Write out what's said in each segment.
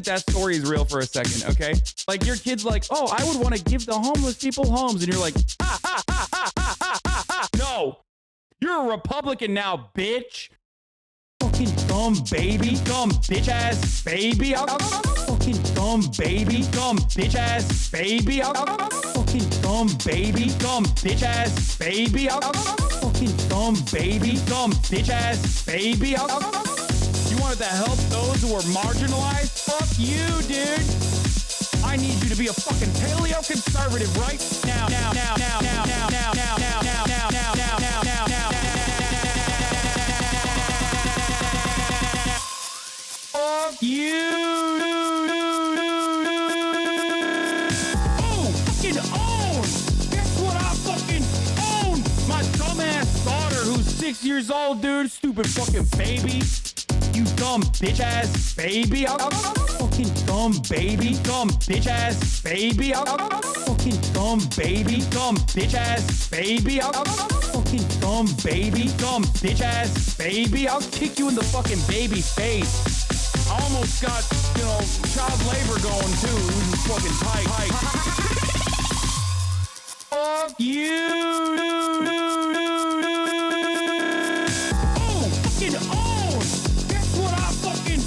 that that story is real for a second, okay? Like your kid's like, oh, I would want to give the homeless people homes. And you're like, no, you're a Republican now, bitch. Fucking dumb baby, dumb bitch ass baby. Fucking dumb baby, dumb bitch ass baby. Fucking dumb baby, dumb bitch ass baby. Fucking dumb baby, dumb bitch ass baby. You wanted to help those who are marginalized? Fuck you, dude. I need you to be a fucking paleo conservative right now. Fuck you. Oh, fucking own. Guess what I fucking own? My dumbass daughter who's 6 years old, dude. Stupid fucking baby. You dumb bitch ass baby. Fucking dumb baby. Dumb bitch ass baby. Fucking dumb baby. Dumb bitch ass baby. Fucking dumb baby. Dumb bitch ass baby. I'll kick you in the fucking baby face. I almost got, child labor going too. It was fucking tight. Fuck you. Oh, fucking own. Guess what I fucking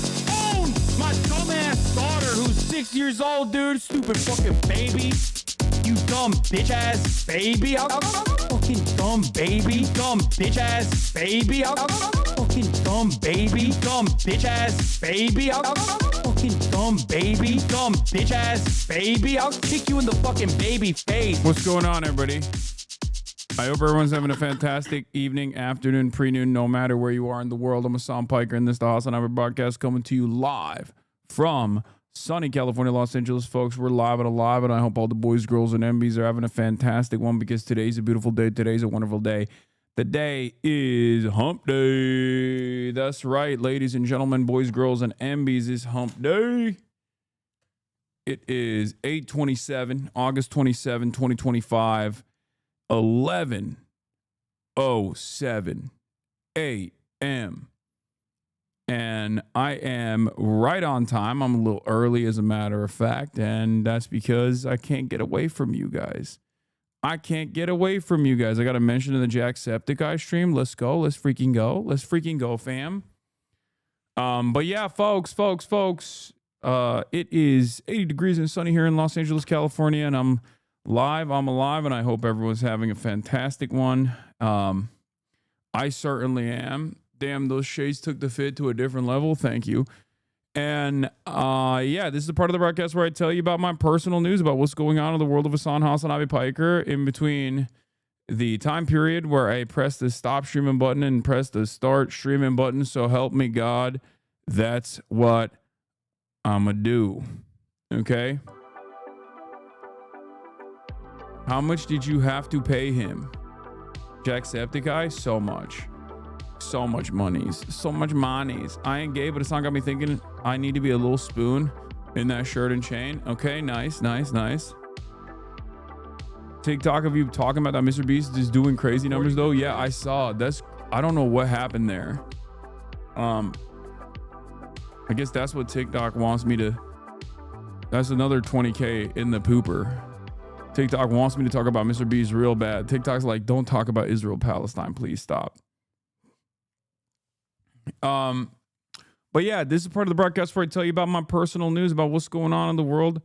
own? My dumbass daughter who's 6 years old, dude. Stupid fucking baby. You dumb bitch ass baby. Fucking dumb baby. Dumb bitch ass baby. Fucking dumb baby. Dumb bitch ass baby. Fucking dumb baby. Dumb bitch ass baby. I'll kick you in the fucking baby face. What's going on, everybody? I hope everyone's having a fantastic evening, afternoon, pre-noon, no matter where you are in the world. I'm Hasan Piker, and this is the HasanAbi Broadcast coming to you live from sunny California, Los Angeles, folks. We're live and alive, and I hope all the boys, girls, and MBs are having a fantastic one because today's a beautiful day. Today's a wonderful day. The day is hump day. That's right, ladies and gentlemen, boys, girls, and MBs, is hump day. It is 8/27, August 27, 2025, 11:07 a.m. And I am right on time. I'm a little early, as a matter of fact, and that's because I can't get away from you guys. I can't get away from you guys. I got to mention in the Jacksepticeye stream. Let's go. Let's freaking go. Let's freaking go, fam. But yeah, folks. It is 80 degrees and sunny here in Los Angeles, California, and I'm alive, and I hope everyone's having a fantastic one. I certainly am. Damn, those shades took the fit to a different level. Thank you. And yeah, this is the part of the broadcast where I tell you about my personal news about what's going on in the world of HasanAbi Piker in between the time period where I press the stop streaming button and press the start streaming button. So help me God, that's what I'ma do. Okay. How much did you have to pay him? Jacksepticeye? So much. So much monies. So much monies. I ain't gay, but it's not got me thinking I need to be a little spoon in that shirt and chain. Okay, nice. TikTok of you talking about that Mr. Beast is doing crazy numbers though. Yeah, I saw. I don't know what happened there. I guess that's what TikTok wants me to. That's another 20K in the pooper. TikTok wants me to talk about Mr. Beast real bad. TikTok's like, don't talk about Israel, Palestine. Please stop. But yeah, this is part of the broadcast where I tell you about my personal news about what's going on in the world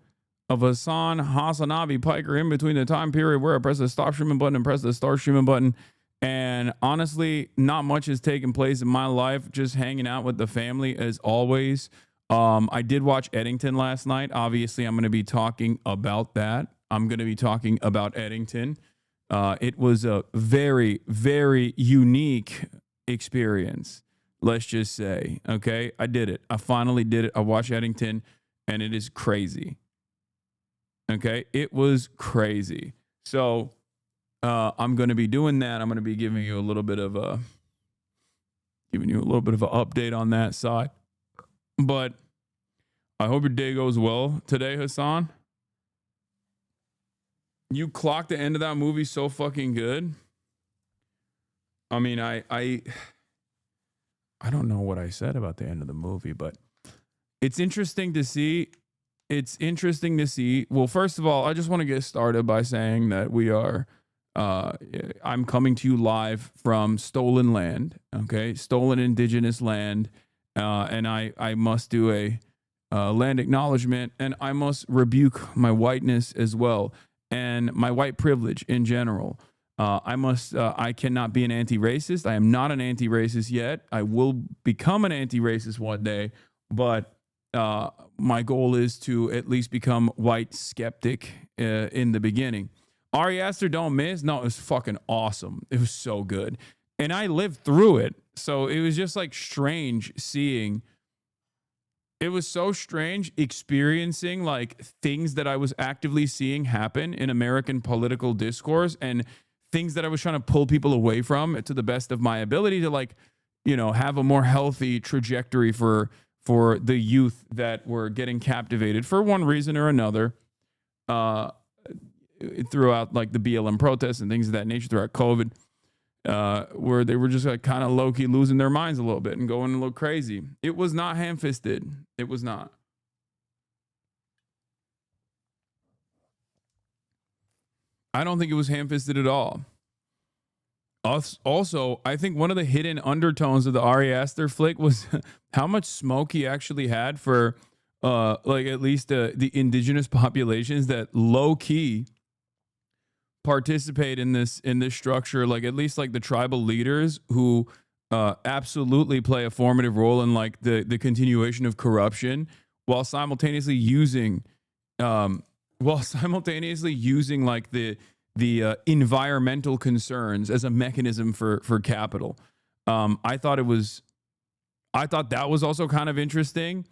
of HasanAbi Piker in between the time period where I press the stop streaming button and press the start streaming button. And honestly, not much has taken place in my life. Just hanging out with the family as always. I did watch Eddington last night. Obviously, I'm going to be talking about that. I'm going to be talking about Eddington. It was a very, very unique experience. Let's just say, okay, I did it. I finally did it. I watched Eddington, and it is crazy. Okay, it was crazy. So I'm going to be doing that. I'm going to be giving you a little bit of an update on that side. But I hope your day goes well today, Hasan. You clocked the end of that movie so fucking good. I mean, I don't know what I said about the end of the movie, but It's interesting to see. It's interesting to see. Well, first of all, I just want to get started by saying that we are. I'm coming to you live from stolen land. Okay, stolen indigenous land, and I must do a land acknowledgement, and I must rebuke my whiteness as well, and my white privilege in general. I cannot be an anti-racist. I am not an anti-racist yet. I will become an anti-racist one day, but my goal is to at least become white skeptic in the beginning. Ari Aster, don't miss. No, it was fucking awesome. It was so good. And I lived through it. So it was just like strange seeing. It was so strange experiencing like things that I was actively seeing happen in American political discourse and things that I was trying to pull people away from to the best of my ability to like, have a more healthy trajectory for the youth that were getting captivated for one reason or another throughout like the BLM protests and things of that nature throughout COVID, where they were just like kind of low-key losing their minds a little bit and going a little crazy. It was not ham-fisted. It was not. I don't think it was ham-fisted at all. Also, I think one of the hidden undertones of the Ari Aster flick was how much smoke he actually had for like at least the indigenous populations that low-key participate in this structure, like at least like the tribal leaders who absolutely play a formative role in like the continuation of corruption while simultaneously using like the environmental concerns as a mechanism for capital. I thought that was also kind of interesting.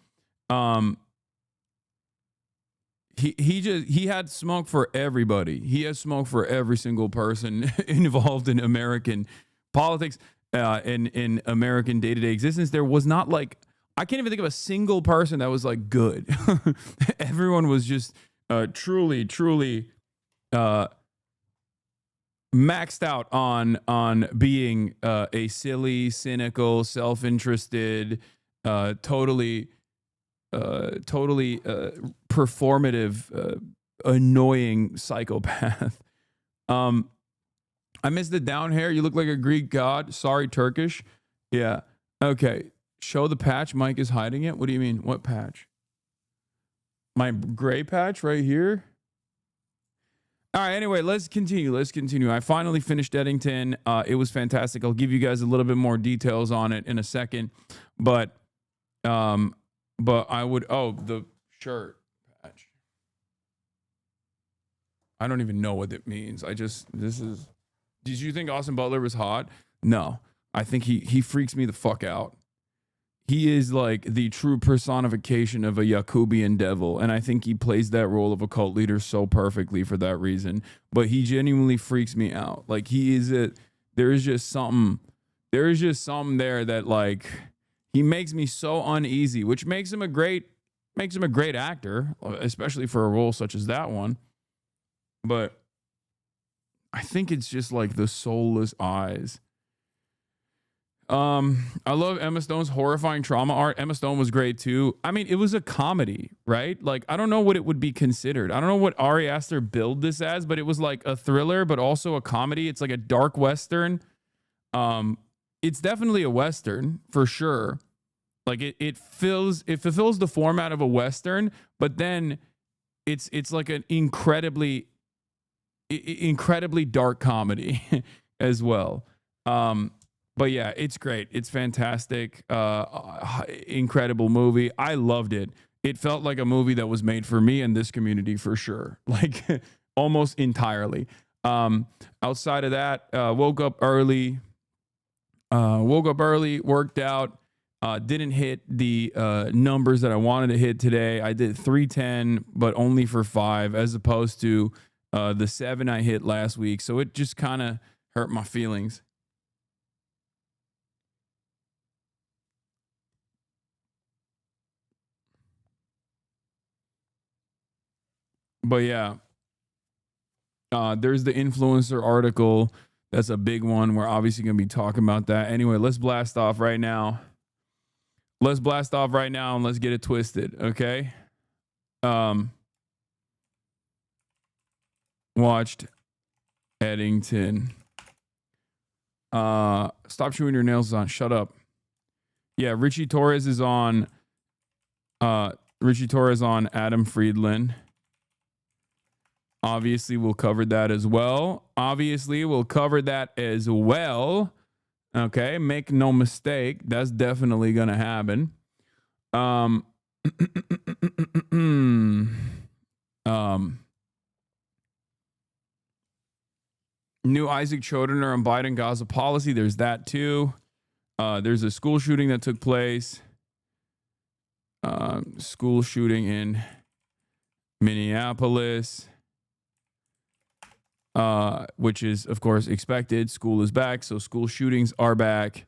He had smoke for everybody. He has smoke for every single person involved in American politics, in American day-to-day existence. There was not like, I can't even think of a single person that was like good. Everyone was just truly maxed out on being a silly, cynical, self-interested, totally performative, annoying psychopath. I missed the down hair. You look like a Greek god. Sorry, Turkish. Yeah. Okay. Show the patch. Mike is hiding it. What do you mean? What patch? My gray patch right here. All right. Anyway, let's continue. I finally finished Eddington. It was fantastic. I'll give you guys a little bit more details on it in a second, but I would, the shirt patch. I don't even know what it means. Did you think Austin Butler was hot? No, I think he freaks me the fuck out. He is like the true personification of a Yakubian devil. And I think he plays that role of a cult leader so perfectly for that reason, but he genuinely freaks me out. Like there is just something there that like, he makes me so uneasy, which makes him a great actor, especially for a role such as that one. But I think it's just like the soulless eyes. I love Emma Stone's horrifying trauma art. Emma Stone was great too. I mean, it was a comedy, right? Like, I don't know what it would be considered. I don't know what Ari Aster billed this as, but it was like a thriller, but also a comedy. It's like a dark Western. It's definitely a Western for sure. Like it fulfills the format of a Western, but then it's like an incredibly dark comedy as well. But yeah, it's great. It's fantastic. Incredible movie. I loved it. It felt like a movie that was made for me and this community for sure. Like almost entirely. Outside of that, woke up early, worked out, didn't hit the numbers that I wanted to hit today. I did 310, but only for 5 as opposed to the 7 I hit last week. So it just kind of hurt my feelings. But yeah, there's the influencer article. That's a big one. We're obviously going to be talking about that. Anyway, let's blast off right now. Let's blast off right now and let's get it twisted, okay? Watched Eddington. Stop chewing your nails on. Shut up. Yeah, Richie Torres is on Adam Friedland. Obviously, we'll cover that as well. Okay, make no mistake. That's definitely going to happen. New Isaac Chodiner and Biden Gaza policy. There's that too. There's a school shooting that took place. School shooting in Minneapolis, which is, of course, expected. School is back, so school shootings are back.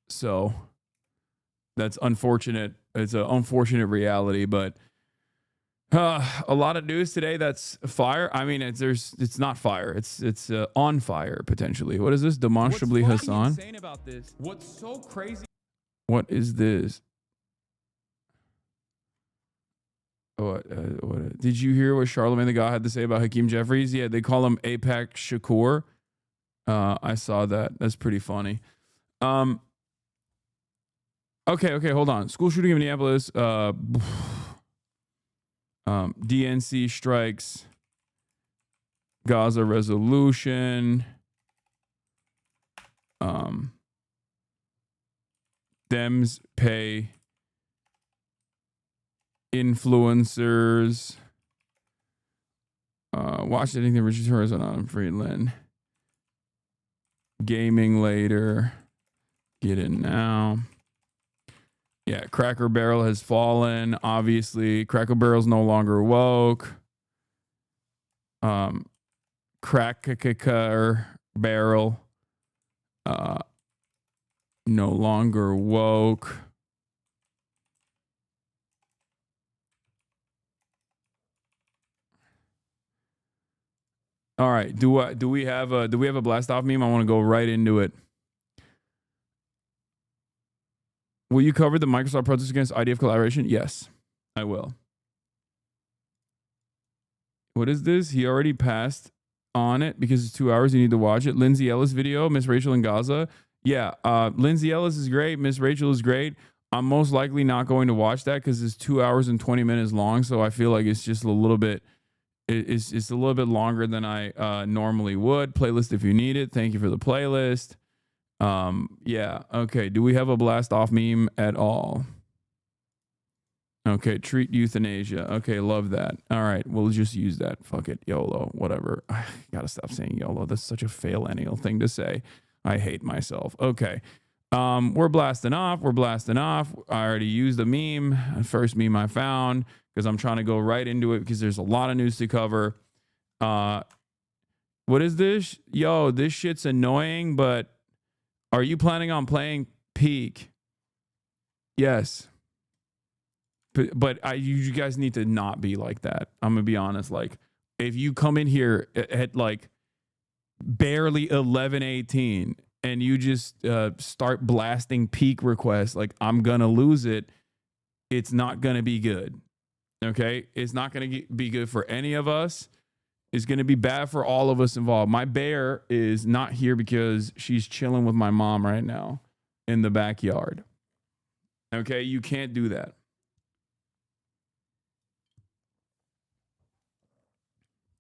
So that's unfortunate. It's an unfortunate reality, but a lot of news today that's fire. I mean, it's not fire. It's on fire potentially. What is this? Demonstrably Hasan. What's insane about this? What's so crazy? What is this? What did you hear what Charlamagne the God had to say about Hakeem Jeffries? Yeah, they call him APAC Shakur. I saw that. That's pretty funny. Okay, hold on. School shooting in Minneapolis. DNC strikes Gaza resolution. Dems pay influencers. Watch anything Richard Torres on Adam Friedland. Gaming later. Get in now. Yeah, Crackerbarrel has fallen. Obviously, Crackerbarrel's no longer woke. Crackerbarrel no longer woke. All right, do we have a blast off meme? I want to go right into it. Will you cover the Microsoft protest against IDF collaboration? Yes, I will. What is this? He already passed on it because it's 2 hours. You need to watch it. Lindsay Ellis video, Miss Rachel in Gaza. Yeah, Lindsay Ellis is great. Miss Rachel is great. I'm most likely not going to watch that because it's 2 hours and 20 minutes long. So I feel like it's just a little bit, it's a little bit longer than I normally would. Playlist if you need it. Thank you for the playlist. Yeah. Okay. Do we have a blast off meme at all? Okay. Treat euthanasia. Okay. Love that. All right. We'll just use that. Fuck it. YOLO. Whatever. I gotta stop saying YOLO. That's such a fail-ennial thing to say. I hate myself. Okay. We're blasting off. I already used the meme. First meme I found because I'm trying to go right into it because there's a lot of news to cover. What is this? Yo, this shit's annoying, but are you planning on playing Peak? Yes. But you guys need to not be like that. I'm going to be honest. Like, if you come in here at like barely 11:18 and you just start blasting Peak requests, like, I'm going to lose it. It's not going to be good. Okay? It's not going to be good for any of us. Is going to be bad for all of us involved. My bear is not here because she's chilling with my mom right now in the backyard. Okay, you can't do that.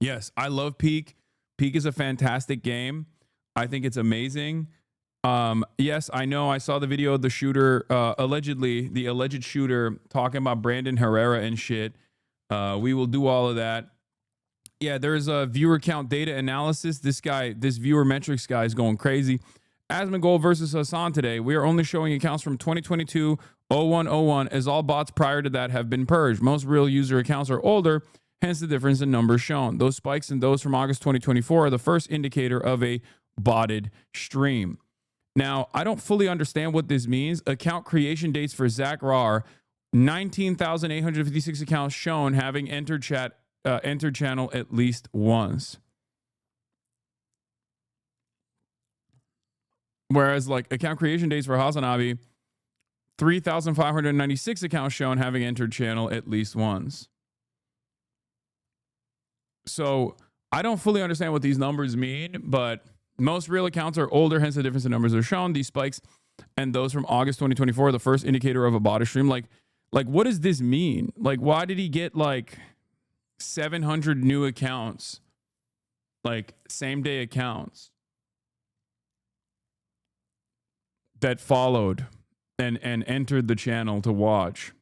Yes, I love Peak. Peak is a fantastic game. I think it's amazing. Yes, I know. I saw the video of the shooter, the alleged shooter talking about Brandon Herrera and shit. We will do all of that. Yeah, there's a viewer count data analysis. This viewer metrics guy is going crazy. Asmongold versus Hasan today. We are only showing accounts from 2022 0101 as all bots prior to that have been purged. Most real user accounts are older, hence the difference in numbers shown. Those spikes and those from August 2024 are the first indicator of a botted stream. Now, I don't fully understand what this means. Account creation dates for Zach Rar, 19,856 accounts shown having entered channel at least once. Whereas like account creation days for HasanAbi, 3,596 accounts shown having entered channel at least once. So I don't fully understand what these numbers mean, but most real accounts are older, hence the difference in numbers are shown. These spikes and those from August 2024 are the first indicator of a bot stream. Like what does this mean? Like, why did he get like 700 new accounts, like same day accounts that followed and entered the channel to watch?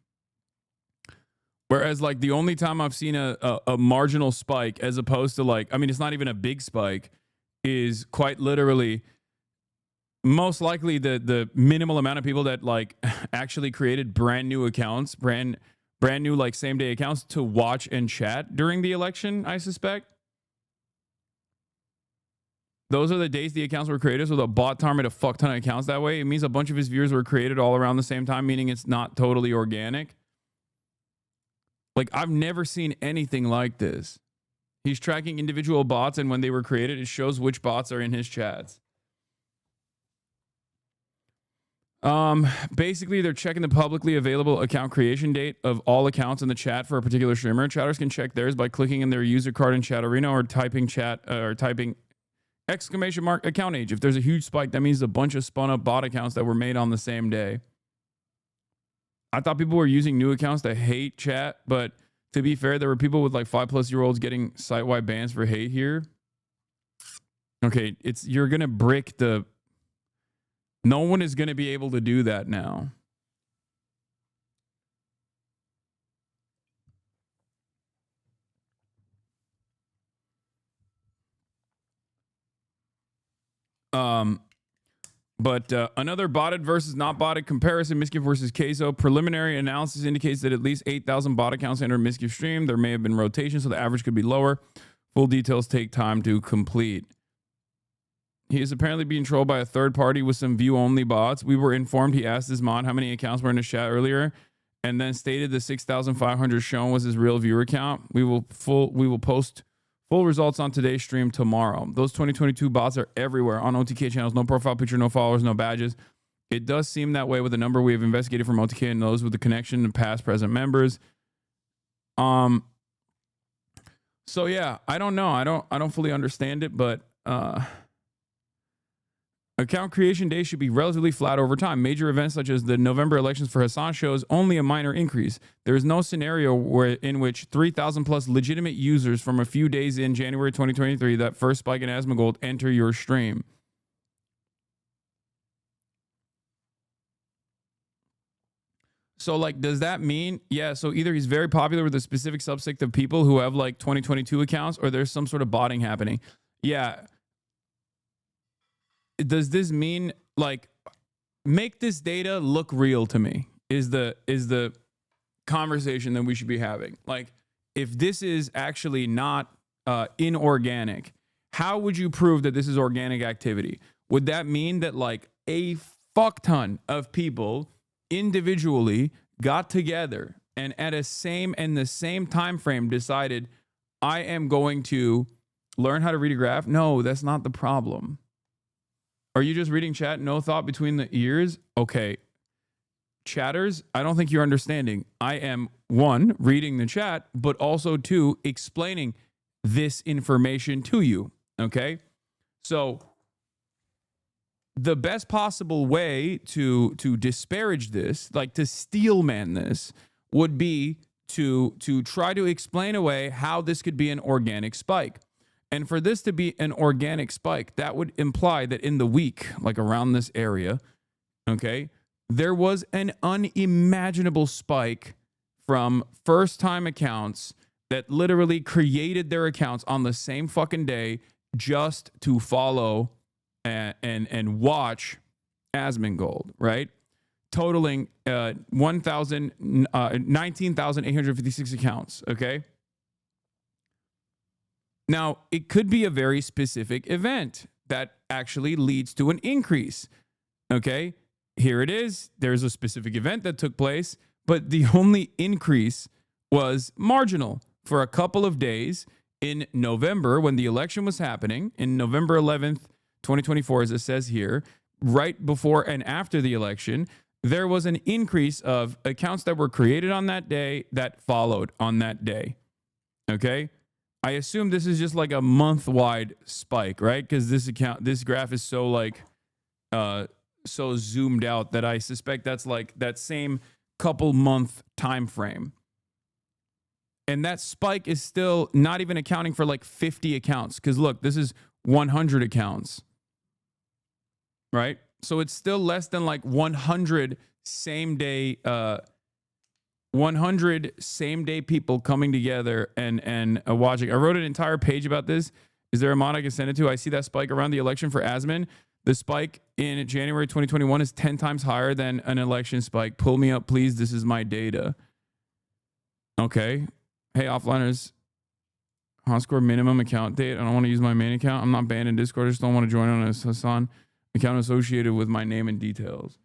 Whereas like the only time I've seen a marginal spike, as opposed to like, I mean, it's not even a big spike, is quite literally most likely the minimal amount of people that like actually created brand new accounts, brand new like same day accounts to watch and chat during the election, I suspect. Those are the days the accounts were created. So the bot targeted a fuck ton of accounts that way. It means a bunch of his viewers were created all around the same time, meaning it's not totally organic. Like, I've never seen anything like this. He's tracking individual bots, and when they were created, it shows which bots are in his chats. Basically, they're checking the publicly available account creation date of all accounts in the chat for a particular streamer. Chatters can check theirs by clicking in their user card in Chat Arena or typing exclamation mark account age. If there's a huge spike, that means a bunch of spun up bot accounts that were made on the same day. I thought people were using new accounts to hate chat, but to be fair, there were people with like 5+ year olds getting site-wide bans for hate here. Okay, you're gonna brick the. No one is gonna be able to do that now. But another botted versus not botted comparison, Miskiff versus Queso. Preliminary analysis indicates that at least 8,000 bot accounts entered Miskiff stream. There may have been rotation, so the average could be lower. Full details take time to complete. He is apparently being trolled by a third party with some view-only bots. We were informed he asked his mod how many accounts were in his chat earlier, and then stated the 6,500 shown was his real viewer count. We will post full results on today's stream tomorrow. Those 2022 bots are everywhere on OTK channels. No profile picture, no followers, no badges. It does seem that way with the number we have investigated from OTK and those with the connection to past, present members. So yeah, I don't know. I don't fully understand it, but account creation day should be relatively flat over time. Major events such as the November elections for Hasan shows only a minor increase. There is no scenario in which 3,000 plus legitimate users from a few days in January 2023, that first spike in Asmongold, enter your stream. So like, does that mean, yeah, so either he's very popular with a specific subset of people who have like 2022 accounts, or there's some sort of botting happening. Yeah. Does this mean like make this data look real to me is the conversation that we should be having. Like, if this is actually not inorganic, how would you prove that this is organic activity? Would that mean that like a fuck ton of people individually got together and at the same time frame decided, I am going to learn how to read a graph? No, that's not the problem. Are you just reading chat? No thought between the ears? Okay. Chatters, I don't think you're understanding. I am, one, reading the chat, but also, two, explaining this information to you. Okay? So the best possible way to disparage this, like to steelman this, would be to try to explain away how this could be an organic spike. And for this to be an organic spike, that would imply that in the week, like around this area, okay, there was an unimaginable spike from first-time accounts that literally created their accounts on the same fucking day just to follow and watch Asmongold, right? Totaling 19,856 accounts, okay? Now, it could be a very specific event that actually leads to an increase. Okay, here it is. There's a specific event that took place, but the only increase was marginal for a couple of days in November when the election was happening, in November 11th, 2024, as it says here. right before and after the election, there was an increase of accounts that were created on that day that followed on that day. Okay? I assume this is just like a month-wide spike, right? Because this graph is so like so zoomed out that I suspect that's like that same couple month time frame. And that spike is still not even accounting for like 50 accounts. Because look, this is 100 accounts, right? So it's still less than like 100 same day people coming together and watching. I wrote an entire page about this. Is there a mod I can send it to? I see that spike around the election for Asman. The spike in January 2021 is 10 times higher than an election spike. Pull me up, please. This is my data. Okay. Hey, offliners. Honscore minimum account date. I don't want to use my main account. I'm not banned in Discord. I just don't want to join on a Hasan account associated with my name and details.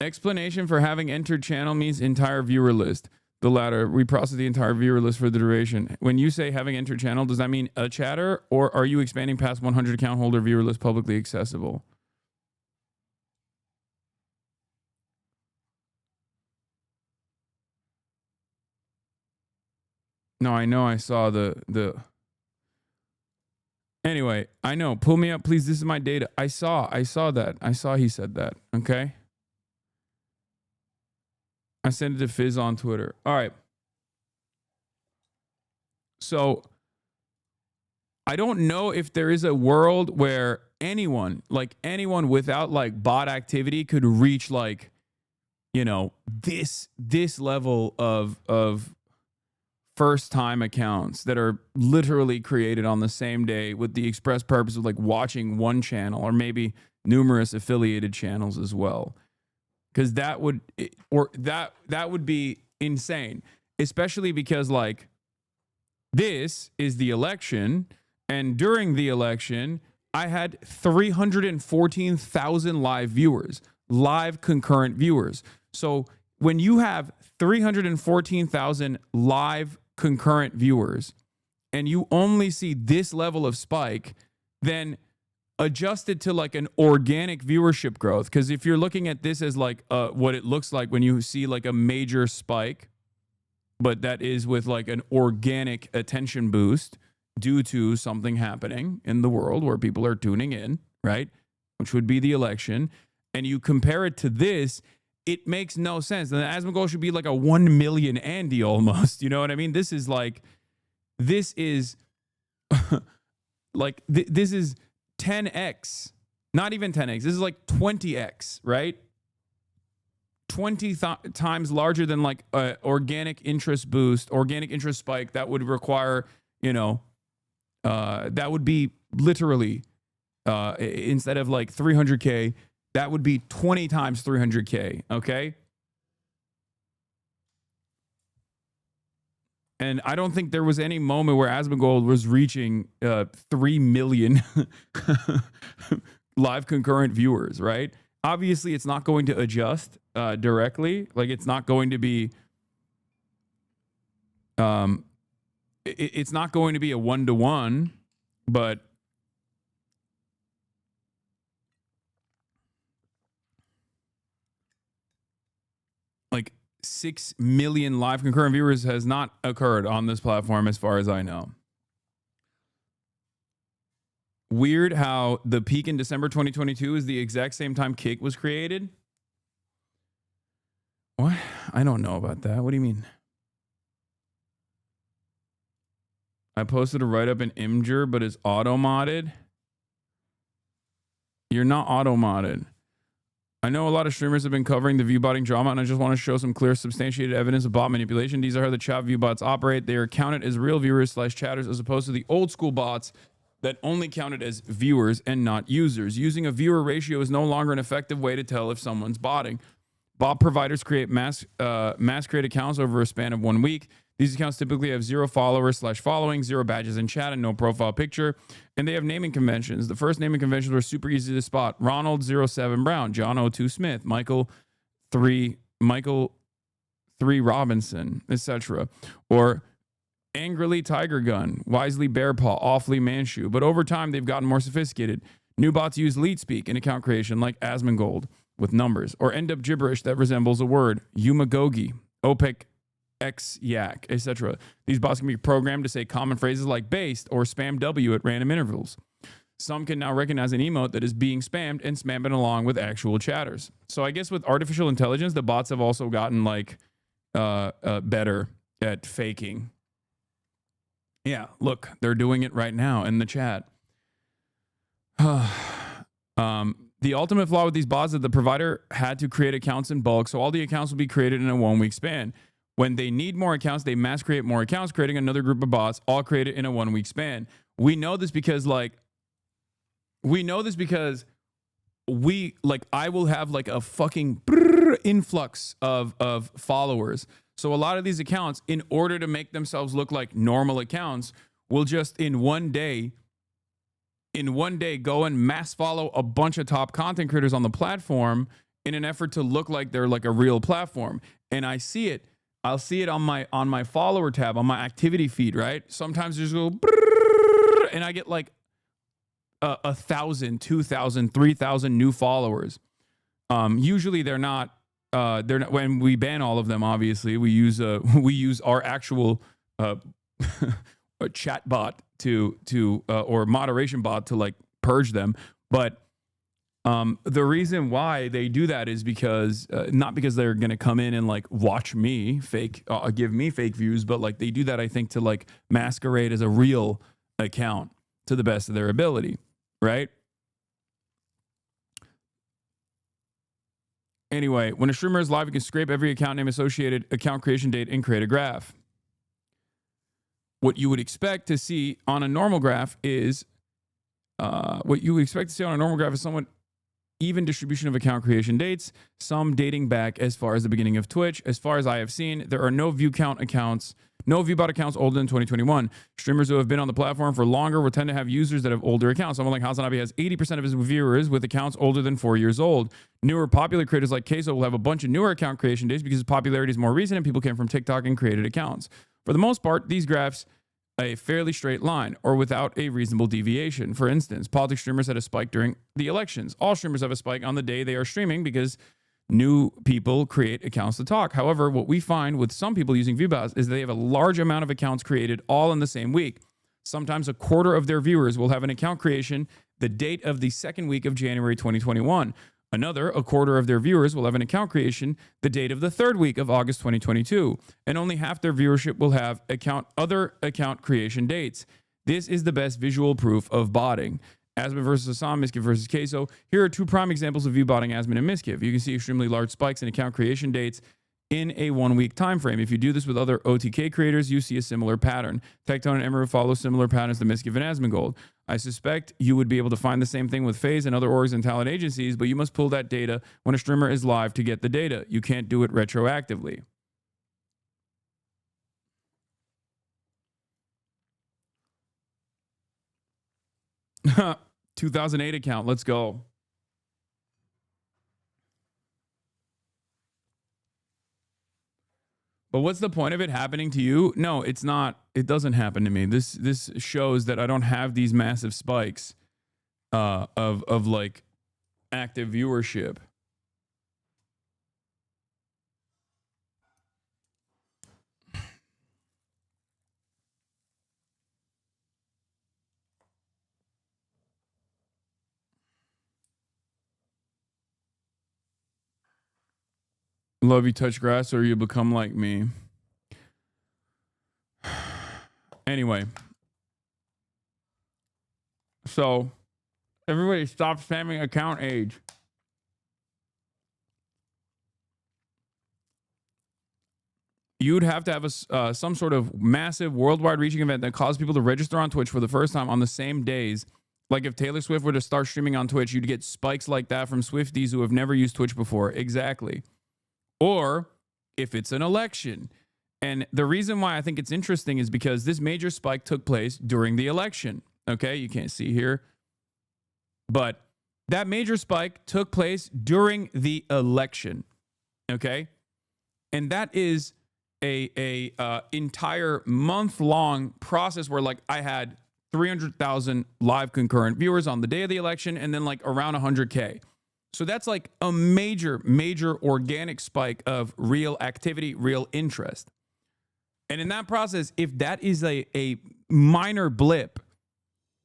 Explanation for having entered channel means entire viewer list. The latter, we process the entire viewer list for the duration. When you say having entered channel, does that mean a chatter, or are you expanding past 100 account holder viewer list publicly accessible? No, I know I saw the Anyway, I know. Pull me up, please. This is my data. I saw that. I saw he said that. Okay. I sent it to Fizz on Twitter. All right. So I don't know if there is a world where anyone without like bot activity could reach like, you know, this level of first time accounts that are literally created on the same day with the express purpose of like watching one channel or maybe numerous affiliated channels as well. Because that would be insane, especially because like this is the election, and during the election I had 314,000 live concurrent viewers. So when you have 314,000 live concurrent viewers and you only see this level of spike, then adjusted to like an organic viewership growth. Because if you're looking at this as like what it looks like when you see like a major spike, but that is with like an organic attention boost due to something happening in the world where people are tuning in, right? Which would be the election. And you compare it to this, it makes no sense. And the Asman goal should be like a 1 million Andy almost. You know what I mean? This is like, this is like, this is 10x, not even 10x. This is like 20x, right? 20 times larger than like a organic interest boost, organic interest spike that would require, you know, that would be literally instead of like 300K, that would be 20 times 300K. Okay. And I don't think there was any moment where Asmongold was reaching 3 million live concurrent viewers, right? Obviously, it's not going to adjust directly. Like, it's not going to be, it's not going to be a 1-to-1, but like 6 million live concurrent viewers has not occurred on this platform as far as I know. Weird how the peak in December 2022 is the exact same time Kick was created. What? I don't know about that. What do you mean? I posted a write-up in Imgur, but it's auto-modded. You're not auto-modded. I know a lot of streamers have been covering the view-botting drama, and I just want to show some clear, substantiated evidence of bot manipulation. These are how the chat view bots operate. They are counted as real viewers / chatters as opposed to the old-school bots that only counted as viewers and not users. Using a viewer ratio is no longer an effective way to tell if someone's botting. Bot providers create mass create accounts over a span of 1 week. These accounts typically have 0 followers / following, 0 badges in chat, and no profile picture. And they have naming conventions. The first naming conventions were super easy to spot. Ronald 07 Brown, John 02 Smith, Michael 3 Robinson, etc. Or Angrily Tiger Gun, Wisely Bear Paw, Awfully Manchu. But over time, they've gotten more sophisticated. New bots use leet speak in account creation like Asmongold with numbers, or end up gibberish that resembles a word, Umagogi, OPEC, X Yak, etc. These bots can be programmed to say common phrases like based or spam W at random intervals. Some can now recognize an emote that is being spammed and spam it along with actual chatters. So I guess with artificial intelligence, the bots have also gotten like better at faking. Yeah, look, they're doing it right now in the chat. The ultimate flaw with these bots is that the provider had to create accounts in bulk, so all the accounts will be created in a 1 week span. When they need more accounts, they mass create more accounts, creating another group of bots, all created in a 1 week span. We know this because I will have like a fucking influx of followers. So a lot of these accounts, in order to make themselves look like normal accounts, will just in one day go and mass follow a bunch of top content creators on the platform in an effort to look like they're like a real platform. And I see it. I'll see it on my follower tab, on my activity feed, right? Sometimes there's go and I get like 1,000, 2,000, 3,000 new followers. Usually they're not when we ban all of them. Obviously, we use our actual chat bot to or moderation bot to like purge them. But the reason why they do that is because not because they're gonna come in and like watch me give me fake views, but like they do that I think to like masquerade as a real account to the best of their ability, right? Anyway, when a streamer is live, you can scrape every account name, associated account creation date, and create a graph. What you would expect to see on a normal graph is somewhat even distribution of account creation dates, some dating back as far as the beginning of Twitch. As far as I have seen, there are no viewbot accounts older than 2021. Streamers who have been on the platform for longer will tend to have users that have older accounts. Someone like HasanAbi has 80% of his viewers with accounts older than 4 years old. Newer popular creators like Queso will have a bunch of newer account creation dates because his popularity is more recent and people came from TikTok and created accounts. For the most part, these graphs a fairly straight line or without a reasonable deviation. For instance, politics streamers had a spike during the elections. All streamers have a spike on the day they are streaming because new people create accounts to talk. However, what we find with some people using viewbots is they have a large amount of accounts created all in the same week. Sometimes a quarter of their viewers will have an account creation the date of the second week of January 2021. A quarter of their viewers will have an account creation the date of the third week of August 2022, and only half their viewership will have other account creation dates. This is the best visual proof of botting. Asmin versus Hasan, Miskiv versus Queso. Here are two prime examples of view botting Asmin and Miskiv. You can see extremely large spikes in account creation dates in a 1 week time frame. If you do this with other OTK creators, you see a similar pattern. Tectone and Emeru follow similar patterns to Miskiv and Asmongold. I suspect you would be able to find the same thing with FaZe and other orgs and talent agencies, but you must pull that data when a streamer is live to get the data. You can't do it retroactively. Ha, 2008 account. Let's go. But what's the point of it happening to you? No, it's not. It doesn't happen to me. This shows that I don't have these massive spikes of like active viewership. Love you touch grass or you become like me. Anyway. So, everybody stop spamming account age. You'd have to have some sort of massive worldwide reaching event that caused people to register on Twitch for the first time on the same days. Like if Taylor Swift were to start streaming on Twitch, you'd get spikes like that from Swifties who have never used Twitch before. Exactly. Or if it's an election. And the reason why I think it's interesting is because this major spike took place during the election. Okay, you can't see here. But that major spike took place during the election. Okay? And that is a entire month-long process where like I had 300,000 live concurrent viewers on the day of the election and then like around 100K. So that's like a major organic spike of real activity, real interest. And in that process, if that is a minor blip,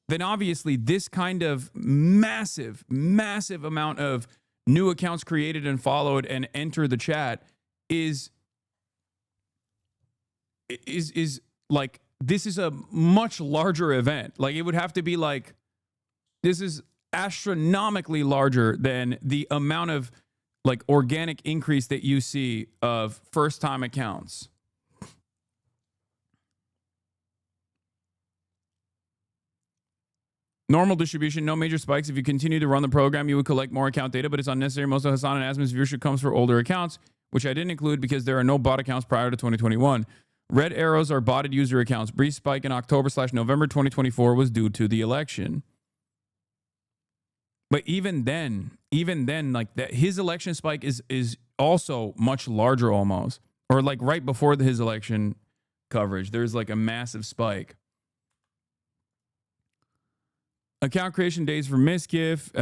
then obviously this kind of massive amount of new accounts created and followed and enter the chat is like, this is a much larger event. Like, it would have to be like, this is astronomically larger than the amount of like organic increase that you see of first time accounts. Normal distribution, no major spikes. If you continue to run the program, you would collect more account data, but it's unnecessary. Most of Hasan and Asmin's viewership comes for older accounts, which I didn't include because there are no bot accounts prior to 2021. Red arrows are botted user accounts. Brief spike in October/November 2024 was due to the election. But even then, like that, his election spike is also much larger almost. Or like right before his election coverage, there's like a massive spike. Account creation days for Misgif,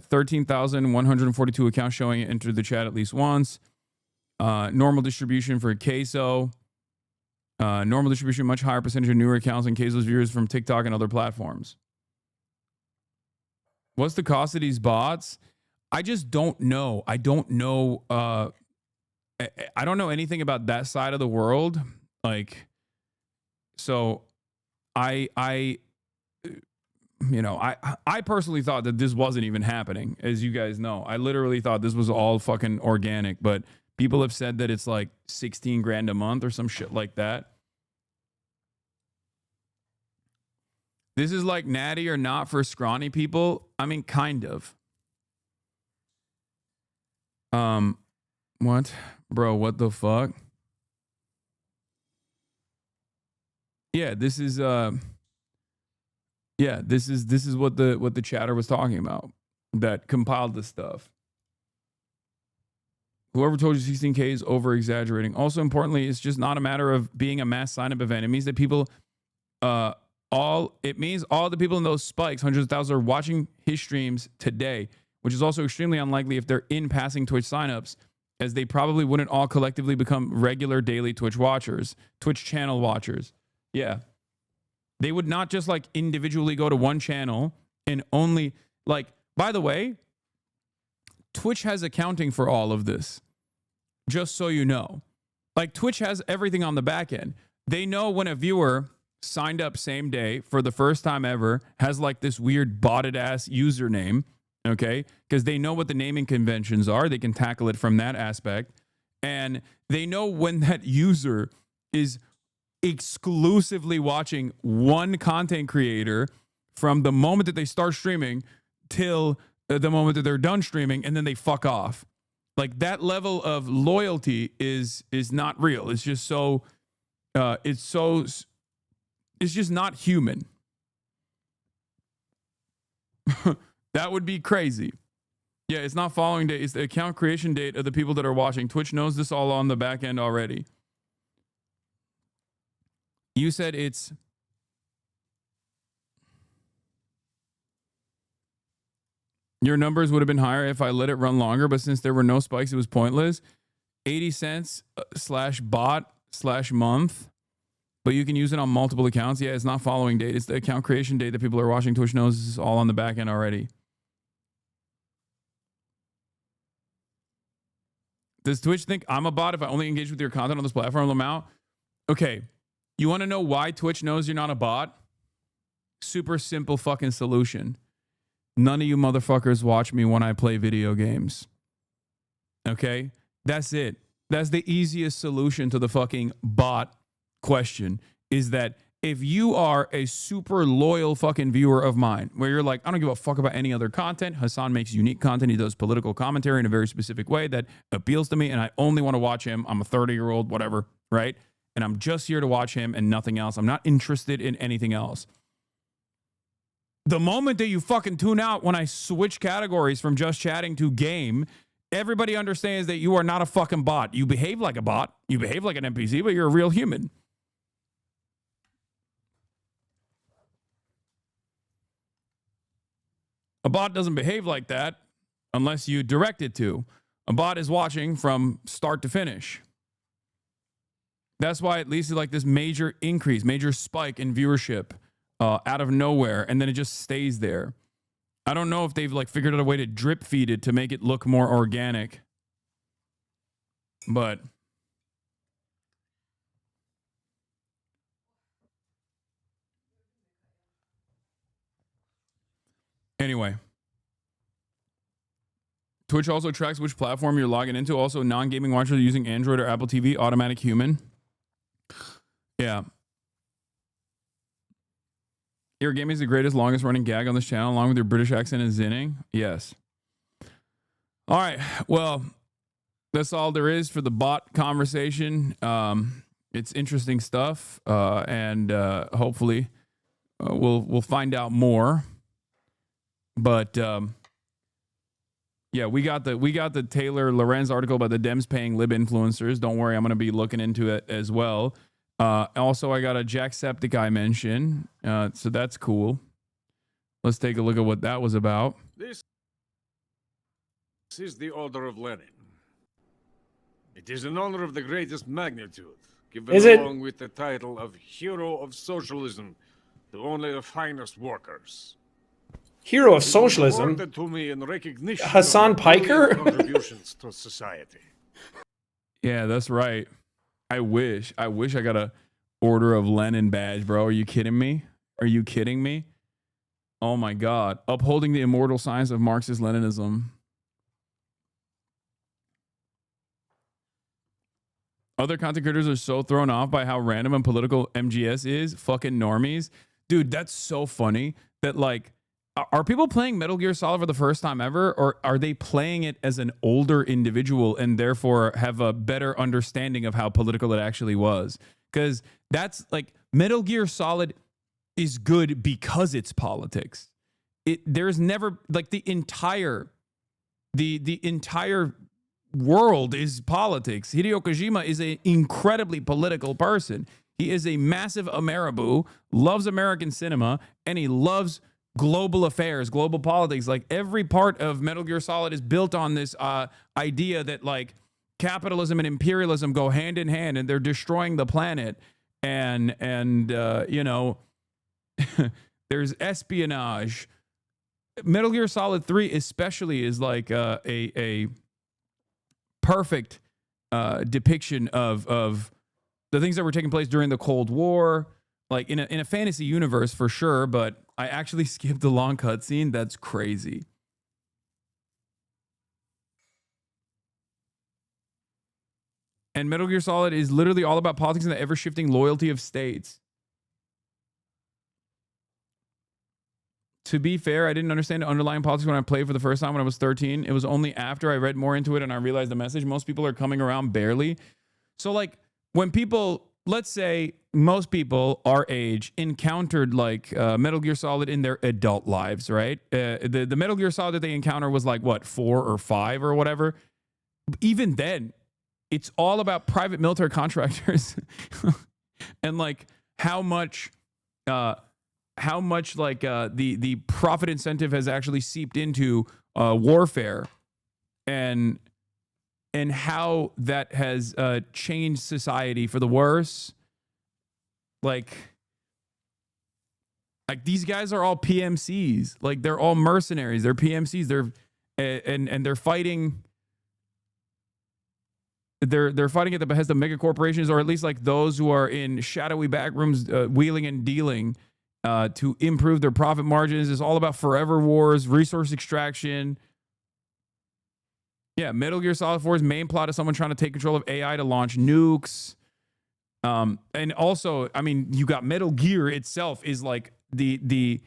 13,142 accounts showing it entered the chat at least once. Normal distribution for Queso. Normal distribution, much higher percentage of newer accounts and Queso's viewers from TikTok and other platforms. What's the cost of these bots? I just don't know. I don't know. I don't know anything about that side of the world. Like, so I personally thought that this wasn't even happening. As you guys know, I literally thought this was all fucking organic, but people have said that it's like 16 grand a month or some shit like that. This is like natty or not for scrawny people. I mean, kind of. What? Bro, what the fuck? Yeah, this is this is what the chatter was talking about that compiled this stuff. Whoever told you 16K is over exaggerating. Also, importantly, it's just not a matter of being a mass sign up event. It means that people it means all the people in those spikes, hundreds of thousands, are watching his streams today, which is also extremely unlikely if they're in passing Twitch signups, as they probably wouldn't all collectively become regular daily Twitch watchers, Twitch channel watchers. Yeah. They would not just like individually go to one channel and only like, by the way, Twitch has accounting for all of this. Just so you know, like Twitch has everything on the back end. They know when a viewer signed up same day for the first time ever, has like this weird botted ass username. Okay. Because they know what the naming conventions are. They can tackle it from that aspect. And they know when that user is exclusively watching one content creator from the moment that they start streaming till the moment that they're done streaming, and then they fuck off. Like, that level of loyalty is not real. It's just so it's just not human. That would be crazy. Yeah, it's not following date. It's the account creation date of the people that are watching. Twitch knows this all on the back end already. You said it's... Your numbers would have been higher if I let it run longer, but since there were no spikes, it was pointless. 80 cents /bot/month, but you can use it on multiple accounts. Yeah, it's not following date. It's the account creation date that people are watching. Twitch knows this is all on the back end already. Does Twitch think I'm a bot if I only engage with your content on this platform, Lamau? Okay, you want to know why Twitch knows you're not a bot? Super simple fucking solution. None of you motherfuckers watch me when I play video games. Okay? That's it. That's the easiest solution to the fucking bot question, is that if you are a super loyal fucking viewer of mine, where you're like, I don't give a fuck about any other content. Hasan makes unique content. He does political commentary in a very specific way that appeals to me, and I only want to watch him. I'm a 30-year-old, whatever, right? And I'm just here to watch him and nothing else. I'm not interested in anything else. The moment that you fucking tune out when I switch categories from just chatting to game Everybody understands that you are not a fucking bot. You behave like a bot. You behave like an NPC, but you're a real human. A bot doesn't behave like that unless you direct it to. A bot is watching from start to finish. That's why at least it's like this major increase, major spike in viewership out of nowhere, and then it just stays there. I don't know if they've like figured out a way to drip feed it to make it look more organic. But anyway, Twitch also tracks which platform you're logging into. Also, non-gaming watchers using Android or Apple TV, automatic human. Yeah. Your gaming is the greatest, longest running gag on this channel, along with your British accent and zinning. Yes. All right. Well, that's all there is for the bot conversation. It's interesting stuff, and hopefully we'll find out more. But yeah, we got the Taylor Lorenz article about the Dems paying lib influencers. Don't worry, I'm going to be looking into it as well. Also, I got a Jacksepticeye mention, so that's cool. Let's take a look at what that was about. This is the Order of Lenin. It is an honor of the greatest magnitude, given along with the title of Hero of Socialism to only the finest workers. Hero of Socialism? To me in recognition Hasan of Piker? contributions to society. Yeah, that's right. I wish I got a Order of Lenin badge, bro. Are you kidding me? Are you kidding me? Oh my God. Upholding the immortal science of Marxist Leninism. Other content creators are so thrown off by how random and political MGS is. Fucking normies. Dude, that's so funny that like, are people playing Metal Gear Solid for the first time ever, or are they playing it as an older individual and therefore have a better understanding of how political it actually was? Because that's like Metal Gear Solid is good because it's politics. There's never like the entire world is politics. Hideo Kojima is an incredibly political person. He is a massive Ameriboo, loves American cinema, and he loves global affairs, global politics. Like every part of Metal Gear Solid is built on this idea that like capitalism and imperialism go hand in hand, and they're destroying the planet. And you know, there's espionage. Metal Gear Solid 3 especially is like a perfect depiction of the things that were taking place during the Cold War, like in a fantasy universe for sure, but I actually skipped the long cutscene. That's crazy. And Metal Gear Solid is literally all about politics and the ever-shifting loyalty of states. To be fair, I didn't understand the underlying politics when I played for the first time when I was 13. It was only after I read more into it and I realized the message. Most people are coming around barely. So like when people, let's say most people our age encountered like Metal Gear Solid in their adult lives, right? The Metal Gear Solid that they encounter was like what, 4 or 5 or whatever. Even then, it's all about private military contractors and like how much like the profit incentive has actually seeped into warfare and how that has changed society for the worse. Like these guys are all PMCs. Like they're all mercenaries. They're PMCs. They're fighting. They're fighting at the behest of mega corporations, or at least like those who are in shadowy back rooms, wheeling and dealing to improve their profit margins. It's all about forever wars, resource extraction. Yeah, Metal Gear Solid 4's main plot is someone trying to take control of AI to launch nukes. And also, I mean, you got Metal Gear itself is like the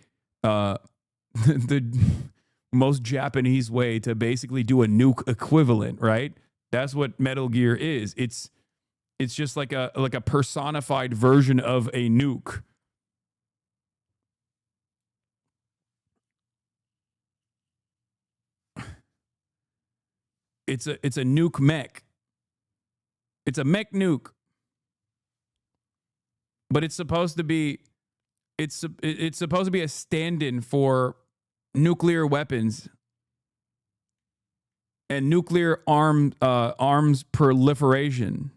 most Japanese way to basically do a nuke equivalent, right? That's what Metal Gear is. It's just like a personified version of a nuke. It's a nuke mech. It's a mech nuke. But it's supposed to be a stand-in for nuclear weapons and nuclear arms proliferation.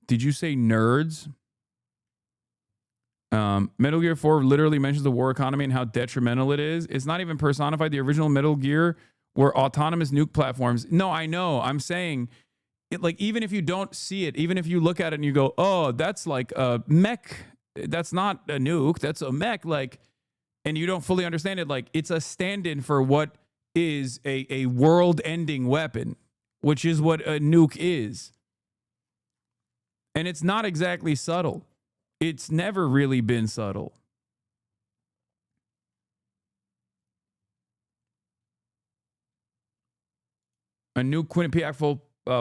Did you say nerds? Metal Gear 4 literally mentions the war economy and how detrimental it is. It's not even personified. The original Metal Gear were autonomous nuke platforms. No, I know. I'm saying, even if you don't see it, even if you look at it and you go, oh, that's like a mech. That's not a nuke. That's a mech. And you don't fully understand it. It's a stand-in for what is a world-ending weapon, which is what a nuke is. And it's not exactly subtle. It's never really been subtle. A new Quinnipiac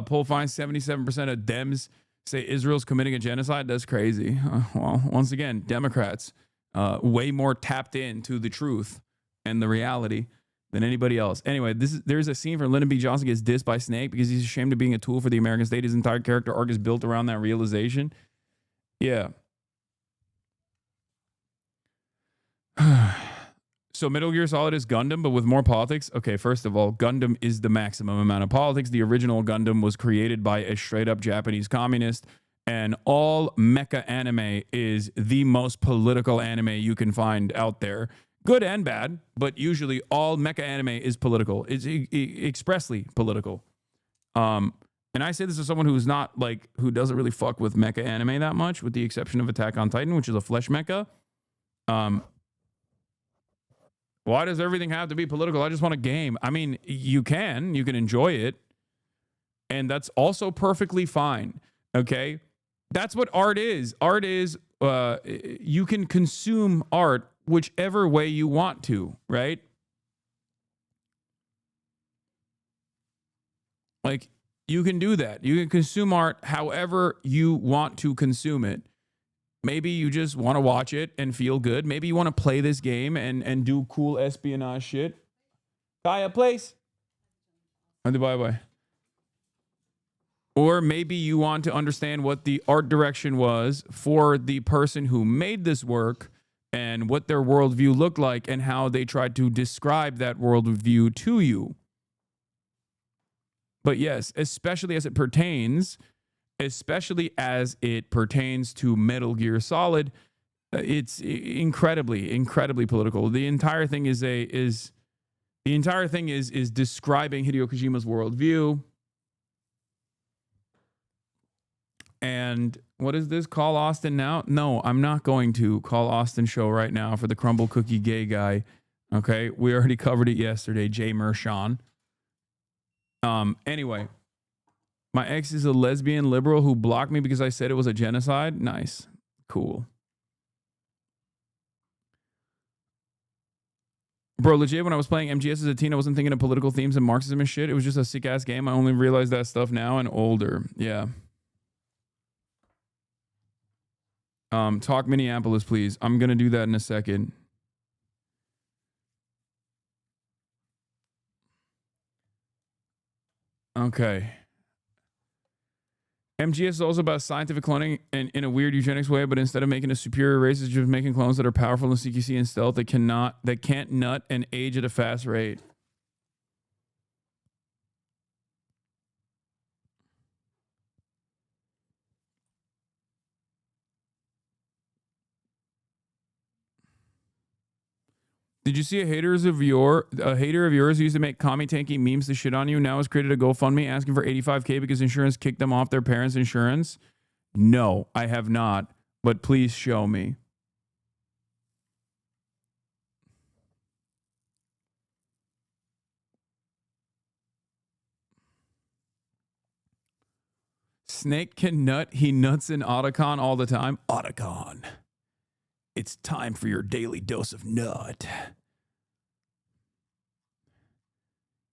poll finds 77% of Dems say Israel's committing a genocide. That's crazy. Well, once again, Democrats way more tapped into the truth and the reality than anybody else. Anyway, there's a scene where Lyndon B. Johnson gets dissed by Snake because he's ashamed of being a tool for the American state. His entire character arc is built around that realization. Yeah. So Metal Gear Solid is Gundam, but with more politics. Okay, first of all, Gundam is the maximum amount of politics. The original Gundam was created by a straight-up Japanese communist, and all mecha anime is the most political anime you can find out there. Good and bad, but usually all mecha anime is political. It's expressly political. And I say this as someone who's not who doesn't really fuck with mecha anime that much, with the exception of Attack on Titan, which is a flesh mecha. Why does everything have to be political? I just want a game. I mean, you can enjoy it, and that's also perfectly fine. Okay, that's what art is. Art is you can consume art whichever way you want to, right? You can do that. You can consume art however you want to consume it. Maybe you just want to watch it and feel good. Maybe you want to play this game and do cool espionage shit. Kaya, place. Bye-bye. Or maybe you want to understand what the art direction was for the person who made this work and what their worldview looked like and how they tried to describe that worldview to you. But yes, especially as it pertains to Metal Gear Solid, it's incredibly political. The entire thing is describing Hideo Kojima's worldview. And what is this? Call Austin now? No, I'm not going to call Austin show right now for the crumble cookie gay guy. Okay, we already covered it yesterday. Jay Mershon. Anyway. My ex is a lesbian liberal who blocked me because I said it was a genocide. Nice. Cool. Bro, legit, when I was playing MGS as a teen, I wasn't thinking of political themes and Marxism and shit. It was just a sick-ass game. I only realized that stuff now and older. Yeah. Talk Minneapolis, please. I'm going to do that in a second. Okay. MGS is also about scientific cloning and in a weird eugenics way, but instead of making a superior race, it's just making clones that are powerful in CQC and stealth that can't nut and age at a fast rate. Did you see a hater of yours who used to make commie tanky memes to shit on you now has created a GoFundMe asking for $85K because insurance kicked them off their parents' insurance? No, I have not, but please show me. Snake can nut. He nuts in Otacon all the time. Otacon. It's time for your daily dose of nut.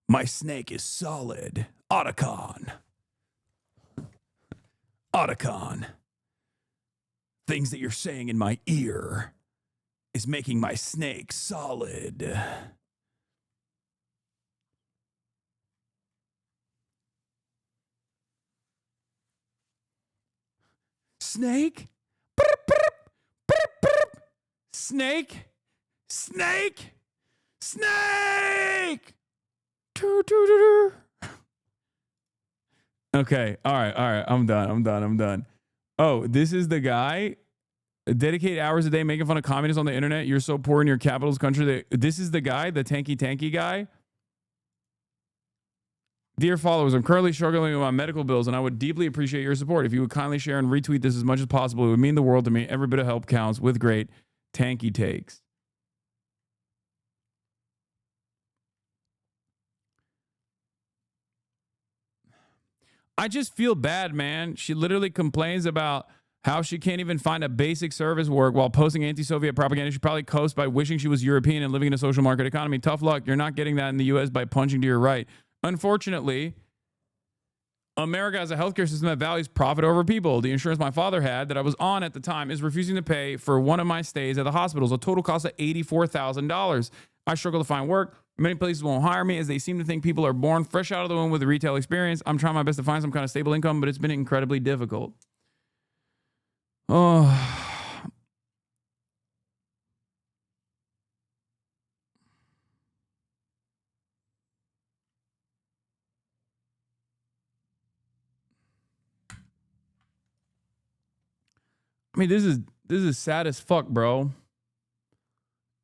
My snake is solid. Otacon. Otacon. Things that you're saying in my ear is making my snake solid. Snake? Snake? Snake? Snake! Okay, all right. I'm done. Oh, this is the guy. Dedicate hours a day making fun of communists on the internet. You're so poor in your capitalist country. This is the guy, the tanky guy. Dear followers, I'm currently struggling with my medical bills, and I would deeply appreciate your support. If you would kindly share and retweet this as much as possible, it would mean the world to me. Every bit of help counts. With great tanky takes. I just feel bad, man. She literally complains about how she can't even find a basic service work while posting anti-Soviet propaganda. She probably coasts by wishing she was European and living in a social market economy. Tough luck. You're not getting that in the U.S. by punching to your right. Unfortunately, America has a healthcare system that values profit over people. The insurance my father had that I was on at the time is refusing to pay for one of my stays at the hospitals, a total cost of $84,000. I struggle to find work. Many places won't hire me as they seem to think people are born fresh out of the womb with a retail experience. I'm trying my best to find some kind of stable income, but it's been incredibly difficult. Oh. I mean, this is sad as fuck, bro.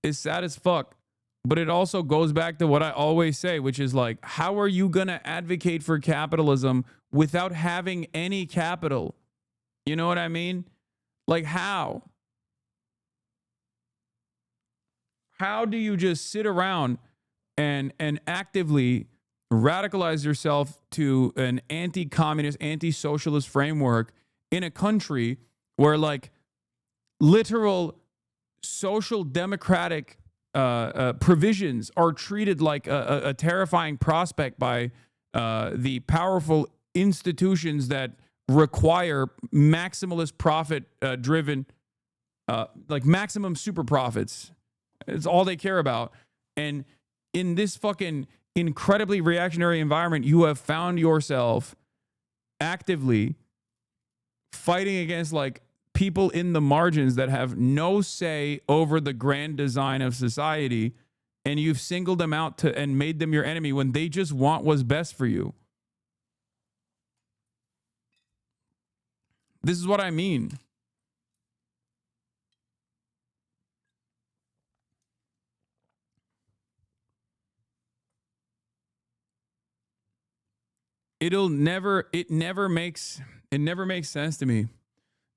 It's sad as fuck. But it also goes back to what I always say, which is like, how are you going to advocate for capitalism without having any capital? You know what I mean? Like, how? How do you just sit around and actively radicalize yourself to an anti-communist, anti-socialist framework in a country where, like, literal social democratic provisions are treated like a terrifying prospect by the powerful institutions that require maximalist profit driven, like maximum super profits. It's all they care about. And in this fucking incredibly reactionary environment, you have found yourself actively fighting against like people in the margins that have no say over the grand design of society, and you've singled them out to and made them your enemy when they just want what's best for you. This is what I mean. It never makes sense to me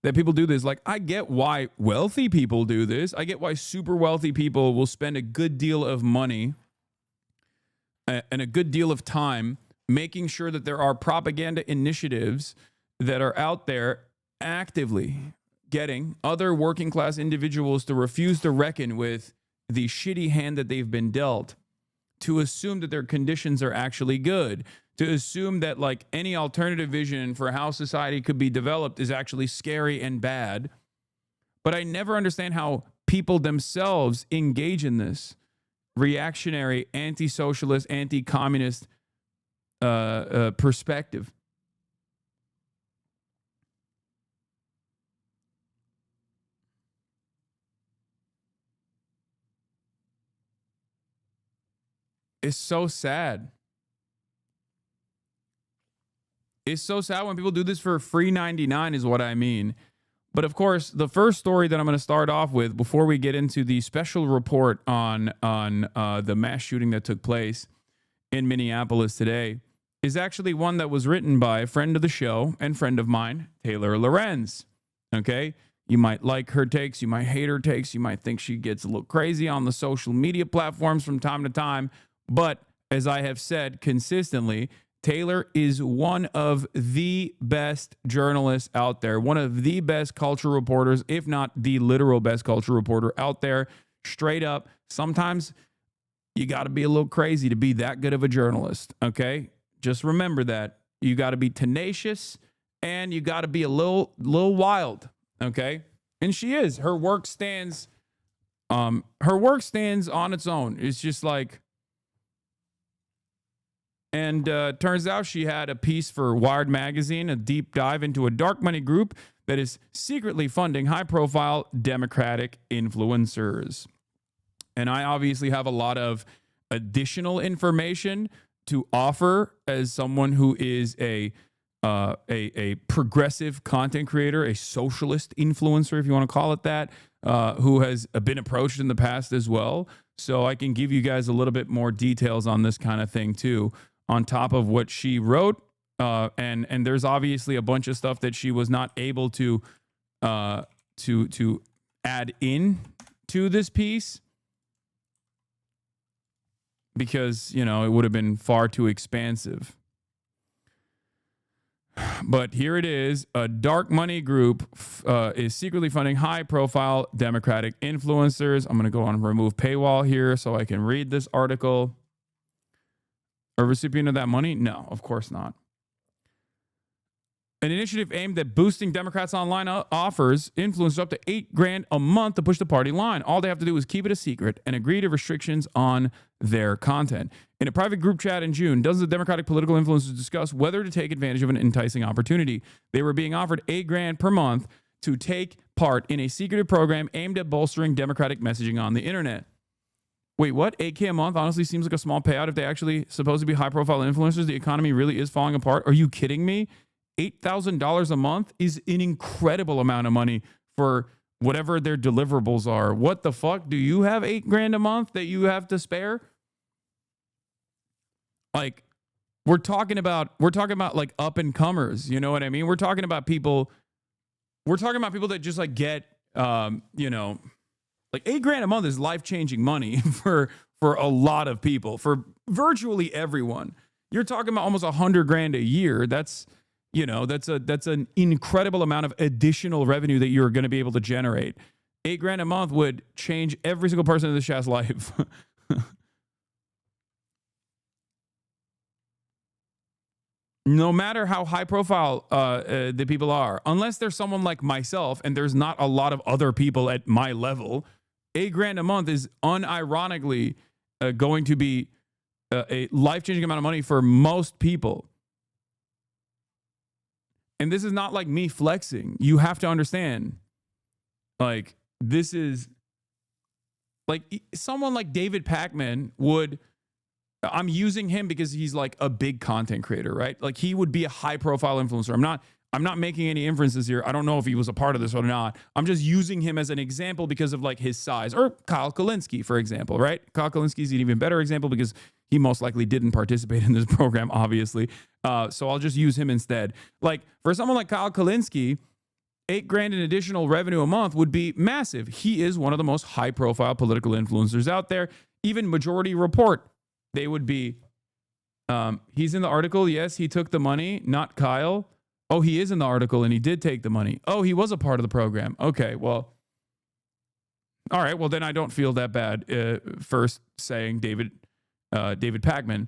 that people do this. Like, I get why wealthy people do this. I get why super wealthy people will spend a good deal of money and a good deal of time making sure that there are propaganda initiatives that are out there actively getting other working class individuals to refuse to reckon with the shitty hand that they've been dealt, to assume that their conditions are actually good, to assume that like any alternative vision for how society could be developed is actually scary and bad. But I never understand how people themselves engage in this reactionary, anti-socialist, anti-communist perspective. It's so sad. It's so sad when people do this for free 99 is what I mean. But of course, the first story that I'm going to start off with before we get into the special report on the mass shooting that took place in Minneapolis today is actually one that was written by a friend of the show and friend of mine, Taylor Lorenz. Okay? You might like her takes. You might hate her takes. You might think she gets a little crazy on the social media platforms from time to time. But as I have said consistently, Taylor is one of the best journalists out there, one of the best culture reporters, if not the literal best culture reporter out there, straight up. Sometimes you got to be a little crazy to be that good of a journalist, okay? Just remember that. You got to be tenacious and you got to be a little wild, okay? And she is. Her work stands on its own. It's just like, and turns out she had a piece for Wired Magazine, a deep dive into a dark money group that is secretly funding high-profile Democratic influencers. And I obviously have a lot of additional information to offer as someone who is a progressive content creator, a socialist influencer, if you want to call it that, who has been approached in the past as well. So I can give you guys a little bit more details on this kind of thing too, on top of what she wrote. And there's obviously a bunch of stuff that she was not able to add in to this piece, because, you know, it would have been far too expansive. But here it is. A dark money group is secretly funding high-profile Democratic influencers. I'm going to go on remove paywall here so I can read this article. A recipient of that money? No, of course not. An initiative aimed at boosting Democrats' online offers influencers up to $8,000 a month to push the party line. All they have to do is keep it a secret and agree to restrictions on their content. In a private group chat in June, dozens of Democratic political influencers discussed whether to take advantage of an enticing opportunity. They were being offered $8,000 per month to take part in a secretive program aimed at bolstering Democratic messaging on the internet. Wait, what? $8,000 a month honestly seems like a small payout if they actually supposed to be high-profile influencers. The economy really is falling apart. Are you kidding me? $8,000 a month is an incredible amount of money for whatever their deliverables are. What the fuck? Do you have $8,000 a month that you have to spare? Like, we're talking about like up and comers. You know what I mean? We're talking about people that just like get, you know, like $8,000 a month is life-changing money for a lot of people, for virtually everyone. You're talking about almost $100,000 a year. That's, you know, that's an incredible amount of additional revenue that you're going to be able to generate. $8,000 a month would change every single person in this chat's life. No matter how high profile the people are, unless there's someone like myself and there's not a lot of other people at my level, $8,000 a month is unironically going to be a life-changing amount of money for most people. And this is not like me flexing. You have to understand, like, this is like someone like David Pakman would, I'm using him because he's like a big content creator, right? Like, he would be a high profile influencer. I'm not making any inferences here. I don't know if he was a part of this or not. I'm just using him as an example because of like his size. Or Kyle Kulinski, for example, right? Kyle Kulinski is an even better example because he most likely didn't participate in this program, obviously. So I'll just use him instead. Like, for someone like Kyle Kulinski, $8,000 in additional revenue a month would be massive. He is one of the most high profile political influencers out there. Even Majority Report, they would be, he's in the article. Yes, he took the money, not Kyle. Oh, he is in the article and he did take the money. Oh, he was a part of the program. Okay, well, all right. Well, then I don't feel that bad first saying David Pakman.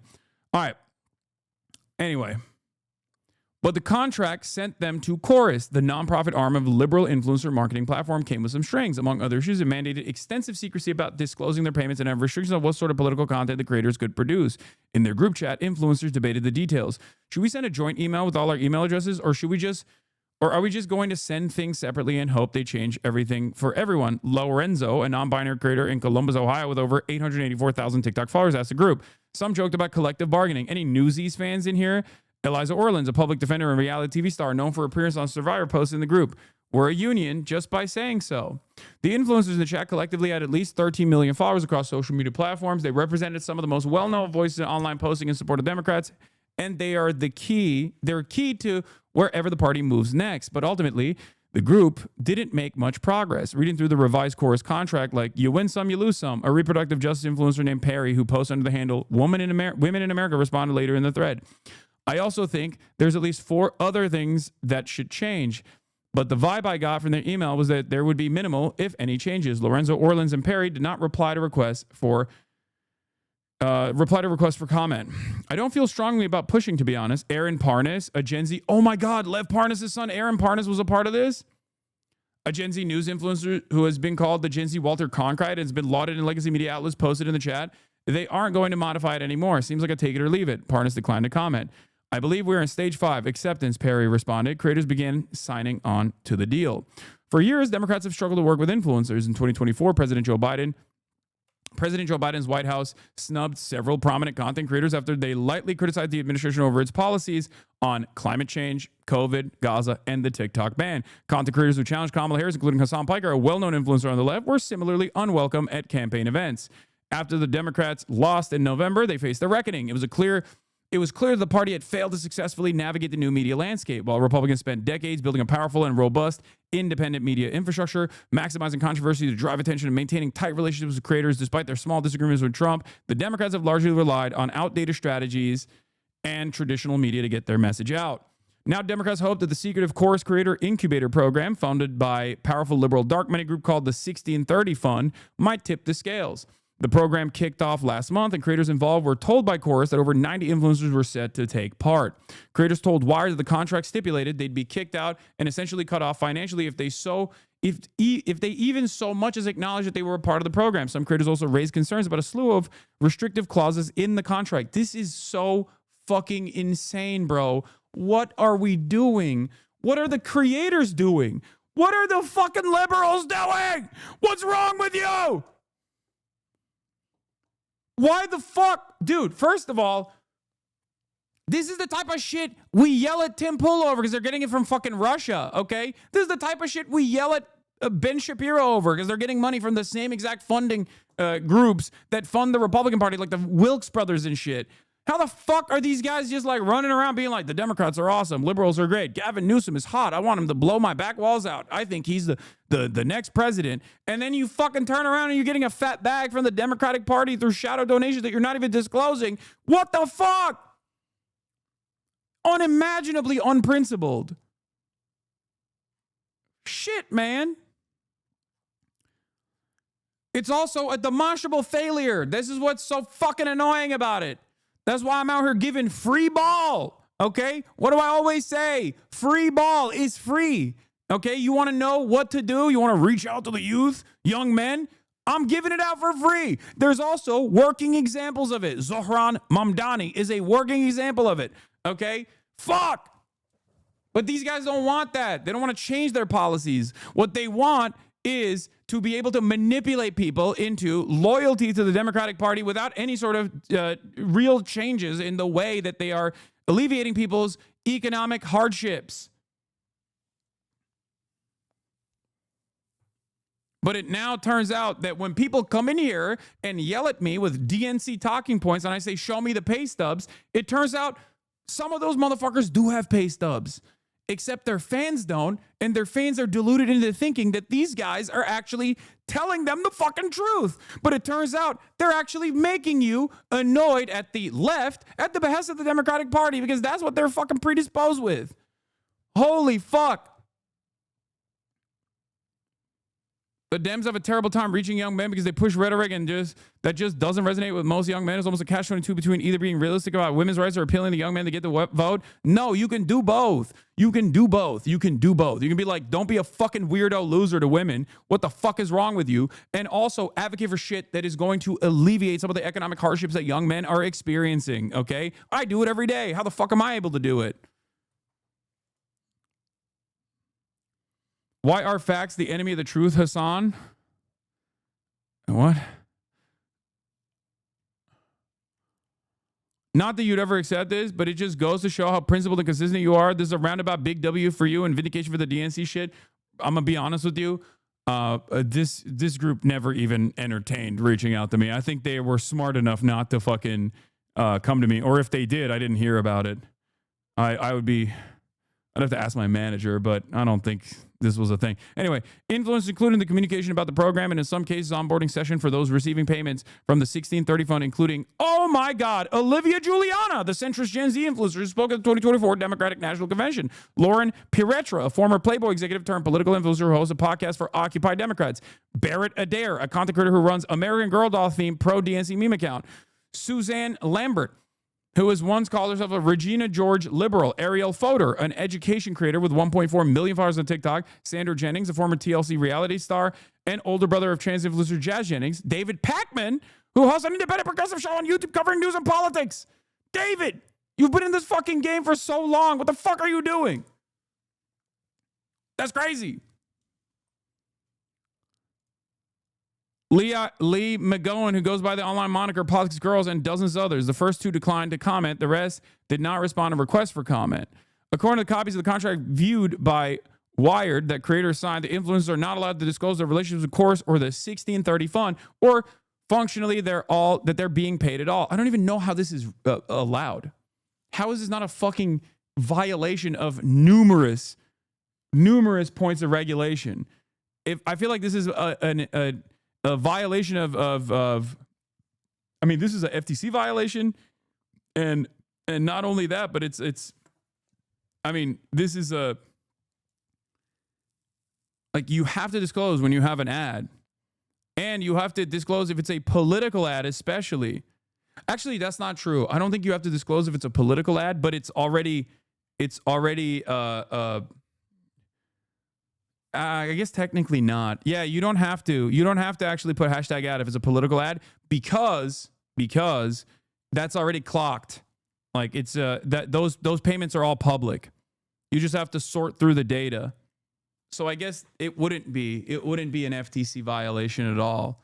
All right. Anyway, but the contract sent them to Chorus, the nonprofit arm of liberal influencer marketing platform, came with some strings. Among other issues, it mandated extensive secrecy about disclosing their payments and have restrictions on what sort of political content the creators could produce. In their group chat, influencers debated the details. Should we send a joint email with all our email addresses, or are we just going to send things separately and hope they change everything for everyone? Lorenzo, a non-binary creator in Columbus, Ohio, with over 884,000 TikTok followers, asked the group. Some joked about collective bargaining. Any Newsies fans in here? Eliza Orlins, a public defender and reality TV star known for appearance on Survivor, posted in the group, "We're a union just by saying so." The influencers in the chat collectively had at least 13 million followers across social media platforms. They represented some of the most well-known voices in online posting in support of Democrats, and they are the key. They're key to wherever the party moves next. But ultimately, the group didn't make much progress. Reading through the revised Chorus contract, like, you win some, you lose some. A reproductive justice influencer named Perry, who posts under the handle Women in America, responded later in the thread. I also think there's at least 4 other things that should change. But the vibe I got from their email was that there would be minimal, if any, changes. Lorenzo Orlins and Perry did not reply to requests for comment. I don't feel strongly about pushing, to be honest. Aaron Parnas, a Gen Z. Oh my God, Lev Parnas' son, Aaron Parnas, was a part of this. A Gen Z news influencer who has been called the Gen Z Walter Cronkite and has been lauded in legacy media outlets, posted in the chat. They aren't going to modify it anymore. Seems like a take it or leave it. Parnas declined to comment. I believe we're in stage 5, acceptance, Perry responded. Creators began signing on to the deal. For years, Democrats have struggled to work with influencers. In 2024, President Joe Biden's White House snubbed several prominent content creators after they lightly criticized the administration over its policies on climate change, COVID, Gaza, and the TikTok ban. Content creators who challenged Kamala Harris, including Hasan Piker, a well-known influencer on the left, were similarly unwelcome at campaign events. After the Democrats lost in November, they faced a reckoning. It was clear the party had failed to successfully navigate the new media landscape. While Republicans spent decades building a powerful and robust independent media infrastructure, maximizing controversy to drive attention and maintaining tight relationships with creators despite their small disagreements with Trump, the Democrats have largely relied on outdated strategies and traditional media to get their message out. Now, Democrats hope that the secretive Chorus Creator Incubator Program, funded by powerful liberal dark money group called the 1630 Fund, might tip the scales. The program kicked off last month, and creators involved were told by Chorus that over 90 influencers were set to take part. Creators told Wired that the contract stipulated they'd be kicked out and essentially cut off financially if they even so much as acknowledged that they were a part of the program. Some creators also raised concerns about a slew of restrictive clauses in the contract. This is so fucking insane, bro. What are we doing? What are the creators doing? What are the fucking liberals doing? What's wrong with you? Why the fuck? Dude, first of all, this is the type of shit we yell at Tim Pool over because they're getting it from fucking Russia, okay? This is the type of shit we yell at Ben Shapiro over because they're getting money from the same exact funding groups that fund the Republican Party, like the Wilkes brothers and shit. How the fuck are these guys just like running around being like, the Democrats are awesome, liberals are great, Gavin Newsom is hot, I want him to blow my back walls out, I think he's the next president, and then you fucking turn around and you're getting a fat bag from the Democratic Party through shadow donations that you're not even disclosing? What the fuck? Unimaginably unprincipled. Shit, man. It's also a demonstrable failure. This is what's so fucking annoying about it. That's why I'm out here giving free ball, okay? What do I always say? Free ball is free, okay? You want to know what to do? You want to reach out to the youth, young men? I'm giving it out for free. There's also working examples of it. Zohran Mamdani is a working example of it, okay? Fuck! But these guys don't want that. They don't want to change their policies. What they want is to be able to manipulate people into loyalty to the Democratic Party without any sort of real changes in the way that they are alleviating people's economic hardships. But it now turns out that when people come in here and yell at me with DNC talking points and I say, show me the pay stubs, it turns out some of those motherfuckers do have pay stubs. Except their fans don't, and their fans are deluded into thinking that these guys are actually telling them the fucking truth. But it turns out they're actually making you annoyed at the left at the behest of the Democratic Party because that's what they're fucking predisposed with. Holy fuck. The Dems have a terrible time reaching young men because they push rhetoric and that just doesn't resonate with most young men. It's almost a catch-22 between either being realistic about women's rights or appealing to young men to get the vote. No, you can do both. You can do both. You can do both. You can be like, don't be a fucking weirdo loser to women. What the fuck is wrong with you? And also advocate for shit that is going to alleviate some of the economic hardships that young men are experiencing, okay? I do it every day. How the fuck am I able to do it? Why are facts the enemy of the truth, Hasan? What? Not that you'd ever accept this, but it just goes to show how principled and consistent you are. This is a roundabout big W for you and vindication for the DNC shit. I'm going to be honest with you. This group never even entertained reaching out to me. I think they were smart enough not to fucking come to me. Or if they did, I didn't hear about it. I'd have to ask my manager, but I don't think this was a thing. Anyway, influence including the communication about the program and in some cases onboarding session for those receiving payments from the 1630 Fund, including, oh my God, Olivia Giuliana, the centrist Gen Z influencer who spoke at the 2024 Democratic National Convention. Lauren Piretra, a former Playboy executive turned political influencer who hosts a podcast for Occupy Democrats. Barrett Adair, a content creator who runs American Girl doll themed pro-DNC meme account. Suzanne Lambert, who has once called herself a Regina George liberal. Ariel Fodor, an education creator with 1.4 million followers on TikTok. Sandra Jennings, a former TLC reality star and older brother of trans influencer Jazz Jennings. David Pakman, who hosts an independent progressive show on YouTube covering news and politics. David, You've been in this fucking game for so long. What the fuck are you doing? That's crazy. Lee McGowan, who goes by the online moniker Politics Girls, and dozens of others. The first two declined to comment. The rest did not respond to requests for comment. According to the copies of the contract viewed by Wired that creators signed, the influencers are not allowed to disclose their relationships with Chorus or the 1630 fund, or functionally they're being paid at all. I don't even know how this is allowed. How is this not a fucking violation of numerous points of regulation? If I feel like this is a violation of I mean, this is a FTC violation, and not only that, but it's I mean, this is a, like, you have to disclose when you have an ad, and you have to disclose if it's a political ad, especially. Actually, that's not true. I don't think you have to disclose if it's a political ad, but it's already I guess technically not. Yeah, you don't have to. You don't have to actually put hashtag ad if it's a political ad, because that's already clocked. Like, it's that those payments are all public. You just have to sort through the data. So I guess it wouldn't be an FTC violation at all.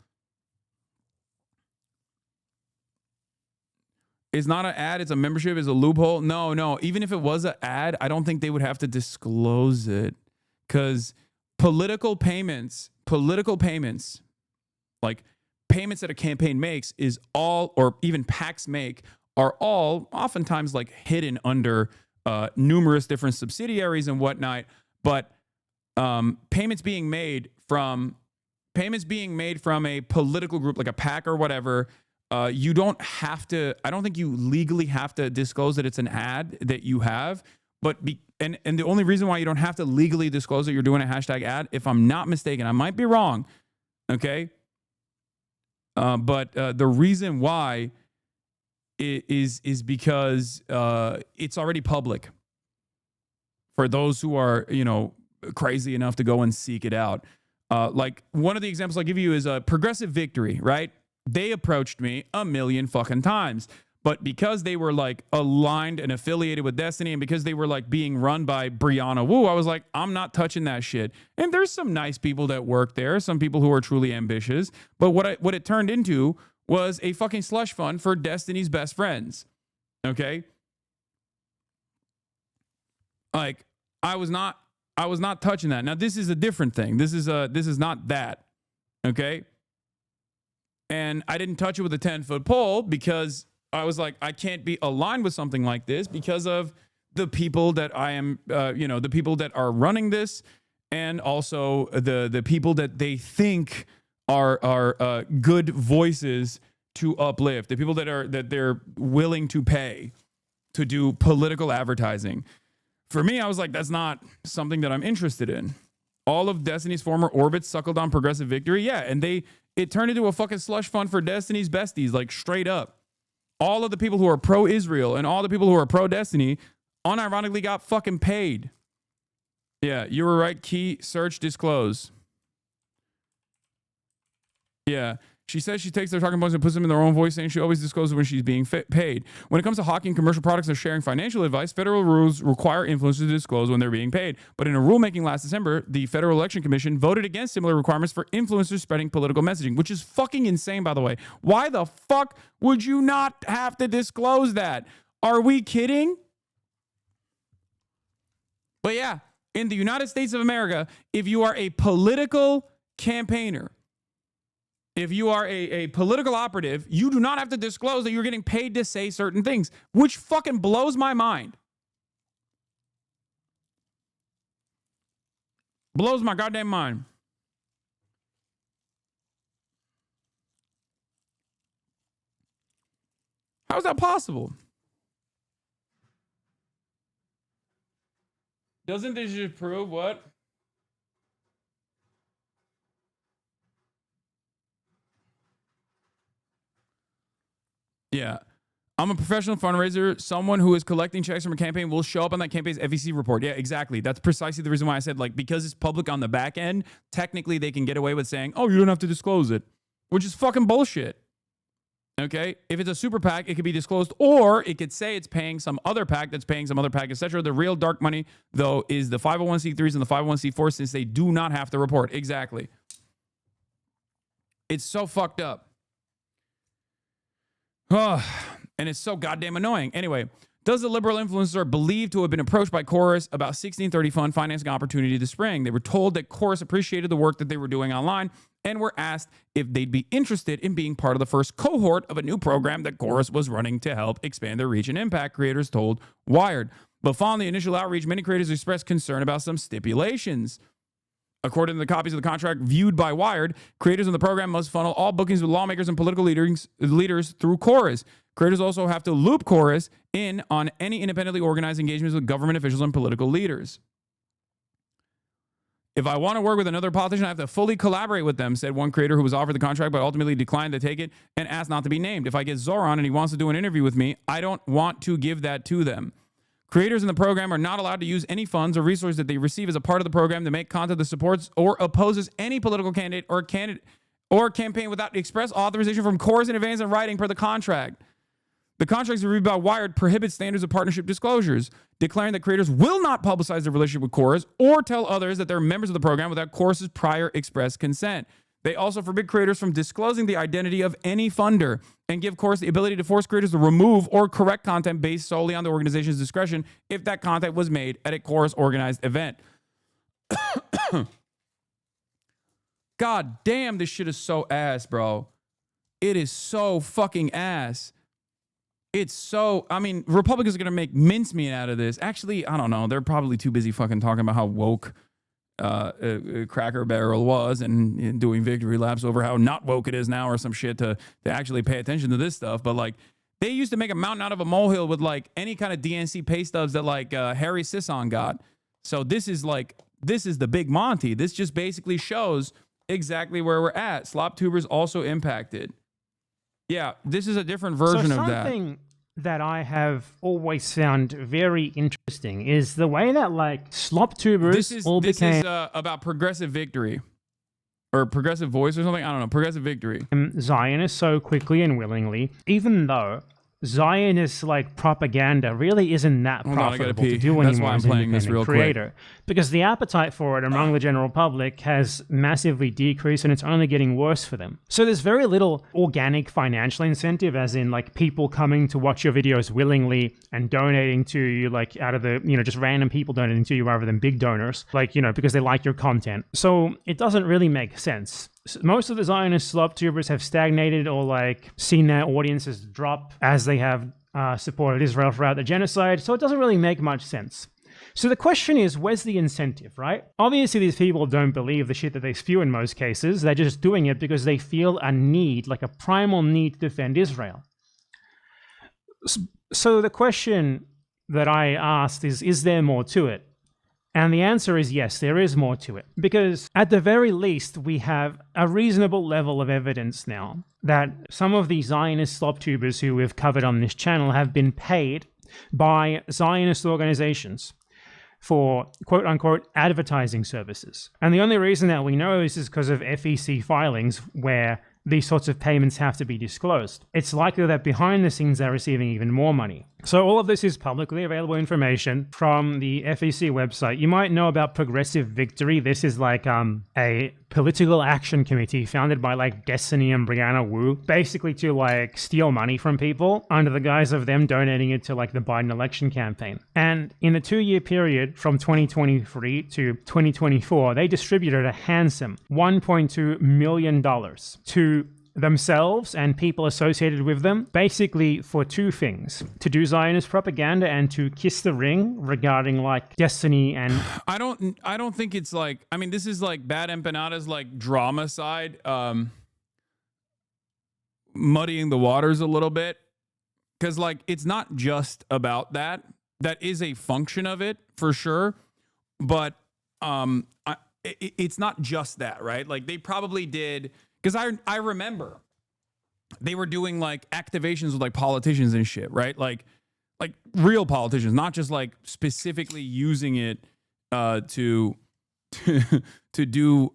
It's not an ad, it's a membership, it's a loophole. No. Even if it was an ad, I don't think they would have to disclose it, because political payments, like payments that a campaign makes, is all, or even PACs make, are all oftentimes like hidden under numerous different subsidiaries and whatnot. But payments being made from a political group like a PAC or whatever, you don't have to. I don't think you legally have to disclose that it's an ad that you have. But and the only reason why you don't have to legally disclose that you're doing a hashtag ad, if I'm not mistaken, I might be wrong, okay? But the reason why is because it's already public for those who are, crazy enough to go and seek it out. Like, one of the examples I'll give you is Progressive Victory, right? They approached me a million fucking times. But because they were like aligned and affiliated with Destiny, and because they were like being run by Brianna Wu, I was like, I'm not touching that shit. And there's some nice people that work there, some people who are truly ambitious. But what it turned into was a fucking slush fund for Destiny's best friends. Okay? Like, I was not touching that. Now, this is a different thing. This is not that. Okay? And I didn't touch it with a 10-foot pole because I was like, I can't be aligned with something like this because of the people that I am, the people that are running this, and also the people that they think are good voices to uplift, the people that they're willing to pay to do political advertising. For me, I was like, that's not something that I'm interested in. All of Destiny's former orbits suckled on Progressive Victory, yeah, and it turned into a fucking slush fund for Destiny's besties, like, straight up. All of the people who are pro-Israel and all the people who are pro-Destiny unironically got fucking paid. Yeah, you were right. Key search disclose. Yeah. She says she takes their talking points and puts them in their own voice, saying she always discloses when she's being paid. When it comes to hawking commercial products or sharing financial advice, federal rules require influencers to disclose when they're being paid. But in a rulemaking last December, the Federal Election Commission voted against similar requirements for influencers spreading political messaging, which is fucking insane, by the way. Why the fuck would you not have to disclose that? Are we kidding? But yeah, in the United States of America, if you are a political campaigner, if you are a political operative, you do not have to disclose that you're getting paid to say certain things, which fucking blows my mind. Blows my goddamn mind. How is that possible? Doesn't this just prove what? Yeah. I'm a professional fundraiser. Someone who is collecting checks from a campaign will show up on that campaign's FEC report. Yeah, exactly. That's precisely the reason why I said, like, because it's public on the back end, technically they can get away with saying, oh, you don't have to disclose it, which is fucking bullshit. Okay, if it's a super PAC, it could be disclosed, or it could say it's paying some other PAC that's paying some other PAC, etc. The real dark money, though, is the 501c3s and the 501c4s, since they do not have to report. Exactly. It's so fucked up. And it's so goddamn annoying. Anyway, does the liberal influencer believe to have been approached by Chorus about 1630 fund financing opportunity this spring? They were told that Chorus appreciated the work that they were doing online and were asked if they'd be interested in being part of the first cohort of a new program that Chorus was running to help expand their reach and impact, creators told Wired. But following the initial outreach, many creators expressed concern about some stipulations. According to the copies of the contract viewed by Wired, creators in the program must funnel all bookings with lawmakers and political leaders through Chorus. Creators also have to loop Chorus in on any independently organized engagements with government officials and political leaders. If I want to work with another politician, I have to fully collaborate with them, said one creator who was offered the contract but ultimately declined to take it and asked not to be named. If I get Zoran and he wants to do an interview with me, I don't want to give that to them. Creators in the program are not allowed to use any funds or resources that they receive as a part of the program to make content that supports or opposes any political candidate or campaign without express authorization from Chorus in advance in writing per the contract. The contracts reviewed by Wired prohibit standards of partnership disclosures, declaring that creators will not publicize their relationship with Chorus or tell others that they're members of the program without Chorus's prior express consent. They also forbid creators from disclosing the identity of any funder and give Chorus the ability to force creators to remove or correct content based solely on the organization's discretion if that content was made at a Chorus organized event. God damn, this shit is so ass, bro. It is so fucking ass. It's so, I mean, Republicans are going to make mincemeat out of this. Actually, I don't know. They're probably too busy fucking talking about how woke Crackerbarrel was and doing victory laps over how not woke it is now or some shit to actually pay attention to this stuff. But like, they used to make a mountain out of a molehill with like any kind of DNC pay stubs that like Harry Sisson got. So this is the big Monty. This just basically shows exactly where we're at. Slop tubers also impacted. Yeah, this is a different version of that. Something that I have always found very interesting is the way that like slop tubers this is about progressive victory or progressive voice or something. I don't know. Progressive victory. Zionists so quickly and willingly, even though Zionist like propaganda really isn't that profitable to do anymore. That's why I'm playing this real creator. quick. Because the appetite for it among the general public has massively decreased and it's only getting worse for them. So there's very little organic financial incentive, as in like people coming to watch your videos willingly and donating to you, like out of the, just random people donating to you rather than big donors, like, because they like your content. So it doesn't really make sense. Most of the Zionist slop tubers have stagnated or like seen their audiences drop as they have supported Israel throughout the genocide. So it doesn't really make much sense. So the question is, where's the incentive, right? Obviously, these people don't believe the shit that they spew in most cases. They're just doing it because they feel a need, like a primal need to defend Israel. So the question that I asked is there more to it? And the answer is yes, there is more to it. Because at the very least, we have a reasonable level of evidence now that some of the Zionist slop tubers who we've covered on this channel have been paid by Zionist organizations for quote-unquote advertising services. And the only reason that we know this is because of FEC filings where these sorts of payments have to be disclosed. It's likely that behind the scenes they're receiving even more money. So all of this is publicly available information from the FEC website. You might know about Progressive Victory. This is like a political action committee founded by like Destiny and Brianna Wu, basically to like steal money from people under the guise of them donating it to like the Biden election campaign. And in the 2-year period from 2023 to 2024, they distributed a handsome $1.2 million to themselves and people associated with them, basically for two things: to do Zionist propaganda and to kiss the ring regarding like Destiny. And I don't think it's like, I mean, this is like Bad Empanada's like drama side muddying the waters a little bit, because like it's not just about that. That is a function of it for sure, but it's not just that, right? Like they probably did. Because I remember they were doing like activations with like politicians and shit, right? Like real politicians, not just like specifically using it to do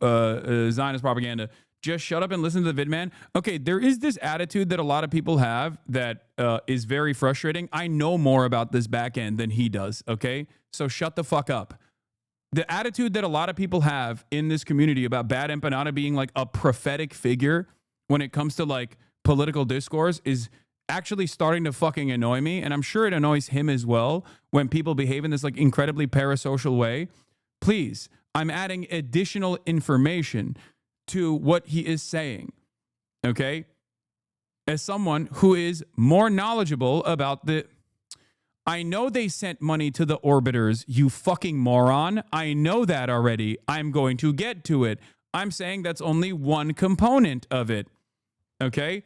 Zionist propaganda just shut up and listen to the vid, man. Okay, there is this attitude that a lot of people have that is very frustrating. I know more about this back end than he does, okay? So shut the fuck up. The attitude that a lot of people have in this community about Bad Empanada being like a prophetic figure when it comes to like political discourse is actually starting to fucking annoy me. And I'm sure it annoys him as well when people behave in this like incredibly parasocial way. Please, I'm adding additional information to what he is saying, okay? As someone who is more knowledgeable about the... I know they sent money to the orbiters, you fucking moron. I know that already. I'm going to get to it. I'm saying that's only one component of it, okay?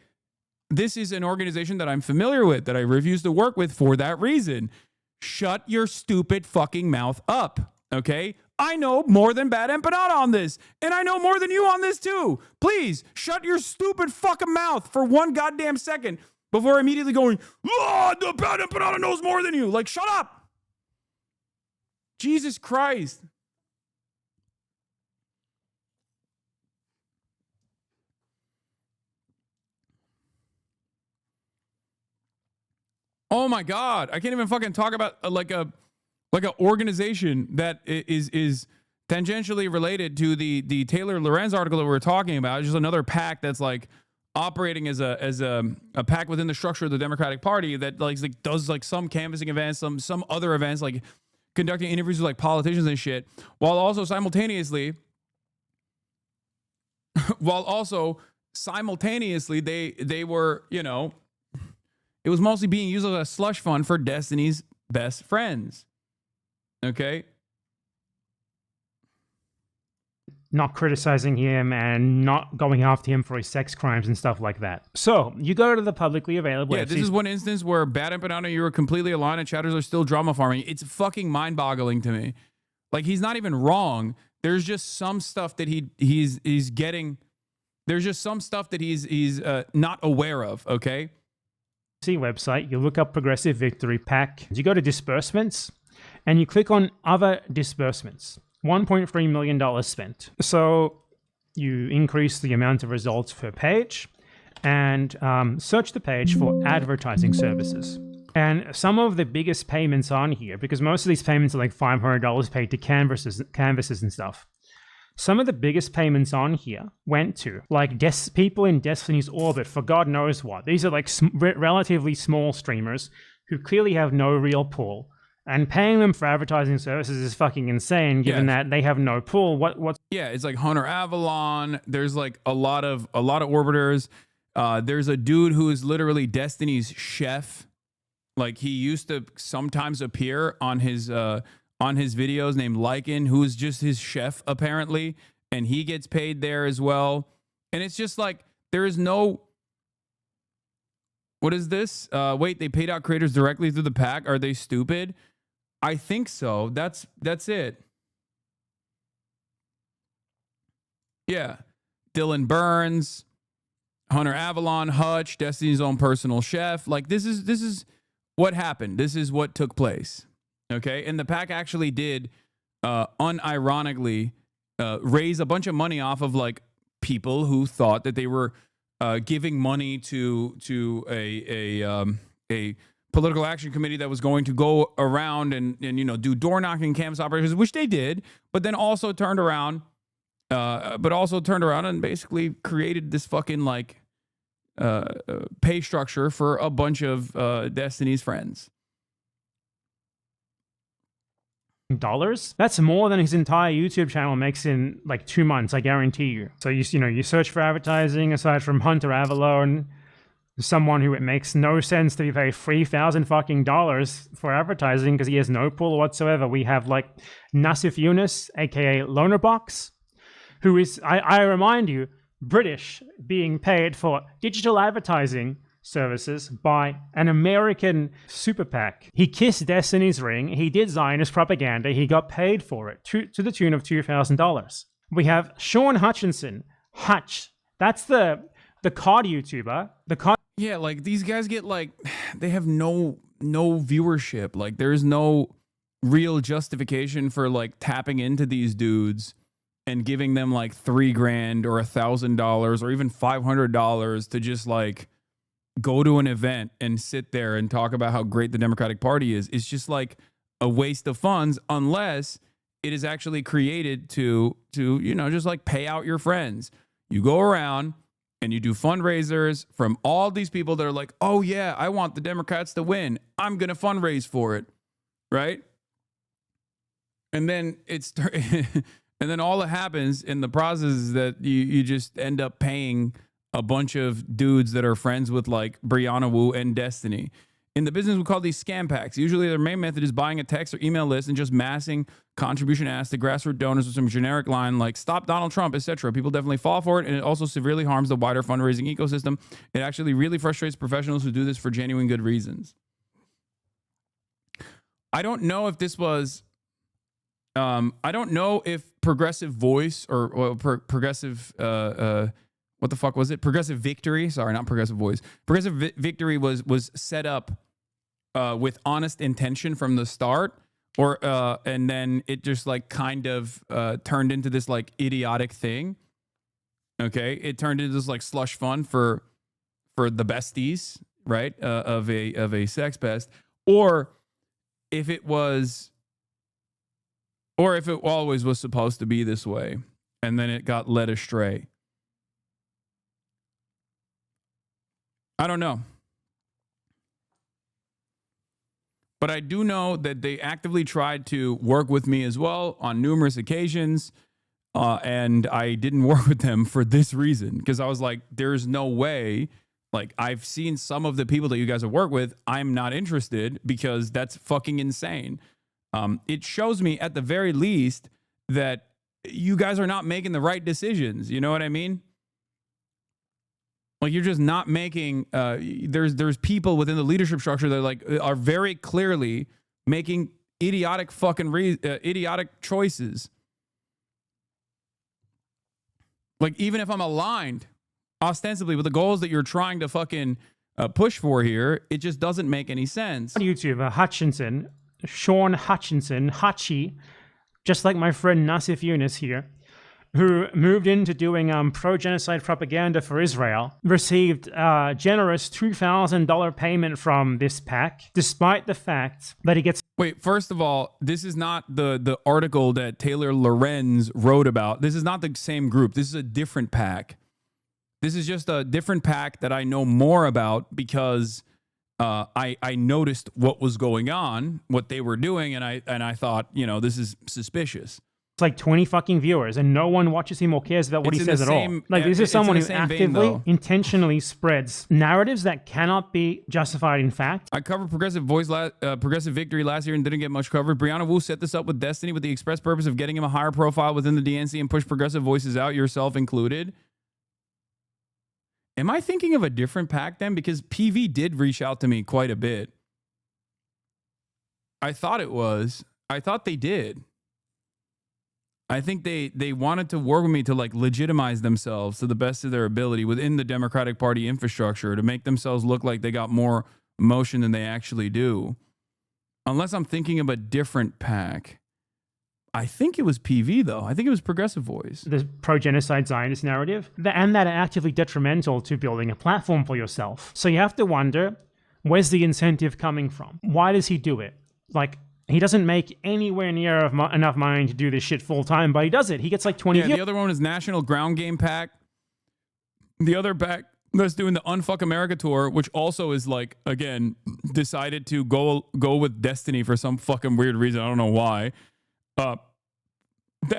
This is an organization that I'm familiar with, that I refuse to work with for that reason. Shut your stupid fucking mouth up, okay? I know more than Bad Empanada on this, and I know more than you on this too. Please, shut your stupid fucking mouth for one goddamn second before immediately going, oh, the Bad Empanada knows more than you. Like, shut up. Jesus Christ. Oh my God. I can't even fucking talk about like a organization that is tangentially related to the Taylor Lorenz article that we were talking about. It's just another PAC that's like operating as a PAC within the structure of the Democratic Party that like does like some canvassing events, some other events, like conducting interviews with like politicians and shit, while also simultaneously they were, you know, it was mostly being used as a slush fund for Destiny's best friends. Okay? Not criticizing him and not going after him for his sex crimes and stuff like that. So, you go to the publicly available... Yeah, this is one instance where Bad Empanada, you were completely aligned and chatters are still drama farming. It's fucking mind-boggling to me. Like, he's not even wrong. There's just some stuff that he's getting... There's just some stuff that he's not aware of, okay? Website, you look up Progressive Victory PAC, you go to disbursements, and you click on other disbursements. $1.3 million spent. So you increase the amount of results per page and search the page for advertising services. And some of the biggest payments on here, because most of these payments are like $500 paid to canvases and stuff. Some of the biggest payments on here went to like people in Destiny's orbit for God knows what. These are like relatively small streamers who clearly have no real pull, and paying them for advertising services is fucking insane given that they have no pull. What's Yeah, it's like Hunter Avalon. There's like a lot of orbiters. There's a dude who is literally Destiny's chef. Like he used to sometimes appear on his videos named Lycan, who is just his chef apparently, and he gets paid there as well. And it's just like there is no... What is this? Wait, they paid out creators directly through the PAC. Are they stupid? I think so. That's it. Yeah. Dylan Burns, Hunter Avalon, Hutch, Destiny's own personal chef. Like this is what happened. This is what took place. Okay? And the PAC actually did unironically raise a bunch of money off of like people who thought that they were giving money to a political action committee that was going to go around and you know do door knocking canvas operations, which they did, but then also turned around and basically created this fucking like pay structure for a bunch of Destiny's friends. Dollars? That's more than his entire YouTube channel makes in like 2 months, I guarantee you. So you search for advertising aside from Hunter Avalon, someone who it makes no sense to be paid $3,000 fucking dollars for advertising because he has no pull whatsoever. We have like Nassif Yunus, aka Lonerbox, who is, I remind you, British, being paid for digital advertising services by an American super PAC. He kissed Destiny's ring. He did Zionist propaganda. He got paid for it to the tune of $2,000. We have Sean Hutchinson. Hutch. That's the COD YouTuber. Yeah, like these guys get like, they have no viewership. Like there's no real justification for like tapping into these dudes and giving them like $3,000 or $1,000 or even $500 to just like go to an event and sit there and talk about how great the Democratic Party is. It's just like a waste of funds unless it is actually created to just like pay out your friends. You go around and you do fundraisers from all these people that are like, oh yeah, I want the Democrats to win. I'm going to fundraise for it. Right? And then and then all that happens in the process is that you just end up paying a bunch of dudes that are friends with like Brianna Wu and Destiny. In the business, we call these scam packs. Usually their main method is buying a text or email list and just massing contribution asks to grassroots donors with some generic line like stop Donald Trump, etc. People definitely fall for it, and it also severely harms the wider fundraising ecosystem. It actually really frustrates professionals who do this for genuine good reasons. I don't know if this was... I don't know if Progressive Voice or Progressive... what the fuck was it? Progressive Victory. Sorry, not Progressive Voice. Progressive Victory was set up with honest intention from the start, or and then it just like kind of turned into this like idiotic thing. Okay, it turned into this like slush fund for the besties, right? Of a sex pest, or if it always was supposed to be this way, and then it got led astray. I don't know. But I do know that they actively tried to work with me as well on numerous occasions. And I didn't work with them for this reason. Because I was like, there's no way. Like, I've seen some of the people that you guys have worked with. I'm not interested because that's fucking insane. It shows me at the very least that you guys are not making the right decisions. You know what I mean? Like, you're just not making, there's people within the leadership structure that like are very clearly making idiotic choices. Like, even if I'm aligned ostensibly with the goals that you're trying to fucking push for here, it just doesn't make any sense. On YouTube, Sean Hutchinson, Hutchie, just like my friend Nassif Yunus here, who moved into doing pro-genocide propaganda for Israel, received a generous $2,000 payment from this PAC, despite the fact that he gets... Wait, first of all, this is not the article that Taylor Lorenz wrote about. This is not the same group. This is a different PAC. This is just a different PAC that I know more about because I noticed what was going on, what they were doing, and I thought, this is suspicious. Like 20 fucking viewers and no one watches him or cares about what he says at all. Like, this is someone who actively, intentionally spreads narratives that cannot be justified in fact. I covered Progressive Victory last year and didn't get much coverage. Brianna Wu set this up with Destiny with the express purpose of getting him a higher profile within the DNC and push progressive voices out, yourself included. Am I thinking of a different PAC then? Because PV did reach out to me quite a bit. I thought they did. I think they wanted to work with me to like legitimize themselves to the best of their ability within the Democratic Party infrastructure to make themselves look like they got more motion than they actually do. Unless I'm thinking of a different PAC. I think it was PV though. I think it was Progressive Voice. The pro-genocide Zionist narrative, and that are actively detrimental to building a platform for yourself. So you have to wonder, where's the incentive coming from? Why does he do it? Like, he doesn't make anywhere near enough money to do this shit full time, but he does it. He gets like 20 views. The other one is National Ground Game PAC. The other PAC that's doing the Unfuck America tour, which also is like, again, decided to go with Destiny for some fucking weird reason. I don't know why. That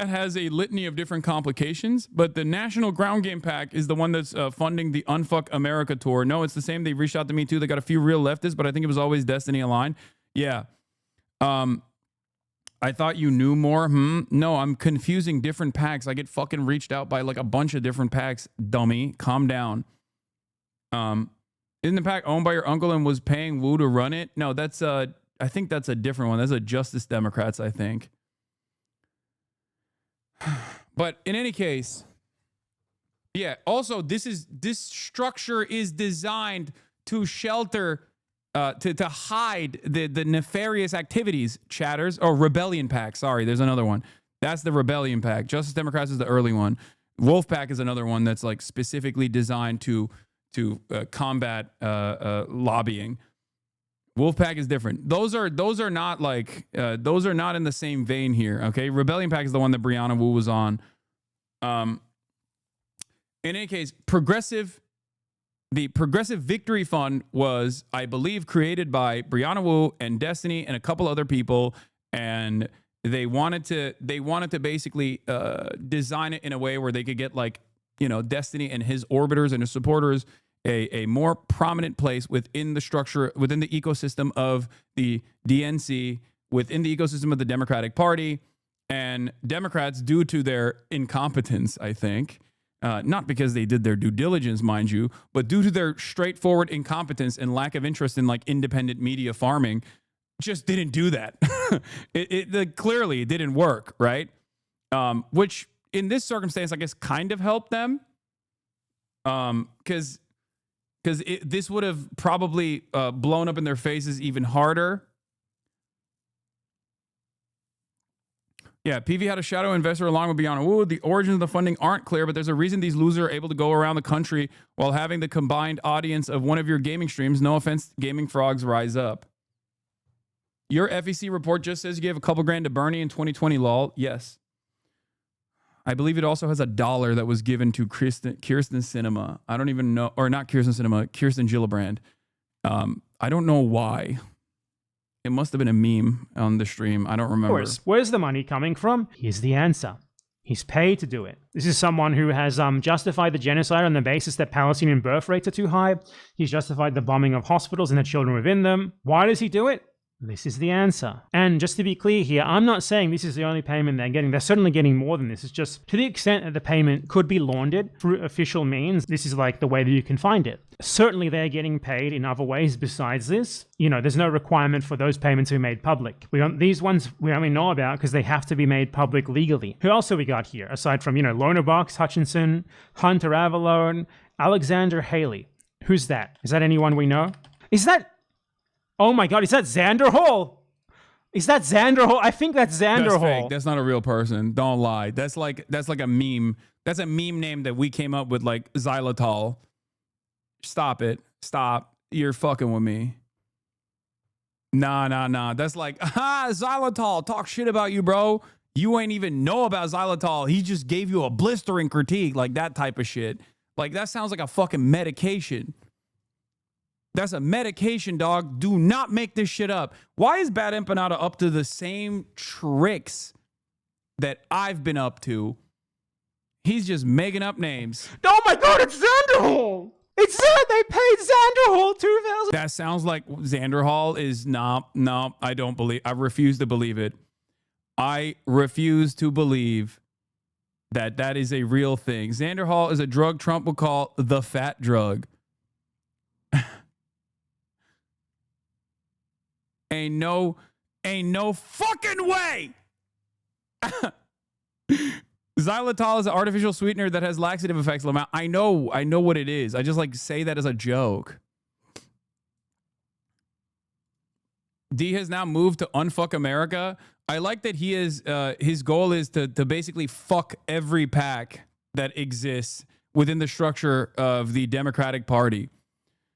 has a litany of different complications, but the National Ground Game PAC is the one that's funding the Unfuck America tour. No, it's the same. They reached out to me too. They got a few real leftists, but I think it was always Destiny aligned. Yeah. I thought you knew more. No, I'm confusing different PACs. I get fucking reached out by like a bunch of different PACs. Dummy, calm down. Isn't the PAC owned by your uncle and was paying Wu to run it? No, that's I think that's a different one. That's a Justice Democrats, I think. But in any case, yeah. Also, this structure is designed to shelter. To hide the nefarious activities, chatters, or Rebellion PAC. Sorry, there's another one. That's the Rebellion Pack. Justice Democrats is the early one. Wolf Pack is another one that's like specifically designed to combat lobbying. Wolfpack is different. Those are not like those are not in the same vein here. Okay, Rebellion Pack is the one that Brianna Wu was on. In any case, the Progressive Victory Fund was, I believe, created by Brianna Wu and Destiny and a couple other people, and they wanted to basically design it in a way where they could get, like, you know, Destiny and his orbiters and his supporters a more prominent place within the structure, within the ecosystem of the DNC, within the ecosystem of the Democratic Party. And Democrats, due to their incompetence, I think, not because they did their due diligence, mind you, but due to their straightforward incompetence and lack of interest in, like, independent media farming, just didn't do that. Clearly it didn't work, right? Which in this circumstance, I guess, kind of helped them. Because this would have probably blown up in their faces even harder. Yeah, PV had a shadow investor along with Brianna Wu. The origins of the funding aren't clear, but there's a reason these losers are able to go around the country while having the combined audience of one of your gaming streams. No offense, gaming frogs rise up. Your FEC report just says you gave a couple grand to Bernie in 2020, lol. Yes. I believe it also has $1 that was given to Kirsten Cinema. I don't even know, or not Kirsten Cinema, Kirsten Gillibrand. I don't know why. It must have been a meme on the stream. I don't remember. Of course. Where's the money coming from? Here's the answer. He's paid to do it. This is someone who has justified the genocide on the basis that Palestinian birth rates are too high. He's justified the bombing of hospitals and the children within them. Why does he do it? This is the answer. And just to be clear here, I'm not saying this is the only payment they're getting. They're certainly getting more than this. It's just to the extent that the payment could be laundered through official means, this is like the way that you can find it. Certainly they're getting paid in other ways besides this. You know, there's no requirement for those payments to be made public. These ones we only know about because they have to be made public legally. Who else have we got here? Aside from, you know, Lonerbox, Hutchinson, Hunter Avalone, Alexander Haley. Who's that? Is that anyone we know? Is that... Oh my God, is that Xander Hall? Is that Xander Hall? I think that's Xander That's Hall. fake. That's not a real person. Don't lie. That's like a meme. That's a meme name that we came up with, like xylitol. Stop it. Stop. You're fucking with me. Nah. That's like, xylitol. Talk shit about you, bro. You ain't even know about xylitol. He just gave you a blistering critique, like that type of shit. Like, that sounds like a fucking medication. That's a medication, dog. Do not make this shit up. Why is Bad Empanada up to the same tricks that I've been up to? He's just making up names. Oh my God, it's Xander Hall. It's that they paid Xander Hall $2,000. That sounds like Xander Hall is no, I don't believe. I refuse to believe it. I refuse to believe that is a real thing. Xander Hall is a drug Trump will call the fat drug. Ain't no fucking way. Xylitol is an artificial sweetener that has laxative effects. I know what it is. I just like say that as a joke. D has now moved to unfuck America. I like that he is. His goal is to basically fuck every pack that exists within the structure of the Democratic Party.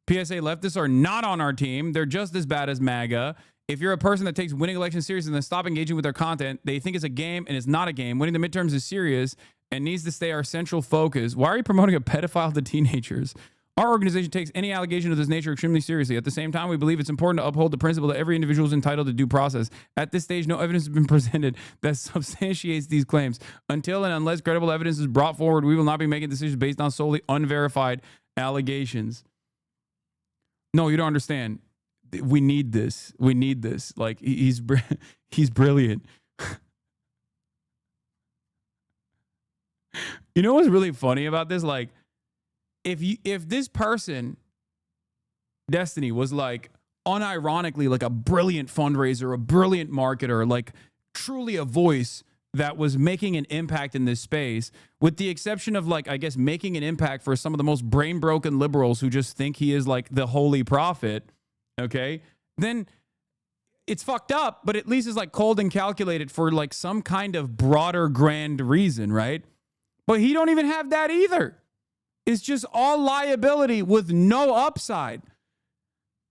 PSA leftists are not on our team. They're just as bad as MAGA. If you're a person that takes winning elections seriously and then stop engaging with their content, they think it's a game and it's not a game. Winning the midterms is serious and needs to stay our central focus. Why are you promoting a pedophile to teenagers? Our organization takes any allegation of this nature extremely seriously. At the same time, we believe it's important to uphold the principle that every individual is entitled to due process. At this stage, no evidence has been presented that substantiates these claims. Until and unless credible evidence is brought forward, we will not be making decisions based on solely unverified allegations. No, you don't understand. We need this. We need this. Like, he's brilliant. You know what's really funny about this? Like, if this person, Destiny, was like unironically like a brilliant fundraiser, a brilliant marketer, like truly a voice that was making an impact in this space, with the exception of, like, I guess, making an impact for some of the most brain broken liberals who just think he is like the holy prophet. Okay, then it's fucked up, but at least it's like cold and calculated for like some kind of broader grand reason, right? But he don't even have that either. It's just all liability with no upside.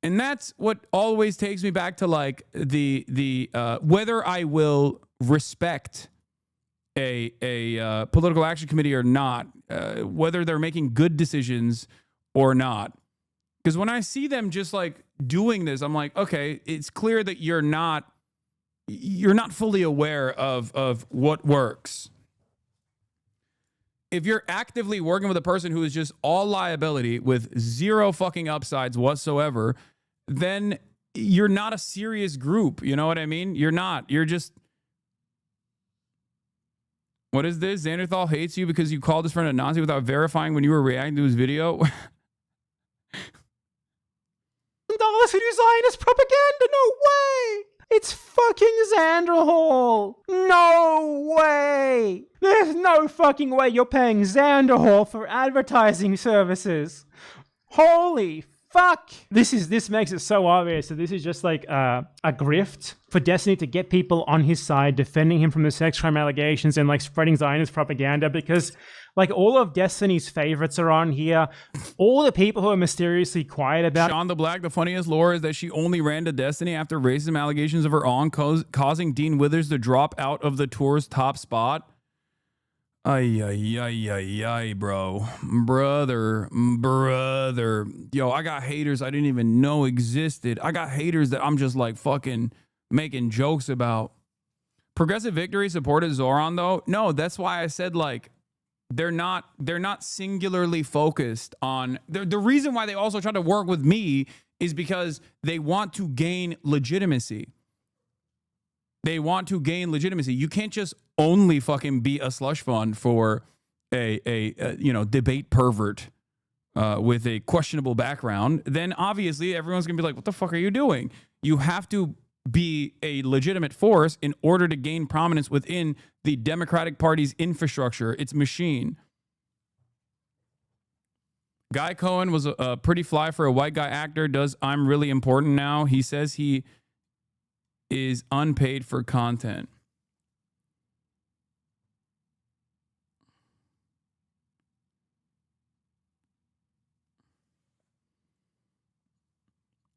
And that's what always takes me back to like the whether I will respect a political action committee or not, whether they're making good decisions or not. Because when I see them just like doing this, I'm like, okay, it's clear that you're not fully aware of what works. If you're actively working with a person who is just all liability with zero fucking upsides whatsoever, then you're not a serious group. You know what I mean? You're not. You're just... What is this? Xanderthal hates you because you called his friend a Nazi without verifying when you were reacting to his video? $1 to do Zionist propaganda? No way! It's fucking Xanderhall! No way! There's no fucking way you're paying Xanderhall for advertising services. Holy fuck! This makes it so obvious that this is just like a grift for Destiny to get people on his side, defending him from the sex crime allegations and like spreading Zionist propaganda, because like all of Destiny's favorites are on here. All the people who are mysteriously quiet about Sean the Black, the funniest lore is that she only ran to Destiny after racism allegations of her own causing Dean Withers to drop out of the tour's top spot. Ay, bro. Brother. Yo, I got haters I didn't even know existed. I got haters that I'm just like fucking making jokes about. Progressive Victory supported Zoran though. No, that's why I said like they're not singularly focused on the reason why they also try to work with me is because they want to gain legitimacy. They want to gain legitimacy. You can't just only fucking be a slush fund for a debate pervert with a questionable background. Then obviously everyone's gonna be like, what the fuck are you doing? You have to be a legitimate force in order to gain prominence within the Democratic Party's infrastructure, its machine. Guy Cohen was a pretty fly for a white guy actor. Does I'm really important now? He says he is unpaid for content.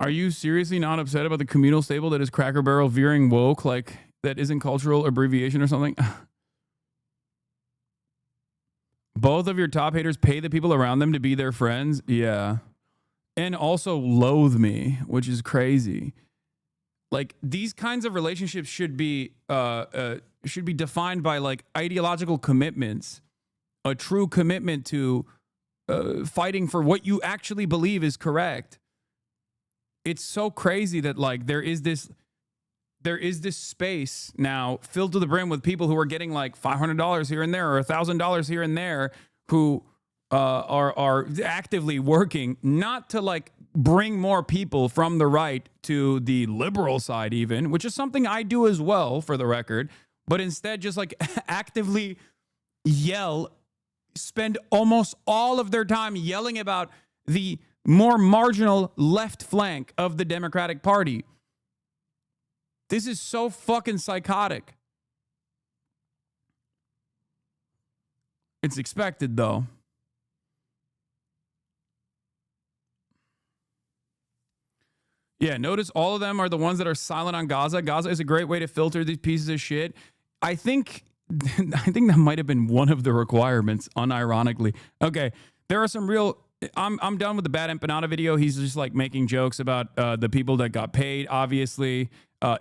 Are you seriously not upset about the communal stable that is Cracker Barrel veering woke? Like, that isn't cultural abbreviation or something? Both of your top haters pay the people around them to be their friends? Yeah. And also loathe me, which is crazy. Like, these kinds of relationships should be defined by, like, ideological commitments. A true commitment to fighting for what you actually believe is correct. It's so crazy that like there is this space now filled to the brim with people who are getting like $500 here and there or $1,000 here and there who are actively working not to like bring more people from the right to the liberal side even, which is something I do as well for the record, but instead just like actively spend almost all of their time yelling about the more marginal left flank of the Democratic Party. This is so fucking psychotic. It's expected, though. Yeah, notice all of them are the ones that are silent on Gaza. Gaza is a great way to filter these pieces of shit. I think that might have been one of the requirements, unironically. Okay, there are some real... I'm done with the Bad Empanada video. He's just like making jokes about the people that got paid, obviously,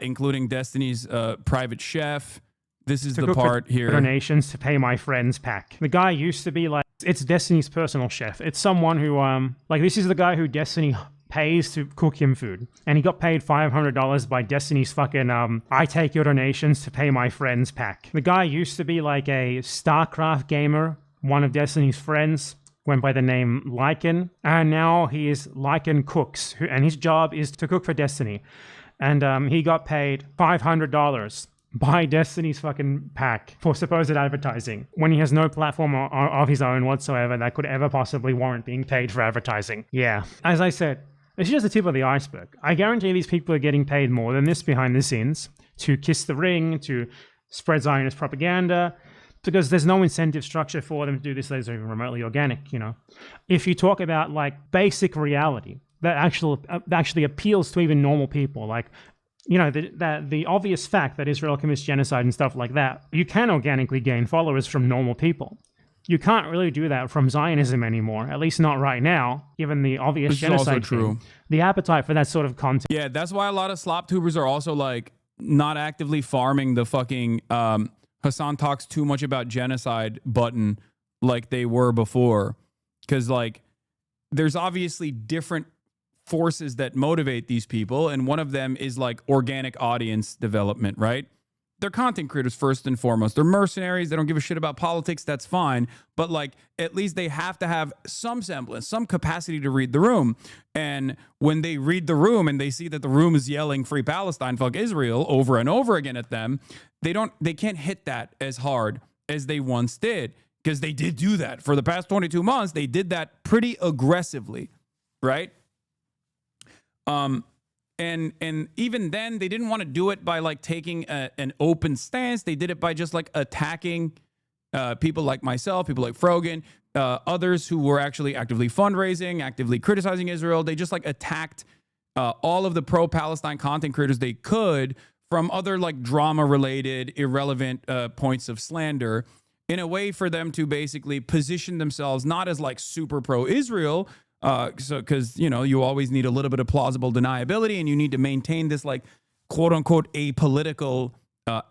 including Destiny's private chef. This is the part here. Donations to pay my friends pack. The guy used to be like, it's Destiny's personal chef. It's someone who, like this is the guy who Destiny pays to cook him food. And he got paid $500 by Destiny's fucking, I take your donations to pay my friends pack. The guy used to be like a StarCraft gamer, one of Destiny's friends. Went by the name Lycan, and now he is Lycan Cooks, and his job is to cook for Destiny. And he got paid $500 by Destiny's fucking pack for supposed advertising, when he has no platform of his own whatsoever that could ever possibly warrant being paid for advertising. Yeah, as I said, It's just the tip of the iceberg. I guarantee these people are getting paid more than this behind the scenes to kiss the ring, to spread Zionist propaganda, because there's no incentive structure for them to do this that is even remotely organic, you know. If you talk about like basic reality that actually appeals to even normal people, like, you know, the obvious fact that Israel commits genocide and stuff like that, you can organically gain followers from normal people. You can't really do that from Zionism anymore, at least not right now, given the obvious genocide thing. The appetite for that sort of content. Yeah, that's why a lot of slop tubers are also like not actively farming the fucking Hasan talks too much about genocide button like they were before. Because like there's obviously different forces that motivate these people, and one of them is like organic audience development, right? They're content creators first and foremost. They're mercenaries. They don't give a shit about politics. That's fine. But like, at least they have to have some semblance, some capacity to read the room. And when they read the room and they see that the room is yelling "Free Palestine, fuck Israel" over and over again at them, they can't hit that as hard as they once did, because they did do that for the past 22 months. They did that pretty aggressively, right? And even then, they didn't want to do it by like taking an open stance. They did it by just like attacking people like myself, people like Frogan, others who were actually actively fundraising, actively criticizing Israel. They just like attacked all of the pro-Palestine content creators they could from other like drama-related, irrelevant points of slander in a way for them to basically position themselves not as like super pro-Israel, because, you know, you always need a little bit of plausible deniability, and you need to maintain this like quote unquote apolitical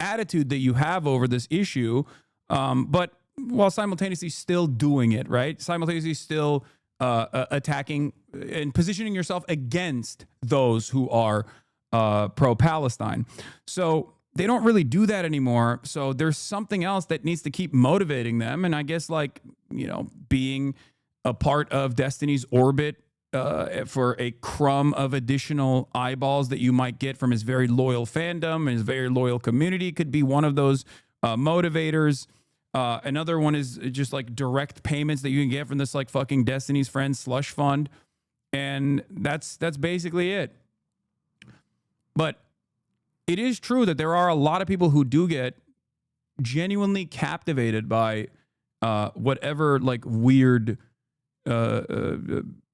attitude that you have over this issue, but while simultaneously still doing it, right? Simultaneously still attacking and positioning yourself against those who are pro-Palestine. So they don't really do that anymore. So there's something else that needs to keep motivating them. And I guess, like, you know, being a part of Destiny's orbit for a crumb of additional eyeballs that you might get from his very loyal fandom and his very loyal community could be one of those motivators. Another one is just like direct payments that you can get from this like fucking Destiny's Friends slush fund. And that's basically it. But it is true that there are a lot of people who do get genuinely captivated by whatever like weird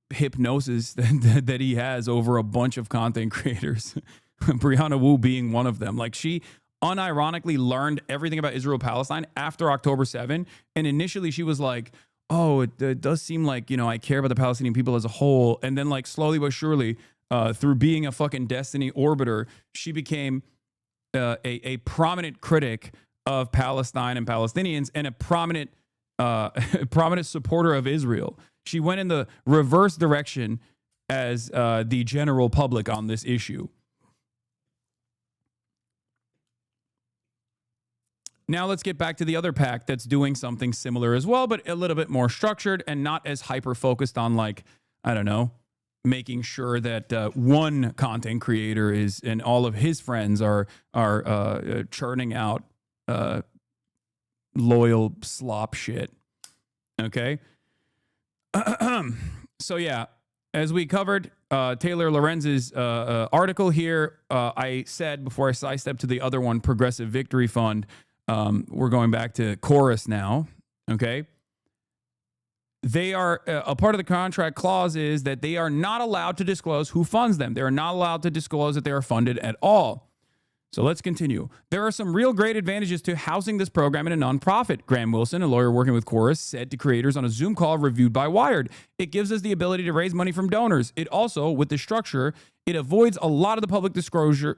hypnosis that he has over a bunch of content creators. Brianna Wu being one of them. Like, she unironically learned everything about Israel-Palestine after October 7. And initially she was like, oh, it does seem like, you know, I care about the Palestinian people as a whole. And then like slowly but surely, through being a fucking Destiny orbiter, she became a prominent critic of Palestine and Palestinians and a prominent supporter of Israel. She went in the reverse direction as the general public on this issue. Now let's get back to the other pack that's doing something similar as well, but a little bit more structured and not as hyper-focused on, like, I don't know, making sure that one content creator is and all of his friends are churning out loyal slop shit. Okay? So yeah, as we covered Taylor Lorenz's article here, I said before I sidestep to the other one, Progressive Victory Fund, we're going back to Chorus now, okay? They are, a part of the contract clause is that they are not allowed to disclose who funds them. They are not allowed to disclose that they are funded at all. So let's continue. There are some real great advantages to housing this program in a nonprofit. Graham Wilson, a lawyer working with Chorus, said to creators on a Zoom call reviewed by Wired. It gives us the ability to raise money from donors. It also, with the structure, it avoids a lot of the public disclosure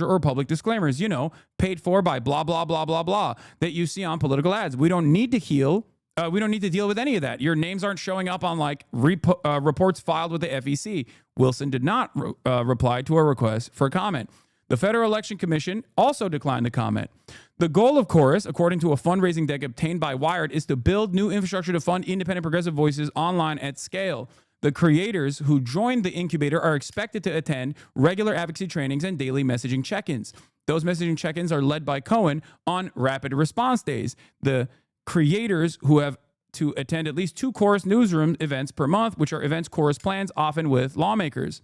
or public disclaimers, you know, paid for by blah, blah, blah, blah, blah, that you see on political ads. We don't need to we don't need to deal with any of that. Your names aren't showing up on like reports filed with the FEC. Wilson did not reply to a request for comment. The Federal Election Commission also declined the comment. The goal of Chorus, according to a fundraising deck obtained by Wired, is to build new infrastructure to fund independent progressive voices online at scale. The creators who joined the incubator are expected to attend regular advocacy trainings and daily messaging check-ins. Those messaging check-ins are led by Cohen on rapid response days. The creators who have to attend at least 2 Chorus newsroom events per month, which are events Chorus plans, often with lawmakers.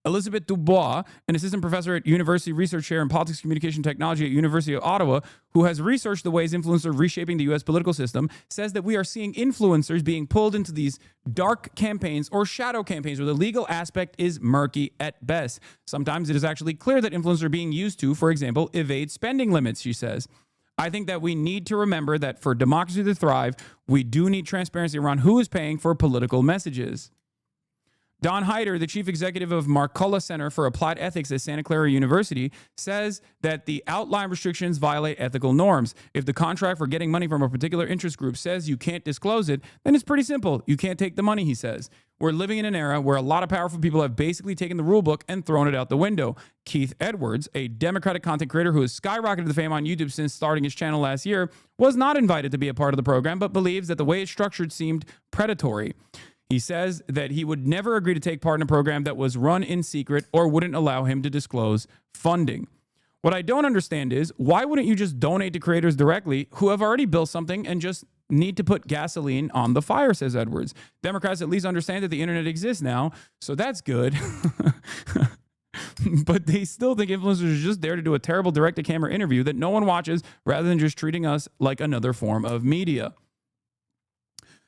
Elizabeth Dubois, an assistant professor at University Research Chair in Politics Communication Technology at University of Ottawa, who has researched the ways influencers are reshaping the U.S. political system, says that we are seeing influencers being pulled into these dark campaigns or shadow campaigns where the legal aspect is murky at best. Sometimes it is actually clear that influencers are being used to, for example, evade spending limits, she says. I think that we need to remember that for democracy to thrive, we do need transparency around who is paying for political messages. Don Hyder, the chief executive of Marcola Center for Applied Ethics at Santa Clara University, says that the outline restrictions violate ethical norms. If the contract for getting money from a particular interest group says you can't disclose it, then it's pretty simple. You can't take the money, he says. We're living in an era where a lot of powerful people have basically taken the rule book and thrown it out the window. Keith Edwards, a Democratic content creator who has skyrocketed to fame on YouTube since starting his channel last year, was not invited to be a part of the program, but believes that the way it's structured seemed predatory. He says that he would never agree to take part in a program that was run in secret or wouldn't allow him to disclose funding. What I don't understand is, why wouldn't you just donate to creators directly who have already built something and just need to put gasoline on the fire, says Edwards. Democrats at least understand that the internet exists now, so that's good. But they still think influencers are just there to do a terrible direct-to-camera interview that no one watches rather than just treating us like another form of media.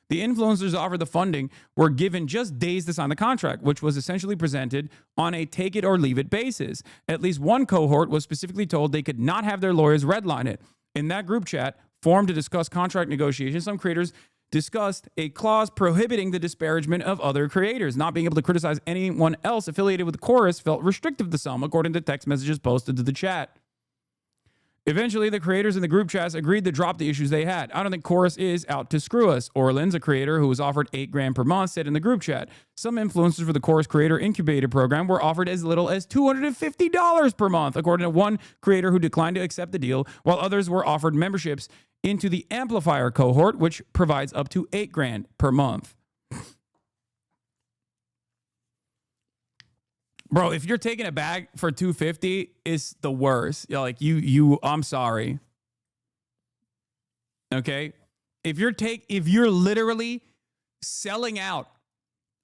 The influencers offered the funding were given just days to sign the contract, which was essentially presented on a take-it-or-leave-it basis. At least one cohort was specifically told they could not have their lawyers redline it. In that group chat, formed to discuss contract negotiations, some creators discussed a clause prohibiting the disparagement of other creators. Not being able to criticize anyone else affiliated with the chorus felt restrictive to some, according to text messages posted to the chat. Eventually, the creators in the group chats agreed to drop the issues they had. I don't think Chorus is out to screw us. Orleans, a creator who was offered $8,000 per month, said in the group chat, some influencers for the Chorus Creator Incubator program were offered as little as $250 per month, according to one creator who declined to accept the deal, while others were offered memberships into the Amplifier cohort, which provides up to $8,000 per month. Bro, if you're taking a bag for $250, it's the worst. You're like, I'm sorry. Okay? If you're literally selling out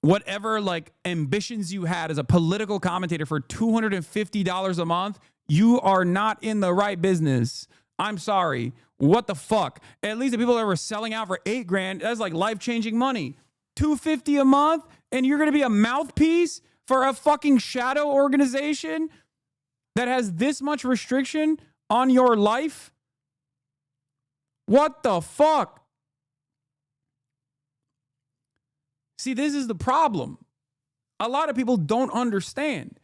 whatever like ambitions you had as a political commentator for $250 a month, you are not in the right business. I'm sorry. What the fuck? At least the people that were selling out for $8,000, that's like life-changing money. $250 a month, and you're gonna be a mouthpiece for a fucking shadow organization that has this much restriction on your life? What the fuck? See, this is the problem. A lot of people don't understand.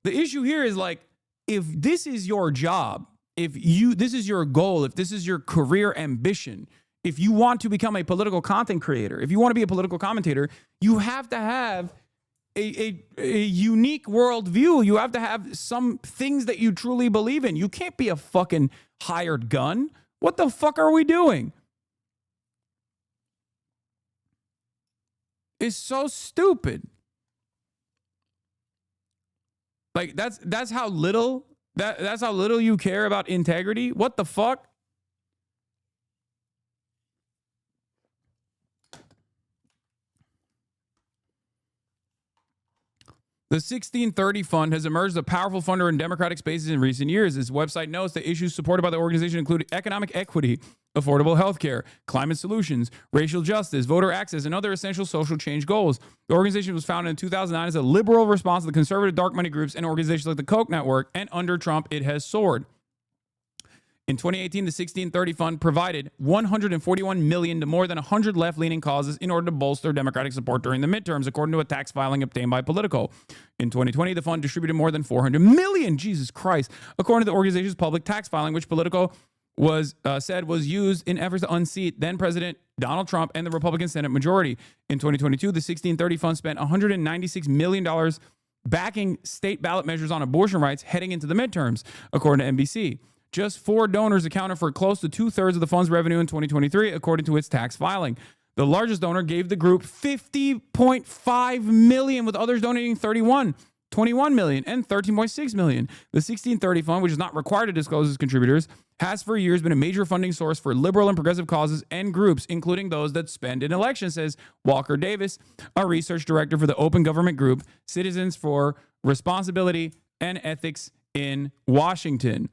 The issue here is like, if this is your job, this is your goal, if this is your career ambition, if you want to become a political content creator, if you want to be a political commentator, you have to have a unique worldview. You have to have some things that you truly believe in. You can't be a fucking hired gun. What the fuck are we doing? It's so stupid. Like that's how little that's how little you care about integrity. What the fuck? The 1630 Fund has emerged as a powerful funder in Democratic spaces in recent years. Its website notes that issues supported by the organization include economic equity, affordable health care, climate solutions, racial justice, voter access, and other essential social change goals. The organization was founded in 2009 as a liberal response to the conservative dark money groups and organizations like the Koch network, and under Trump, it has soared. In 2018, the 1630 Fund provided $141 million to more than 100 left-leaning causes in order to bolster Democratic support during the midterms, according to a tax filing obtained by Politico. In 2020, the fund distributed more than $400 million, Jesus Christ, according to the organization's public tax filing, which Politico said was used in efforts to unseat then-President Donald Trump and the Republican Senate majority. In 2022, the 1630 Fund spent $196 million backing state ballot measures on abortion rights heading into the midterms, according to NBC. Just 4 donors accounted for close to 2/3 of the fund's revenue in 2023, according to its tax filing. The largest donor gave the group $50.5 million, with others donating $31. 21 million, and 13.6 million. The 1630 fund, which is not required to disclose its contributors, has for years been a major funding source for liberal and progressive causes and groups, including those that spend in elections, says Walker Davis, a research director for the open government group Citizens for Responsibility and Ethics in Washington.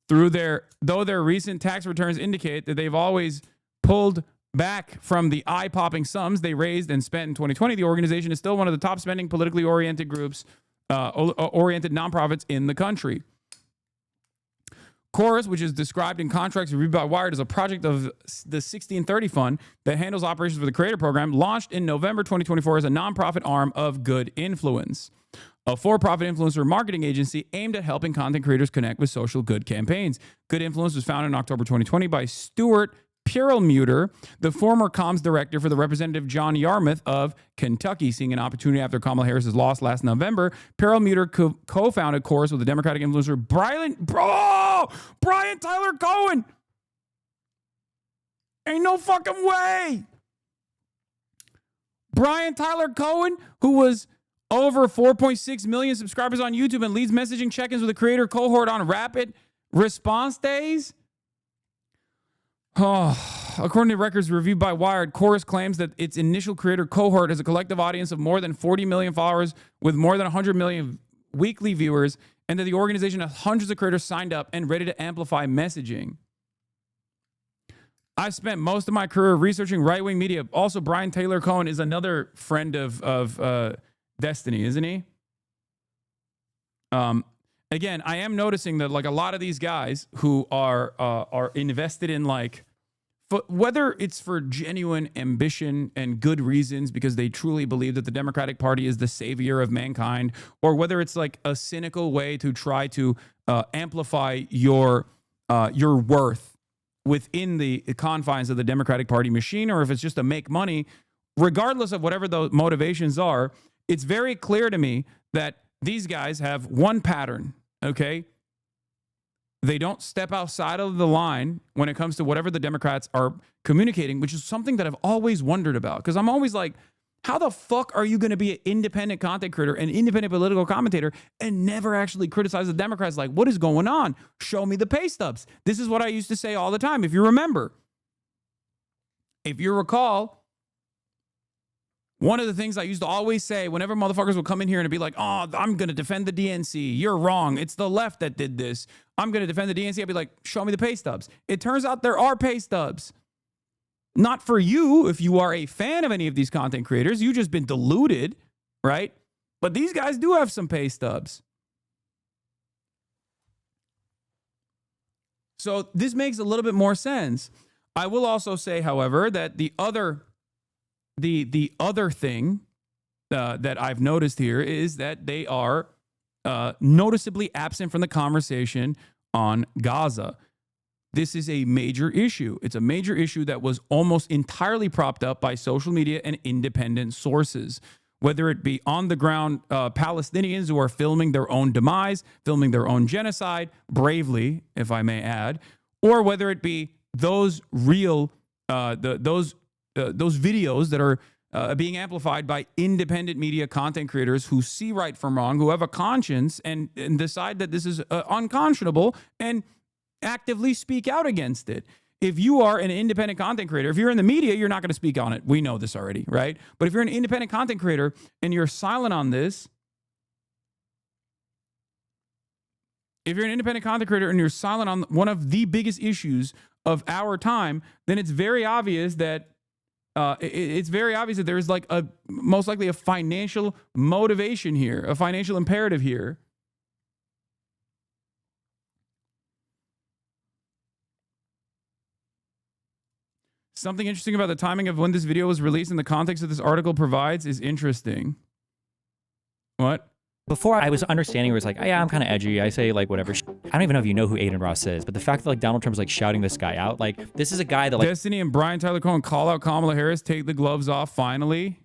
Though their recent tax returns indicate that they've always pulled back from the eye-popping sums they raised and spent in 2020, the organization is still one of the top spending politically oriented groups, oriented nonprofits in the country. Chorus, which is described in contracts reviewed by Wired as a project of the 1630 Fund that handles operations for the Creator Program, launched in November 2024 as a nonprofit arm of Good Influence, a for-profit influencer marketing agency aimed at helping content creators connect with social good campaigns. Good Influence was founded in October 2020 by Stuart Perlmutter, the former comms director for the Representative John Yarmouth of Kentucky. Seeing an opportunity after Kamala Harris's loss last November, Perlmutter co-founded Chorus with the Democratic influencer Brian Tyler Cohen. Ain't no fucking way. Brian Tyler Cohen, who was over 4.6 million subscribers on YouTube and leads messaging check-ins with the creator cohort on rapid response days. According to records reviewed by Wired, Chorus claims that its initial creator cohort has a collective audience of more than 40 million followers with more than 100 million weekly viewers, and that the organization has hundreds of creators signed up and ready to amplify messaging. I've spent most of my career researching right-wing media. Also, Brian Taylor Cohen is another friend of Destiny, isn't he? Again, I am noticing that like a lot of these guys who are invested in like, whether it's for genuine ambition and good reasons because they truly believe that the Democratic Party is the savior of mankind, or whether it's like a cynical way to try to amplify your worth within the confines of the Democratic Party machine, or if it's just to make money, regardless of whatever those motivations are, it's very clear to me that these guys have one pattern, okay? They don't step outside of the line when it comes to whatever the Democrats are communicating, which is something that I've always wondered about. Because I'm always like, how the fuck are you going to be an independent content creator, an independent political commentator, and never actually criticize the Democrats? Like, what is going on? Show me the pay stubs. This is what I used to say all the time, if you remember. If you recall, one of the things I used to always say whenever motherfuckers would come in here and be like, oh, I'm going to defend the DNC. You're wrong. It's the left that did this. I'm going to defend the DNC. I'd be like, show me the pay stubs. It turns out there are pay stubs. Not for you if you are a fan of any of these content creators. You've just been deluded, right? But these guys do have some pay stubs. So this makes a little bit more sense. I will also say, however, that the other thing that I've noticed here is that they are noticeably absent from the conversation on Gaza. This is a major issue. It's a major issue that was almost entirely propped up by social media and independent sources, whether it be on the ground Palestinians who are filming their own demise, filming their own genocide, bravely, if I may add, or whether it be those real, those videos that are being amplified by independent media content creators who see right from wrong, who have a conscience and decide that this is unconscionable and actively speak out against it. If you are an independent content creator, if you're in the media, you're not going to speak on it. We know this already, right? But if you're an independent content creator and you're silent on this, if you're an independent content creator and you're silent on one of the biggest issues of our time, then it's very obvious that there's like most likely a financial motivation here, a financial imperative here. Something interesting about the timing of when this video was released and the context that this article provides is interesting. What? Before I was understanding where it's like, oh, yeah, I'm kind of edgy. I say like whatever. I don't even know if you know who Aiden Ross is, but the fact that like Donald Trump's like shouting this guy out, like this is a guy that like Destiny and Brian Tyler Cohen call out Kamala Harris, take the gloves off finally.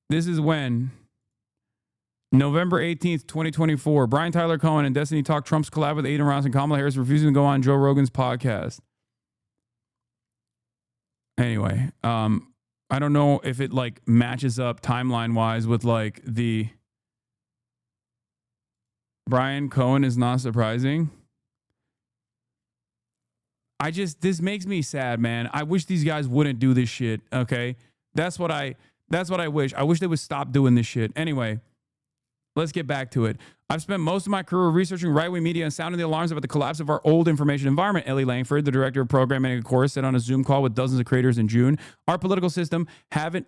This is when? November 18th, 2024. Brian Tyler Cohen and Destiny talk Trump's collab with Aiden Ross and Kamala Harris refusing to go on Joe Rogan's podcast. Anyway, I don't know if it like matches up timeline wise with like the Brian Cohen is not surprising. This makes me sad, man. I wish these guys wouldn't do this shit. Okay. That's what I wish. I wish they would stop doing this shit. Anyway, let's get back to it. I've spent most of my career researching right-wing media and sounding the alarms about the collapse of our old information environment. Ellie Langford, the director of programming at Chorus, said on a Zoom call with dozens of creators in June, our political systems haven't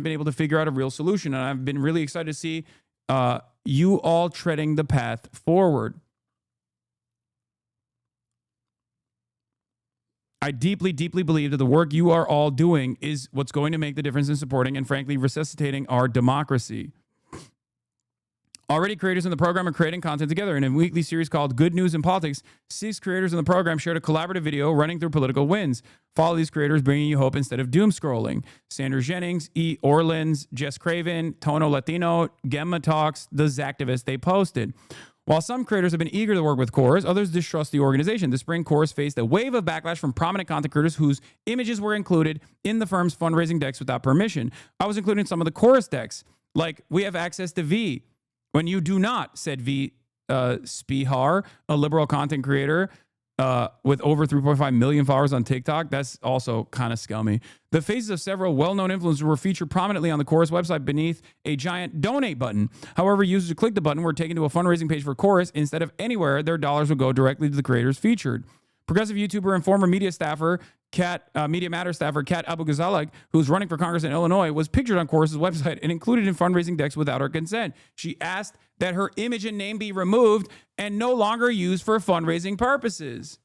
been able to figure out a real solution. And I've been really excited to see you all treading the path forward. I deeply, deeply believe that the work you are all doing is what's going to make the difference in supporting and, frankly, resuscitating our democracy. Already, creators in the program are creating content together. In a weekly series called Good News in Politics, 6 creators in the program shared a collaborative video running through political wins. Follow these creators, bringing you hope instead of doom scrolling. Sandra Jennings, E. Orleans, Jess Craven, Tono Latino, Gemma Talks, The Zactivist they posted. While some creators have been eager to work with Chorus, others distrust the organization. This spring, Chorus faced a wave of backlash from prominent content creators whose images were included in the firm's fundraising decks without permission. I was including some of the Chorus decks, like we have access to V. When you do not, said V. Spihar, a liberal content creator with over 3.5 million followers on TikTok. That's also kind of scummy. The faces of several well-known influencers were featured prominently on the Chorus website beneath a giant donate button. However, users who clicked the button were taken to a fundraising page for Chorus. Instead of anywhere, their dollars would go directly to the creators featured. Progressive YouTuber and former media staffer, Media Matter staffer Kat Abu Ghazalek, who's running for Congress in Illinois, was pictured on Chorus's website and included in fundraising decks without her consent. She asked that her image and name be removed and no longer used for fundraising purposes.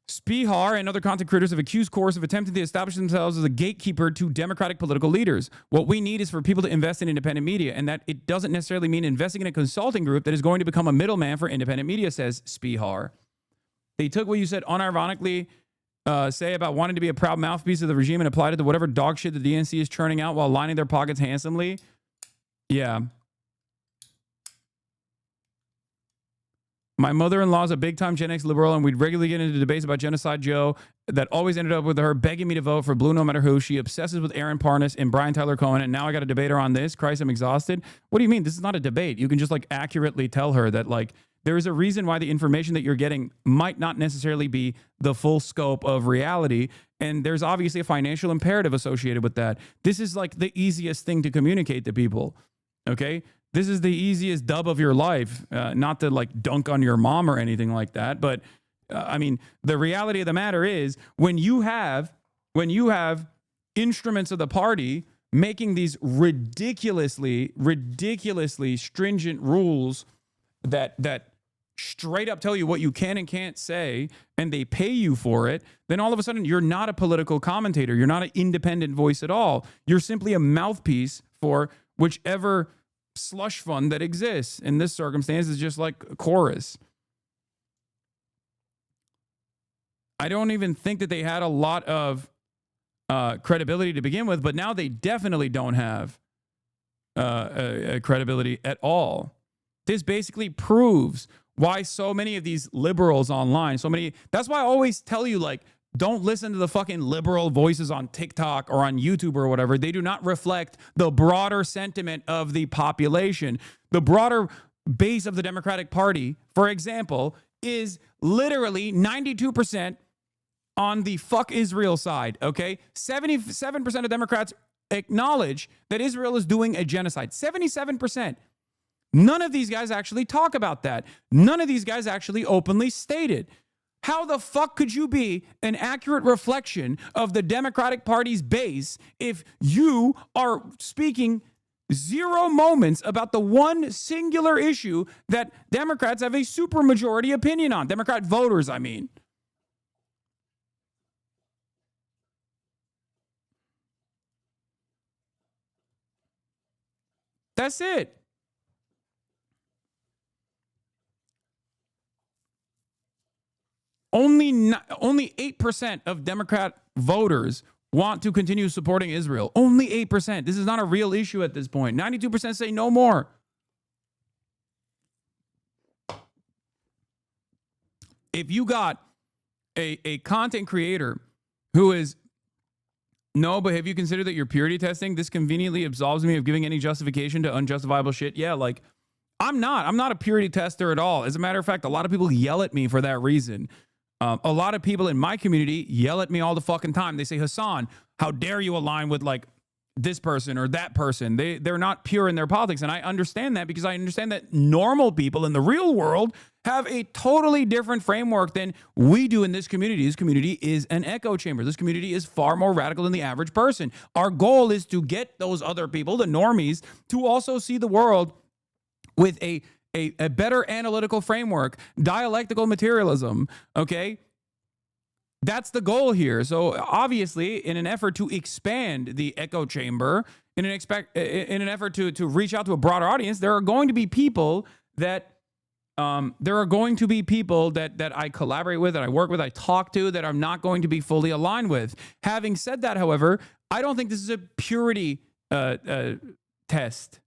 Spihar and other content creators have accused Chorus of attempting to establish themselves as a gatekeeper to democratic political leaders. What we need is for people to invest in independent media, and that it doesn't necessarily mean investing in a consulting group that is going to become a middleman for independent media, says Spihar. They took what you said unironically, say about wanting to be a proud mouthpiece of the regime and applied it to whatever dog shit the DNC is churning out while lining their pockets handsomely. Yeah. My mother-in-law is a big-time Gen X liberal, and we'd regularly get into debates about Genocide Joe that always ended up with her begging me to vote for blue no matter who. She obsesses with Aaron Parnas and Brian Tyler Cohen, and now I got to debate her on this. Christ, I'm exhausted. What do you mean? This is not a debate. You can just, like, accurately tell her that, like, there is a reason why the information that you're getting might not necessarily be the full scope of reality, and there's obviously a financial imperative associated with that. This is, like, the easiest thing to communicate to people, okay? This is the easiest dub of your life, not to like dunk on your mom or anything like that. But I mean, the reality of the matter is when you have instruments of the party making these ridiculously stringent rules that straight up tell you what you can and can't say, and they pay you for it, then all of a sudden you're not a political commentator. You're not an independent voice at all. You're simply a mouthpiece for whichever slush fund that exists. In this circumstance, is just like Chorus. I don't even think that they had a lot of credibility to begin with, but now they definitely don't have credibility at all. This basically proves why so many of these liberals online, that's why I always tell you, like, don't listen to the fucking liberal voices on TikTok or on YouTube or whatever. They do not reflect the broader sentiment of the population. The broader base of the Democratic Party, for example, is literally 92% on the fuck Israel side, okay? 77% of Democrats acknowledge that Israel is doing a genocide. 77%. None of these guys actually talk about that. None of these guys actually openly state it. How the fuck could you be an accurate reflection of the Democratic Party's base if you are speaking zero moments about the one singular issue that Democrats have a supermajority opinion on? Democrat voters, I mean. That's it. Only 8% of Democrat voters want to continue supporting Israel. Only 8%. This is not a real issue at this point. 92% say no more. If you got a content creator who is, no, but have you considered that you're purity testing? This conveniently absolves me of giving any justification to unjustifiable shit. Yeah, like, I'm not a purity tester at all. As a matter of fact, a lot of people yell at me for that reason. A lot of people in my community yell at me all the fucking time. They say, Hasan, how dare you align with like this person or that person? They're not pure in their politics. And I understand that because I understand that normal people in the real world have a totally different framework than we do in this community. This community is an echo chamber. This community is far more radical than the average person. Our goal is to get those other people, the normies, to also see the world with a better analytical framework, dialectical materialism, okay? That's the goal here. So obviously, in an effort to expand the echo chamber, in an effort to reach out to a broader audience, there are going to be people that I collaborate with, that I work with, I talk to, that I'm not going to be fully aligned with. Having said that, however, I don't think this is a purity test.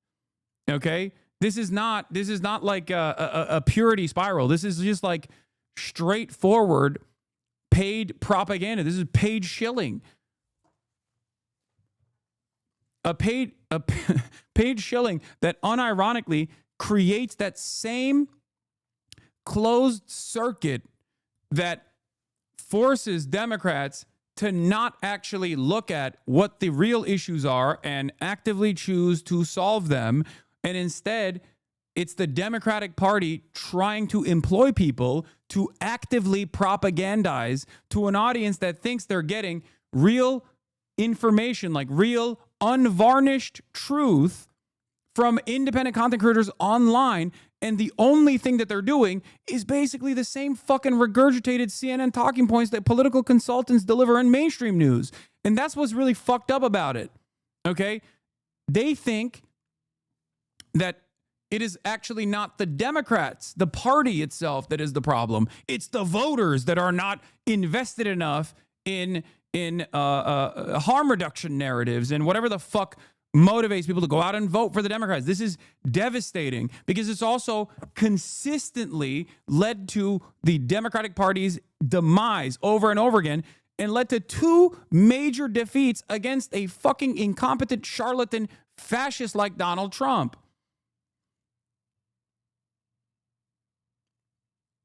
Okay? This is not like a purity spiral. This is just like straightforward paid propaganda. This is paid shilling. A paid shilling that unironically creates that same closed circuit that forces Democrats to not actually look at what the real issues are and actively choose to solve them. And instead, it's the Democratic Party trying to employ people to actively propagandize to an audience that thinks they're getting real information, like real unvarnished truth from independent content creators online. And the only thing that they're doing is basically the same fucking regurgitated CNN talking points that political consultants deliver in mainstream news. And that's what's really fucked up about it. Okay? They think that it is actually not the Democrats, the party itself, that is the problem. It's the voters that are not invested enough in harm reduction narratives and whatever the fuck motivates people to go out and vote for the Democrats. This is devastating because it's also consistently led to the Democratic Party's demise over and over again and led to 2 major defeats against a fucking incompetent charlatan fascist like Donald Trump.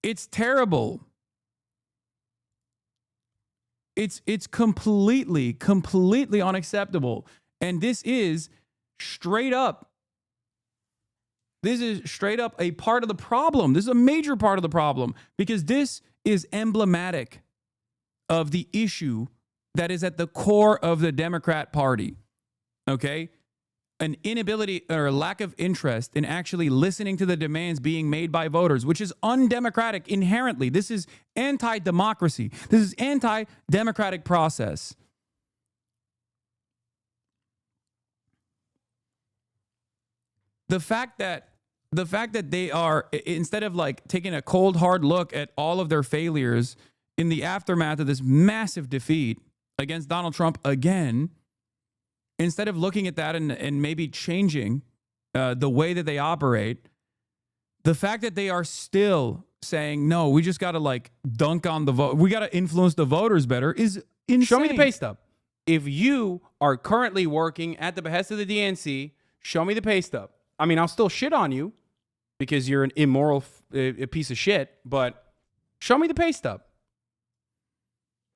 It's terrible. It's completely unacceptable. And this is straight up a part of the problem. This is a major part of the problem because this is emblematic of the issue that is at the core of the Democrat Party. Okay? An inability or a lack of interest in actually listening to the demands being made by voters, which is undemocratic inherently. This is anti-democracy. This is anti-democratic process. The fact that they are, instead of like taking a cold hard look at all of their failures in the aftermath of this massive defeat against Donald Trump again, instead of looking at that and maybe changing the way that they operate, the fact that they are still saying, no, we just got to like dunk on the vote, we got to influence the voters better is insane. Show me the pay stub. If you are currently working at the behest of the DNC, show me the pay stub. I mean, I'll still shit on you because you're an immoral piece of shit, but show me the pay stub.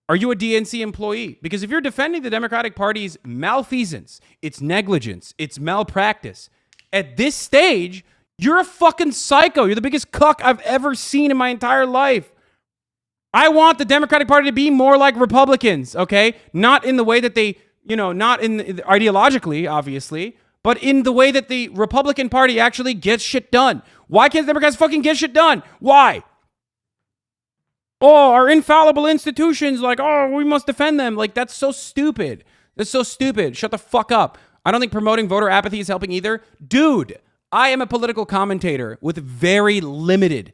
Are you a DNC employee? Because if you're defending the Democratic Party's malfeasance, its negligence, its malpractice, at this stage, you're a fucking psycho. You're the biggest cuck I've ever seen in my entire life. I want the Democratic Party to be more like Republicans, okay? Not in the way that they, not in ideologically, obviously, but in the way that the Republican Party actually gets shit done. Why can't the Democrats fucking get shit done? Why? Oh, our infallible institutions, like, oh, we must defend them. Like, that's so stupid. That's so stupid. Shut the fuck up. I don't think promoting voter apathy is helping either. Dude, I am a political commentator with very limited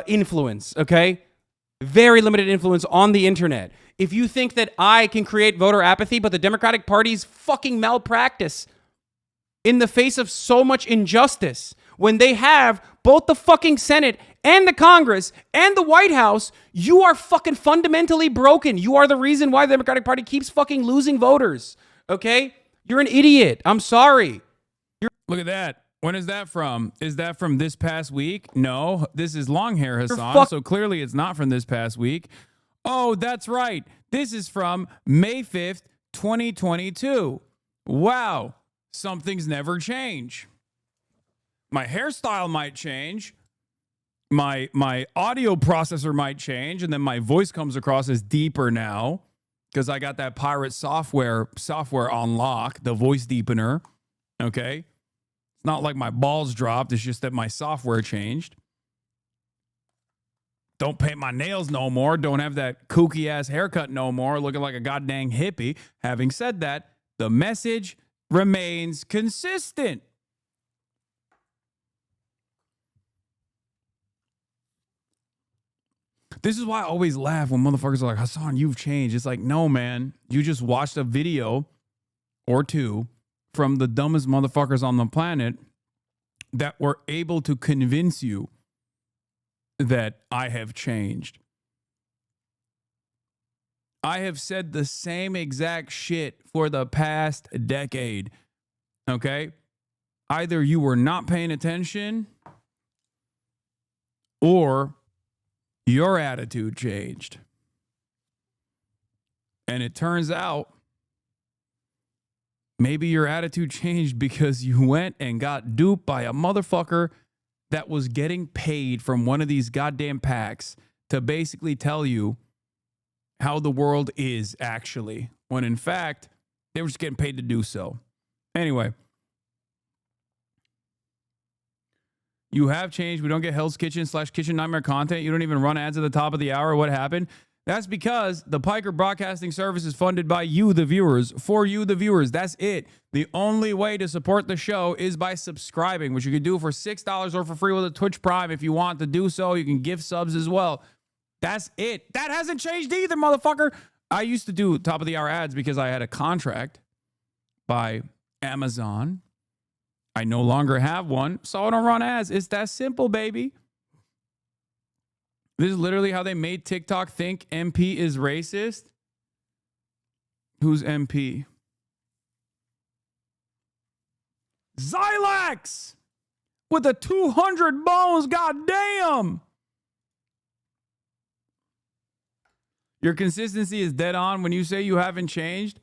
influence, okay? Very limited influence on the internet. If you think that I can create voter apathy, but the Democratic Party's fucking malpractice in the face of so much injustice, when they have both the fucking Senate and the Congress and the White House, you are fucking fundamentally broken. You are the reason why the Democratic Party keeps fucking losing voters. Okay? You're an idiot. I'm sorry. Look at that. When is that from? Is that from this past week? No, this is long hair Hasan, so clearly it's not from this past week. Oh, that's right. This is from May 5th, 2022. Wow. Something's never changed. My hairstyle might change. My audio processor might change, and then my voice comes across as deeper now because I got that pirate software on lock, the voice deepener. Okay? It's not like my balls dropped. It's just that my software changed. Don't paint my nails no more. Don't have that kooky ass haircut no more, looking like a goddamn hippie. Having said that, the message remains consistent. This is why I always laugh when motherfuckers are like, Hasan, you've changed. It's like, no, man. You just watched a video or two from the dumbest motherfuckers on the planet that were able to convince you that I have changed. I have said the same exact shit for the past decade. Okay? Either you were not paying attention or your attitude changed. And it turns out maybe your attitude changed because you went and got duped by a motherfucker that was getting paid from one of these goddamn PACs to basically tell you how the world is actually, when in fact, they were just getting paid to do so. Anyway, you have changed. We don't get Hell's Kitchen / Kitchen Nightmare content. You don't even run ads at the top of the hour. What happened? That's because the Piker Broadcasting Service is funded by you, the viewers, for you, the viewers. That's it. The only way to support the show is by subscribing, which you can do for $6 or for free with a Twitch Prime. If you want to do so, you can give subs as well. That's it. That hasn't changed either, motherfucker. I used to do top of the hour ads because I had a contract by Amazon. I no longer have one, so I don't run ads. It's that simple, baby. This is literally how they made TikTok think MP is racist. Who's MP? Xylax! With the 200 bones, goddamn! Your consistency is dead on when you say you haven't changed.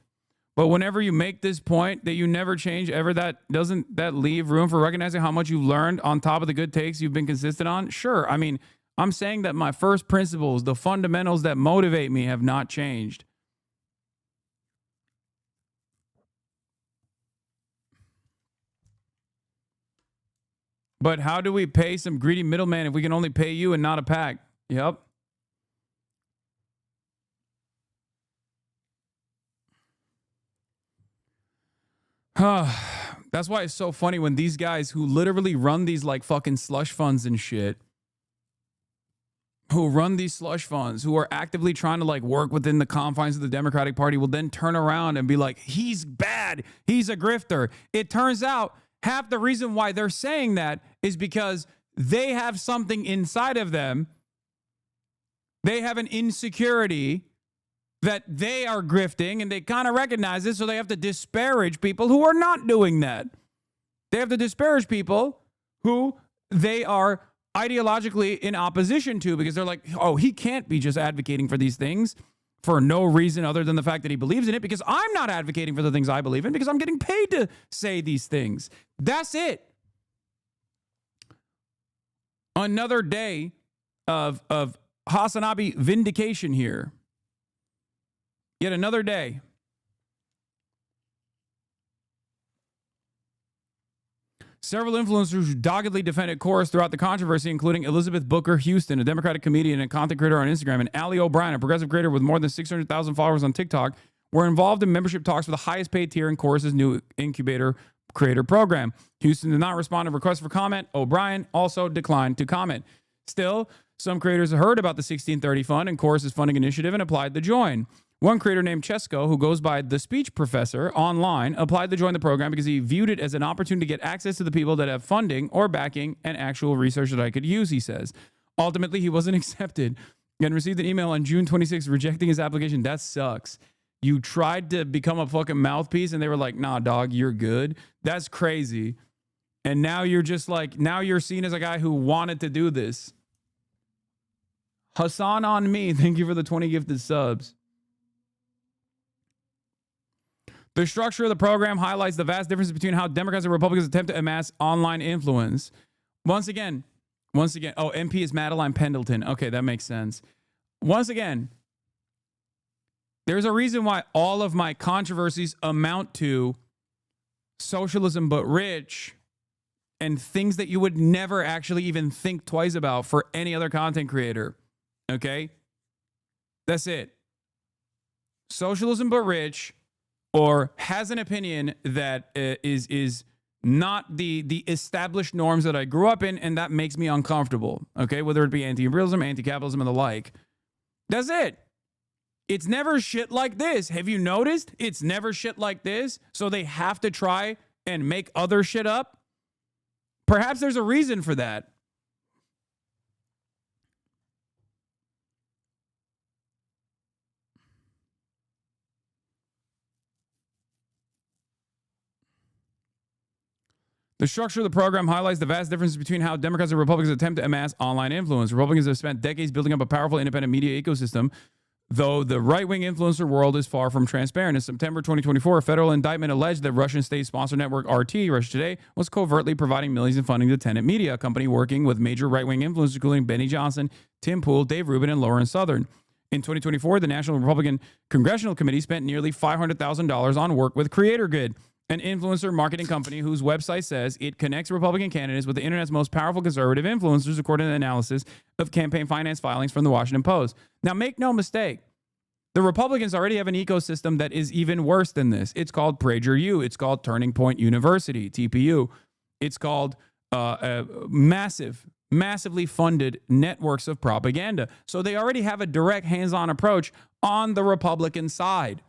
But whenever you make this point that you never change ever, doesn't that leave room for recognizing how much you've learned on top of the good takes you've been consistent on? Sure. I mean, I'm saying that my first principles, the fundamentals that motivate me, have not changed. But how do we pay some greedy middleman if we can only pay you and not a PAC? Yep. That's why it's so funny when these guys who literally run these like fucking slush funds and shit, who run these slush funds, who are actively trying to like work within the confines of the Democratic Party, will then turn around and be like, he's bad, he's a grifter. It turns out half the reason why they're saying that is because they have something inside of them. They have an insecurity that they are grifting, and they kind of recognize it, so they have to disparage people who are not doing that. They have to disparage people who they are ideologically in opposition to, because they're like, oh, he can't be just advocating for these things for no reason other than the fact that he believes in it, because I'm not advocating for the things I believe in because I'm getting paid to say these things. That's it. Another day of HasanAbi vindication here. Yet another day. Several influencers who doggedly defended Chorus throughout the controversy, including Elizabeth Booker Houston, a Democratic comedian and content creator on Instagram, and Ali O'Brien, a progressive creator with more than 600,000 followers on TikTok, were involved in membership talks for the highest paid tier in Chorus's new incubator creator program. Houston did not respond to requests for comment. O'Brien also declined to comment. Still, some creators heard about the 1630 fund and Chorus's funding initiative and applied to join. One creator named Chesko, who goes by The Speech Professor online, applied to join the program because he viewed it as an opportunity to get access to the people that have funding or backing and actual research that I could use, he says. Ultimately, he wasn't accepted and received an email on June 26th rejecting his application. That sucks. You tried to become a fucking mouthpiece and they were like, nah, dog, you're good. That's crazy. And now you're just like, now you're seen as a guy who wanted to do this. Hasan on me. Thank you for the 20 gifted subs. The structure of the program highlights the vast differences between how Democrats and Republicans attempt to amass online influence. Once again, oh, MP is Madeline Pendleton. Okay, that makes sense. Once again, there's a reason why all of my controversies amount to socialism but rich and things that you would never actually even think twice about for any other content creator. Okay? That's it. Socialism but rich, or has an opinion that is not the established norms that I grew up in, and that makes me uncomfortable. Okay? Whether it be anti-imperialism, anti-capitalism, and the like. That's it. It's never shit like this. Have you noticed? It's never shit like this. So they have to try and make other shit up. Perhaps there's a reason for that. The structure of the program highlights the vast differences between how Democrats and Republicans attempt to amass online influence. Republicans have spent decades building up a powerful independent media ecosystem, though the right-wing influencer world is far from transparent. In September 2024, a federal indictment alleged that Russian state-sponsored network RT, Russia Today, was covertly providing millions in funding to Tenet Media, a company working with major right-wing influencers including Benny Johnson, Tim Pool, Dave Rubin, and Lauren Southern. In 2024, the National Republican Congressional Committee spent nearly $500,000 on work with CreatorGrid, an influencer marketing company whose website says it connects Republican candidates with the internet's most powerful conservative influencers, according to the analysis of campaign finance filings from the Washington Post. Now, make no mistake, the Republicans already have an ecosystem that is even worse than this. It's called PragerU. It's called Turning Point University, TPU. It's called massively funded networks of propaganda. So they already have a direct hands-on approach on the Republican side.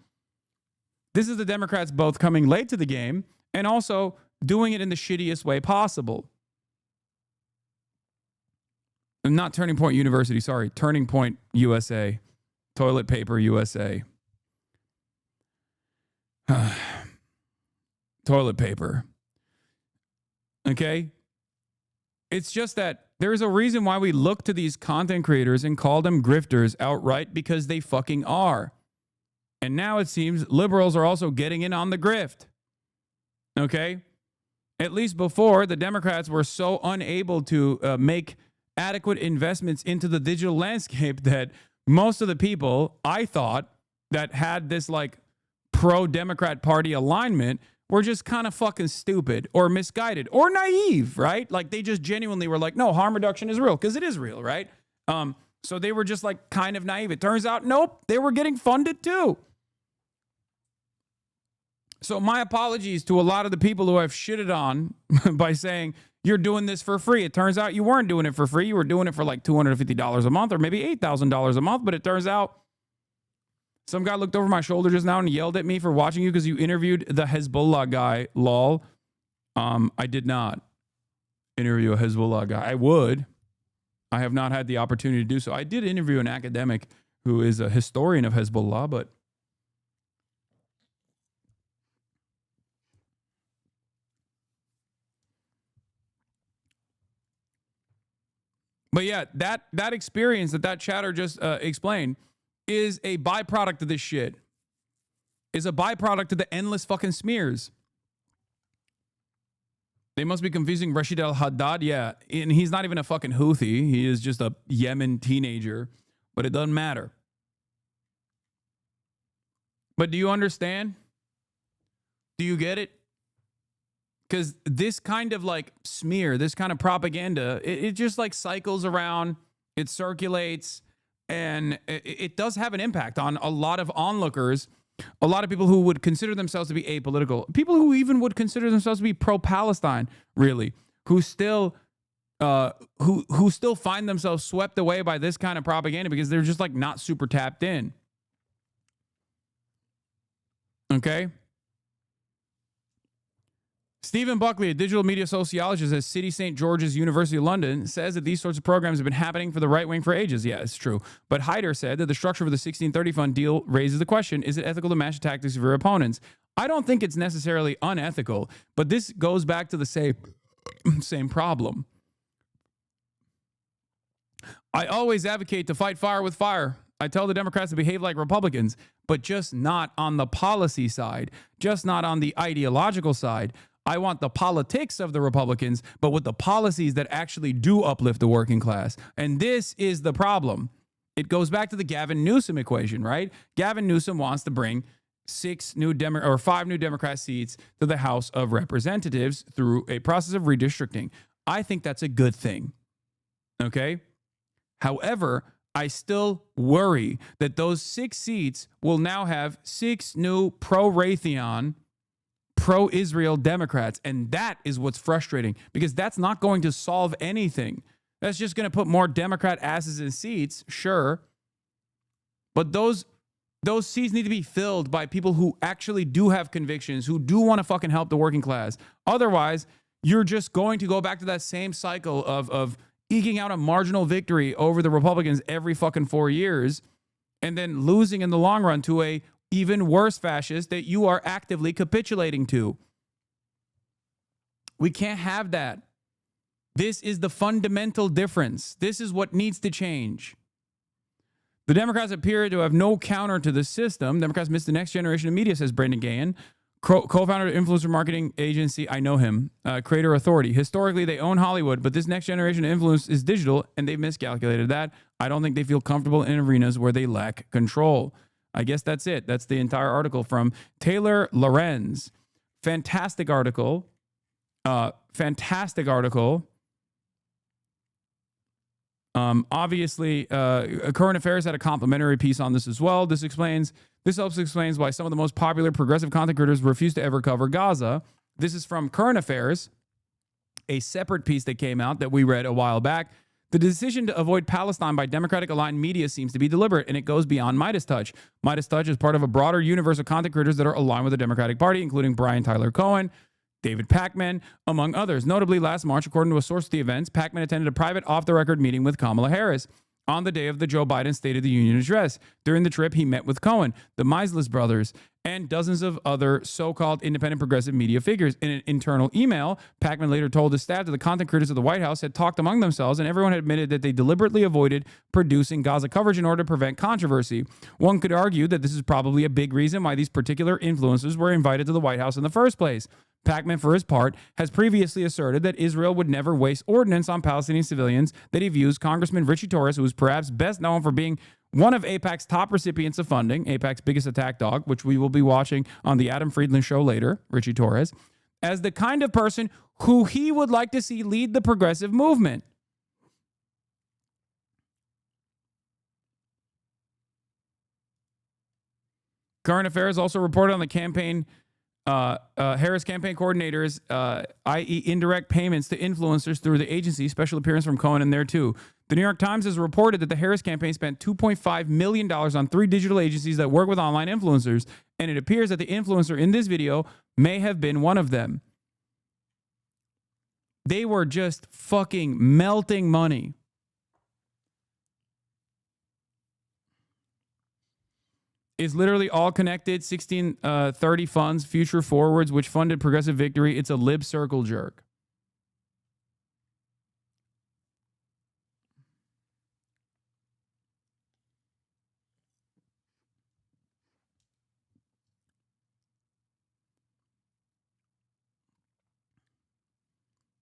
This is the Democrats both coming late to the game and also doing it in the shittiest way possible. Not Turning Point University, sorry. Turning Point USA. Toilet Paper USA. Toilet paper. Okay? It's just that there's a reason why we look to these content creators and call them grifters outright, because they fucking are. And now it seems liberals are also getting in on the grift. Okay? At least before, the Democrats were so unable to make adequate investments into the digital landscape that most of the people, I thought, that had this like pro-Democrat Party alignment were just kind of fucking stupid or misguided or naive, right? Like they just genuinely were like, no, harm reduction is real, because it is real, right? So they were just like kind of naive. It turns out, nope, they were getting funded too. So my apologies to a lot of the people who I've shitted on by saying you're doing this for free. It turns out you weren't doing it for free. You were doing it for like $250 a month or maybe $8,000 a month. But it turns out some guy looked over my shoulder just now and yelled at me for watching you because you interviewed the Hezbollah guy, lol. I did not interview a Hezbollah guy. I would. I have not had the opportunity to do so. I did interview an academic who is a historian of Hezbollah, but yeah, that experience that chatter just explained is a byproduct of this shit. Is a byproduct of the endless fucking smears. They must be confusing Rashid al-Haddad. Yeah, and he's not even a fucking Houthi. He is just a Yemen teenager, but it doesn't matter. But do you understand? Do you get it? Because this kind of like smear, this kind of propaganda, it just like cycles around, it circulates, and it does have an impact on a lot of onlookers, a lot of people who would consider themselves to be apolitical, people who even would consider themselves to be pro-Palestine, really, who still find themselves swept away by this kind of propaganda because they're just like not super tapped in. Okay? Stephen Buckley, a digital media sociologist at City St. George's University of London, says that these sorts of programs have been happening for the right wing for ages. Yeah, it's true. But Hyder said that the structure of the 1630 fund deal raises the question, is it ethical to match the tactics of your opponents? I don't think it's necessarily unethical, but this goes back to the same problem. I always advocate to fight fire with fire. I tell the Democrats to behave like Republicans, but just not on the policy side, just not on the ideological side. I want the politics of the Republicans, but with the policies that actually do uplift the working class. And this is the problem. It goes back to the Gavin Newsom equation, right? Gavin Newsom wants to bring 5 new Democrat seats to the House of Representatives through a process of redistricting. I think that's a good thing. Okay? However, I still worry that those 6 seats will now have 6 new pro-Raytheon, pro-Israel Democrats. And that is what's frustrating, because that's not going to solve anything. That's just going to put more Democrat asses in seats, sure. But those seats need to be filled by people who actually do have convictions, who do want to fucking help the working class. Otherwise, you're just going to go back to that same cycle of eking out a marginal victory over the Republicans every fucking 4 years and then losing in the long run to a even worse fascist that you are actively capitulating to. We can't have that. This is the fundamental difference. This is what needs to change. The Democrats appear to have no counter to the system. Democrats miss the next generation of media, says Brendan Gahan, co-founder of influencer marketing agency. I know him. Creator Authority. Historically, they own Hollywood, but this next generation of influence is digital, and they've miscalculated that. I don't think they feel comfortable in arenas where they lack control. I guess that's it. That's the entire article from Taylor Lorenz. Fantastic article. Fantastic article. Obviously, Current Affairs had a complimentary piece on this as well. This helps explains why some of the most popular progressive content creators refuse to ever cover Gaza. This is from Current Affairs, a separate piece that came out that we read a while back. The decision to avoid Palestine by Democratic-aligned media seems to be deliberate, and it goes beyond Midas Touch. Midas Touch is part of a broader universe of content creators that are aligned with the Democratic Party, including Brian Tyler Cohen, David Pakman, among others. Notably, last March, according to a source at the events, Pakman attended a private off-the-record meeting with Kamala Harris on the day of the Joe Biden State of the Union address. During the trip, he met with Cohen, the Meisels brothers, and dozens of other so-called independent progressive media figures. In an internal email, Pakman later told his staff that the content creators of the White House had talked among themselves, and everyone had admitted that they deliberately avoided producing Gaza coverage in order to prevent controversy. One could argue that this is probably a big reason why these particular influencers were invited to the White House in the first place. Pakman, for his part, has previously asserted that Israel would never waste ordnance on Palestinian civilians, that he views Congressman Richie Torres, who is perhaps best known for being one of AIPAC's top recipients of funding, AIPAC's biggest attack dog, which we will be watching on the Adam Friedland show later, Richie Torres, as the kind of person who he would like to see lead the progressive movement. Current Affairs also reported on the campaign Harris campaign coordinators, i.e. indirect payments to influencers through the agency, special appearance from Cohen in there too. The New York Times has reported that the Harris campaign spent $2.5 million on 3 digital agencies that work with online influencers, and it appears that the influencer in this video may have been one of them. They were just fucking melting money. It's literally all connected. 1630 funds, Future Forwards, which funded Progressive Victory. It's a lib circle jerk.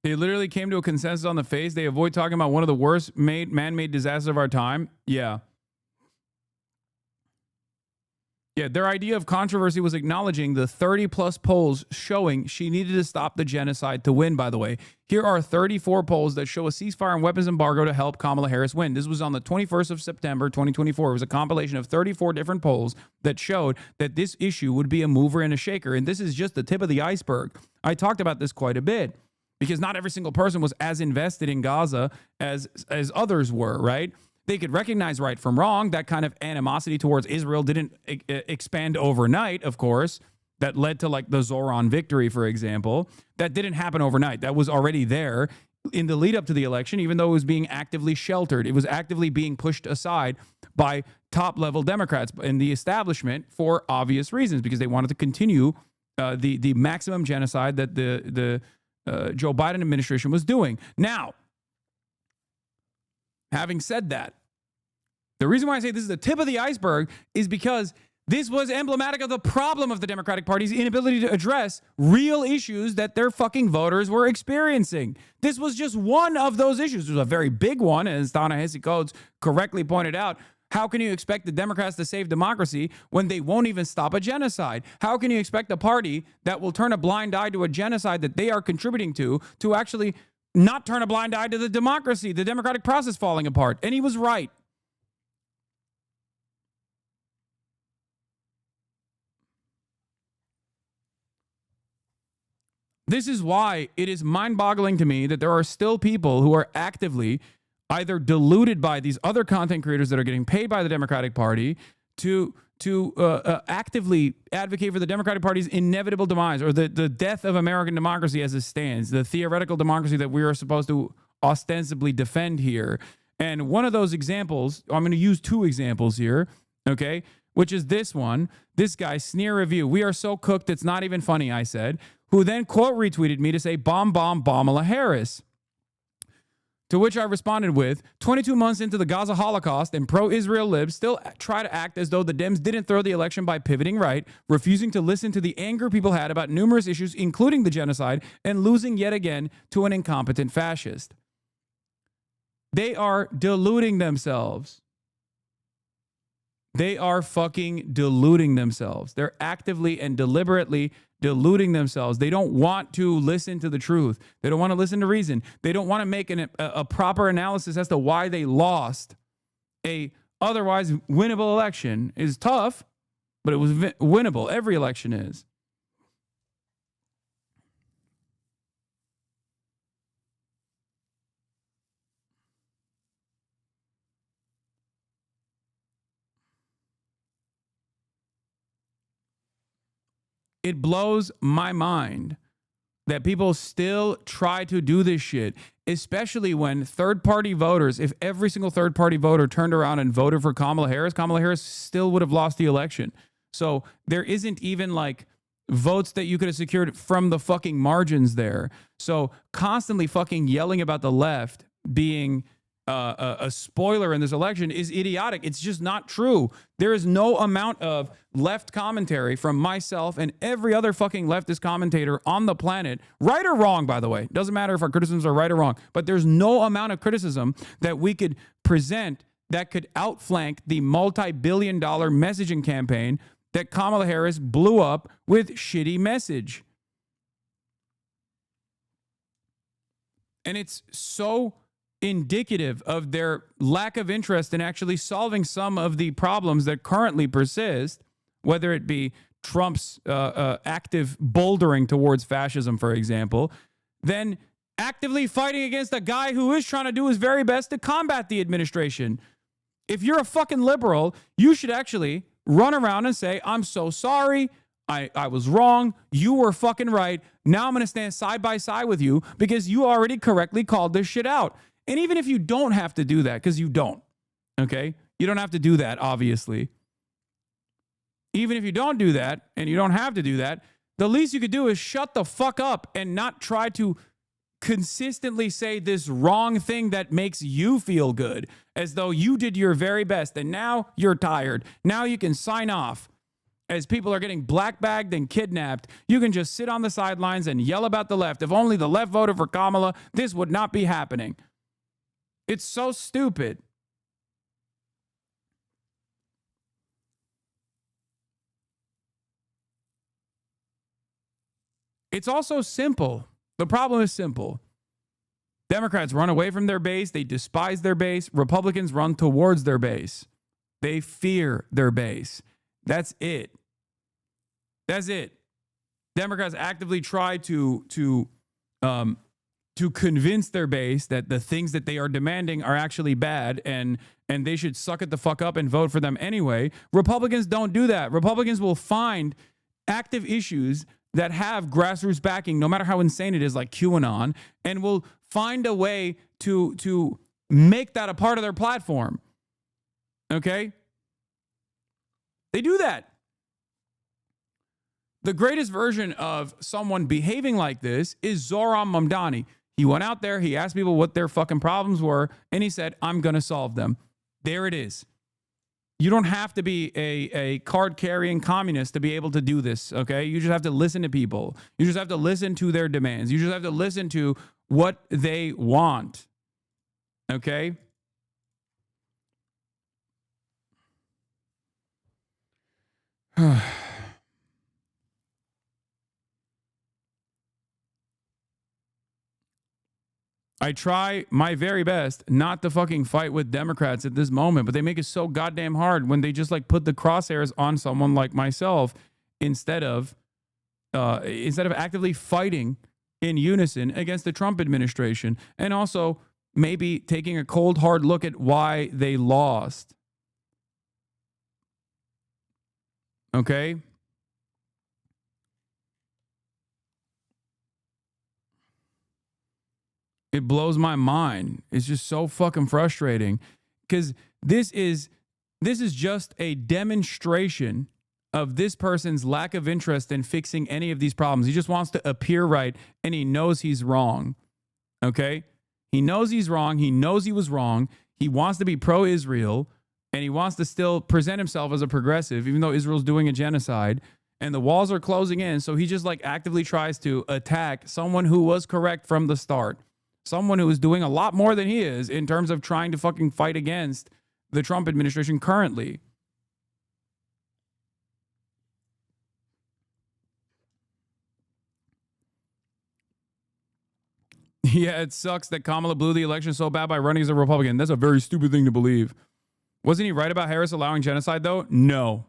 They literally came to a consensus on the face. They avoid talking about one of the worst man-made disasters of our time. Yeah. Yeah, their idea of controversy was acknowledging the 30-plus polls showing she needed to stop the genocide to win, by the way. Here are 34 polls that show a ceasefire and weapons embargo to help Kamala Harris win. This was on the 21st of September, 2024. It was a compilation of 34 different polls that showed that this issue would be a mover and a shaker, and this is just the tip of the iceberg. I talked about this quite a bit because not every single person was as invested in Gaza as others were, right? They could recognize right from wrong. That kind of animosity towards Israel didn't expand overnight, of course. that led to like the Zoran victory, for example, that didn't happen overnight. That was already there in the lead up to the election, even though it was being actively sheltered. It was actively being pushed aside by top level Democrats in the establishment for obvious reasons, because they wanted to continue the maximum genocide that the Joe Biden administration was doing. Now, having said that, the reason why I say this is the tip of the iceberg is because this was emblematic of the problem of the Democratic Party's inability to address real issues that their fucking voters were experiencing. This was just one of those issues. It was a very big one, as Ta-Nehisi Coates correctly pointed out. How can you expect the Democrats to save democracy when they won't even stop a genocide? How can you expect a party that will turn a blind eye to a genocide that they are contributing to actually not turn a blind eye to the democracy, the democratic process falling apart? And he was right. This is why it is mind-boggling to me that there are still people who are actively either deluded by these other content creators that are getting paid by the Democratic Party to actively advocate for the Democratic Party's inevitable demise, or the death of American democracy as it stands, the theoretical democracy that we are supposed to ostensibly defend here. And one of those examples, I'm going to use two examples here, okay, which is this one. This guy, Sneer Review, "We are so cooked it's not even funny," I said, who then quote retweeted me to say, "Bomb, Kamala Harris." To which I responded with, 22 months into the Gaza Holocaust and pro-Israel libs still try to act as though the Dems didn't throw the election by pivoting right, refusing to listen to the anger people had about numerous issues, including the genocide, and losing yet again to an incompetent fascist. They are deluding themselves. They are fucking deluding themselves. They're actively and deliberately deluding themselves. They don't want to listen to the truth. They don't want to listen to reason. They don't want to make a proper analysis as to why they lost a otherwise winnable election. Is tough, but it was winnable. Every election is. It blows my mind that people still try to do this shit, especially when third-party voters, if every single third-party voter turned around and voted for Kamala Harris still would have lost the election. So there isn't even like votes that you could have secured from the fucking margins there. So constantly fucking yelling about the left being a spoiler in this election is idiotic. It's just not true. There is no amount of left commentary from myself and every other fucking leftist commentator on the planet, right or wrong, by the way. Doesn't matter if our criticisms are right or wrong, but there's no amount of criticism that we could present that could outflank the multi-billion-dollar messaging campaign that Kamala Harris blew up with shitty message. And it's so indicative of their lack of interest in actually solving some of the problems that currently persist, whether it be Trump's active bouldering towards fascism, for example, then actively fighting against a guy who is trying to do his very best to combat the administration. If you're a fucking liberal, you should actually run around and say, "I'm so sorry. I was wrong. You were fucking right. Now I'm going to stand side by side with you because you already correctly called this shit out." And even if you don't have to do that, because you don't, okay? You don't have to do that, obviously. Even if you don't do that, and you don't have to do that, the least you could do is shut the fuck up and not try to consistently say this wrong thing that makes you feel good, as though you did your very best, and now you're tired. Now you can sign off. As people are getting black-bagged and kidnapped, you can just sit on the sidelines and yell about the left. If only the left voted for Kamala, this would not be happening. It's so stupid. It's also simple. The problem is simple. Democrats run away from their base. They despise their base. Republicans run towards their base. They fear their base. That's it. That's it. Democrats actively try to convince their base that the things that they are demanding are actually bad and they should suck it the fuck up and vote for them anyway. Republicans don't do that. Republicans will find active issues that have grassroots backing, no matter how insane it is, like QAnon, and will find a way to make that a part of their platform. Okay? They do that. The greatest version of someone behaving like this is Zohran Mamdani. He went out there, he asked people what their fucking problems were, and he said, I'm going to solve them. There it is. You don't have to be a card-carrying communist to be able to do this, okay? You just have to listen to people. You just have to listen to their demands. You just have to listen to what they want, okay? I try my very best not to fucking fight with Democrats at this moment, but they make it so goddamn hard when they just like put the crosshairs on someone like myself instead of actively fighting in unison against the Trump administration, and also maybe taking a cold hard look at why they lost. Okay? It blows my mind. It's just so fucking frustrating because this is just a demonstration of this person's lack of interest in fixing any of these problems. He just wants to appear right, and he knows he's wrong. Okay? He knows he's wrong. He knows he was wrong. He wants to be pro-Israel, and he wants to still present himself as a progressive, even though Israel's doing a genocide, and the walls are closing in. So he just like actively tries to attack someone who was correct from the start. Someone who is doing a lot more than he is in terms of trying to fucking fight against the Trump administration currently. Yeah, it sucks that Kamala blew the election so bad by running as a Republican. That's a very stupid thing to believe. Wasn't he right about Harris allowing genocide, though? No.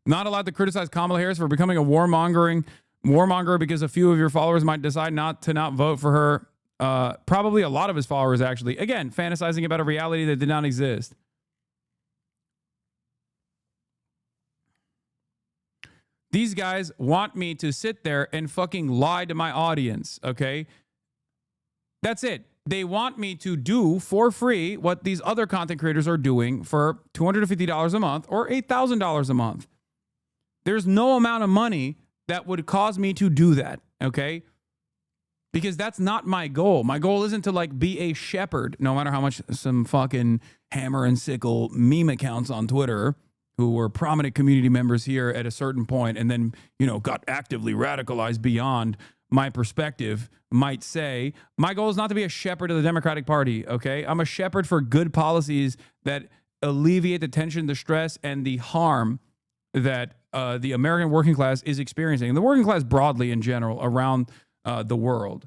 Not allowed to criticize Kamala Harris for becoming a warmonger because a few of your followers might decide not vote for her. Probably a lot of his followers, actually. Again, fantasizing about a reality that did not exist. These guys want me to sit there and fucking lie to my audience, okay? That's it. They want me to do for free what these other content creators are doing for $250 a month or $8,000 a month. There's no amount of money that would cause me to do that, okay? Because that's not my goal. My goal isn't to like be a shepherd, no matter how much some fucking hammer and sickle meme accounts on Twitter who were prominent community members here at a certain point and then, you know, got actively radicalized beyond my perspective might say. My goal is not to be a shepherd of the Democratic Party, okay? I'm a shepherd for good policies that alleviate the tension, the stress, and the harm that the American working class is experiencing, and the working class broadly in general around the world.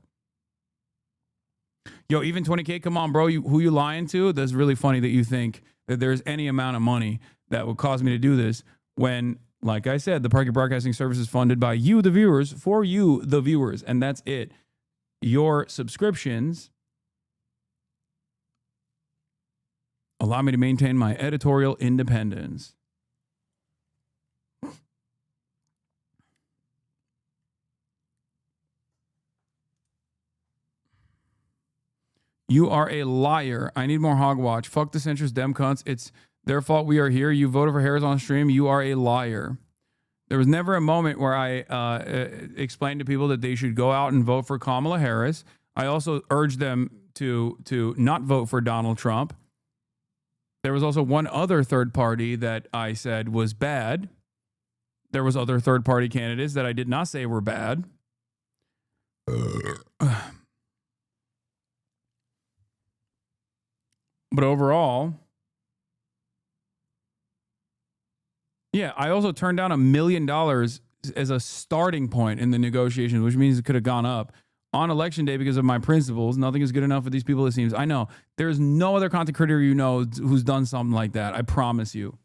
Yo, even 20K, come on, bro. Who you lying to? That's really funny that you think that there's any amount of money that would cause me to do this when, like I said, the Piker Broadcasting Service is funded by you, the viewers, for you, the viewers, and that's it. Your subscriptions allow me to maintain my editorial independence. You are a liar. I need more hogwatch. Fuck the centrist dem cunts. It's their fault we are here. You voted for Harris on stream. You are a liar. There was never a moment where I explained to people that they should go out and vote for Kamala Harris. I also urged them to not vote for Donald Trump. There was also one other third party that I said was bad. There was other third party candidates that I did not say were bad. But overall, yeah, I also turned down $1 million as a starting point in the negotiations, which means it could have gone up on election day because of my principles. Nothing is good enough for these people, it seems. I know. There's no other content creator you know who's done something like that. I promise you.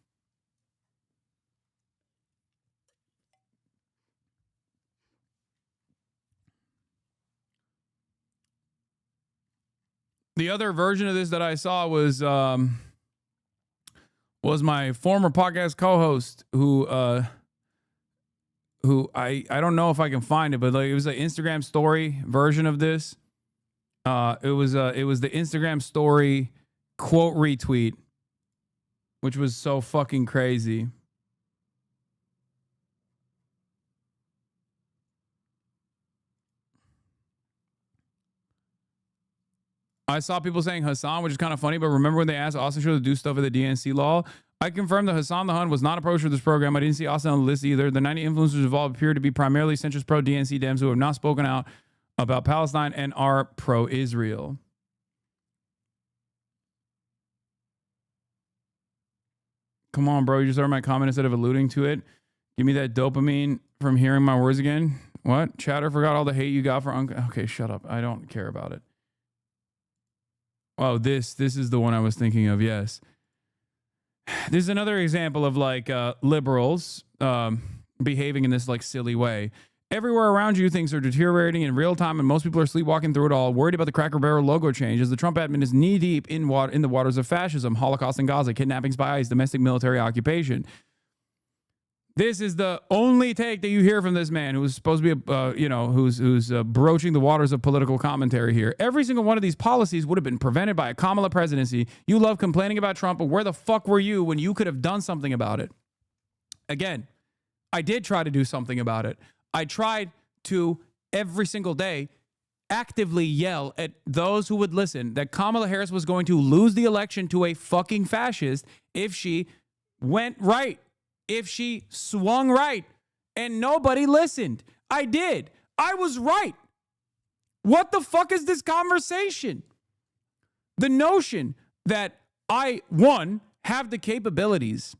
The other version of this that I saw was my former podcast co-host who who I don't know if I can find it, but like it was an Instagram story version of this. It was the Instagram story quote retweet, which was so fucking crazy. I saw people saying Hasan, which is kind of funny, but remember when they asked Austin Show to do stuff with the DNC law? I confirmed that Hasan the Hun was not approached for this program. I didn't see Austin on the list either. The 90 influencers involved appear to be primarily centrist pro-DNC Dems who have not spoken out about Palestine and are pro-Israel. Come on, bro. You just heard my comment instead of alluding to it. Give me that dopamine from hearing my words again. What? Chatter forgot all the hate you got for Okay, shut up. I don't care about it. Oh, this is the one I was thinking of. Yes. This is another example of like liberals behaving in this like silly way. Everywhere around you, things are deteriorating in real time, and most people are sleepwalking through it all, worried about the Crackerbarrel logo change, as the Trump admin is knee-deep in the waters of fascism, Holocaust in Gaza, kidnappings by ICE, domestic military occupation. This is the only take that you hear from this man who's supposed to be, who's broaching the waters of political commentary here. Every single one of these policies would have been prevented by a Kamala presidency. You love complaining about Trump, but where the fuck were you when you could have done something about it? Again, I did try to do something about it. I tried to, every single day, actively yell at those who would listen that Kamala Harris was going to lose the election to a fucking fascist if she went right, if she swung right, and nobody listened. I did. I was right. What the fuck is this conversation? The notion that I, one, have the capabilities,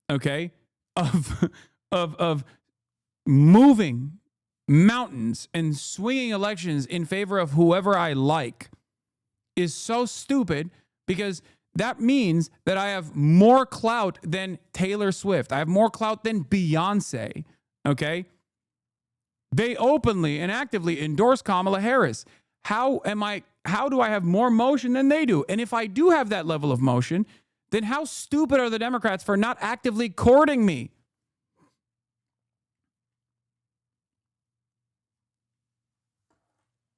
okay, of moving mountains and swinging elections in favor of whoever I like is so stupid, because that means that I have more clout than Taylor Swift. I have more clout than Beyonce, okay? They openly and actively endorse Kamala Harris. How do I have more motion than they do? And if I do have that level of motion, then how stupid are the Democrats for not actively courting me?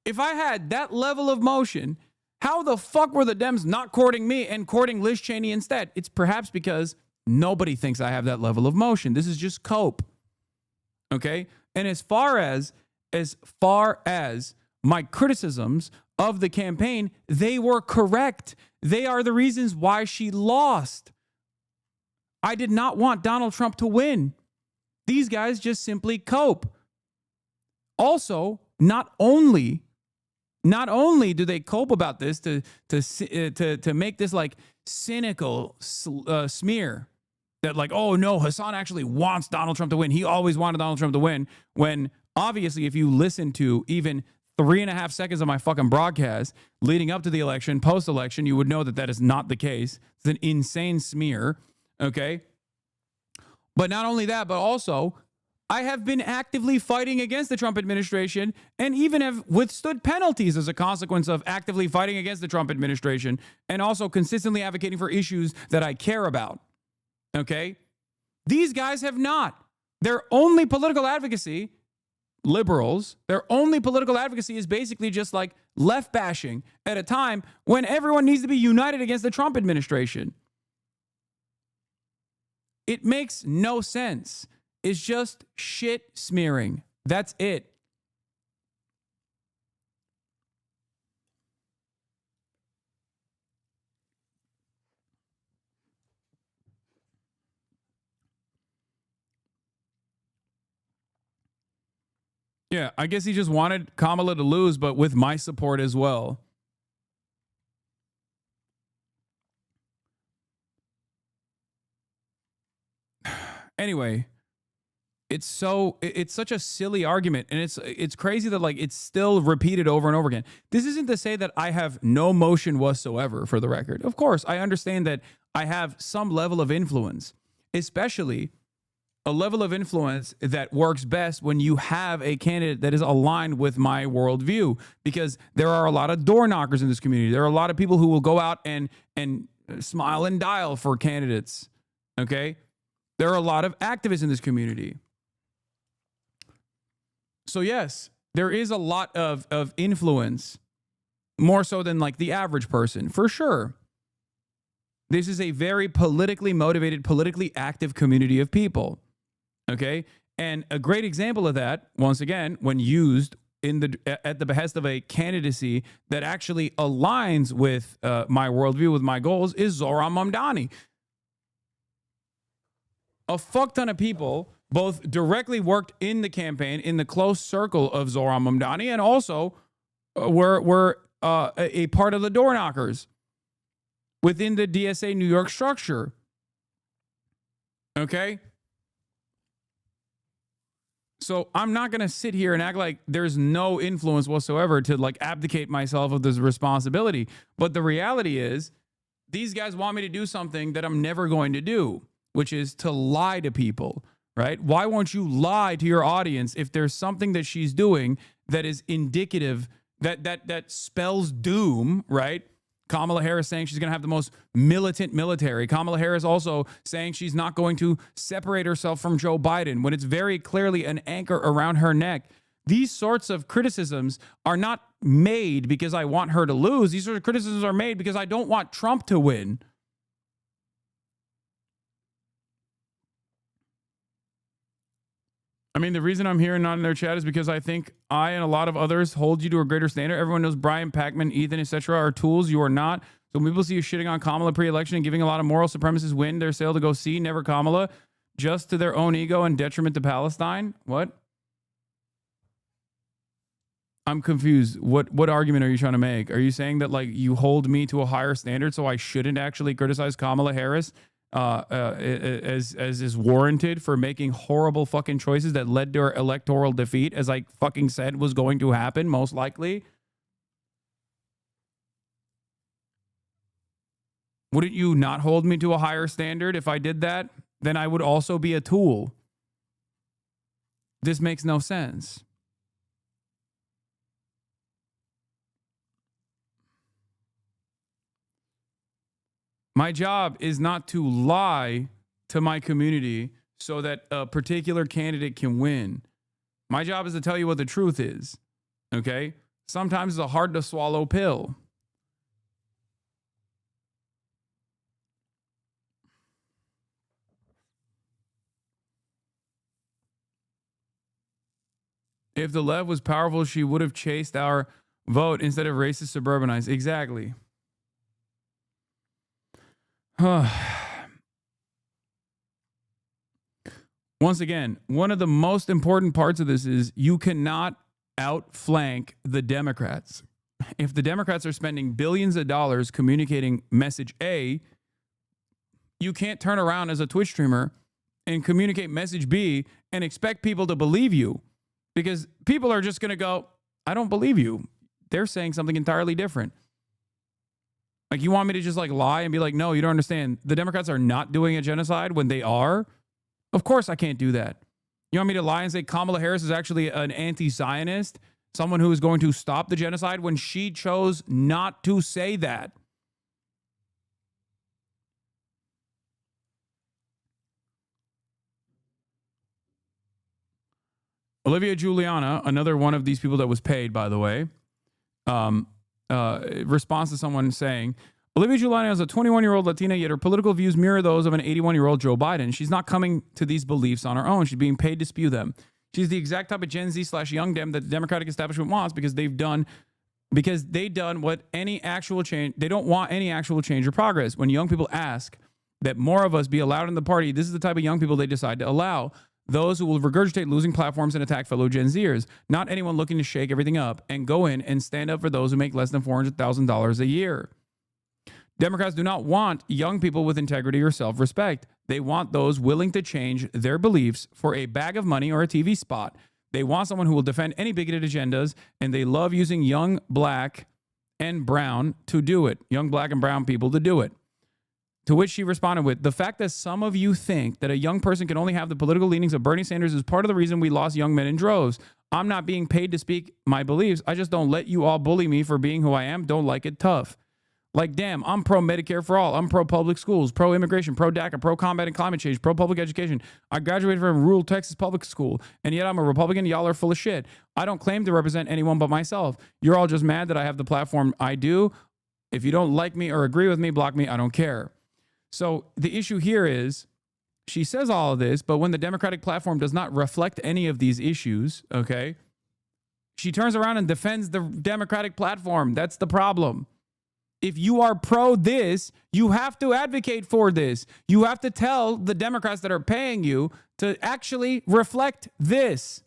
If I had that level of motion, how the fuck were the Dems not courting me and courting Liz Cheney instead? It's perhaps because nobody thinks I have that level of motion. This is just cope. Okay? And as far as my criticisms of the campaign, they were correct. They are the reasons why she lost. I did not want Donald Trump to win. These guys just simply cope. Also, not only do they cope about this to make this like cynical smear that like, oh no, Hasan actually wants Donald Trump to win. He always wanted Donald Trump to win, when obviously if you listen to even 3.5 seconds of my fucking broadcast leading up to the election, post-election, you would know that that is not the case. It's an insane smear, okay? But not only that, but also I have been actively fighting against the Trump administration and even have withstood penalties as a consequence of actively fighting against the Trump administration and also consistently advocating for issues that I care about. Okay? These guys have not. Their only political advocacy, liberals, their only political advocacy is basically just like left bashing at a time when everyone needs to be united against the Trump administration. It makes no sense. It's just shit smearing. That's it. Yeah, I guess he just wanted Kamala to lose, but with my support as well. Anyway, it's such a silly argument, and it's crazy that like it's still repeated over and over again. This isn't to say that I have no motion whatsoever, for the record. Of course, I understand that I have some level of influence, especially a level of influence that works best when you have a candidate that is aligned with my worldview, because there are a lot of door knockers in this community. There are a lot of people who will go out and smile and dial for candidates. Okay? There are a lot of activists in this community. So yes, there is a lot of influence, more so than like the average person, for sure. This is a very politically motivated, politically active community of people. Okay? And a great example of that, once again, when used at the behest of a candidacy that actually aligns with my worldview, with my goals, is Zohran Mamdani. A fuck ton of people both directly worked in the campaign in the close circle of Zohran Mamdani, and also were a part of the door knockers within the DSA New York structure. Okay? So I'm not going to sit here and act like there's no influence whatsoever to like abdicate myself of this responsibility. But the reality is these guys want me to do something that I'm never going to do, which is to lie to people, right? Why won't you lie to your audience if there's something that she's doing that is indicative, that spells doom, right? Kamala Harris saying she's going to have the most militant military. Kamala Harris also saying she's not going to separate herself from Joe Biden when it's very clearly an anchor around her neck. These sorts of criticisms are not made because I want her to lose. These sort of criticisms are made because I don't want Trump to win. I mean, the reason I'm here and not in their chat is because I think I and a lot of others hold you to a greater standard. Everyone knows Brian, Pacman, Ethan, etc. are tools. You are not. So when people see you shitting on Kamala pre-election and giving a lot of moral supremacists win their sale to go see Never Kamala just to their own ego and detriment to Palestine. What? I'm confused. What argument are you trying to make? Are you saying that like you hold me to a higher standard so I shouldn't actually criticize Kamala Harris as is warranted for making horrible fucking choices that led to her electoral defeat, as I fucking said was going to happen, most likely? Wouldn't you not hold me to a higher standard if I did that? Then I would also be a tool. This makes no sense. My job is not to lie to my community so that a particular candidate can win. My job is to tell you what the truth is. Okay? Sometimes it's a hard to swallow pill. If the left was powerful, she would have chased our vote instead of racist suburbanites. Exactly. Once again, one of the most important parts of this is you cannot outflank the Democrats. If the Democrats are spending billions of dollars communicating message A, you can't turn around as a Twitch streamer and communicate message B and expect people to believe you, because people are just going to go, I don't believe you. They're saying something entirely different. Like, you want me to just like lie and be like, no, you don't understand. The Democrats are not doing a genocide when they are. Of course I can't do that. You want me to lie and say Kamala Harris is actually an anti-Zionist, someone who is going to stop the genocide, when she chose not to say that? Olivia Giuliana, another one of these people that was paid, by the way, responds to someone saying, Olivia Giuliana is a 21-year-old Latina, yet her political views mirror those of an 81-year-old Joe Biden. She's not coming to these beliefs on her own. She's being paid to spew them. She's the exact type of Gen Z/young Dem that the Democratic establishment wants, because they've done what any actual change, they don't want any actual change or progress. When young people ask that more of us be allowed in the party, this is the type of young people they decide to allow. Those who will regurgitate losing platforms and attack fellow Gen Zers, not anyone looking to shake everything up and go in and stand up for those who make less than $400,000 a year. Democrats do not want young people with integrity or self-respect. They want those willing to change their beliefs for a bag of money or a TV spot. They want someone who will defend any bigoted agendas, and they love using young black and brown to do it. Young black and brown people to do it. To which she responded with, the fact that some of you think that a young person can only have the political leanings of Bernie Sanders is part of the reason we lost young men in droves. I'm not being paid to speak my beliefs. I just don't let you all bully me for being who I am. Don't like it, tough. Like, damn, I'm pro Medicare for all. I'm pro public schools, pro immigration, pro DACA, pro combating climate change, pro public education. I graduated from rural Texas public school, and yet I'm a Republican. Y'all are full of shit. I don't claim to represent anyone but myself. You're all just mad that I have the platform I do. If you don't like me or agree with me, block me. I don't care. So the issue here is she says all of this, but when the Democratic platform does not reflect any of these issues, okay, she turns around and defends the Democratic platform. That's the problem. If you are pro this, you have to advocate for this. You have to tell the Democrats that are paying you to actually reflect this.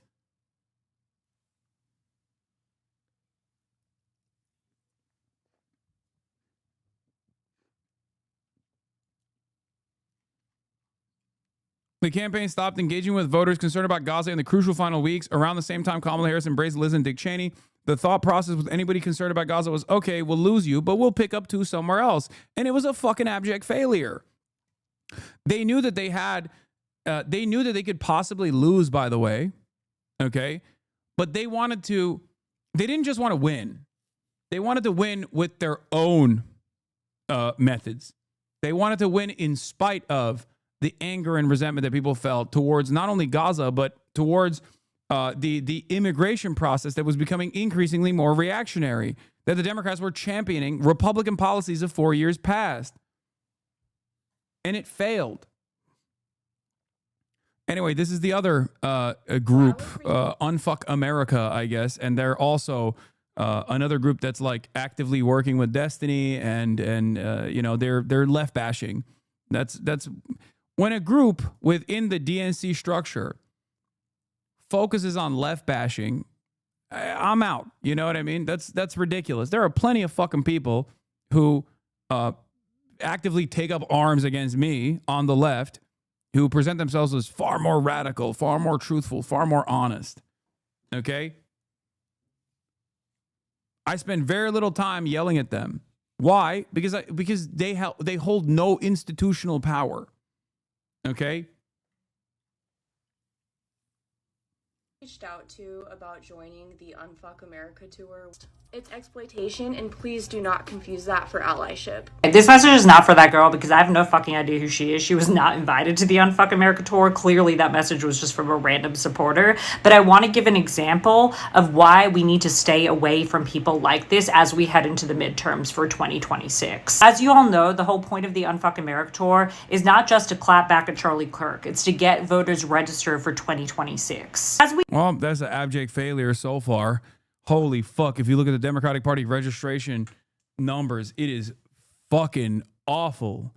The campaign stopped engaging with voters concerned about Gaza in the crucial final weeks. Around the same time, Kamala Harris embraced Liz and Dick Cheney. The thought process with anybody concerned about Gaza was, okay, we'll lose you, but we'll pick up two somewhere else. And it was a fucking abject failure. They knew that they knew that they could possibly lose, by the way. Okay. But they didn't just want to win. They wanted to win with their own methods. They wanted to win in spite of the anger and resentment that people felt towards not only Gaza, but towards the immigration process that was becoming increasingly more reactionary, that the Democrats were championing Republican policies of 4 years past. And it failed. Anyway, this is the other group, Unfuck America, I guess, and they're also another group that's like actively working with Destiny, and you know, they're left bashing. That's when a group within the DNC structure focuses on left bashing, I'm out. You know what I mean? That's ridiculous. There are plenty of fucking people who actively take up arms against me on the left, who present themselves as far more radical, far more truthful, far more honest. Okay? I spend very little time yelling at them. Why? Because they hold no institutional power. Okay? Reached out to about joining the Unfuck America tour. It's exploitation, and please do not confuse that for allyship. This message is not for that girl because I have no fucking idea who she is. She was not invited to the Unfuck America tour. Clearly that message was just from a random supporter. But I want to give an example of why we need to stay away from people like this as we head into the midterms for 2026. As you all know, the whole point of the Unfuck America tour is not just to clap back at Charlie Kirk. It's to get voters registered for 2026. Well, that's an abject failure so far. Holy fuck. If you look at the Democratic Party registration numbers, it is fucking awful.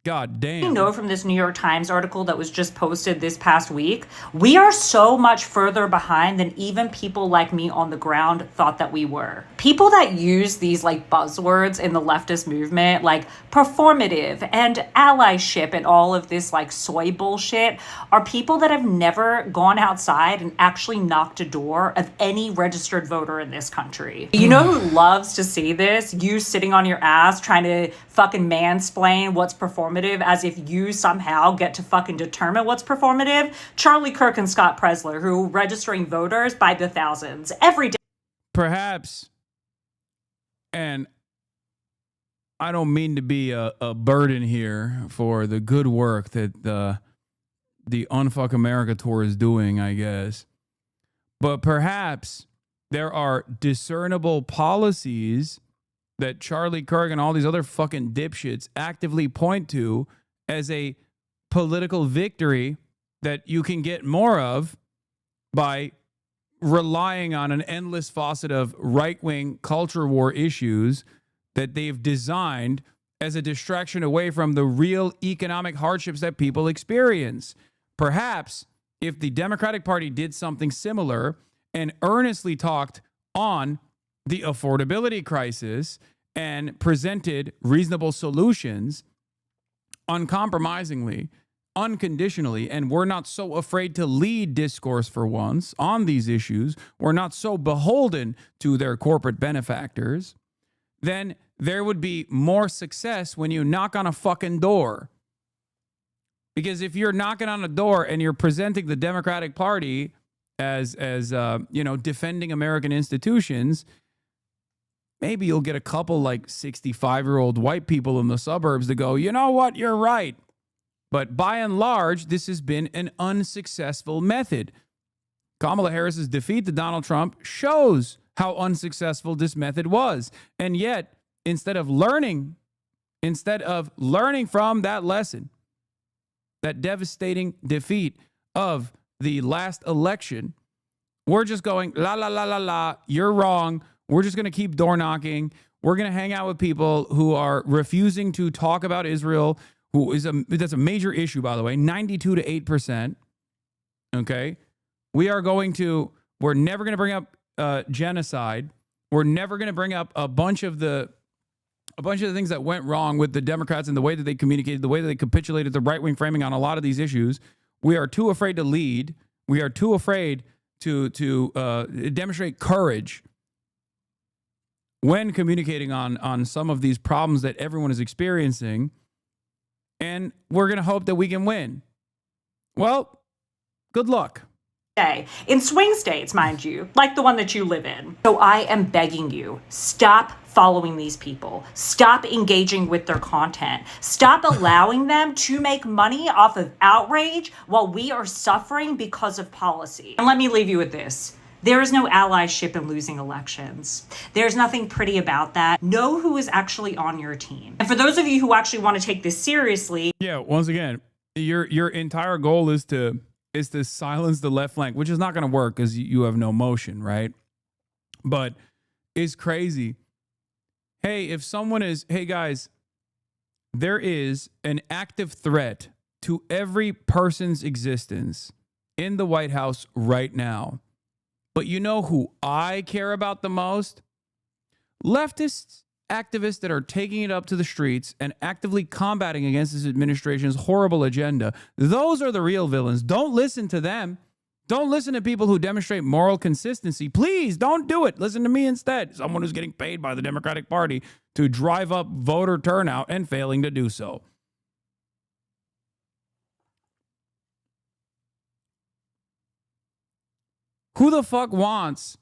God damn. You know from this New York Times article that was just posted this past week, we are so much further behind than even people like me on the ground thought that we were. People that use these like buzzwords in the leftist movement, like performative and allyship and all of this like soy bullshit, are people that have never gone outside and actually knocked a door of any registered voter in this country. You know who loves to see this? You sitting on your ass trying to fucking mansplain what's performative as if you somehow get to fucking determine what's performative. Charlie Kirk and Scott Presler, who are registering voters by the thousands every day. Perhaps, and I don't mean to be a burden here for the good work that the Unfuck America tour is doing, I guess, but perhaps there are discernible policies that Charlie Kirk and all these other fucking dipshits actively point to as a political victory that you can get more of by relying on an endless faucet of right-wing culture war issues that they've designed as a distraction away from the real economic hardships that people experience. Perhaps if the Democratic Party did something similar and earnestly talked on the affordability crisis and presented reasonable solutions uncompromisingly, unconditionally, and we're not so afraid to lead discourse for once on these issues, we're not so beholden to their corporate benefactors, then there would be more success when you knock on a fucking door. Because if you're knocking on a door and you're presenting the Democratic Party as you know, defending American institutions, maybe you'll get a couple like 65-year-old white people in the suburbs to go, you know what, you're right. But by and large, this has been an unsuccessful method. Kamala Harris's defeat to Donald Trump shows how unsuccessful this method was. And yet, instead of learning from that lesson, that devastating defeat of the last election, we're just going, la, la, la, la, la, you're wrong. We're just going to keep door knocking. We're going to hang out with people who are refusing to talk about Israel, that's a major issue, by the way, 92 to 8%. Okay. We're never going to bring up genocide. We're never going to bring up a bunch of the things that went wrong with the Democrats and the way that they communicated, the way that they capitulated the right-wing framing on a lot of these issues. We are too afraid to lead. We are too afraid to demonstrate courage when communicating on some of these problems that everyone is experiencing. And we're going to hope that we can win. Well, good luck. In swing states, mind you, like the one that you live in. So I am begging you, stop following these people. Stop engaging with their content. Stop allowing them to make money off of outrage while we are suffering because of policy. And let me leave you with this. There is no allyship in losing elections. There's nothing pretty about that. Know who is actually on your team. And for those of you who actually want to take this seriously. Yeah, once again, your entire goal is to silence the left flank, which is not going to work because you have no motion, right? But it's crazy. Hey, guys, there is an active threat to every person's existence in the White House right now. But you know who I care about the most? Leftists, activists that are taking it up to the streets and actively combating against this administration's horrible agenda. Those are the real villains. Don't listen to them. Don't listen to people who demonstrate moral consistency. Please don't do it. Listen to me instead. Someone who's getting paid by the Democratic Party to drive up voter turnout and failing to do so. Who the fuck wants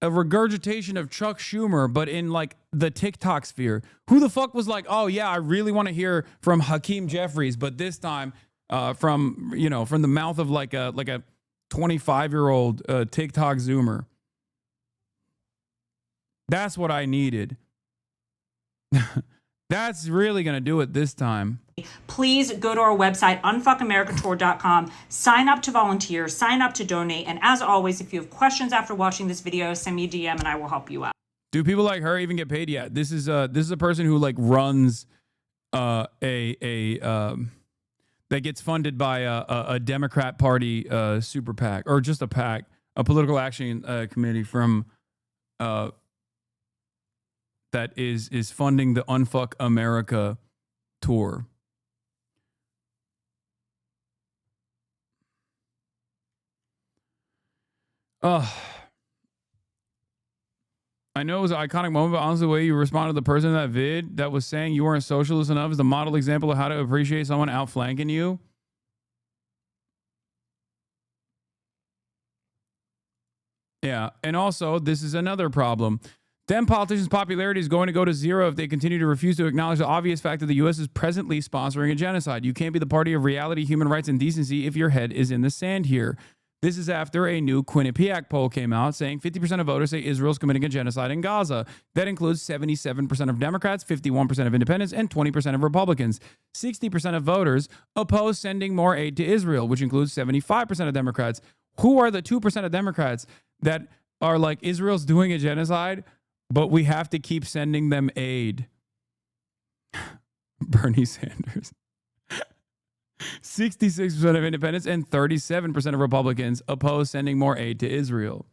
a regurgitation of Chuck Schumer, but in like the TikTok sphere? Who the fuck was like, oh yeah, I really want to hear from Hakeem Jeffries, but this time from the mouth of like a 25-year-old TikTok Zoomer. That's what I needed. That's really going to do it this time. Please go to our website, unfuckamericatour.com, sign up to volunteer, sign up to donate. And as always, if you have questions after watching this video, send me a DM and I will help you out. Do people like her even get paid yet? This is a person who like runs that gets funded by a Democrat Party super PAC, or just a PAC, a political action committee from that is funding the Unfuck America tour. I know it was an iconic moment, but honestly, the way you responded to the person in that vid that was saying you weren't socialist enough is the model example of how to appreciate someone outflanking you. Yeah, and also, this is another problem. Dem politicians' popularity is going to go to zero if they continue to refuse to acknowledge the obvious fact that the U.S. is presently sponsoring a genocide. You can't be the party of reality, human rights, and decency if your head is in the sand here. This is after a new Quinnipiac poll came out saying 50% of voters say Israel's committing a genocide in Gaza. That includes 77% of Democrats, 51% of independents, and 20% of Republicans. 60% of voters oppose sending more aid to Israel, which includes 75% of Democrats. Who are the 2% of Democrats that are like, Israel's doing a genocide, but we have to keep sending them aid? Bernie Sanders. 66% of independents and 37% of Republicans oppose sending more aid to Israel.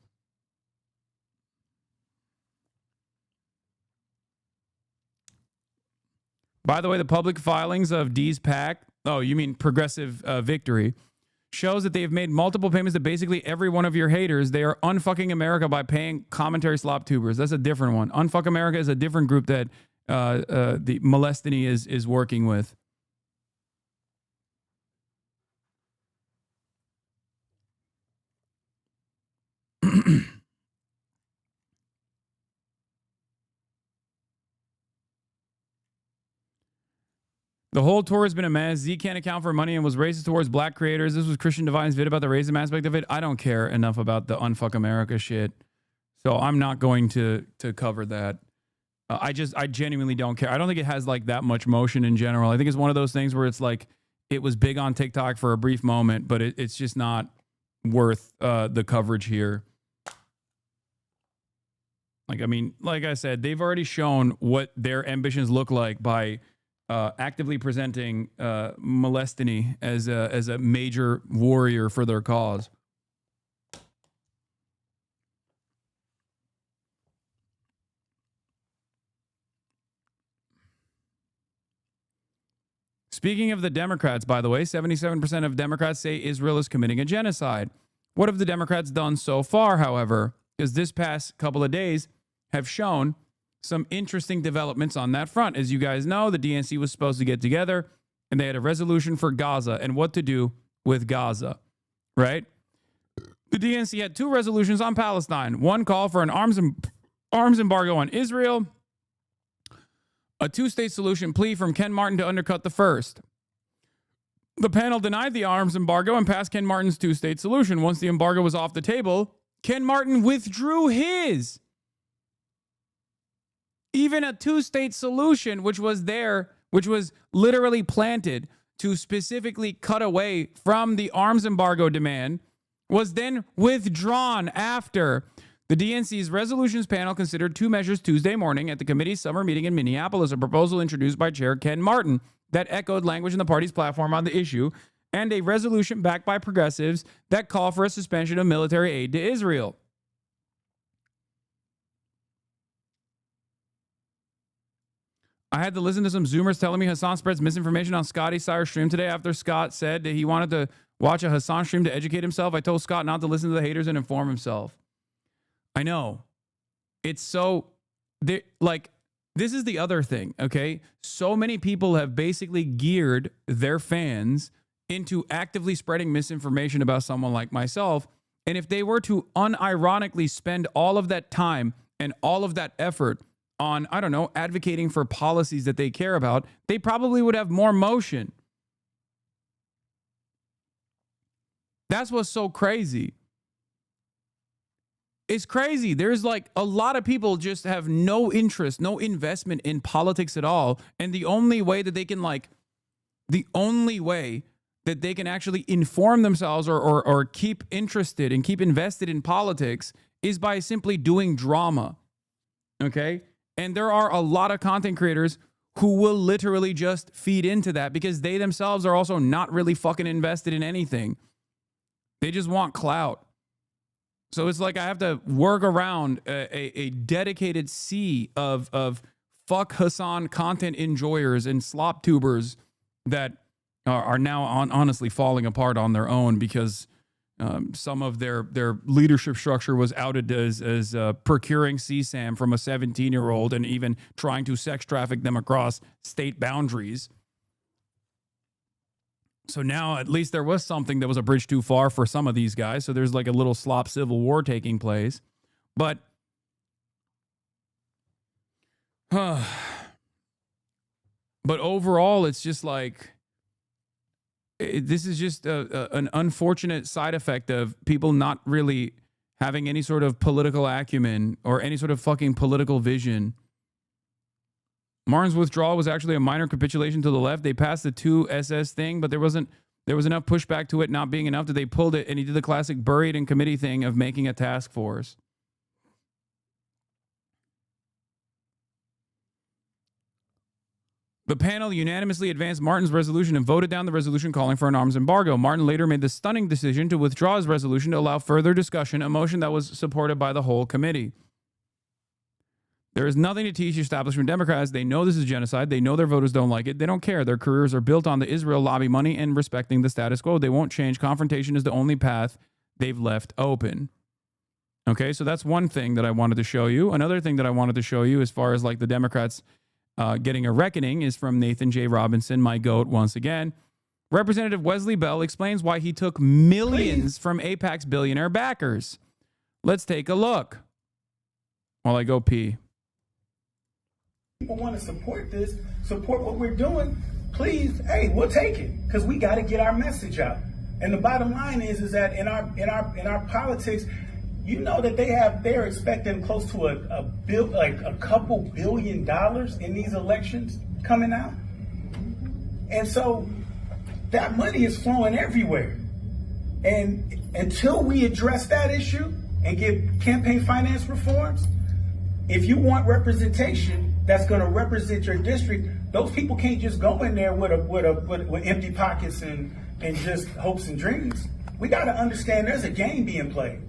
By the way, the public filings of D's PAC, oh, you mean Progressive Victory, shows that they have made multiple payments to basically every one of your haters. They are unfucking America by paying commentary slop tubers. That's a different one. Unfuck America is a different group that the Molestiny is working with. The whole tour has been a mess. Z can't account for money and was racist towards black creators. This was Christian Divine's vid about the racism aspect of it. I don't care enough about the unfuck America shit. So I'm not going to cover that. I genuinely don't care. I don't think it has like that much motion in general. I think it's one of those things where it's like it was big on TikTok for a brief moment, but it's just not worth the coverage here. Like, I mean, like I said, they've already shown what their ambitions look like by actively presenting Palestine as a major warrior for their cause. Speaking of the Democrats, by the way, 77% of Democrats say Israel is committing a genocide. What have the Democrats done so far, however? Because this past couple of days have shown some interesting developments on that front. As you guys know, the DNC was supposed to get together and they had a resolution for Gaza and what to do with Gaza, right? The DNC had 2 resolutions on Palestine. One call for an arms embargo on Israel. A 2-state solution plea from Ken Martin to undercut the first. The panel denied the arms embargo and passed Ken Martin's 2-state solution. Once the embargo was off the table, Ken Martin withdrew his. Even a 2-state solution, which was literally planted to specifically cut away from the arms embargo demand, was then withdrawn after. The DNC's resolutions panel considered 2 measures Tuesday morning at the committee's summer meeting in Minneapolis, a proposal introduced by Chair Ken Martin that echoed language in the party's platform on the issue, and a resolution backed by progressives that call for a suspension of military aid to Israel. I had to listen to some Zoomers telling me Hasan spreads misinformation on Scotty Sire's stream today after Scott said that he wanted to watch a Hasan stream to educate himself. I told Scott not to listen to the haters and inform himself. I know. It's so, like, this is the other thing, okay? So many people have basically geared their fans into actively spreading misinformation about someone like myself. And if they were to unironically spend all of that time and all of that effort on, I don't know, advocating for policies that they care about, they probably would have more motion. That's what's so crazy. It's crazy. There's like a lot of people just have no interest, no investment in politics at all. And the only way that they can actually inform themselves or keep interested and keep invested in politics is by simply doing drama. Okay? And there are a lot of content creators who will literally just feed into that because they themselves are also not really fucking invested in anything. They just want clout. So it's like I have to work around a dedicated sea of fuck Hasan content enjoyers and slop tubers that are now honestly falling apart on their own because some of their leadership structure was outed as procuring CSAM from a 17-year-old and even trying to sex traffic them across state boundaries. So now at least there was something that was a bridge too far for some of these guys. So there's like a little slop civil war taking place. But overall, it's just like this is just an unfortunate side effect of people not really having any sort of political acumen or any sort of fucking political vision. Martin's withdrawal was actually a minor capitulation to the left. They passed the 2SS thing, but there was enough pushback to it not being enough that they pulled it, and he did the classic buried in committee thing of making a task force. The panel unanimously advanced Martin's resolution and voted down the resolution calling for an arms embargo. Martin later made the stunning decision to withdraw his resolution to allow further discussion, a motion that was supported by the whole committee. There is nothing to teach establishment Democrats. They know this is genocide. They know their voters don't like it. They don't care. Their careers are built on the Israel lobby money and respecting the status quo. They won't change. Confrontation is the only path they've left open. Okay, so that's one thing that I wanted to show you. Another thing that I wanted to show you as far as like the Democrats getting a reckoning is from Nathan J. Robinson, my GOAT once again. Representative Wesley Bell explains why he took millions from AIPAC's billionaire backers. Let's take a look while I go pee. People want to support this, support what we're doing. please, hey, we'll take it because we got to get our message out. And the bottom line is that in our politics, you know that they're expecting close to a couple $1 billion in these elections coming out. And so that money is flowing everywhere. And until we address that issue and get campaign finance reforms, if you want representation that's going to represent your district, those people can't just go in there with empty pockets and just hopes and dreams. We got to understand there's a game being played.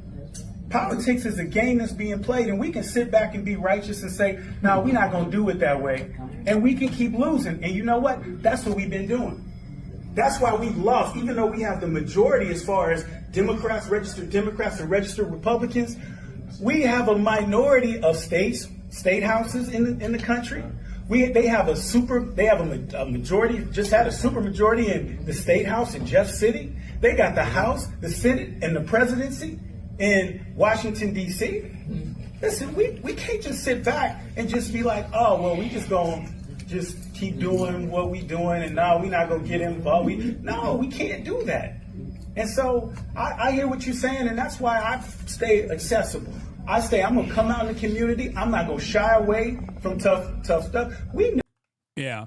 Politics is a game that's being played, and we can sit back and be righteous and say, no, we're not going to do it that way. And we can keep losing. And you know what? That's what we've been doing. That's why we've lost, even though we have the majority as far as Democrats, registered Democrats, and registered Republicans. We have a minority of state houses in the country. They have a majority, just had a super majority in the state house in Jeff City. They got the House, the Senate, and the presidency in Washington, D.C. Listen, we can't just sit back and just be like, oh, well, we just going to just keep doing what we doing, and no, we're not going to get involved. No, we can't do that. And so I hear what you're saying, and that's why I stay accessible. I'm going to come out in the community. I'm not going to shy away from tough stuff. Yeah.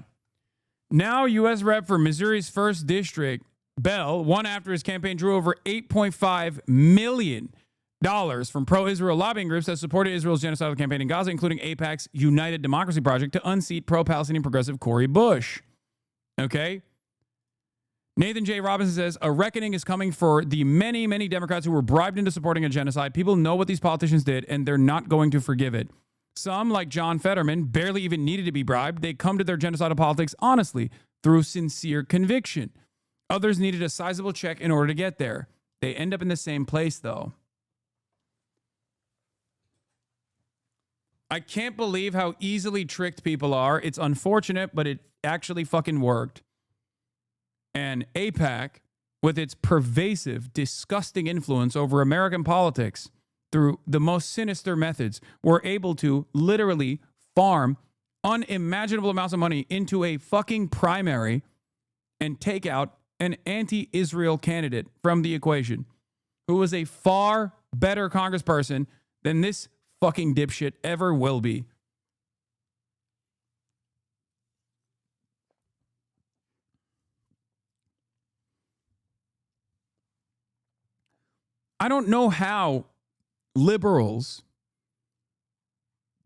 Now, U.S. Rep for Missouri's 1st District, Bell, won after his campaign drew over $8.5 million from pro-Israel lobbying groups that supported Israel's genocidal campaign in Gaza, including AIPAC's United Democracy Project, to unseat pro-Palestinian progressive Cori Bush. Okay? Nathan J. Robinson says, a reckoning is coming for the many, many Democrats who were bribed into supporting a genocide. People know what these politicians did, and they're not going to forgive it. Some, like John Fetterman, barely even needed to be bribed. They come to their genocidal politics honestly, through sincere conviction. Others needed a sizable check in order to get there. They end up in the same place, though. I can't believe how easily tricked people are. It's unfortunate, but it actually fucking worked. And AIPAC, with its pervasive, disgusting influence over American politics through the most sinister methods, were able to literally farm unimaginable amounts of money into a fucking primary and take out an anti-Israel candidate from the equation who was a far better congressperson than this fucking dipshit ever will be. I don't know how liberals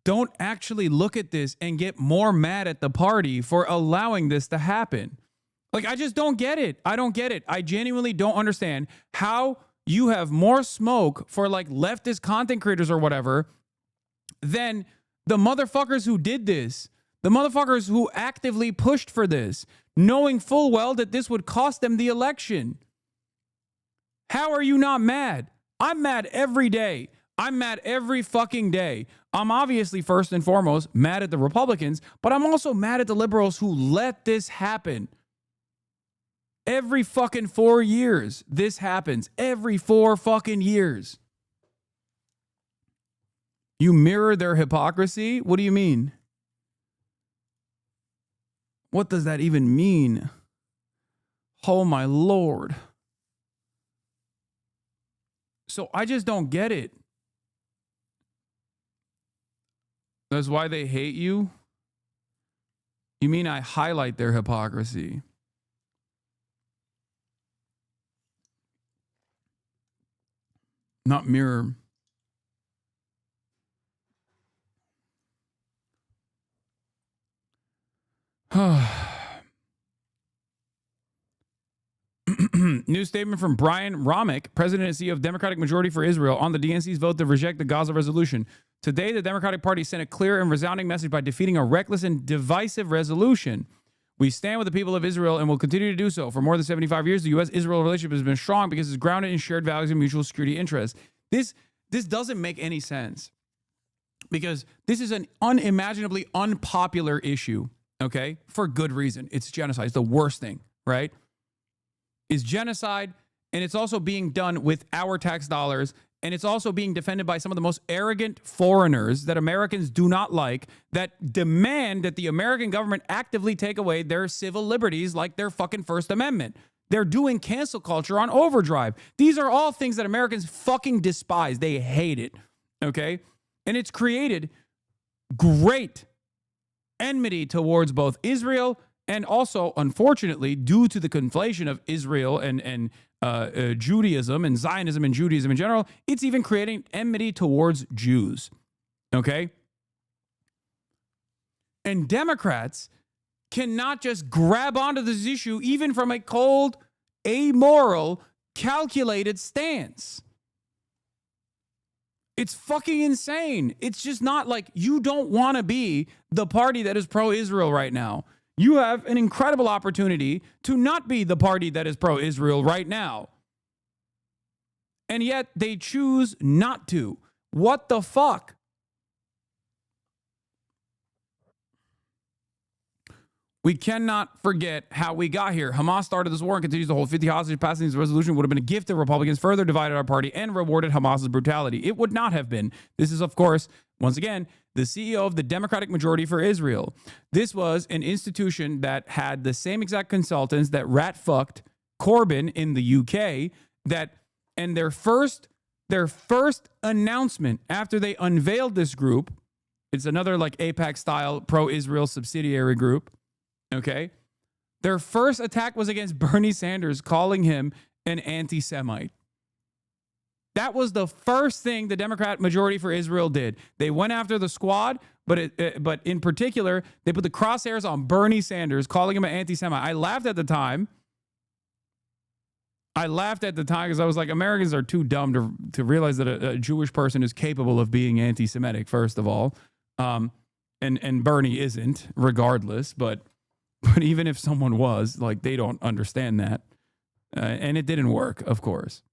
don't actually look at this and get more mad at the party for allowing this to happen. Like, I just don't get it. I don't get it. I genuinely don't understand how you have more smoke for like leftist content creators or whatever than the motherfuckers who did this, the motherfuckers who actively pushed for this, knowing full well that this would cost them the election. How are you not mad? I'm mad every day. I'm mad every fucking day. I'm obviously first and foremost mad at the Republicans, but I'm also mad at the liberals who let this happen. Every fucking 4 years, this happens. Every 4 fucking years. You mirror their hypocrisy? What do you mean? What does that even mean? Oh my Lord. So I just don't get it. That's why they hate you? You mean I highlight their hypocrisy? Not mirror. New statement from Brian Romick, President and CEO of Democratic Majority for Israel, on the DNC's vote to reject the Gaza resolution. Today, the Democratic Party sent a clear and resounding message by defeating a reckless and divisive resolution. We stand with the people of Israel and will continue to do so. For more than 75 years, the U.S.-Israel relationship has been strong because it's grounded in shared values and mutual security interests. This doesn't make any sense because this is an unimaginably unpopular issue, okay? For good reason. It's genocide. It's the worst thing, right? Is genocide, and it's also being done with our tax dollars And it's also being defended by some of the most arrogant foreigners that Americans do not like, that demand that the American government actively take away their civil liberties like their fucking First Amendment. They're doing cancel culture on overdrive. These are all things that Americans fucking despise. They hate it, okay? And it's created great enmity towards both Israel and also, unfortunately, due to the conflation of Israel and Judaism and Zionism and Judaism in general, it's even creating enmity towards Jews, okay? And Democrats cannot just grab onto this issue even from a cold, amoral, calculated stance. It's fucking insane. It's just not like you don't want to be the party that is pro-Israel right now. You have an incredible opportunity to not be the party that is pro-Israel right now. And yet they choose not to. What the fuck? We cannot forget how we got here. Hamas started this war and continues to hold 50 hostages. Passing this resolution would have been a gift to Republicans, further divided our party, and rewarded Hamas's brutality. It would not have been. This is, of course, once again, the CEO of the Democratic Majority for Israel. This was an institution that had the same exact consultants that rat-fucked Corbyn in the UK, and their first announcement after they unveiled this group, it's another like AIPAC-style pro-Israel subsidiary group, okay? Their first attack was against Bernie Sanders, calling him an anti-Semite. That was the first thing the Democrat Majority for Israel did. They went after the squad, but in particular, they put the crosshairs on Bernie Sanders, calling him an anti-Semite. I laughed at the time. Because I was like, Americans are too dumb to realize that a Jewish person is capable of being anti-Semitic, first of all. And Bernie isn't, regardless. But even if someone was, like, they don't understand that. And it didn't work, of course.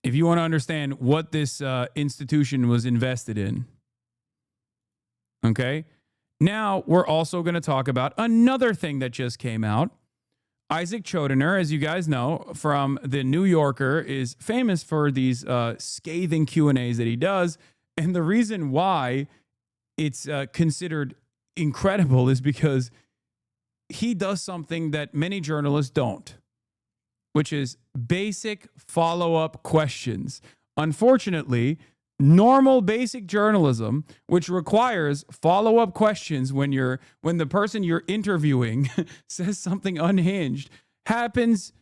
If you want to understand what this institution was invested in, okay? Now, we're also going to talk about another thing that just came out. Isaac Chodener, as you guys know, from The New Yorker, is famous for these scathing Q&As that he does. And the reason why it's considered incredible is because he does something that many journalists don't, which is basic follow-up questions. Unfortunately, normal basic journalism, which requires follow-up questions when the person you're interviewing says something unhinged, happens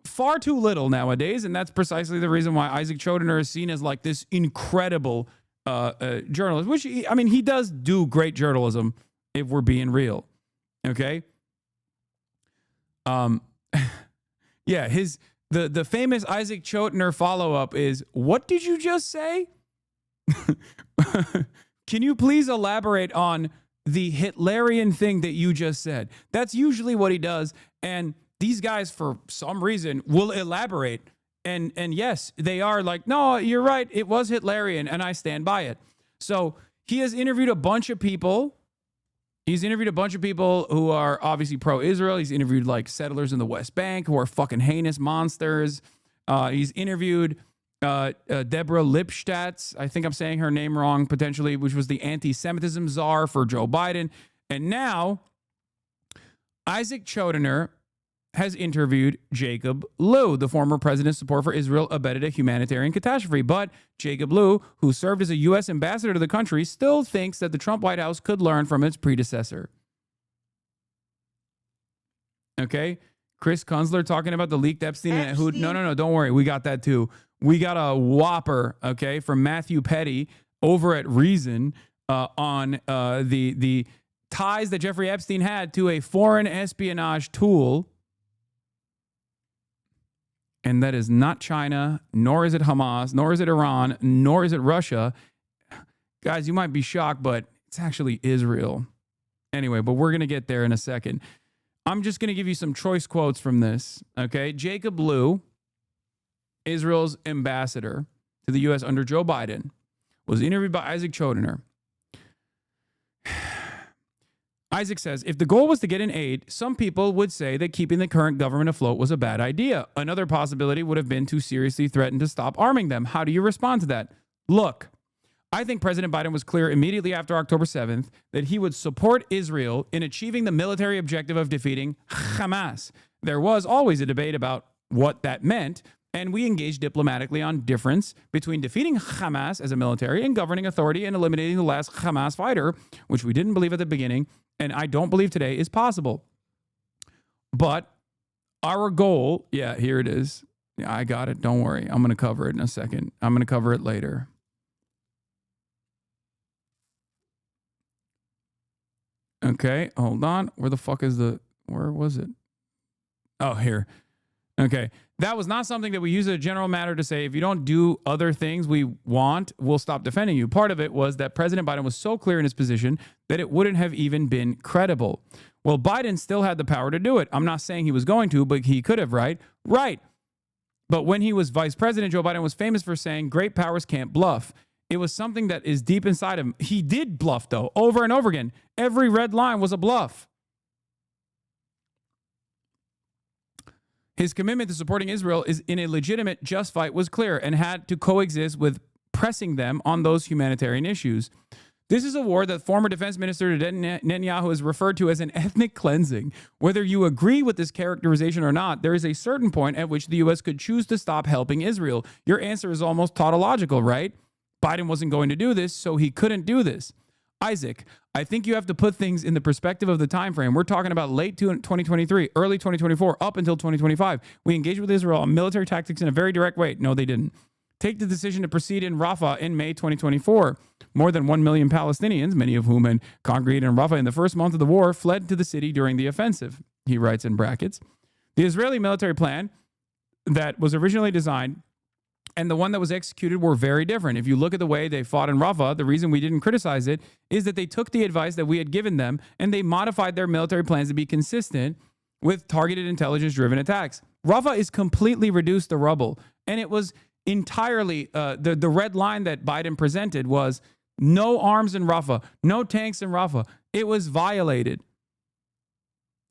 far too little nowadays. And that's precisely the reason why Isaac Chodener is seen as like this incredible journalist, which, he does do great journalism if we're being real. Okay? Yeah, the famous Isaac Chodener follow-up is, what did you just say? Can you please elaborate on the Hitlerian thing that you just said? That's usually what he does. And these guys, for some reason, will elaborate. And yes, they are like, no, you're right. It was Hitlerian, and I stand by it. So he has interviewed a bunch of people. He's interviewed a bunch of people who are obviously pro-Israel. He's interviewed like settlers in the West Bank who are fucking heinous monsters. He's interviewed Deborah Lipstadt, I think I'm saying her name wrong potentially, which was the anti-Semitism czar for Joe Biden. And now Isaac Chodener has interviewed Jacob Lew, the former president's support for Israel abetted a humanitarian catastrophe. But Jacob Lew, who served as a U.S. ambassador to the country, still thinks that the Trump White House could learn from its predecessor. Okay? Chris Kunzler talking about the leaked Epstein. No, don't worry. We got that too. We got a whopper, okay, from Matthew Petty over at Reason on the ties that Jeffrey Epstein had to a foreign espionage tool. And that is not China, nor is it Hamas, nor is it Iran, nor is it Russia. Guys, you might be shocked, but it's actually Israel. Anyway, but we're going to get there in a second. I'm just going to give you some choice quotes from this, okay? Jacob Lew, Israel's ambassador to the U.S. under Joe Biden, was interviewed by Isaac Chodener. Isaac says, if the goal was to get in aid, some people would say that keeping the current government afloat was a bad idea. Another possibility would have been to seriously threaten to stop arming them. How do you respond to that? Look, I think President Biden was clear immediately after October 7th that he would support Israel in achieving the military objective of defeating Hamas. There was always a debate about what that meant, and we engaged diplomatically on difference between defeating Hamas as a military and governing authority and eliminating the last Hamas fighter, which we didn't believe at the beginning, and I don't believe today is possible. But our goal, yeah, here it is. Yeah, I got it. Don't worry. I'm going to cover it in a second. I'm going to cover it later. Okay, hold on. Where the fuck is where was it? Oh, here. Okay. That was not something that we use as a general matter to say, if you don't do other things we want, we'll stop defending you. Part of it was that President Biden was so clear in his position that it wouldn't have even been credible. Well, Biden still had the power to do it. I'm not saying he was going to, but he could have, right? Right. But when he was vice president, Joe Biden was famous for saying, great powers can't bluff. It was something that is deep inside him. He did bluff, though, over and over again. Every red line was a bluff. His commitment to supporting Israel is in a legitimate, just fight was clear and had to coexist with pressing them on those humanitarian issues. This is a war that former defense minister Netanyahu has referred to as an ethnic cleansing. Whether you agree with this characterization or not, there is a certain point at which the U.S. could choose to stop helping Israel. Your answer is almost tautological, right? Biden wasn't going to do this, so he couldn't do this. Isaac, I think you have to put things in the perspective of the time frame. We're talking about late 2023, early 2024, up until 2025. We engaged with Israel on military tactics in a very direct way. No, they didn't. Take the decision to proceed in Rafah in May 2024. More than 1 million Palestinians, many of whom had congregated in Rafah in the first month of the war, fled to the city during the offensive, he writes in brackets. The Israeli military plan that was originally designed and the one that was executed were very different. If you look at the way they fought in Rafah, the reason we didn't criticize it is that they took the advice that we had given them and they modified their military plans to be consistent with targeted intelligence-driven attacks. Rafah is completely reduced to rubble, and it was entirely, the red line that Biden presented was no arms in Rafah, no tanks in Rafah. It was violated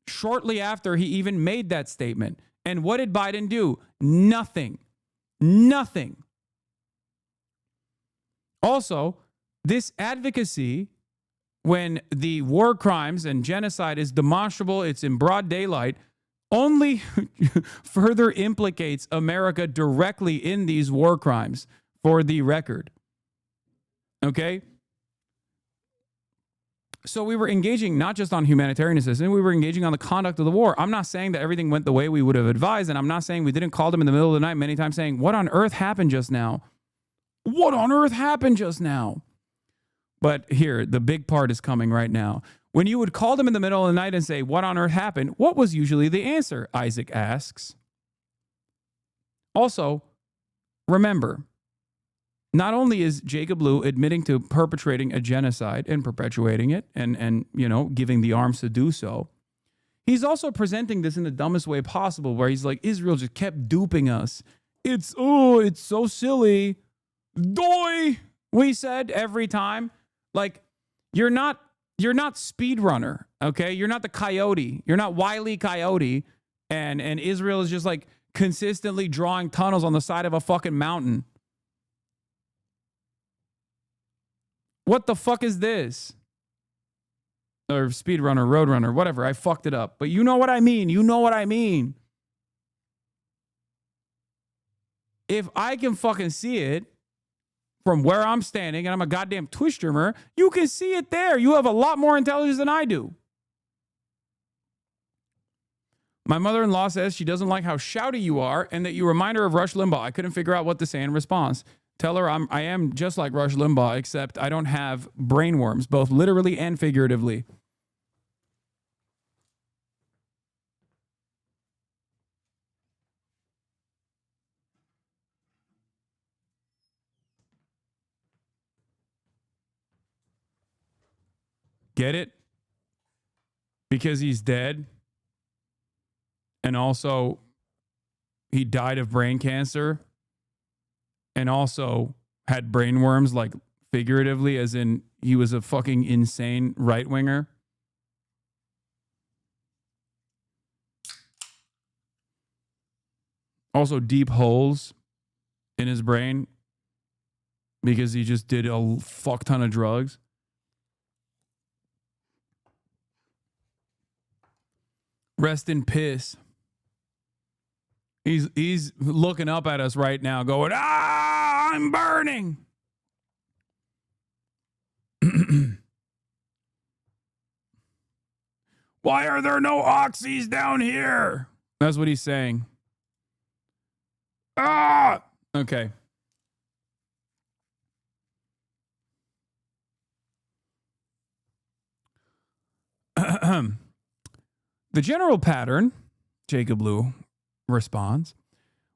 shortly after he even made that statement. And what did Biden do? Nothing. Nothing. Also, this advocacy, when the war crimes and genocide is demonstrable, it's in broad daylight, only further implicates America directly in these war crimes, for the record. Okay? So we were engaging not just on humanitarian assistance, we were engaging on the conduct of the war. I'm not saying that everything went the way we would have advised, and I'm not saying we didn't call them in the middle of the night many times saying, what on earth happened just now? What on earth happened just now? But here, the big part is coming right now. When you would call them in the middle of the night and say, what on earth happened? What was usually the answer? Isaac asks. Also, remember, not only is Jacob Lew admitting to perpetrating a genocide and perpetuating it and giving the arms to do so, he's also presenting this in the dumbest way possible, where he's like, Israel just kept duping us. It's so silly. Doi, we said every time. Like, you're not Speedrunner, okay? You're not the Coyote. You're not Wile E. Coyote. And Israel is just like consistently drawing tunnels on the side of a fucking mountain. What the fuck is this? Or Speedrunner, Roadrunner, whatever. I fucked it up. But you know what I mean. You know what I mean. If I can fucking see it from where I'm standing, and I'm a goddamn Twitch streamer, you can see it there. You have a lot more intelligence than I do. My mother-in-law says she doesn't like how shouty you are and that you remind her of Rush Limbaugh. I couldn't figure out what to say in response. Tell her I am just like Rush Limbaugh, except I don't have brainworms, both literally and figuratively. Get it? Because he's dead. And also, he died of brain cancer. And also had brainworms, like figuratively, as in he was a fucking insane right-winger. Also, deep holes in his brain because he just did a fuck ton of drugs. Rest in piss. He's looking up at us right now going, I'm burning. Why are there no oxys down here? That's what he's saying. Okay. The general pattern, Jacob Blue responds,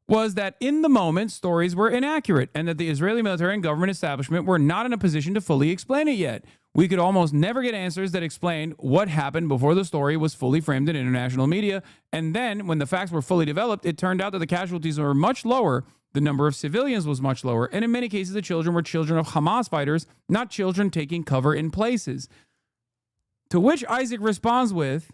was that in the moment, stories were inaccurate and that the Israeli military and government establishment were not in a position to fully explain it yet. We could almost never get answers that explained what happened before the story was fully framed in international media. And then, when the facts were fully developed, it turned out that the casualties were much lower, the number of civilians was much lower, and in many cases, the children were children of Hamas fighters, not children taking cover in places. To which Isaac responds with,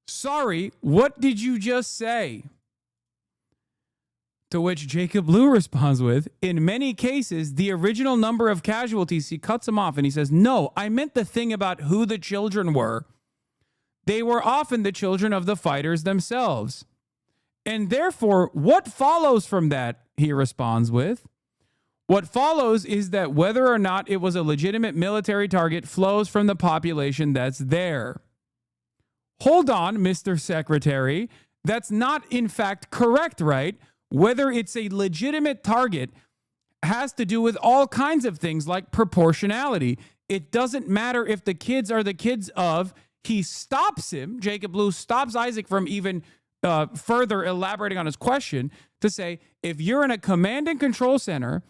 sorry, what did you just say? To which Jacob Blue responds with, in many cases, the original number of casualties, he cuts him off and he says, no, I meant the thing about who the children were. They were often the children of the fighters themselves. And therefore, what follows from that, he responds with, what follows is that whether or not it was a legitimate military target flows from the population that's there. Hold on, Mr. Secretary. That's not, in fact, correct, right? Whether it's a legitimate target has to do with all kinds of things like proportionality. It doesn't matter if the kids are the kids of. He stops him. Jacob Blue stops Isaac from even further elaborating on his question to say, if you're in a command and control center,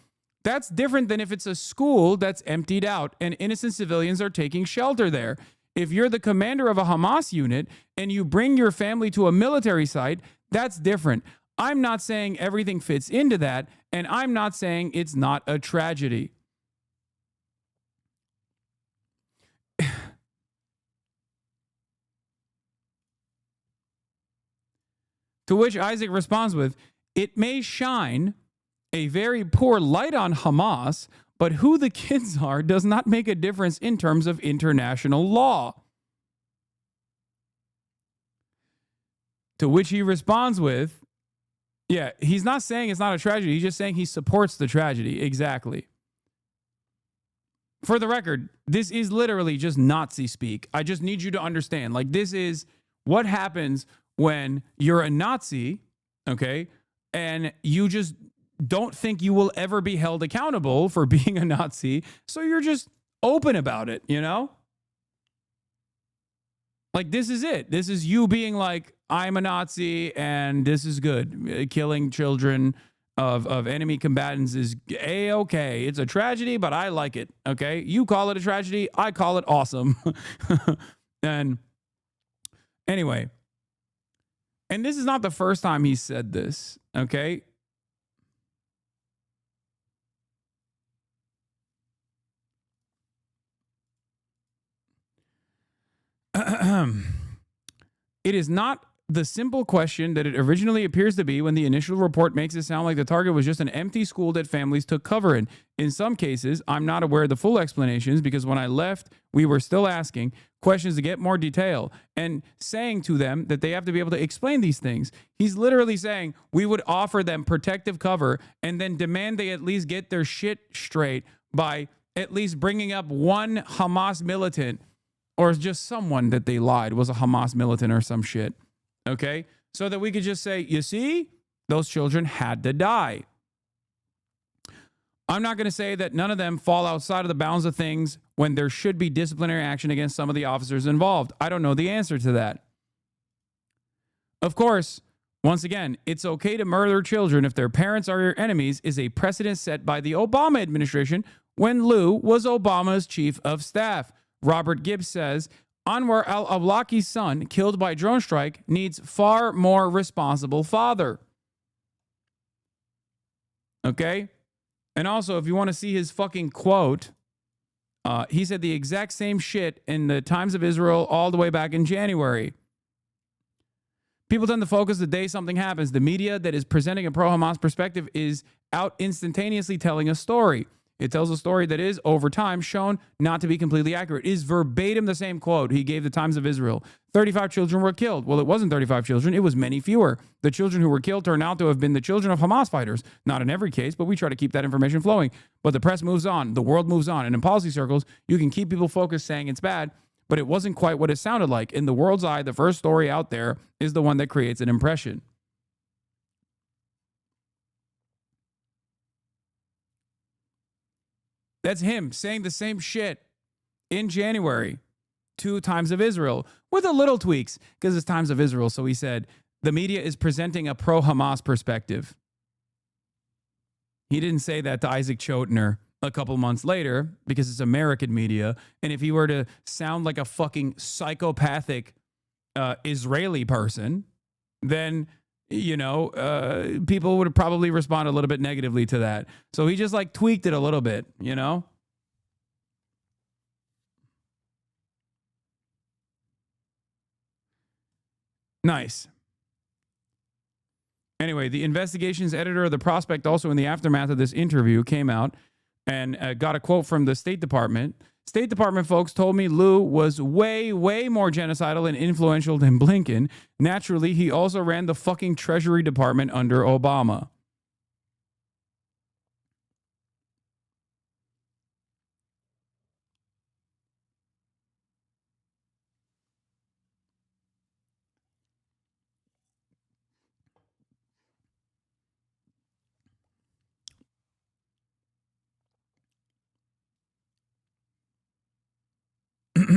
that's different than if it's a school that's emptied out and innocent civilians are taking shelter there. If you're the commander of a Hamas unit and you bring your family to a military site, that's different. I'm not saying everything fits into that, and I'm not saying it's not a tragedy. To which Isaac responds with, it may shine a very poor light on Hamas, but who the kids are does not make a difference in terms of international law. To which he responds with, yeah, he's not saying it's not a tragedy. He's just saying he supports the tragedy. Exactly. For the record, this is literally just Nazi speak. I just need you to understand. Like, this is what happens when you're a Nazi, okay, and you just don't think you will ever be held accountable for being a Nazi, so you're just open about it, you know? Like, this is it. This is you being like, I'm a Nazi and this is good. Killing children of enemy combatants is A-okay. It's a tragedy, but I like it, okay? You call it a tragedy, I call it awesome. And anyway, and this is not the first time he said this, okay? It is not the simple question that it originally appears to be when the initial report makes it sound like the target was just an empty school that families took cover in. In some cases, I'm not aware of the full explanations because when I left, we were still asking questions to get more detail and saying to them that they have to be able to explain these things. He's literally saying we would offer them protective cover and then demand they at least get their shit straight by at least bringing up one Hamas militant or just someone that they lied was a Hamas militant or some shit. Okay? So that we could just say, you see, those children had to die. I'm not going to say that none of them fall outside of the bounds of things when there should be disciplinary action against some of the officers involved. I don't know the answer to that. Of course, once again, it's okay to murder children if their parents are your enemies is a precedent set by the Obama administration when Lou was Obama's chief of staff. Robert Gibbs says, Anwar al-Awlaki's son, killed by drone strike, needs far more responsible father. Okay? And also, if you want to see his fucking quote, he said the exact same shit in the Times of Israel all the way back in January. People tend to focus the day something happens. The media that is presenting a pro-Hamas perspective is out instantaneously telling a story. It tells a story that is, over time, shown not to be completely accurate. It is verbatim the same quote he gave the Times of Israel. 35 children were killed. Well, it wasn't 35 children. It was many fewer. The children who were killed turned out to have been the children of Hamas fighters. Not in every case, but we try to keep that information flowing. But the press moves on. The world moves on. And in policy circles, you can keep people focused saying it's bad, but it wasn't quite what it sounded like. In the world's eye, the first story out there is the one that creates an impression. That's him saying the same shit in January to Times of Israel with a little tweaks because it's Times of Israel. So he said the media is presenting a pro-Hamas perspective. He didn't say that to Isaac Chotiner a couple months later because it's American media. And if he were to sound like a fucking psychopathic Israeli person, then, you know, people would probably respond a little bit negatively to that. So he just like tweaked it a little bit, you know? Nice. Anyway, the investigations editor of The Prospect, also in the aftermath of this interview, came out and got a quote from the State Department. State Department folks told me Lou was way, way more genocidal and influential than Blinken. Naturally, he also ran the fucking Treasury Department under Obama.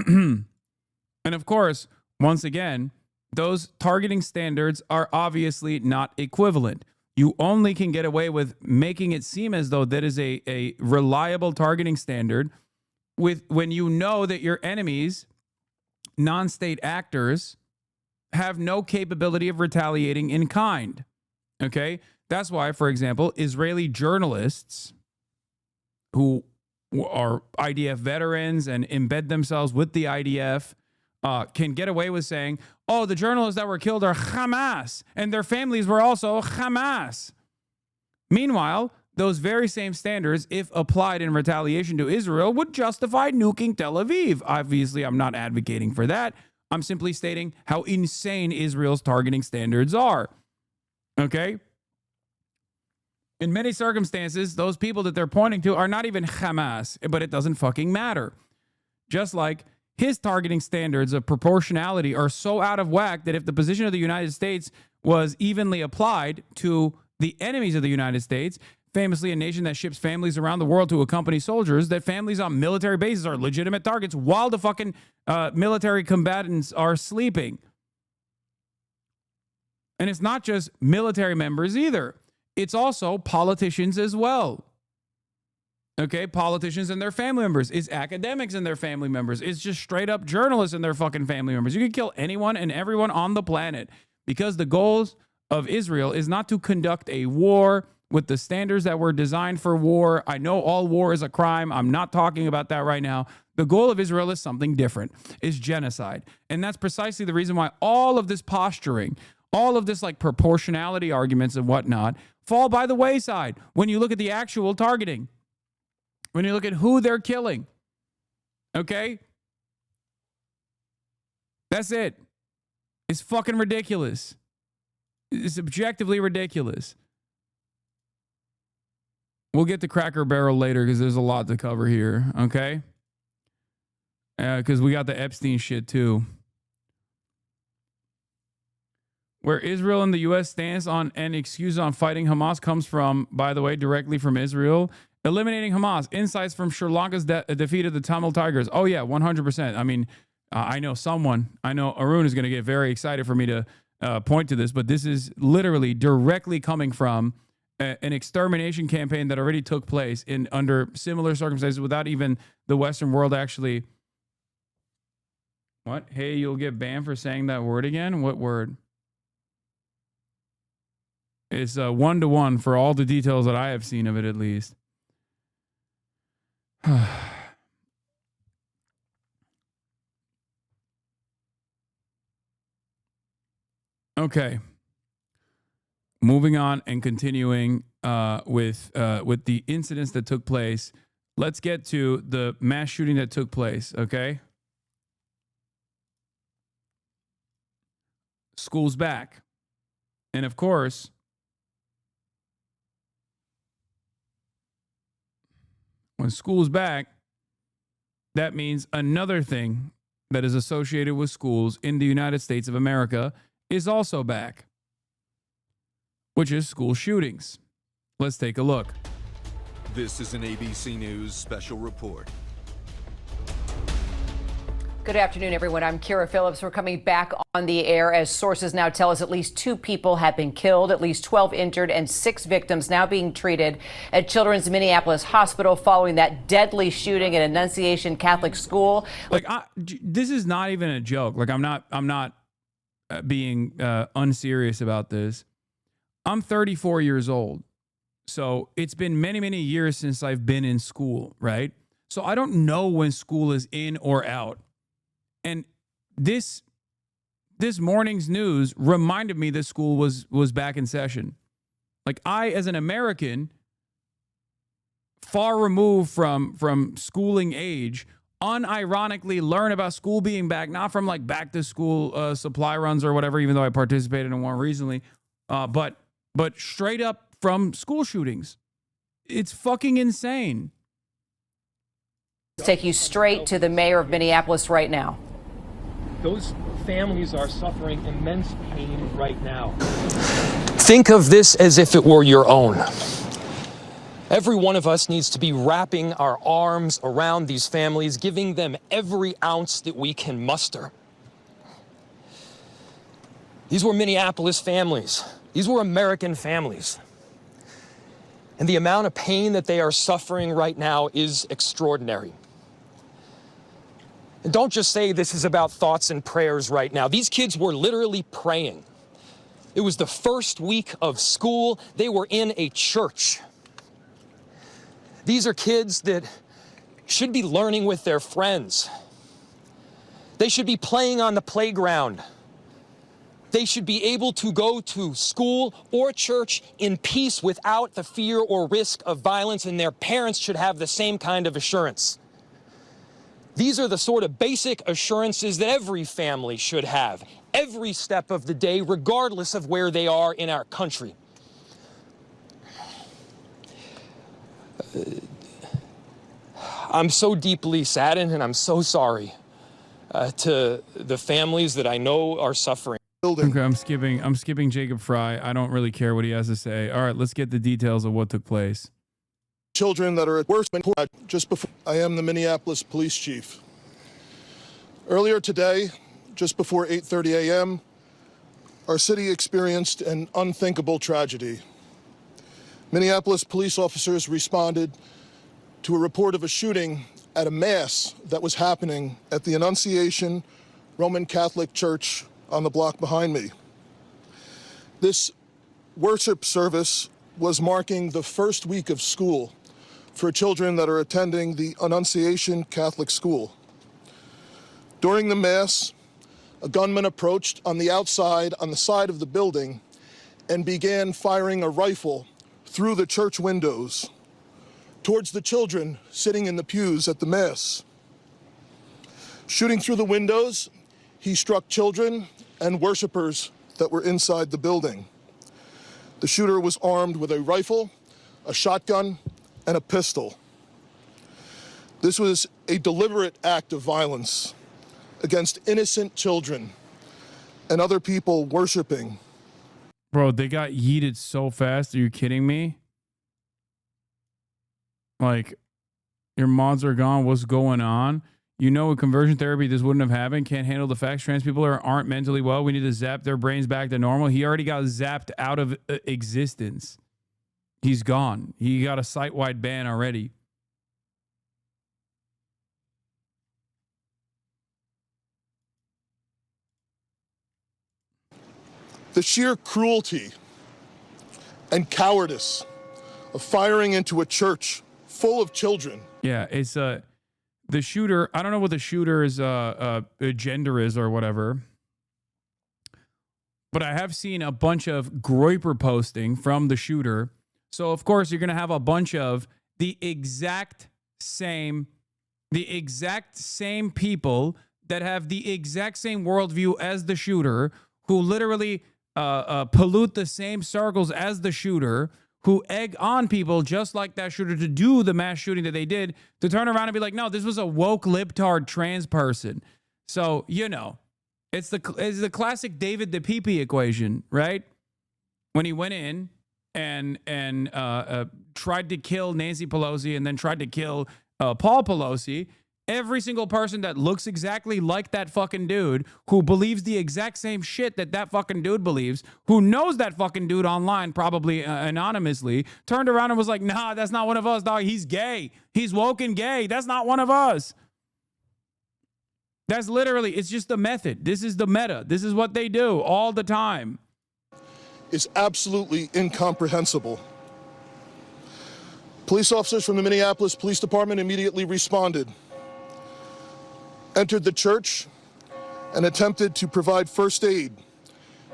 And of course, once again, those targeting standards are obviously not equivalent. You only can get away with making it seem as though that is a reliable targeting standard when you know that your enemies, non-state actors, have no capability of retaliating in kind. Okay? That's why, for example, Israeli journalists who are IDF veterans and embed themselves with the IDF can get away with saying, oh, the journalists that were killed are Hamas, and their families were also Hamas. Meanwhile, those very same standards, if applied in retaliation to Israel, would justify nuking Tel Aviv. Obviously, I'm not advocating for that. I'm simply stating how insane Israel's targeting standards are. Okay? In many circumstances, those people that they're pointing to are not even Hamas, but it doesn't fucking matter. Just like his targeting standards of proportionality are so out of whack that if the position of the United States was evenly applied to the enemies of the United States, famously a nation that ships families around the world to accompany soldiers, that families on military bases are legitimate targets while the fucking military combatants are sleeping. And it's not just military members either. It's also politicians as well. Okay, politicians and their family members. It's academics and their family members. It's just straight up journalists and their fucking family members. You can kill anyone and everyone on the planet because the goals of Israel is not to conduct a war with the standards that were designed for war. I know all war is a crime. I'm not talking about that right now. The goal of Israel is something different. It's genocide. And that's precisely the reason why all of this posturing, all of this like proportionality arguments and whatnot fall by the wayside when you look at the actual targeting. When you look at who they're killing, okay? That's it. It's fucking ridiculous. It's objectively ridiculous. We'll get to Crackerbarrel later because there's a lot to cover here, okay? Because we got the Epstein shit too. Where Israel and the U.S. stance on an excuse on fighting Hamas comes from, by the way, directly from Israel. Eliminating Hamas. Insights from Sri Lanka's defeat of the Tamil Tigers. Oh, yeah, 100%. I mean, I know Arun is going to get very excited for me to point to this, but this is literally directly coming from an extermination campaign that already took place under similar circumstances without even the Western world actually. What? Hey, you'll get banned for saying that word again? What word? It's 1-to-1 for all the details that I have seen of it, at least. Okay. Moving on and continuing with the incidents that took place. Let's get to the mass shooting that took place, okay? School's back. And of course, when school's back, that means another thing that is associated with schools in the United States of America is also back, which is school shootings. Let's take a look. This is an ABC News special report. Good afternoon, everyone. I'm Kira Phillips. We're coming back on the air as sources now tell us at least 2 people have been killed, at least 12 injured, and 6 victims now being treated at Children's Minneapolis Hospital following that deadly shooting at Annunciation Catholic School. Like, this is not even a joke. Like, I'm not being unserious about this. I'm 34 years old. So it's been many, many years since I've been in school, right? So I don't know when school is in or out. And this morning's news reminded me that school was back in session. Like, I, as an American, far removed from schooling age, unironically learn about school being back, not from like back to school supply runs or whatever, even though I participated in one recently, but straight up from school shootings. It's fucking insane. Let's take you straight to the mayor of Minneapolis right now. Those families are suffering immense pain right now. Think of this as if it were your own. Every one of us needs to be wrapping our arms around these families, giving them every ounce that we can muster. These were Minneapolis families. These were American families. And the amount of pain that they are suffering right now is extraordinary. And don't just say this is about thoughts and prayers right now. These kids were literally praying. It was the first week of school. They were in a church. These are kids that should be learning with their friends. They should be playing on the playground. They should be able to go to school or church in peace without the fear or risk of violence, and their parents should have the same kind of assurance. These are the sort of basic assurances that every family should have, every step of the day, regardless of where they are in our country. I'm so deeply saddened, and I'm so sorry to the families that I know are suffering. Okay, I'm skipping Jacob Fry. I don't really care what he has to say. All right, let's get the details of what took place. Children that are at worst. Just before, I am the Minneapolis police chief. Earlier today, just before 8:30 a.m., our city experienced an unthinkable tragedy. Minneapolis police officers responded to a report of a shooting at a mass that was happening at the Annunciation Roman Catholic Church on the block behind me. This worship service was marking the first week of school for children that are attending the Annunciation Catholic School. During the Mass, a gunman approached on the outside on the side of the building and began firing a rifle through the church windows towards the children sitting in the pews at the Mass. Shooting through the windows, he struck children and worshipers that were inside the building. The shooter was armed with a rifle, a shotgun, and a pistol. This was a deliberate act of violence against innocent children and other people worshiping. Bro, they got yeeted so fast. Are you kidding me? Like, your mods are gone. What's going on? You know, with conversion therapy, this wouldn't have happened. Can't handle the facts. Trans people aren't mentally well. We need to zap their brains back to normal. He already got zapped out of existence. He's gone. He got a site-wide ban already. The sheer cruelty and cowardice of firing into a church full of children. Yeah, it's the shooter. I don't know what the shooter's gender is or whatever, but I have seen a bunch of Groyper posting from the shooter. So, of course, you're going to have a bunch of the exact same people that have the exact same worldview as the shooter, who literally pollute the same circles as the shooter, who egg on people just like that shooter to do the mass shooting that they did, to turn around and be like, no, this was a woke libtard trans person. So, you know, it's the classic David the Pee-Pee equation, right? When he went in and tried to kill Nancy Pelosi and then tried to kill Paul Pelosi, every single person that looks exactly like that fucking dude, who believes the exact same shit that that fucking dude believes, who knows that fucking dude online, probably anonymously, turned around and was like, nah, that's not one of us, dog. He's gay. He's woke and gay. That's not one of us. That's literally, it's just the method. This is the meta. This is what they do all the time. Is absolutely incomprehensible. Police officers from the Minneapolis Police Department immediately responded, entered the church, and attempted to provide first aid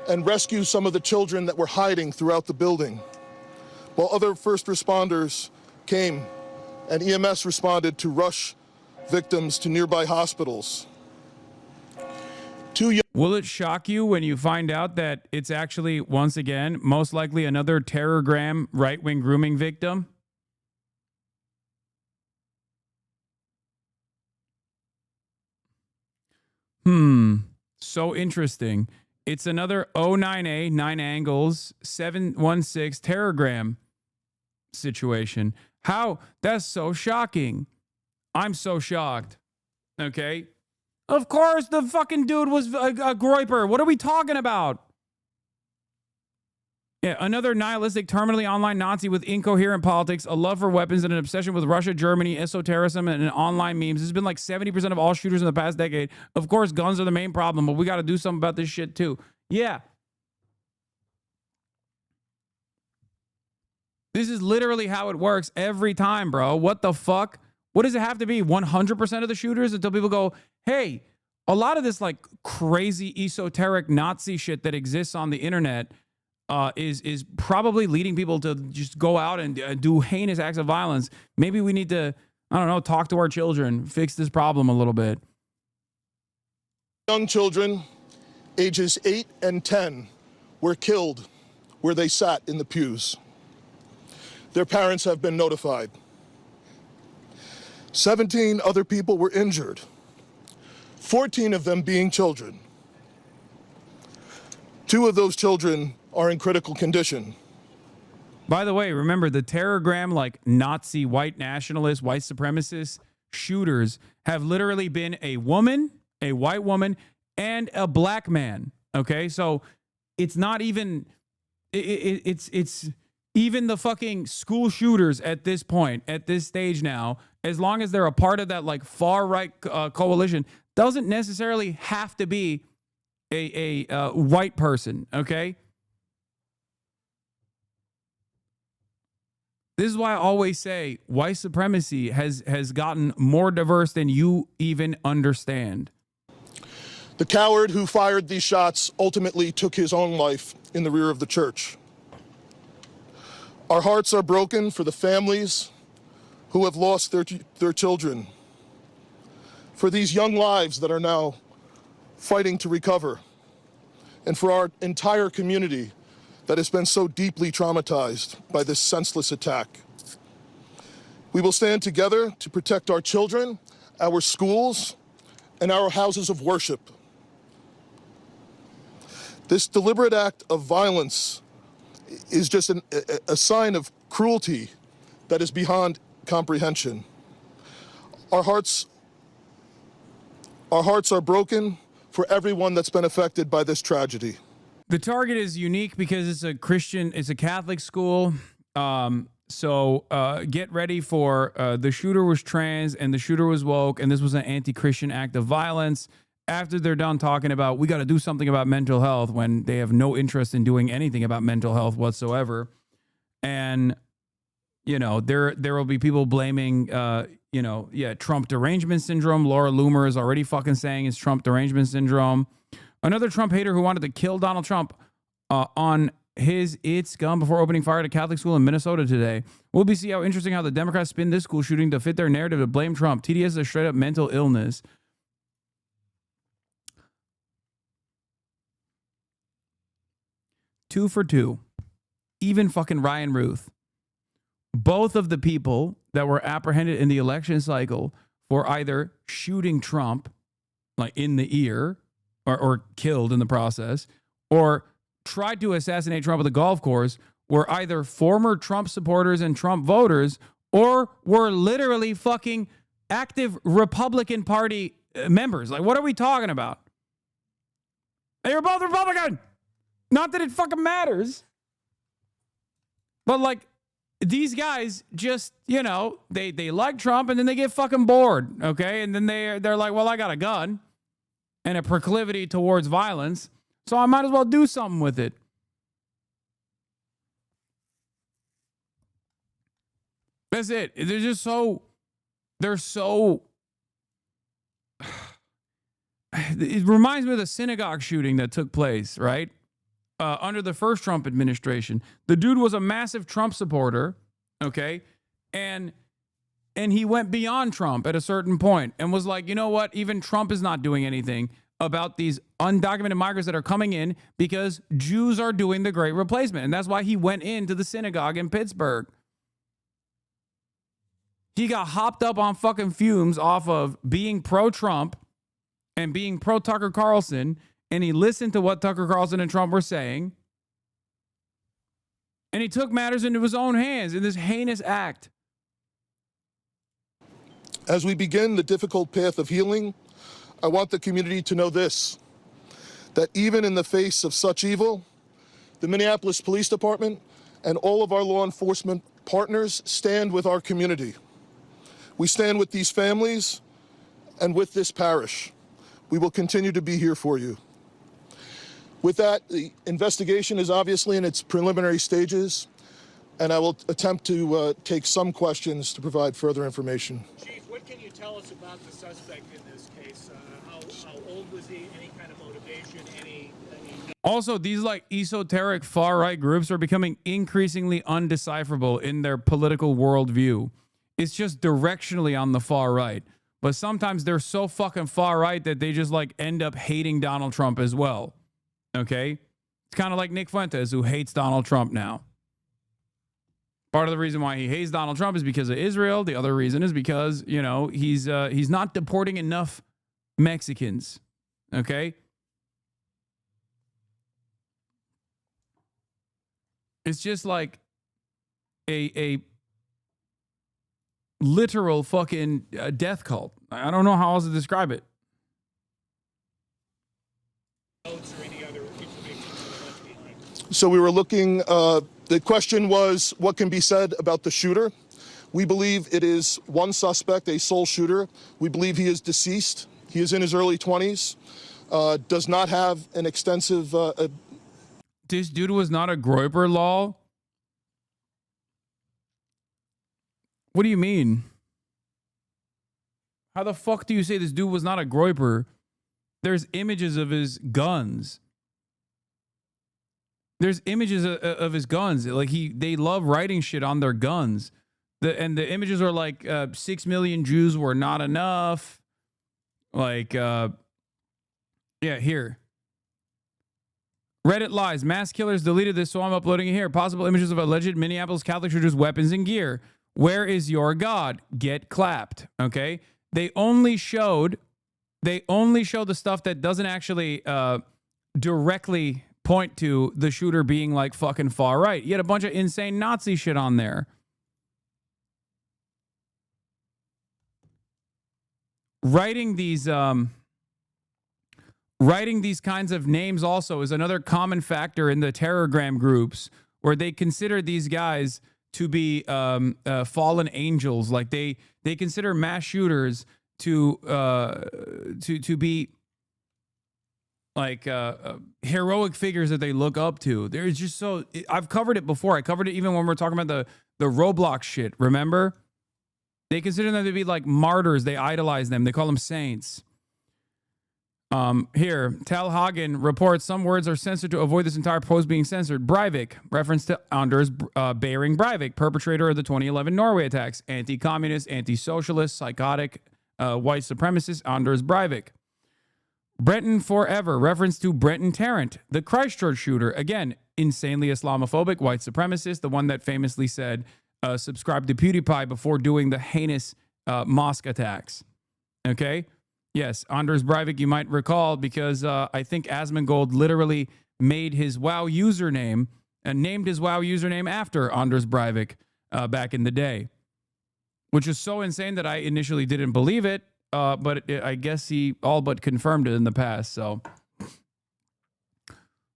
and rescue some of the children that were hiding throughout the building, while other first responders came and EMS responded to rush victims to nearby hospitals. Will it shock you when you find out that it's actually, once again, most likely another terrorgram right-wing grooming victim? So interesting. It's another 09A, 9 angles, 716 terrorgram situation. How? That's so shocking. I'm so shocked. Okay? Of course, the fucking dude was a Groyper. What are we talking about? Yeah, another nihilistic, terminally online Nazi with incoherent politics, a love for weapons, and an obsession with Russia, Germany, esotericism, and online memes. This has been like 70% of all shooters in the past decade. Of course, guns are the main problem, but we got to do something about this shit too. Yeah. This is literally how it works every time, bro. What the fuck? What does it have to be? 100% of the shooters until people go, hey, a lot of this like crazy esoteric Nazi shit that exists on the internet is probably leading people to just go out and do heinous acts of violence. Maybe we need to, I don't know, talk to our children, fix this problem a little bit. Young children, ages 8 and 10, were killed where they sat in the pews. Their parents have been notified. 17 other people were injured, 14 of them being children. 2 of those children are in critical condition. By the way, remember the terrorgram, like Nazi, white nationalist, white supremacist shooters have literally been a woman, a white woman, and a black man. Okay, so it's not even, it's even the fucking school shooters at this point, at this stage now, as long as they're a part of that like far right coalition, doesn't necessarily have to be a white person. Okay. This is why I always say white supremacy has gotten more diverse than you even understand. The coward who fired these shots ultimately took his own life in the rear of the church. Our hearts are broken for the families who have lost their children, for these young lives that are now fighting to recover, and for our entire community that has been so deeply traumatized by this senseless attack. We will stand together to protect our children, our schools, and our houses of worship. This deliberate act of violence is just a sign of cruelty that is beyond comprehension. Our hearts are broken for everyone that's been affected by this tragedy. The target is unique because it's a Christian, it's a Catholic school. So get ready for the shooter was trans and the shooter was woke, and this was an anti-Christian act of violence. After they're done talking about we got to do something about mental health, when they have no interest in doing anything about mental health whatsoever. And, you know, there will be people blaming, Trump derangement syndrome. Laura Loomer is already fucking saying it's Trump derangement syndrome. Another Trump hater who wanted to kill Donald Trump on his It's Gun before opening fire at a Catholic school in Minnesota today. We'll be see how interesting how the Democrats spin this school shooting to fit their narrative to blame Trump. TDS is a straight up mental illness. Two for two. Even fucking Ryan Ruth. Both of the people that were apprehended in the election cycle for either shooting Trump, like in the ear, or killed in the process, or tried to assassinate Trump at the golf course, were either former Trump supporters and Trump voters, or were literally fucking active Republican Party members. Like, what are we talking about? They were both Republican. Not that it fucking matters. But like, these guys just, you know, they like Trump and then they get fucking bored, okay? And then they're like, well, I got a gun and a proclivity towards violence, so I might as well do something with it. That's it. They're just so... It reminds me of the synagogue shooting that took place, right? Under the first Trump administration. The dude was a massive Trump supporter, okay? And he went beyond Trump at a certain point and was like, you know what? Even Trump is not doing anything about these undocumented migrants that are coming in because Jews are doing the great replacement. And that's why he went into the synagogue in Pittsburgh. He got hopped up on fucking fumes off of being pro-Trump and being pro-Tucker Carlson, and he listened to what Tucker Carlson and Trump were saying, and he took matters into his own hands in this heinous act. As we begin the difficult path of healing, I want the community to know this, that even in the face of such evil, the Minneapolis Police Department and all of our law enforcement partners stand with our community. We stand with these families and with this parish. We will continue to be here for you. With that, the investigation is obviously in its preliminary stages, and I will attempt to take some questions to provide further information. Chief, what can you tell us about the suspect in this case? How old was he? Any kind of motivation? Also, these like esoteric far-right groups are becoming increasingly undecipherable in their political worldview. It's just directionally on the far right. But sometimes they're so fucking far right that they just like end up hating Donald Trump as well. Okay? It's kind of like Nick Fuentes, who hates Donald Trump now. Part of the reason why he hates Donald Trump is because of Israel. The other reason is because, you know, he's not deporting enough Mexicans. Okay? It's just like a literal fucking death cult. I don't know how else to describe it. So we were looking, the question was, what can be said about the shooter? We believe it is one suspect, a sole shooter. We believe he is deceased. He is in his early 20s, does not have an extensive... This dude was not a Groyper law? What do you mean? How the fuck do you say this dude was not a Groyper? There's images of his guns. There's images of his guns. Like they love writing shit on their guns. And the images are like 6 million Jews were not enough. Like, yeah, here. Reddit lies. Mass killers deleted this, so I'm uploading it here. Possible images of alleged Minneapolis Catholic churches' weapons and gear. Where is your God? Get clapped. Okay. They only showed the stuff that doesn't actually directly point to the shooter being like fucking far right. You had a bunch of insane Nazi shit on there. Writing these kinds of names also is another common factor in the terrorgram groups, where they consider these guys to be fallen angels. Like they consider mass shooters to be like heroic figures that they look up to. There's just so... I've covered it before. I covered it even when we're talking about the Roblox shit, remember? They consider them to be like martyrs. They idolize them. They call them saints. Here, Tal Hagen reports some words are censored to avoid this entire post being censored. Breivik, reference to Anders Behring Breivik, perpetrator of the 2011 Norway attacks, anti-communist, anti-socialist, psychotic, white supremacist Anders Breivik. Breton Forever, reference to Brenton Tarrant, the Christchurch shooter, again, insanely Islamophobic, white supremacist, the one that famously said, subscribe to PewDiePie before doing the heinous mosque attacks. Okay? Yes, Anders Breivik, you might recall, because I think Asmongold literally made his WoW username and named his WoW username after Anders Breivik back in the day, which is so insane that I initially didn't believe it, but I guess he all but confirmed it in the past. So,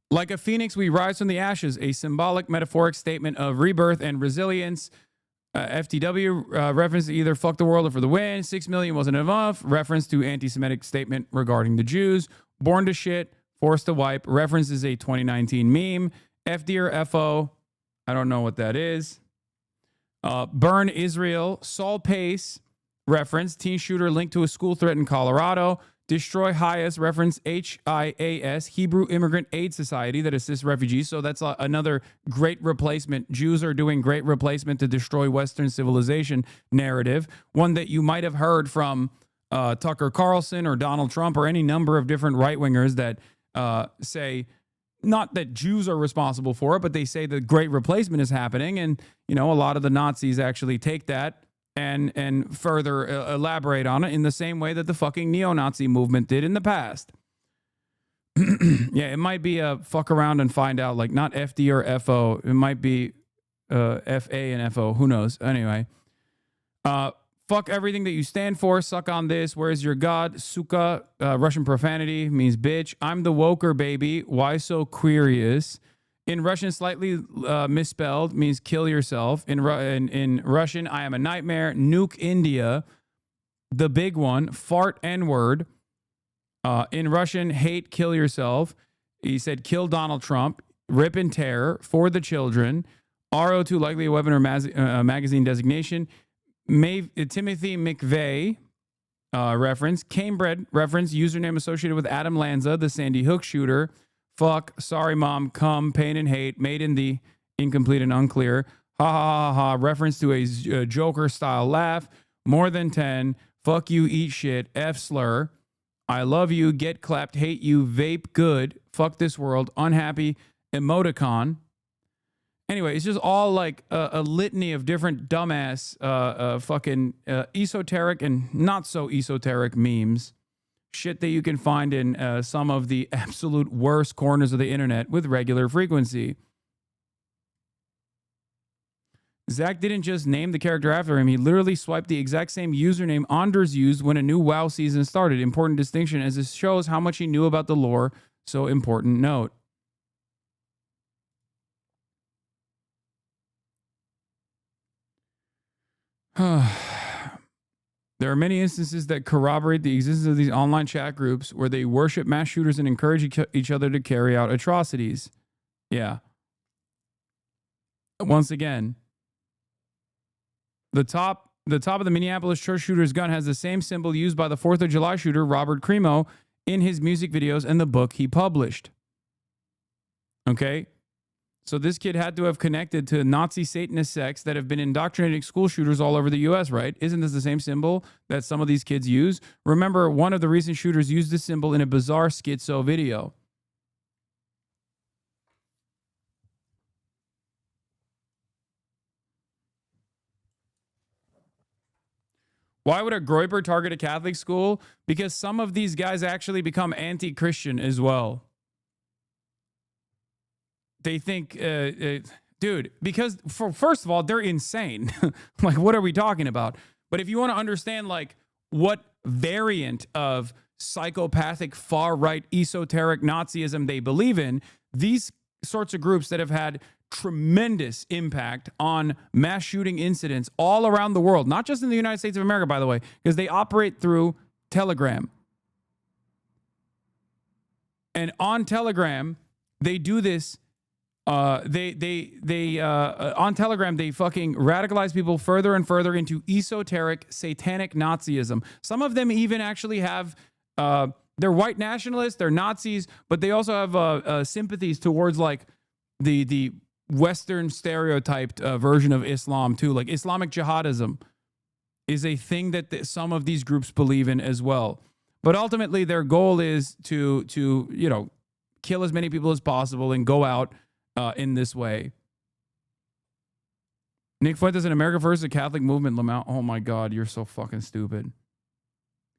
like a phoenix, we rise from the ashes, a symbolic, metaphoric statement of rebirth and resilience. FTW, reference to either fuck the world or for the win. 6 million wasn't enough. Reference to anti-Semitic statement regarding the Jews. Born to shit, forced to wipe. Reference is a 2019 meme. FD or FO, I don't know what that is. Burn Israel. Saul Pace, reference. Teen shooter linked to a school threat in Colorado. Destroy HIAS, reference HIAS, Hebrew Immigrant Aid Society that assists refugees. So that's another great replacement. Jews are doing great replacement to destroy Western civilization narrative. One that you might have heard from Tucker Carlson or Donald Trump or any number of different right-wingers that say, not that Jews are responsible for it, but they say the great replacement is happening. And, you know, a lot of the Nazis actually take that and further elaborate on it in the same way that the fucking neo-Nazi movement did in the past. Yeah, it might be a fuck around and find out, like not FD or FO. It might be FA and FO. Who knows? Anyway. Fuck everything that you stand for. Suck on this. Where's your God? Suka, Russian profanity, means bitch. I'm the woker, baby. Why so curious? In Russian, slightly misspelled, means kill yourself. In Russian, I am a nightmare. Nuke India. The big one. Fart N-word. In Russian, hate, kill yourself. He said, kill Donald Trump. Rip and tear. For the children. RO2, likely a weapon or magazine designation. Timothy McVeigh, reference. Cambred, reference. Username associated with Adam Lanza, the Sandy Hook shooter. Fuck, sorry mom, come, pain and hate, made in the incomplete and unclear. Ha ha ha ha, reference to a Joker style laugh. More than 10. Fuck you, eat shit. F slur. I love you, get clapped, hate you, vape good. Fuck this world, unhappy, emoticon. Anyway, it's just all like a litany of different dumbass fucking esoteric and not so esoteric memes. Shit that you can find in some of the absolute worst corners of the internet with regular frequency. Zach didn't just name the character after him. He literally swiped the exact same username Anders used when a new WoW season started. Important distinction, as this shows how much he knew about the lore. So important note. There are many instances that corroborate the existence of these online chat groups where they worship mass shooters and encourage each other to carry out atrocities. Yeah. Once again, the top of the Minneapolis church shooter's gun has the same symbol used by the 4th of July shooter Robert Crimo in his music videos and the book he published. Okay? So this kid had to have connected to Nazi Satanist sects that have been indoctrinating school shooters all over the U.S., right? Isn't this the same symbol that some of these kids use? Remember, one of the recent shooters used this symbol in a bizarre schizo video. Why would a Groyper target a Catholic school? Because some of these guys actually become anti-Christian as well. They think, dude, because first of all, they're insane. Like, what are we talking about? But if you want to understand, like, what variant of psychopathic far-right esoteric Nazism they believe in, these sorts of groups that have had tremendous impact on mass shooting incidents all around the world, not just in the United States of America, by the way, because they operate through Telegram. And on Telegram, they do this. On Telegram, they fucking radicalize people further and further into esoteric, satanic Nazism. Some of them even actually have They're white nationalists, they're Nazis, but they also have sympathies towards like the Western stereotyped version of Islam too. Like Islamic jihadism is a thing that some of these groups believe in as well. But ultimately, their goal is to you know, kill as many people as possible and go out in this way. Nick Fuentes in America First, the Catholic movement. Lamau. Oh my God, you're so fucking stupid.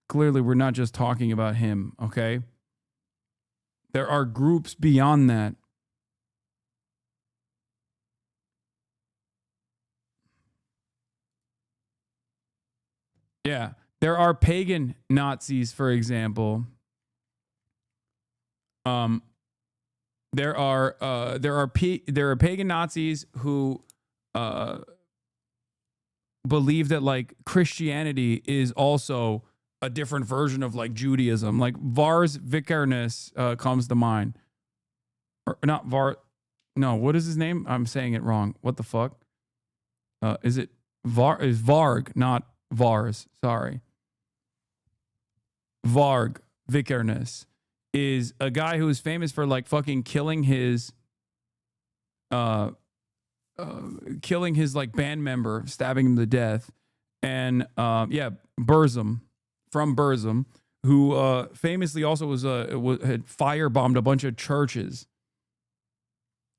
Clearly, we're not just talking about him, okay? There are groups beyond that. Yeah, there are pagan Nazis, for example. There are pagan Nazis who believe that like Christianity is also a different version of like Judaism. Like Vars Vikernes comes to mind. Or not Var. No, what is his name? I'm saying it wrong. What the fuck? Is it Var? Is Varg, not Vars. Sorry. Varg Vikernes is a guy who is famous for like fucking killing his like band member, stabbing him to death. And yeah, Burzum from Burzum, who famously also had firebombed a bunch of churches.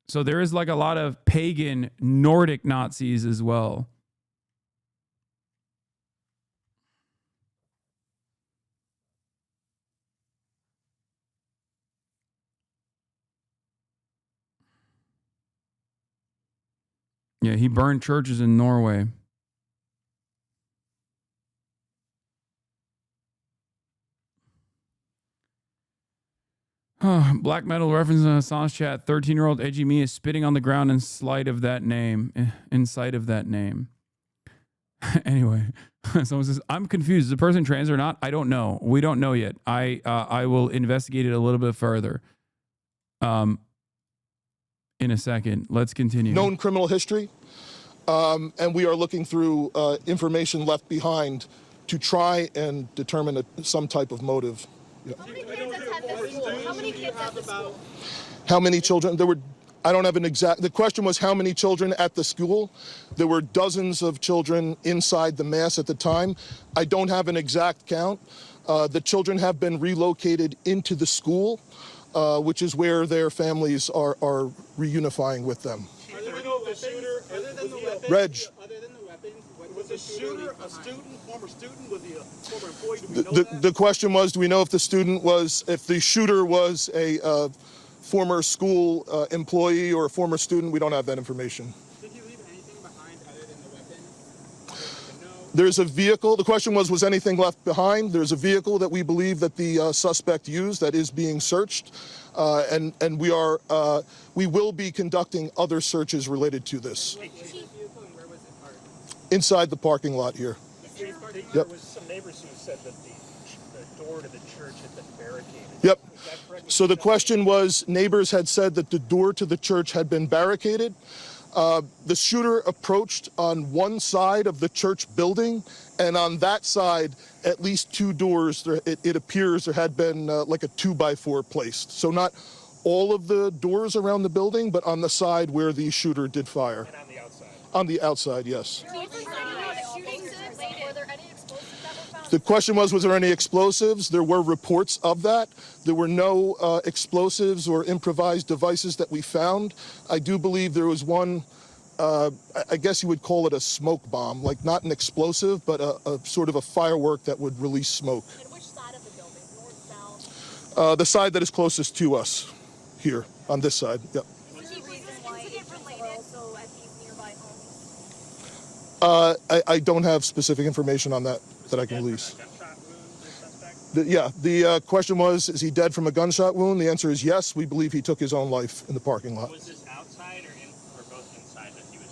So there is like a lot of pagan Nordic Nazis as well. Yeah, he burned churches in Norway. Black metal reference in Hasan's chat. 13-year-old edgy me is spitting on the ground in sight of that name. Anyway, someone says, I'm confused. Is the person trans or not? I don't know. We don't know yet. I will investigate it a little bit further. In a second. Let's continue. Known criminal history. And we are looking through information left behind to try and determine some type of motive. Yeah. How many kids attend this school? How many kids at the school? How many children? There were, I don't have an exact, the question was how many children at the school? There were dozens of children inside the mass at the time. I don't have an exact count. The children have been relocated into the school, which is where their families are reunifying with them. Reg. Was the shooter a student, former student? Was he a former employee? Do we know that? The question was, do we know if the shooter was a former school employee or a former student? We don't have that information. Did he leave anything behind other than the weapons? There's a vehicle. The question was anything left behind? There's a vehicle that we believe that the suspect used that is being searched. And we will be conducting other searches related to this. Inside the parking lot here. Yep. There was some neighbors who said that the door to the church had been barricaded. Yep. So the question was, neighbors had said that the door to the church had been barricaded. The shooter approached on one side of the church building, and on that side, at least two doors, it appears there had been like a 2x4 placed. So not all of the doors around the building, but on the side where the shooter did fire. And on the outside? On the outside, yes. The question was there any explosives? There were reports of that. There were no explosives or improvised devices that we found. I do believe there was one, I guess you would call it a smoke bomb, like not an explosive, but a sort of a firework that would release smoke. And which side of the building? North, south? The side that is closest to us, here, on this side, yep. I don't have specific information on that I can release. The question was, is he dead from a gunshot wound? The answer is yes. We believe he took his own life in the parking lot. Was this outside or both inside that he was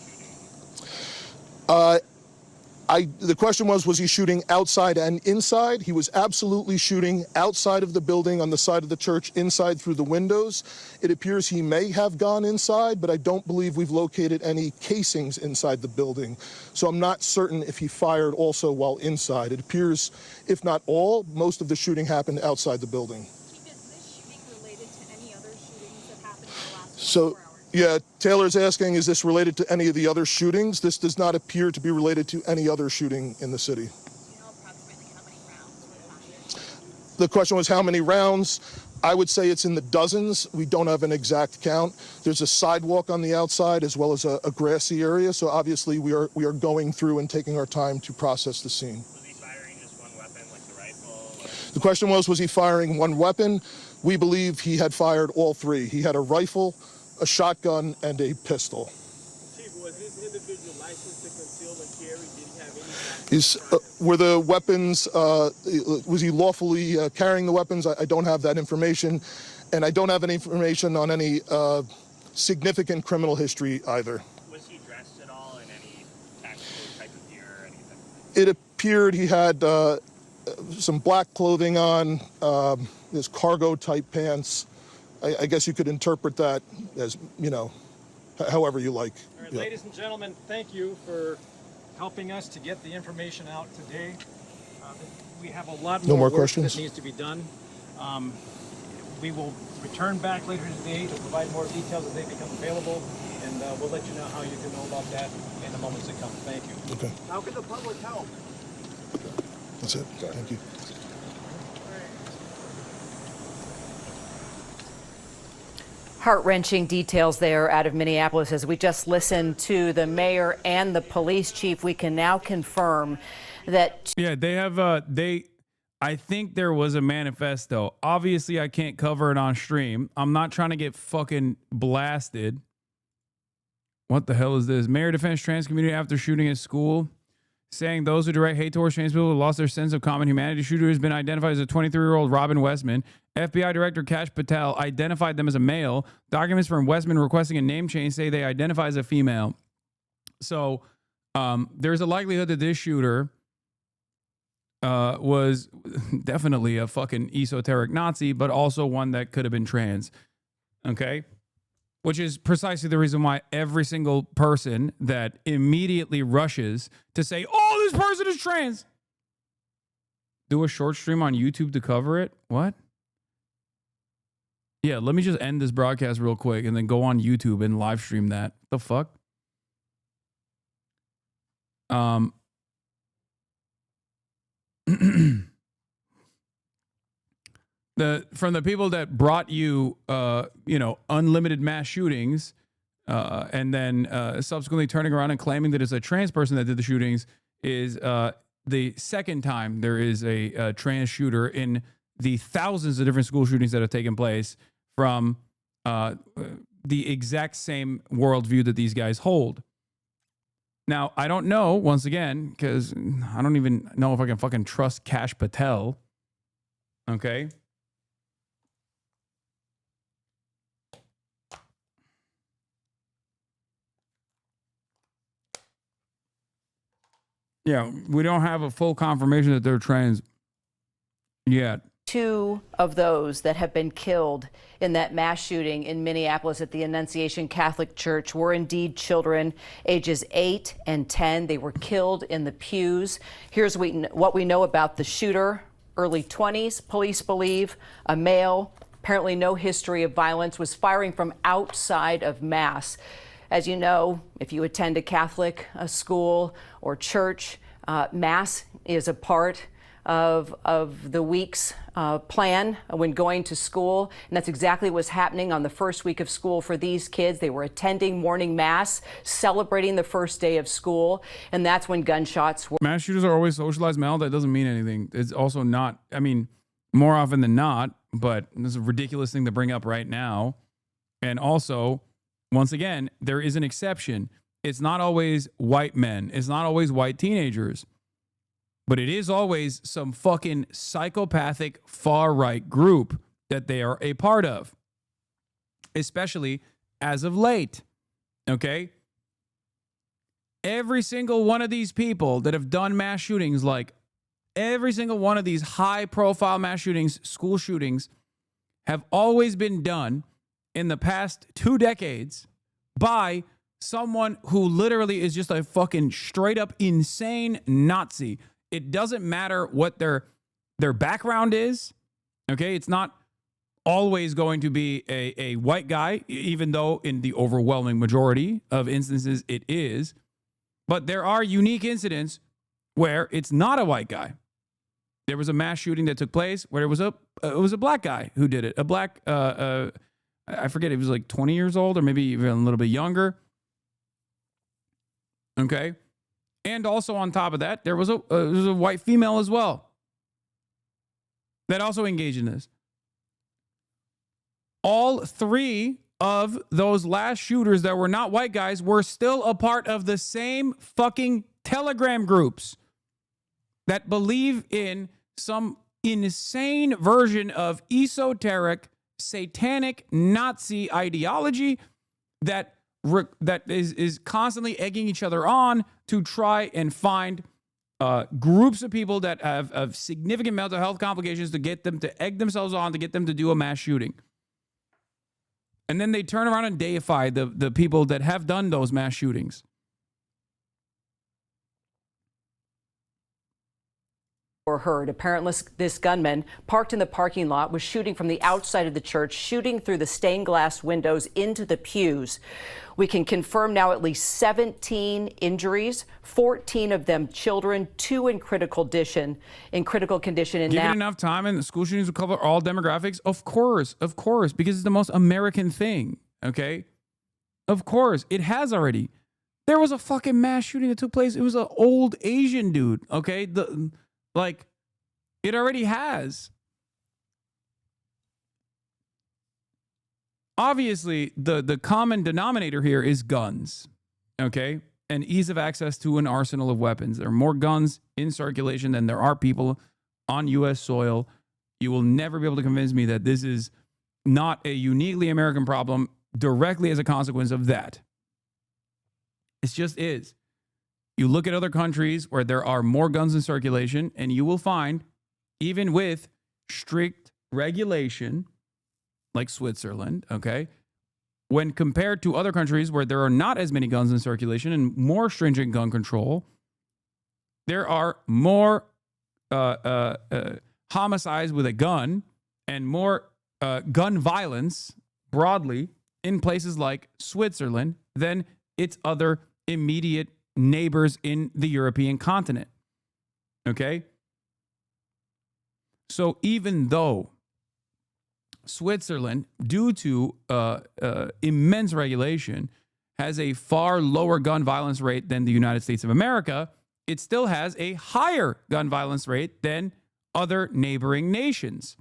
shooting? The question was he shooting outside and inside? He was absolutely shooting outside of the building on the side of the church, inside through the windows. It appears he may have gone inside, but I don't believe we've located any casings inside the building. So I'm not certain if he fired also while inside. It appears, if not all, most of the shooting happened outside the building. Chief, is this shooting related to any other shootings that happened in the last 24 hours? Yeah, Taylor's asking, is this related to any of the other shootings? This does not appear to be related to any other shooting in the city. Do you know approximately how many rounds were fired? The question was how many rounds? I would say it's in the dozens. We don't have an exact count. There's a sidewalk on the outside as well as a grassy area. So obviously we are going through and taking our time to process the scene. Was he firing just one weapon, like the rifle? The question was he firing one weapon? We believe he had fired all three. He had a rifle, a shotgun, and a pistol. Chief, was this individual licensed to conceal and carry? Did he have any? Were the weapons, was he lawfully carrying the weapons? I don't have that information. And I don't have any information on any significant criminal history either. Was he dressed at all in any tactical type of gear or anything? It appeared he had some black clothing on, his cargo type pants. I guess you could interpret that as, however you like. All right, ladies and gentlemen, thank you for helping us to get the information out today. We have a lot more work questions? that needs to be done. We will return back later today to provide more details as they become available, and we'll let you know how you can know about that in the moments to come. Thank you. Okay. How can the public help? That's it. Thank you. Heart-wrenching details there out of Minneapolis. As we just listened to the mayor and the police chief, we can now confirm that. Yeah, they have I think there was a manifesto. Obviously, I can't cover it on stream. I'm not trying to get fucking blasted. What the hell is this? Mayor defends trans community after shooting at school, saying those who direct hate towards trans people lost their sense of common humanity. Shooter has been identified as a 23-year-old Robin Westman. FBI Director Kash Patel identified them as a male. Documents from Westman requesting a name change say they identify as a female. So there's a likelihood that this shooter was definitely a fucking esoteric Nazi, but also one that could have been trans. Okay? Which is precisely the reason why every single person that immediately rushes to say, oh, this person is trans, do a short stream on YouTube to cover it? What? Yeah, let me just end this broadcast real quick and then go on YouTube and live stream that. The fuck? From the people that brought you, unlimited mass shootings, and then subsequently turning around and claiming that it's a trans person that did the shootings, is the second time there is a trans shooter in the thousands of different school shootings that have taken place from the exact same worldview that these guys hold. Now, I don't know, once again, because I don't even know if I can fucking trust Kash Patel. Okay? Yeah, we don't have a full confirmation that they're trans yet. 2 of those that have been killed in that mass shooting in Minneapolis at the Annunciation Catholic Church were indeed children ages 8 and 10. They were killed in the pews. Here's what we know about the shooter. Early 20s, police believe, a male, apparently no history of violence, was firing from outside of Mass. As you know, if you attend a Catholic school or church, Mass is a part of the week's plan when going to school. And that's exactly what's happening on the first week of school for these kids. They were attending morning Mass, celebrating the first day of school. And that's when gunshots were. Mass shooters are always socialized male. That doesn't mean anything. It's also not, I mean, more often than not, but this is a ridiculous thing to bring up right now. And also, once again, there is an exception. It's not always white men. It's not always white teenagers. But it is always some fucking psychopathic far-right group that they are a part of. Especially as of late. Okay? every single one of these people that have done mass shootings, like every single one of these high-profile mass shootings, school shootings, have always been done in the past 2 decades by someone who literally is just a fucking straight-up insane Nazi. It doesn't matter what their background is, okay? It's not always going to be a white guy, even though in the overwhelming majority of instances it is. But there are unique incidents where it's not a white guy. There was a mass shooting that took place where it was a black guy who did it. A black, I forget, he was like 20 years old or maybe even a little bit younger. Okay. And also on top of that, there was a white female as well that also engaged in this. All 3 of those last shooters that were not white guys were still a part of the same fucking Telegram groups that believe in some insane version of esoteric, satanic Nazi ideology that is constantly egging each other on to try and find groups of people that have significant mental health complications to get them to egg themselves on to get them to do a mass shooting. And then they turn around and deify the people that have done those mass shootings. Or heard. Apparently, this gunman parked in the parking lot was shooting from the outside of the church, shooting through the stained glass windows into the pews. We can confirm now at least 17 injuries, 14 of them children, 2 in critical condition. And Given enough time and the school shootings will cover all demographics? Of course, because it's the most American thing, okay? Of course, it has already. There was a fucking mass shooting that took place. It was an old Asian dude, okay? Like, it already has. Obviously, the common denominator here is guns, okay? And ease of access to an arsenal of weapons. There are more guns in circulation than there are people on U.S. soil. You will never be able to convince me that this is not a uniquely American problem directly as a consequence of that. It just is. You look at other countries where there are more guns in circulation, and you will find, even with strict regulation, like Switzerland, okay, when compared to other countries where there are not as many guns in circulation and more stringent gun control, there are more homicides with a gun and more gun violence broadly in places like Switzerland than its other immediate neighbors in the European continent. Okay? So even though Switzerland, due to immense regulation, has a far lower gun violence rate than the United States of America, it still has a higher gun violence rate than other neighboring nations.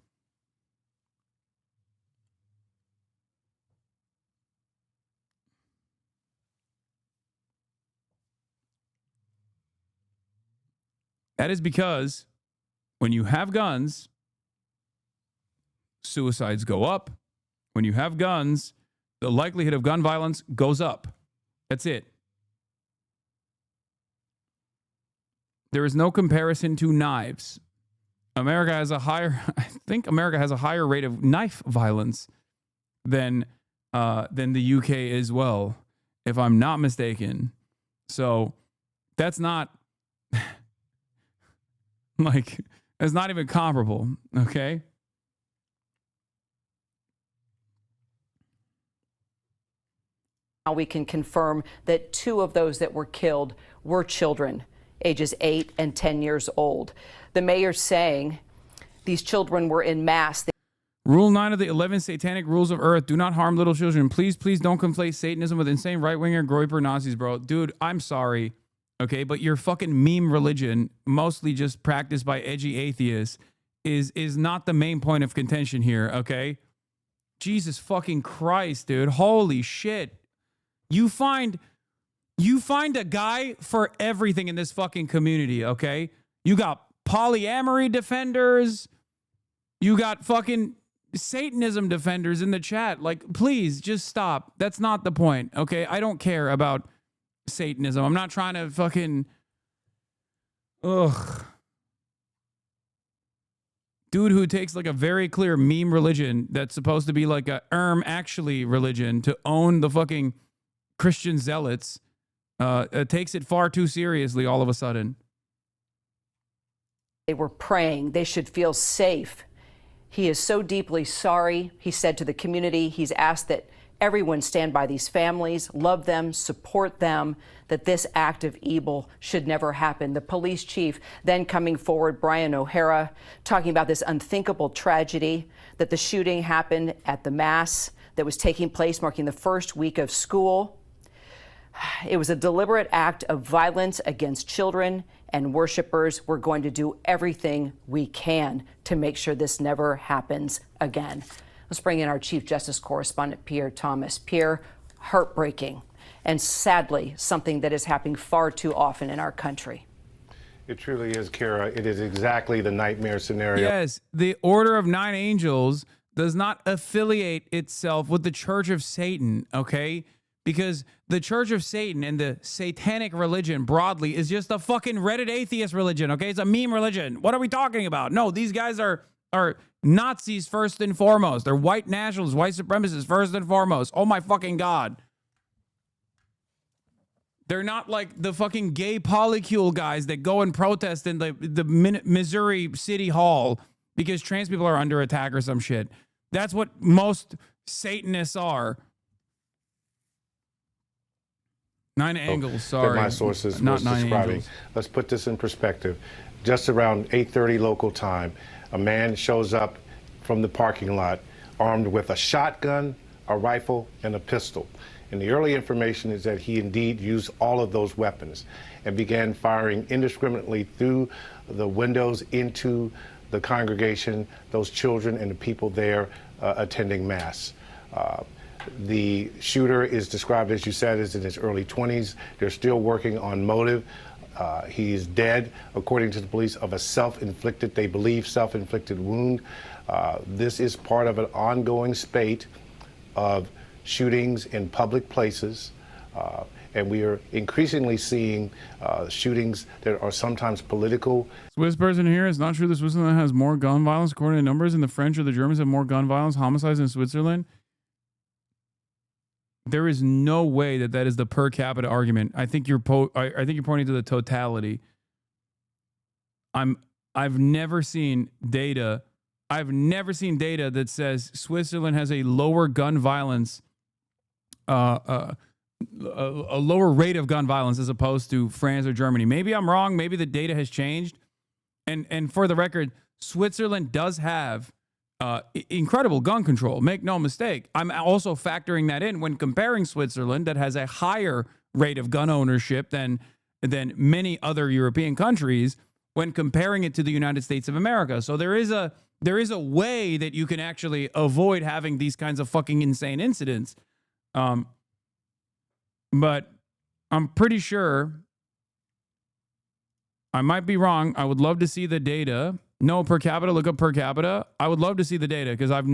That is because when you have guns, suicides go up. When you have guns, the likelihood of gun violence goes up. That's it. There is no comparison to knives. I think America has a higher rate of knife violence than the UK as well, if I'm not mistaken. So that's not like, it's not even comparable, okay? Now we can confirm that 2 of those that were killed were children, ages 8 and 10 years old. The mayor's saying these children were in mass. Rule 9 of the 11 satanic rules of earth: do not harm little children. Please don't conflate Satanism with insane right-winger groyper Nazis, bro. Dude, I'm sorry. Okay, but your fucking meme religion, mostly just practiced by edgy atheists, is not the main point of contention here, okay? Jesus fucking Christ, dude. Holy shit. You find a guy for everything in this fucking community, okay? You got polyamory defenders. You got fucking Satanism defenders in the chat. Like, please, just stop. That's not the point, okay? I don't care about Satanism. I'm not trying to fucking... Ugh. Dude who takes like a very clear meme religion that's supposed to be like a actually religion to own the fucking Christian zealots takes it far too seriously all of a sudden. They were praying they should feel safe. He is so deeply sorry, he said to the community. He's asked that everyone stand by these families, love them, support them, that this act of evil should never happen. The police chief then coming forward, Brian O'Hara, talking about this unthinkable tragedy, that the shooting happened at the mass that was taking place, marking the first week of school. It was a deliberate act of violence against children and worshipers. We're going to do everything we can to make sure this never happens again. Let's bring in our Chief Justice correspondent, Pierre Thomas. Pierre, heartbreaking and sadly something that is happening far too often in our country. It truly is, Kara. It is exactly the nightmare scenario. Yes, the Order of Nine Angels does not affiliate itself with the Church of Satan, okay? Because the Church of Satan and the satanic religion broadly is just a fucking Reddit atheist religion, okay? It's a meme religion. What are we talking about? No, these guys are Nazis first and foremost. They're white nationalists, white supremacists first and foremost. Oh my fucking God. They're not like the fucking gay polycule guys that go and protest in the Missouri City Hall because trans people are under attack or some shit. That's what most Satanists are. Nine angles, sorry. That my sources not was nine describing. angels. Let's put this in perspective. Just around 8:30 local time, a man shows up from the parking lot armed with a shotgun, a rifle, and a pistol. And the early information is that he indeed used all of those weapons and began firing indiscriminately through the windows into the congregation, those children and the people there attending Mass. The shooter is described, as you said, as in his early 20s. They're still working on motive. He is dead, according to the police, of a self-inflicted, they believe, self-inflicted wound. This is part of an ongoing spate of shootings in public places. And we are increasingly seeing shootings that are sometimes political. Swiss person here, it's not true that Switzerland has more gun violence according to numbers, and the French or the Germans have more gun violence, homicides in Switzerland. There is no way that that is the per capita argument. I think you're pointing to the totality. I've never seen data. I've never seen data that says Switzerland has a lower gun violence, a lower rate of gun violence as opposed to France or Germany. Maybe I'm wrong. Maybe the data has changed. And for the record, Switzerland does have incredible gun control. Make no mistake. I'm also factoring that in when comparing Switzerland, that has a higher rate of gun ownership than many other European countries, when comparing it to the United States of America. So there is a way that you can actually avoid having these kinds of fucking insane incidents. But I'm pretty sure, I might be wrong. I would love to see the data. No, per capita, look up per capita. I would love to see the data because I've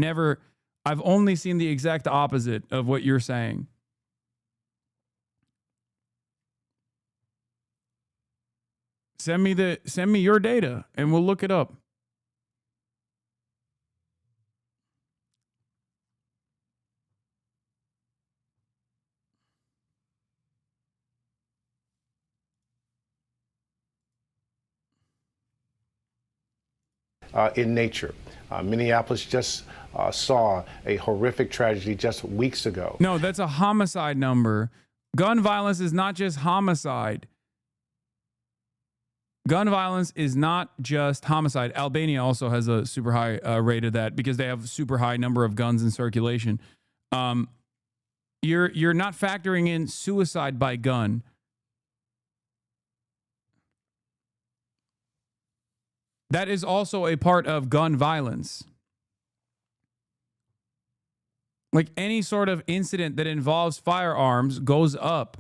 only seen the exact opposite of what you're saying. Send me your data and we'll look it up. In nature. Minneapolis just saw a horrific tragedy just weeks ago. No, that's a homicide number. Gun violence is not just homicide. Gun violence is not just homicide. Albania also has a super high rate of that because they have a super high number of guns in circulation. You're not factoring in suicide by gun. That is also a part of gun violence. Like any sort of incident that involves firearms goes up.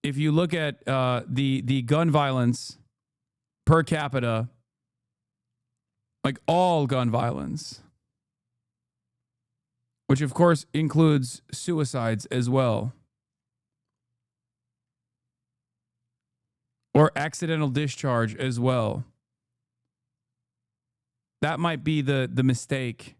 If you look at the gun violence per capita, like all gun violence, which of course includes suicides as well. or accidental discharge as well. That might be the mistake.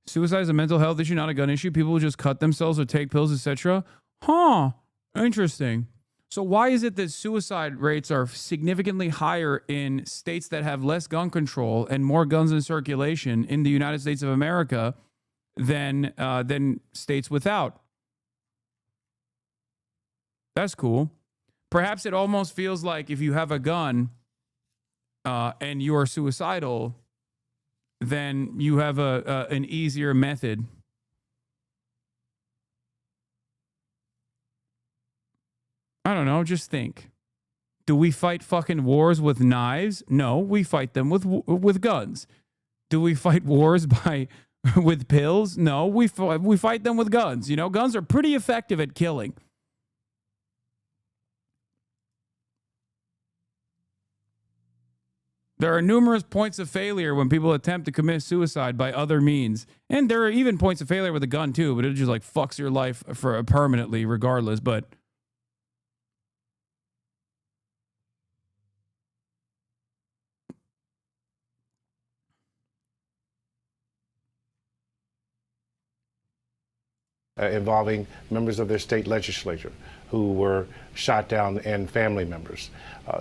Suicide is a mental health issue, not a gun issue. People will just cut themselves or take pills, etc. Huh. Interesting. So why is it that suicide rates are significantly higher in states that have less gun control and more guns in circulation in the United States of America than states without? That's cool. Perhaps it almost feels like if you have a gun and you are suicidal, then you have an easier method. I don't know, just think. Do we fight fucking wars with knives? No, we fight them with guns. Do we fight wars with pills? No, we fight them with guns. You know, guns are pretty effective at killing. There are numerous points of failure when people attempt to commit suicide by other means. And there are even points of failure with a gun too, but it just like fucks your life for permanently regardless. But involving members of their state legislature who were shot down and family members.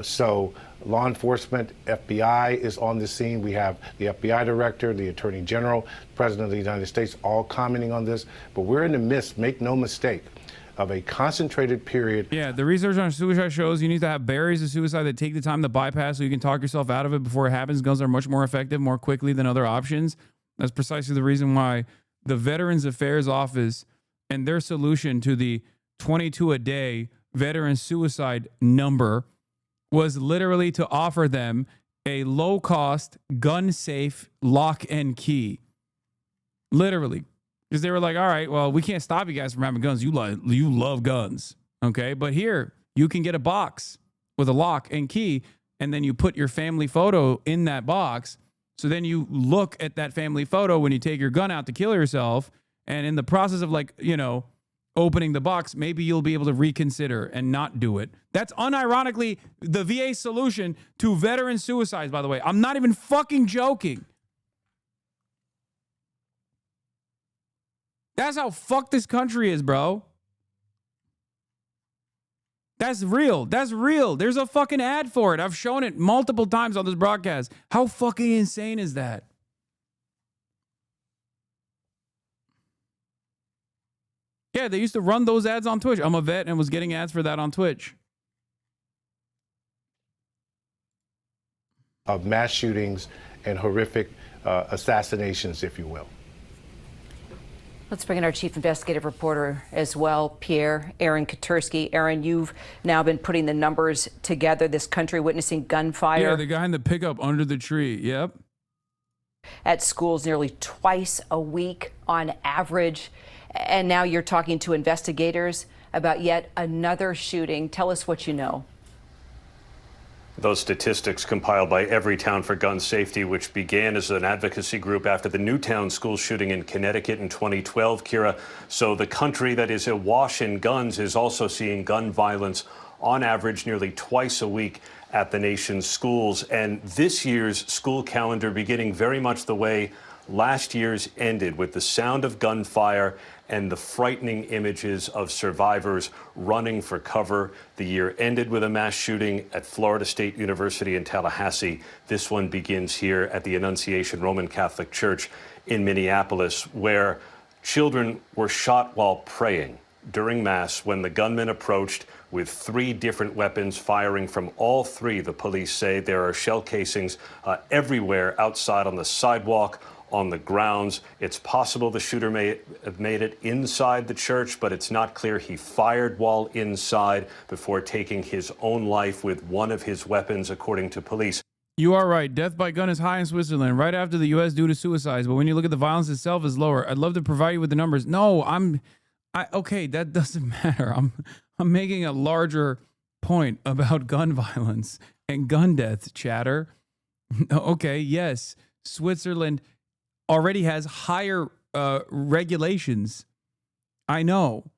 So law enforcement, FBI is on the scene. We have the FBI director, the attorney general, president of the United States, all commenting on this. But we're in the midst, make no mistake, of a concentrated period. Yeah, the research on suicide shows you need to have barriers to suicide that take the time to bypass so you can talk yourself out of it before it happens. Guns are much more effective more quickly than other options. That's precisely the reason why the Veterans Affairs Office and their solution to the 22 a day veteran suicide number was literally to offer them a low-cost, gun-safe lock and key. Literally. Because they were like, all right, well, we can't stop you guys from having guns. You love guns, okay? But here, you can get a box with a lock and key, and then you put your family photo in that box. So then you look at that family photo when you take your gun out to kill yourself, and in the process of, like, you know, opening the box, maybe you'll be able to reconsider and not do it. That's unironically the VA solution to veteran suicides, by the way. I'm not even fucking joking. That's how fucked this country is, bro. That's real. That's real. There's a fucking ad for it. I've shown it multiple times on this broadcast. How fucking insane is that? Yeah, they used to run those ads on Twitch. I'm a vet and was getting ads for that on Twitch. Of mass shootings and horrific assassinations, if you will. Let's bring in our chief investigative reporter as well, Pierre, Aaron Katursky. Aaron, you've now been putting the numbers together. This country witnessing gunfire. Yeah, the guy in the pickup under the tree. Yep. At schools nearly twice a week on average. And now you're talking to investigators about yet another shooting. Tell us what you know. Those statistics compiled by Everytown for Gun Safety, which began as an advocacy group after the Newtown school shooting in Connecticut in 2012, Kira. So the country that is awash in guns is also seeing gun violence on average nearly twice a week at the nation's schools. And this year's school calendar beginning very much the way last year's ended, with the sound of gunfire and the frightening images of survivors running for cover. The year ended with a mass shooting at Florida State University in Tallahassee. This one begins here at the Annunciation Roman Catholic Church in Minneapolis, where children were shot while praying during Mass when the gunman approached with 3 different weapons, firing from all 3, the police say. There are shell casings everywhere outside on the sidewalk, on the grounds. It's possible the shooter may have made it inside the church, but it's not clear he fired while inside before taking his own life with one of his weapons, according to police. You are right. Death by gun is high in Switzerland, right after the U.S. due to suicides. But when you look at the violence itself, is lower. I'd love to provide you with the numbers. No, okay, that doesn't matter. I'm making a larger point about gun violence and gun deaths, chatter. Okay, yes, Switzerland already has higher regulations. I know.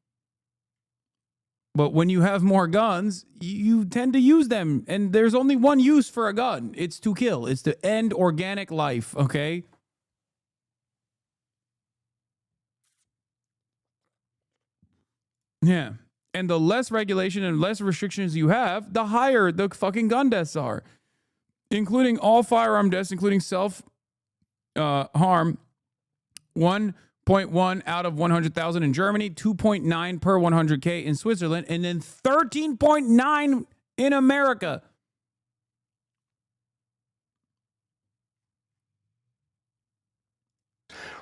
But when you have more guns, you tend to use them. And there's only one use for a gun. It's to kill. It's to end organic life, okay? Yeah. And the less regulation and less restrictions you have, the higher the fucking gun deaths are. Including all firearm deaths, including self-harm. 1.1 out of 100,000 in Germany, 2.9 per 100K in Switzerland, and then 13.9 in America.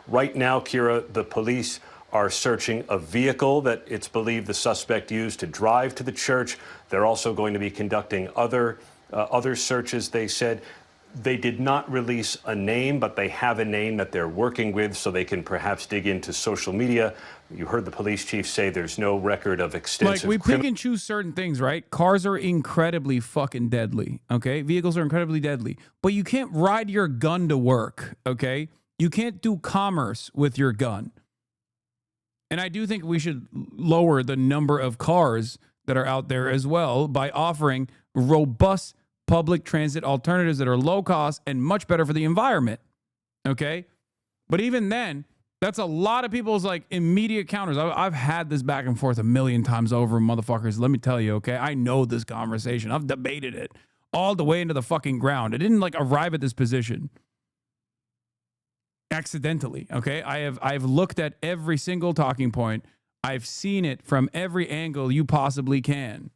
Right now, Kira, the police are searching a vehicle that it's believed the suspect used to drive to the church. They're also going to be conducting other searches, they said. They did not release a name, but they have a name that they're working with so they can perhaps dig into social media. You heard the police chief say there's no record of extensive... Like, we pick and choose certain things, right? Cars are incredibly fucking deadly, okay? Vehicles are incredibly deadly. But you can't ride your gun to work, okay? You can't do commerce with your gun. And I do think we should lower the number of cars that are out there as well by offering robust public transit alternatives that are low cost and much better for the environment. Okay? But even then, that's a lot of people's like immediate counters. I've had this back and forth a million times over, motherfuckers. Let me tell you, okay? I know this conversation. I've debated it all the way into the fucking ground. I didn't like arrive at this position accidentally, okay? I've looked at every single talking point. I've seen it from every angle you possibly can.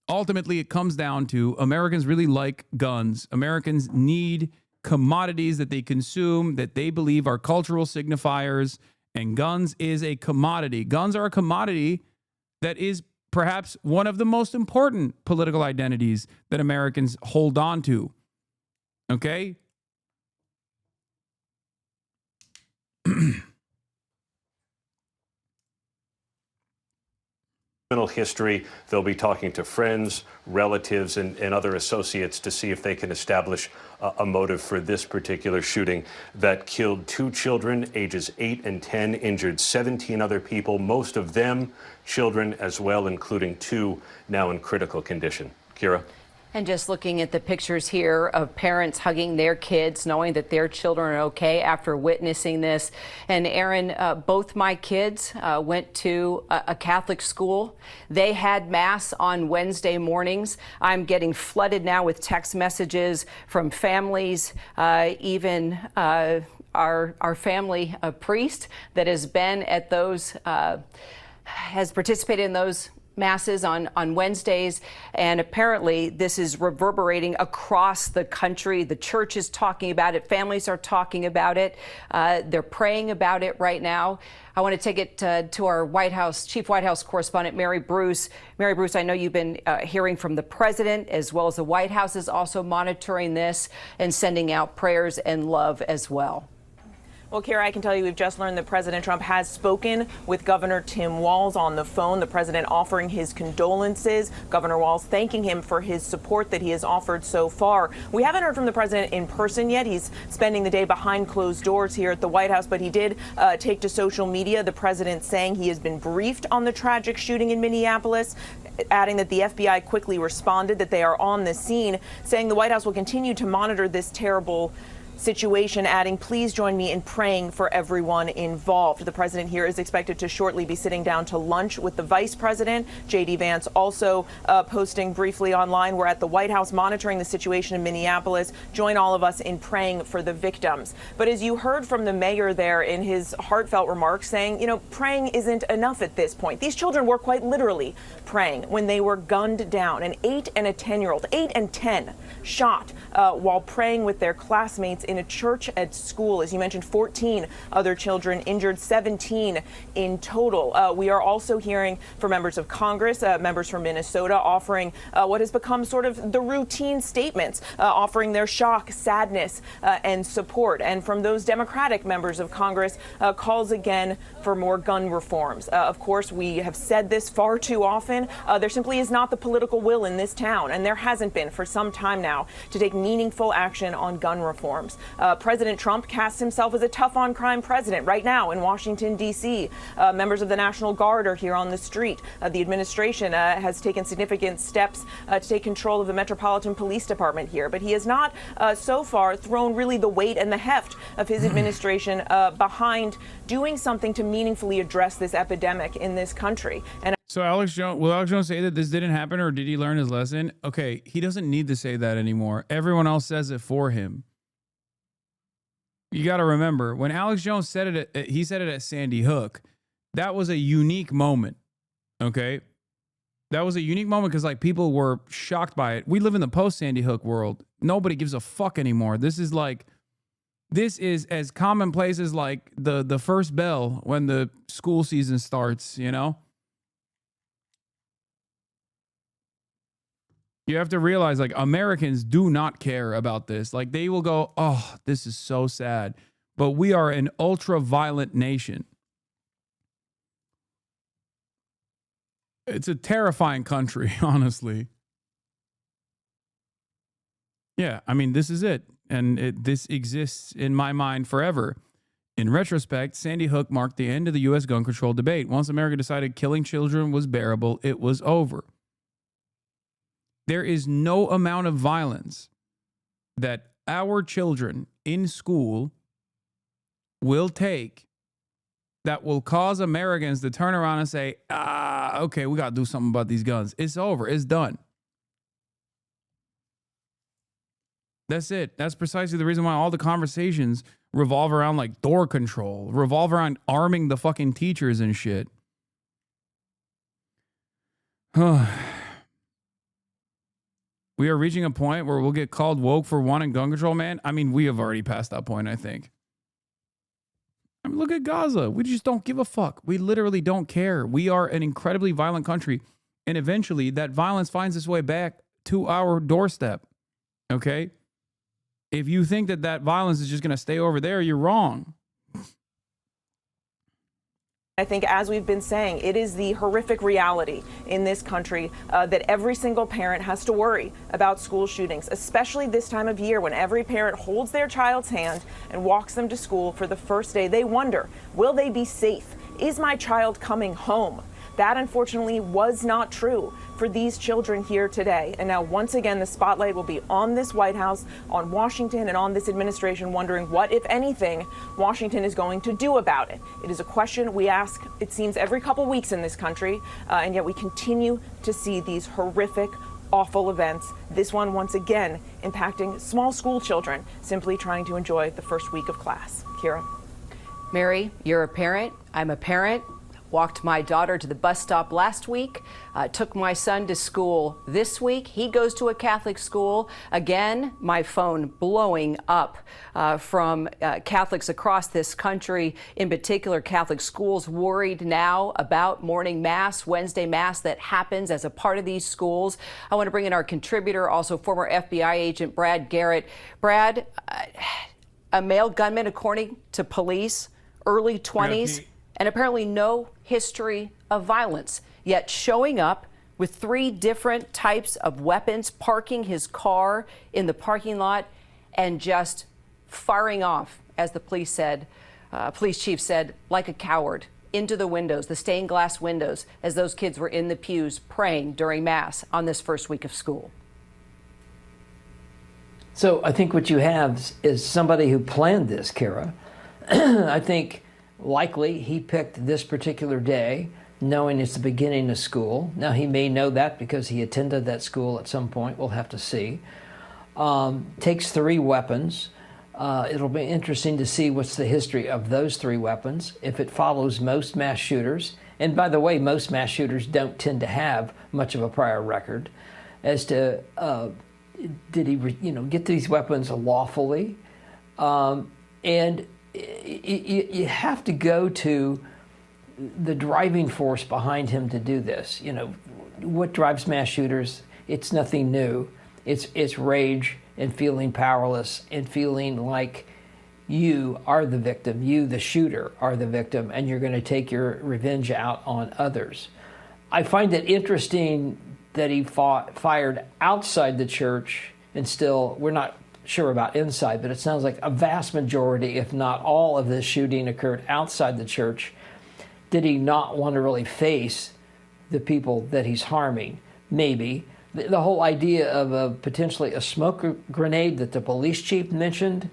Ultimately, it comes down to Americans really like guns. Americans need commodities that they consume that they believe are cultural signifiers, and guns is a commodity. Guns are a commodity that is perhaps one of the most important political identities that Americans hold on to. Okay? Criminal history. They'll be talking to friends, relatives, and other associates to see if they can establish a motive for this particular shooting that killed 2 children, ages 8 and 10, injured 17 other people, most of them children as well, including 2 now in critical condition. Kira? And just looking at the pictures here of parents hugging their kids, knowing that their children are okay after witnessing this. And Aaron, both my kids went to a Catholic school. They had Mass on Wednesday mornings. I'm getting flooded now with text messages from families, even our family priest that has been at those, has participated in those Masses on Wednesdays, and apparently this is reverberating across the country. The church is talking about it. Families are talking about it. They're praying about it right now. I want to take it to our Chief White House correspondent, Mary Bruce. Mary Bruce, I know you've been hearing from the president, as well as the White House is also monitoring this and sending out prayers and love as well. Well, Kara, I can tell you we've just learned that President Trump has spoken with Governor Tim Walz on the phone. The president offering his condolences. Governor Walz thanking him for his support that he has offered so far. We haven't heard from the president in person yet. He's spending the day behind closed doors here at the White House, but he did take to social media. The president saying he has been briefed on the tragic shooting in Minneapolis, adding that the FBI quickly responded, that they are on the scene, saying the White House will continue to monitor this terrible situation, adding, please join me in praying for everyone involved. The president here is expected to shortly be sitting down to lunch with the vice president. J.D. Vance also posting briefly online, we're at the White House monitoring the situation in Minneapolis. Join all of us in praying for the victims. But as you heard from the mayor there in his heartfelt remarks saying, you know, praying isn't enough at this point. These children were quite literally praying when they were gunned down. An 8 and a 10-year-old, 8 and 10, shot while praying with their classmates in a church at school. As you mentioned, 14 other children injured, 17 in total. We are also hearing from members of Congress, members from Minnesota, offering what has become sort of the routine statements, offering their shock, sadness, and support. And from those Democratic members of Congress, calls again for more gun reforms. Of course, we have said this far too often. There simply is not the political will in this town, and there hasn't been for some time now, to take meaningful action on gun reforms. steps. President Trump casts himself as a tough-on-crime president right now in Washington, D.C. Members of the National Guard are here on the street. The administration has taken significant steps to take control of the Metropolitan Police Department here, but he has not so far thrown really the weight and the heft of his administration behind doing something to meaningfully address this epidemic in this country. And So will Alex Jones say that this didn't happen, or did he learn his lesson? Okay, he doesn't need to say that anymore. Everyone else says it for him. You got to remember, when Alex Jones said it, he said it at Sandy Hook. That was a unique moment, okay? That was a unique moment because, like, people were shocked by it. We live in the post-Sandy Hook world. Nobody gives a fuck anymore. This is as commonplace as, like, the first bell when the school season starts, you know? You have to realize, like, Americans do not care about this. Like, they will go, oh, this is so sad. But we are an ultra-violent nation. It's a terrifying country, honestly. Yeah, I mean, this is it. And this exists in my mind forever. In retrospect, Sandy Hook marked the end of the U.S. gun control debate. Once America decided killing children was bearable, it was over. There is no amount of violence that our children in school will take that will cause Americans to turn around and say, okay, we got to do something about these guns. It's over. It's done. That's it. That's precisely the reason why all the conversations revolve around, like, door control, revolve around arming the fucking teachers and shit. We are reaching a point where we'll get called woke for wanting gun control, man. I mean, we have already passed that point, I think. I mean, look at Gaza. We just don't give a fuck. We literally don't care. We are an incredibly violent country. And eventually, that violence finds its way back to our doorstep. Okay? If you think that that violence is just going to stay over there, you're wrong. I think, as we've been saying, it is the horrific reality in this country that every single parent has to worry about school shootings, especially this time of year when every parent holds their child's hand and walks them to school for the first day. They wonder, will they be safe? Is my child coming home? That, unfortunately, was not true for these children here today. And now, once again, the spotlight will be on this White House, on Washington, and on this administration, wondering what, if anything, Washington is going to do about it. It is a question we ask, it seems, every couple weeks in this country, and yet we continue to see these horrific, awful events. This one, once again, impacting small school children simply trying to enjoy the first week of class. Kira. Mary, you're a parent. I'm a parent. Walked my daughter to the bus stop last week, took my son to school this week. He goes to a Catholic school. Again, my phone blowing up from Catholics across this country, in particular Catholic schools, worried now about morning mass, Wednesday mass that happens as a part of these schools. I want to bring in our contributor, also former FBI agent Brad Garrett. Brad, a male gunman, according to police, early 20s. And apparently no history of violence, yet showing up with 3 different types of weapons, parking his car in the parking lot, and just firing off, as the police chief said, like a coward, into the windows, the stained glass windows, as those kids were in the pews praying during Mass on this first week of school. So I think what you have is somebody who planned this, Kara. I think likely he picked this particular day, knowing it's the beginning of school. Now, he may know that because he attended that school at some point. We'll have to see. Takes 3 weapons. It'll be interesting to see what's the history of those 3 weapons, if it follows most mass shooters. And by the way, most mass shooters don't tend to have much of a prior record as to did he get these weapons lawfully. And you have to go to the driving force behind him to do this. You know, what drives mass shooters? It's nothing new. It's rage and feeling powerless and feeling like you are the victim. You, the shooter, are the victim, and you're going to take your revenge out on others. I find it interesting that he fired outside the church, and still we're not sure about inside, but it sounds like a vast majority, if not all, of this shooting occurred outside the church. Did he not want to really face the people that he's harming? Maybe. The whole idea of potentially a smoke grenade that the police chief mentioned,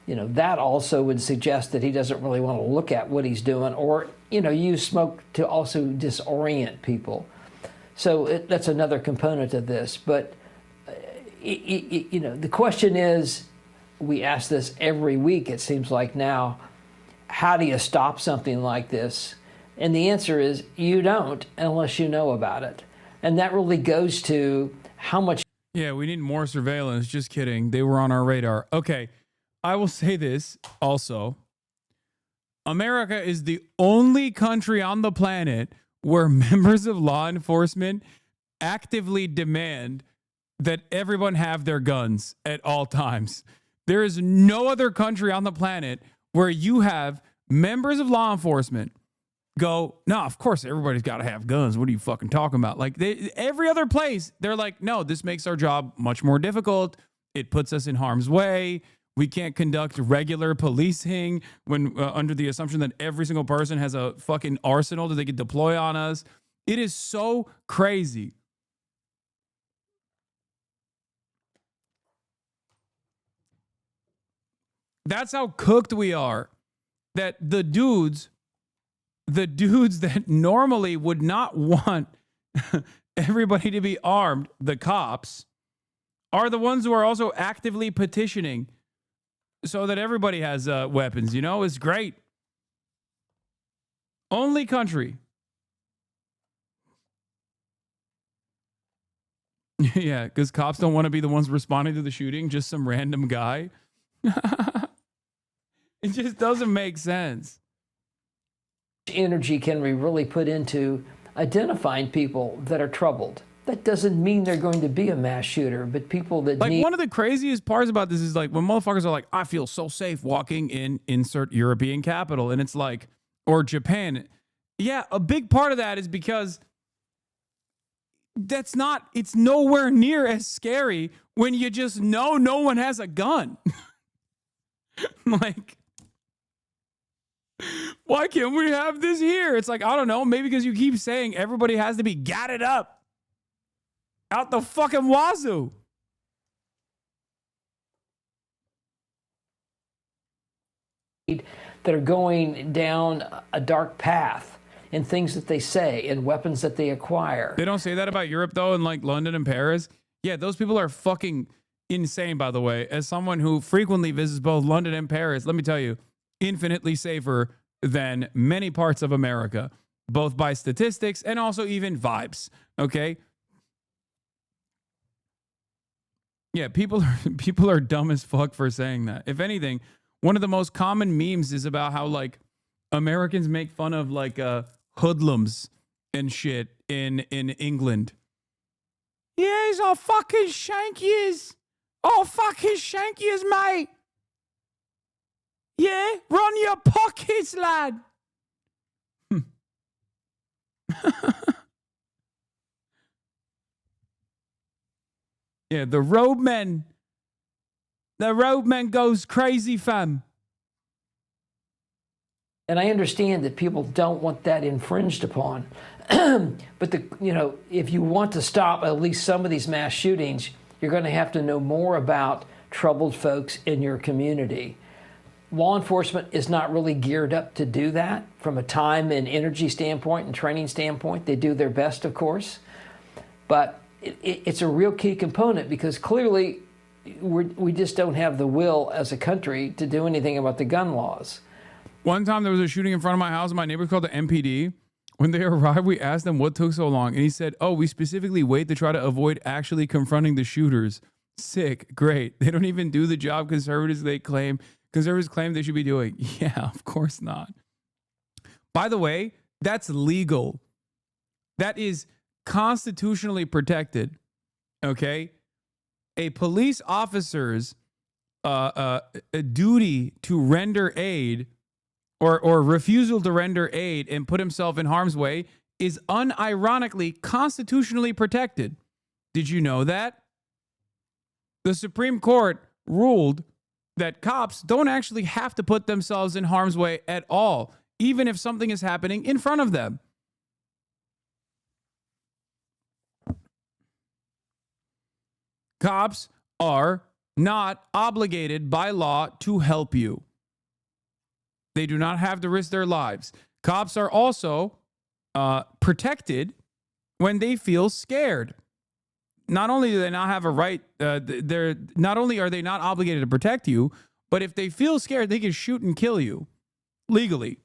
that also would suggest that he doesn't really want to look at what he's doing, or, use smoke to also disorient people. So that's another component of this. But, the question is, we ask this every week, it seems like now, how do you stop something like this? And the answer is you don't unless you know about it. And that really goes to how much. Yeah, we need more surveillance. Just kidding. They were on our radar. Okay, I will say this also. America is the only country on the planet where members of law enforcement actively demand that everyone have their guns at all times. There is no other country on the planet where you have members of law enforcement go, no, of course everybody's got to have guns. What are you fucking talking about? Like every other place, they're like, no, this makes our job much more difficult. It puts us in harm's way. We can't conduct regular policing when under the assumption that every single person has a fucking arsenal that they could deploy on us. It is so crazy. That's how cooked we are. That the dudes that normally would not want everybody to be armed, the cops, are the ones who are also actively petitioning so that everybody has weapons. It's great. Only country. Yeah, because cops don't want to be the ones responding to the shooting, just some random guy. It just doesn't make sense. Energy can we really put into identifying people that are troubled? That doesn't mean they're going to be a mass shooter, but people that like one of the craziest parts about this is like when motherfuckers are like, I feel so safe walking in insert European capital, and it's like, or Japan. Yeah, a big part of that is because it's nowhere near as scary when you just know no one has a gun. Like, why can't we have this here? It's like, I don't know, maybe because you keep saying everybody has to be gatted up out the fucking wazoo. That are going down a dark path in things that they say and weapons that they acquire. They don't say that about Europe, though, in like London and Paris. Yeah, those people are fucking insane, by the way. As someone who frequently visits both London and Paris, let me tell you, infinitely safer than many parts of America, both by statistics and also even vibes. Okay? Yeah, people are dumb as fuck for saying that. If anything, one of the most common memes is about how like Americans make fun of like hoodlums and shit in England. Yeah, he's all fucking shankies. Oh, fucking shankies, mate. Yeah, run your pockets, lad. Yeah, the roadman goes crazy, fam. And I understand that people don't want that infringed upon. But if you want to stop at least some of these mass shootings, you're going to have to know more about troubled folks in your community. Law enforcement is not really geared up to do that from a time and energy standpoint and training standpoint. They do their best, of course. But it's a real key component because clearly we just don't have the will as a country to do anything about the gun laws. One time there was a shooting in front of my house. My neighbor called the MPD. When they arrived, we asked them what took so long. And he said, oh, we specifically wait to try to avoid actually confronting the shooters. Sick. Great. They don't even do the job conservatives claim they should be doing. Yeah, of course not. By the way, that's legal. That is constitutionally protected. Okay? A police officer's a duty to render aid or refusal to render aid and put himself in harm's way is unironically constitutionally protected. Did you know that? The Supreme Court ruled that cops don't actually have to put themselves in harm's way at all, even if something is happening in front of them. Cops are not obligated by law to help you. They do not have to risk their lives. Cops are also protected when they feel scared. Not only do they not have a right, they're not only are they not obligated to protect you, but if they feel scared, they can shoot and kill you legally.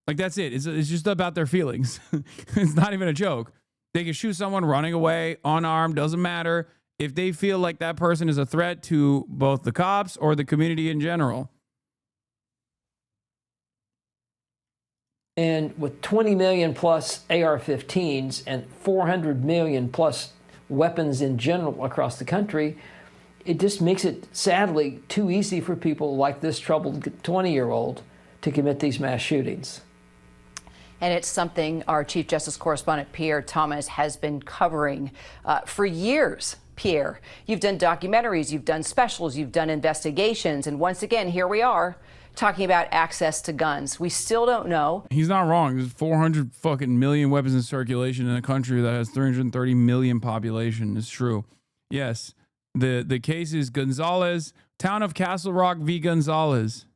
Like, that's it. It's just about their feelings. It's not even a joke. They can shoot someone running away, unarmed, doesn't matter. If they feel like that person is a threat to both the cops or the community in general. And with 20 million plus AR-15s and 400 million plus weapons in general across the country, it just makes it, sadly, too easy for people like this troubled 20-year-old to commit these mass shootings. And it's something our Chief Justice Correspondent Pierre Thomas has been covering for years. Pierre, you've done documentaries, you've done specials, you've done investigations, and once again, here we are talking about access to guns. We still don't know. He's not wrong. There's 400 fucking million weapons in circulation in a country that has 330 million population. It's true. Yes. The case is Gonzalez, town of Castle Rock v. Gonzalez,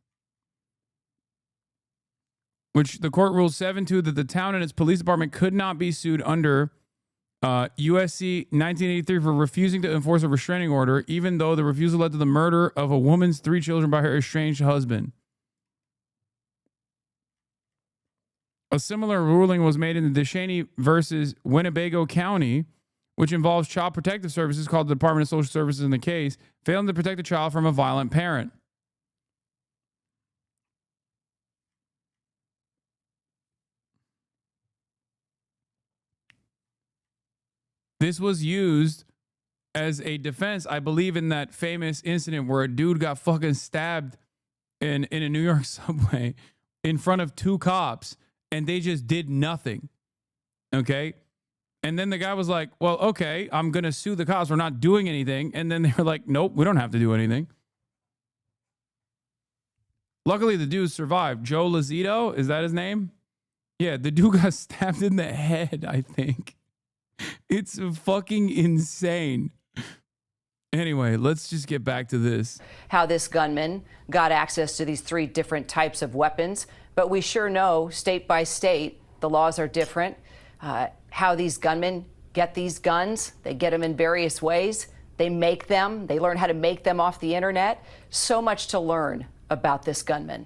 which the court ruled 7-2 that the town and its police department could not be sued under USC 1983 for refusing to enforce a restraining order, even though the refusal led to the murder of a woman's 3 children by her estranged husband. A similar ruling was made in the Descheny versus Winnebago County, which involves Child Protective Services, called the Department of Social Services in the case, failing to protect a child from a violent parent. This was used as a defense, I believe, in that famous incident where a dude got fucking stabbed in a New York subway in front of 2 cops, and they just did nothing. Okay? And then the guy was like, well, okay, I'm going to sue the cops. We're not doing anything. And then they were like, nope, we don't have to do anything. Luckily, the dude survived. Joe Lazito, is that his name? Yeah, the dude got stabbed in the head, I think. It's fucking insane. Anyway, let's just get back to this. How this gunman got access to these 3 different types of weapons, but we sure know state by state the laws are different. How these gunmen get these guns, they get them in various ways. They make them, they learn how to make them off the internet. So much to learn about this gunman.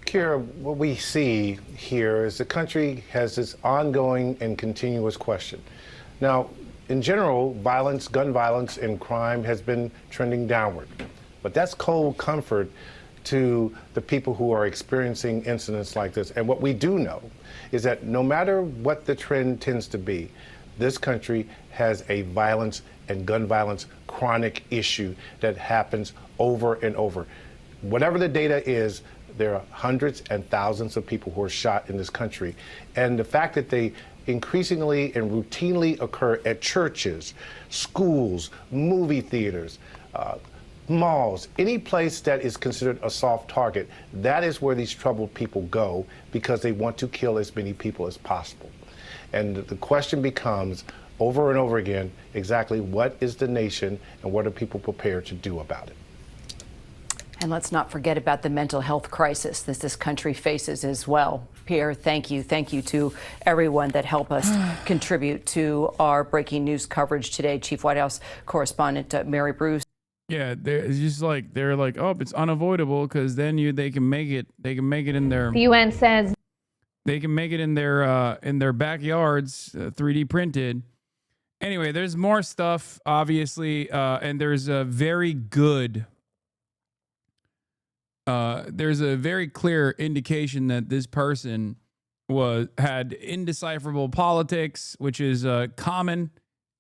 Kira, what we see here is the country has this ongoing and continuous question. Now, in general, violence, gun violence and crime has been trending downward. But that's cold comfort to the people who are experiencing incidents like this. And what we do know is that no matter what the trend tends to be, this country has a violence and gun violence chronic issue that happens over and over. Whatever the data is, there are hundreds and thousands of people who are shot in this country. And the fact that they increasingly and routinely occur at churches, schools, movie theaters, malls, any place that is considered a soft target, that is where these troubled people go because they want to kill as many people as possible. And the question becomes, over and over again, exactly what is the nation and what are people prepared to do about it? And let's not forget about the mental health crisis that this country faces as well. Pierre, thank you. Thank you to everyone that helped us contribute to our breaking news coverage today. Chief White House correspondent Mary Bruce. Yeah, they're like, oh, it's unavoidable because then they can make it in their. The UN says they can make it in their backyards, 3D printed. Anyway, there's more stuff, obviously, and there's a very good. There's a very clear indication that this person had indecipherable politics, which is common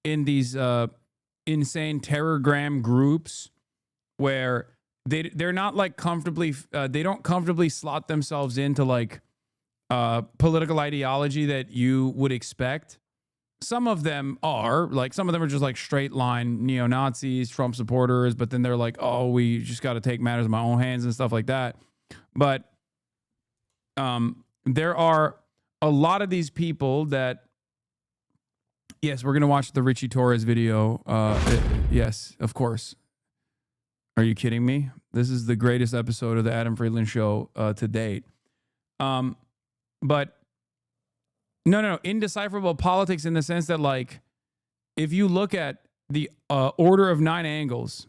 in these insane terrorgram groups where they're not like comfortably they don't comfortably slot themselves into like political ideology that you would expect. some of them are like, some of them are just like straight line neo-Nazis, Trump supporters, but then they're like, oh, we just got to take matters in my own hands and stuff like that. But there are a lot of these people that, yes, we're going to watch the Richie Torres video. Yes, of course. Are you kidding me? This is the greatest episode of the Adam Friedland Show to date. But no, indecipherable politics in the sense that, like, if you look at the order of 9 angles,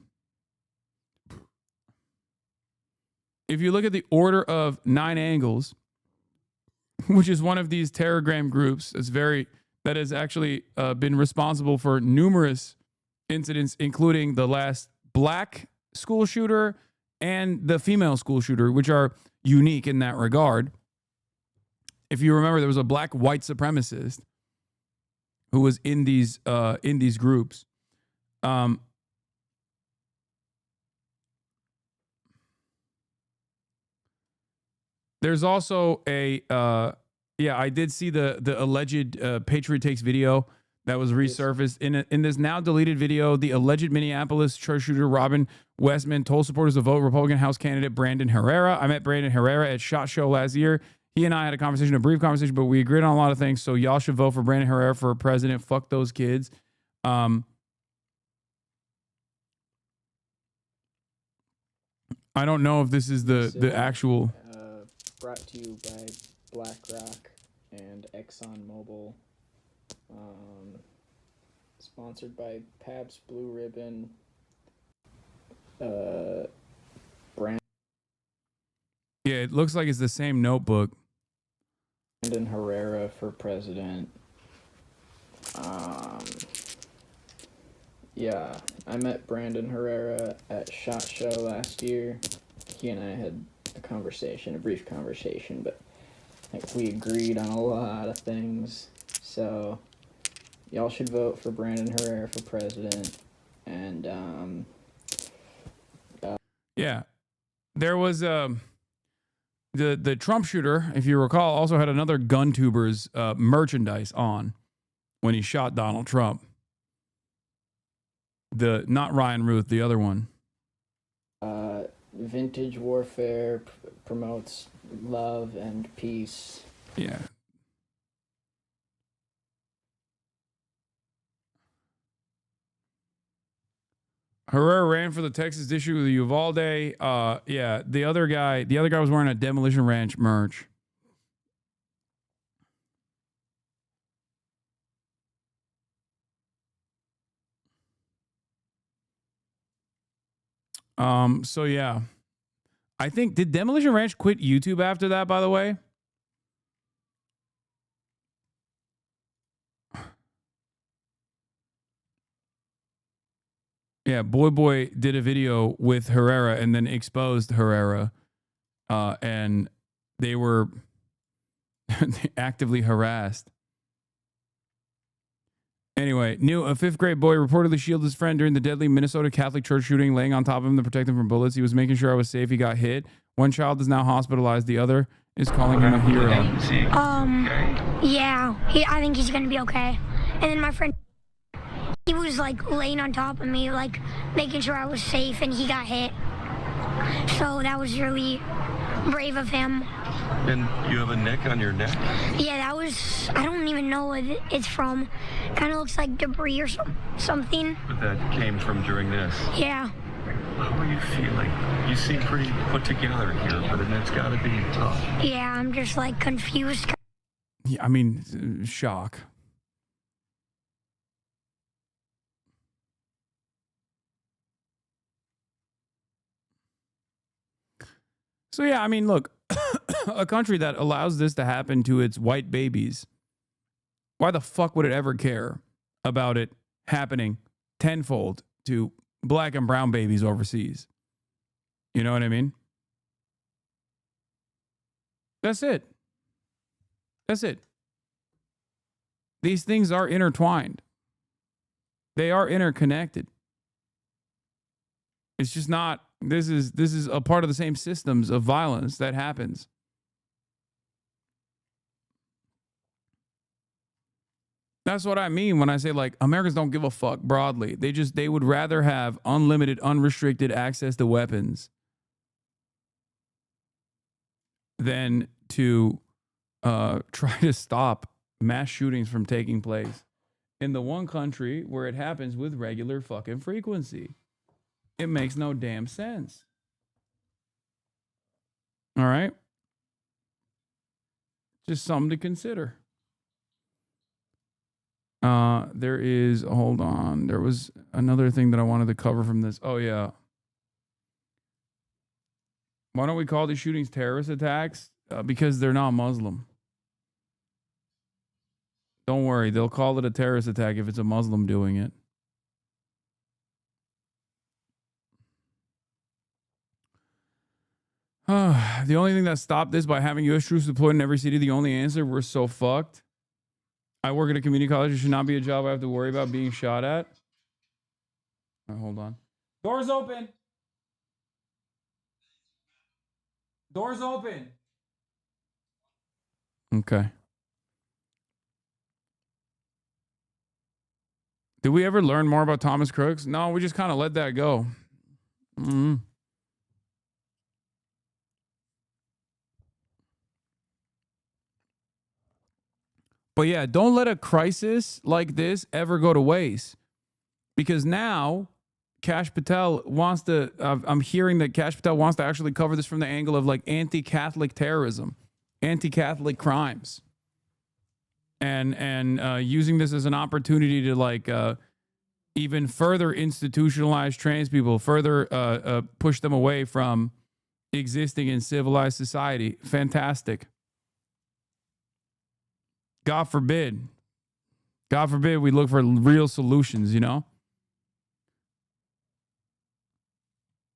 which is one of these Telegram groups that has actually been responsible for numerous incidents, including the last black school shooter and the female school shooter, which are unique in that regard. If you remember, there was a black white supremacist who was in these groups. There's also a I did see the alleged Patriot Takes video that was resurfaced in this now deleted video. The alleged Minneapolis church shooter Robin Westman told supporters to vote Republican House candidate Brandon Herrera. I met Brandon Herrera at SHOT Show last year. He and I had a brief conversation, but we agreed on a lot of things. So y'all should vote for Brandon Herrera for president. Fuck those kids. I don't know if this is the actual. Brought to you by BlackRock and ExxonMobil. Sponsored by Pabst Blue Ribbon. Brandon Yeah, it looks like it's the same notebook. Herrera for president. Yeah, I met Brandon Herrera at SHOT Show last year. He and I had a brief conversation, but like we agreed on a lot of things. So y'all should vote for Brandon Herrera for president. And yeah, there was the Trump shooter, if you recall, also had another gun tubers merchandise on when he shot Donald Trump. Not Ryan Ruth, the other one. Vintage warfare promotes love and peace. Yeah. Herrera ran for the Texas district of the Uvalde. Yeah, the other guy was wearing a Demolition Ranch merch. So yeah, I think, did Demolition Ranch quit YouTube after that, by the way? Yeah, Boy did a video with Herrera and then exposed Herrera, and they were actively harassed. Anyway, a 5th grade boy reportedly shielded his friend during the deadly Minnesota Catholic church shooting, laying on top of him to protect him from bullets. He was making sure I was safe. He got hit. One child is now hospitalized. The other is calling him a hero. Yeah, I think he's gonna be okay. And then my friend, he was like laying on top of me, like making sure I was safe, and he got hit. So that was really brave of him. And you have a nick on your neck? Yeah, that was, I don't even know what it's from. Kind of looks like debris or something. But that came from during this? Yeah. How are you feeling? You seem pretty put together here, but it's got to be tough. Yeah, I'm just like confused. Yeah, I mean, shock. So yeah, I mean, look, a country that allows this to happen to its white babies, why the fuck would it ever care about it happening tenfold to black and brown babies overseas? You know what I mean? That's it. That's it. These things are intertwined. They are interconnected. It's just not, this is a part of the same systems of violence that happens. That's what I mean when I say, like, Americans don't give a fuck broadly. They would rather have unlimited, unrestricted access to weapons than to try to stop mass shootings from taking place in the one country where it happens with regular fucking frequency. It makes no damn sense. All right? Just something to consider. There is, hold on. There was another thing that I wanted to cover from this. Oh, yeah. Why don't we call these shootings terrorist attacks? Because they're not Muslim. Don't worry. They'll call it a terrorist attack if it's a Muslim doing it. The only thing that stopped this by having U.S. troops deployed in every city, the only answer, we're so fucked. I work at a community college. It should not be a job I have to worry about being shot at. All right, hold on. Doors open. Doors open. Okay. Did we ever learn more about Thomas Crooks? No, we just kind of let that go. Mm-hmm. But yeah, don't let a crisis like this ever go to waste. Because now Kash Patel wants to, I'm hearing that Kash Patel wants to actually cover this from the angle of like anti-Catholic terrorism, anti-Catholic crimes. And using this as an opportunity to like even further institutionalize trans people, further push them away from existing in civilized society. Fantastic. God forbid we look for real solutions, you know?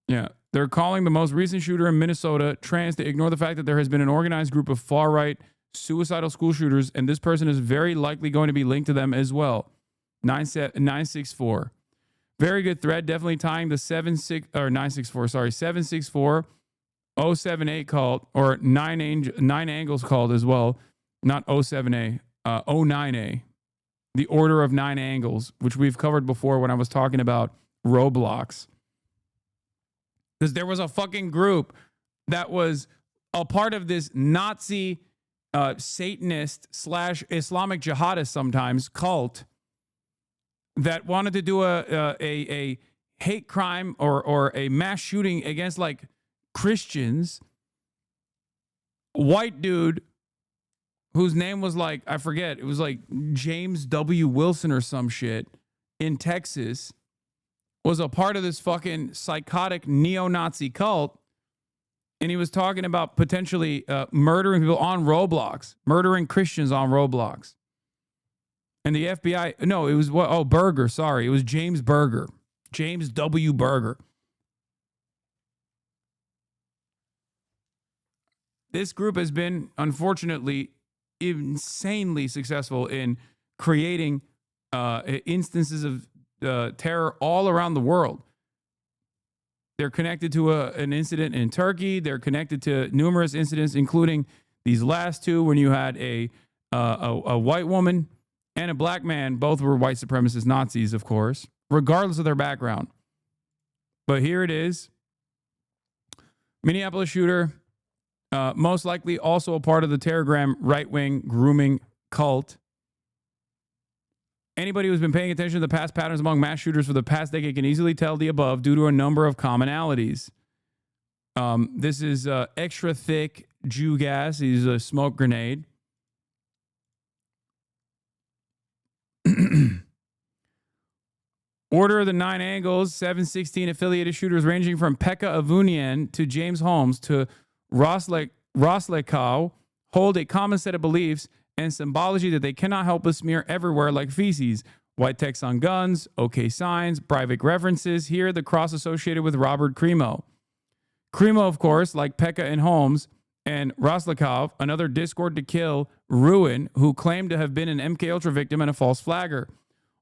Yeah. They're calling the most recent shooter in Minnesota trans to ignore the fact that there has been an organized group of far-right suicidal school shooters, and this person is very likely going to be linked to them as well. 964. Very good thread. Definitely tying the 764 078 cult, or 9 angles called as well. Not 07A, 09A. The Order of 9 Angles, which we've covered before when I was talking about Roblox. Because there was a fucking group that was a part of this Nazi Satanist / Islamic jihadist sometimes cult that wanted to do a hate crime or a mass shooting against like Christians. White dude whose name was like, I forget, it was like James W. Wilson or some shit in Texas, was a part of this fucking psychotic neo-Nazi cult. And he was talking about potentially murdering people on Roblox, murdering Christians on Roblox. And the FBI, no, it was, Berger, sorry. It was James Berger, James W. Berger. This group has been, unfortunately, insanely successful in creating instances of terror all around the world. They're connected to an incident in Turkey. They're connected to numerous incidents, including these last two when you had a white woman and a black man. Both were white supremacist Nazis, of course, regardless of their background. But here it is. Minneapolis shooter, most likely also a part of the Telegram right-wing grooming cult. Anybody who's been paying attention to the past patterns among mass shooters for the past decade can easily tell the above due to a number of commonalities. This is extra thick Jew gas. He's a smoke grenade. Order of the 9 Angles, 716 affiliated shooters ranging from Pekka Avunian to James Holmes to Roslekow hold a common set of beliefs and symbology that they cannot help but smear everywhere like feces. White text on guns, okay signs, Breivik references. Here, the cross associated with Robert Crimo. Crimo, of course, like Pekka and Holmes, and Roslekow, another Discord to kill ruin, who claimed to have been an MKUltra victim and a false flagger.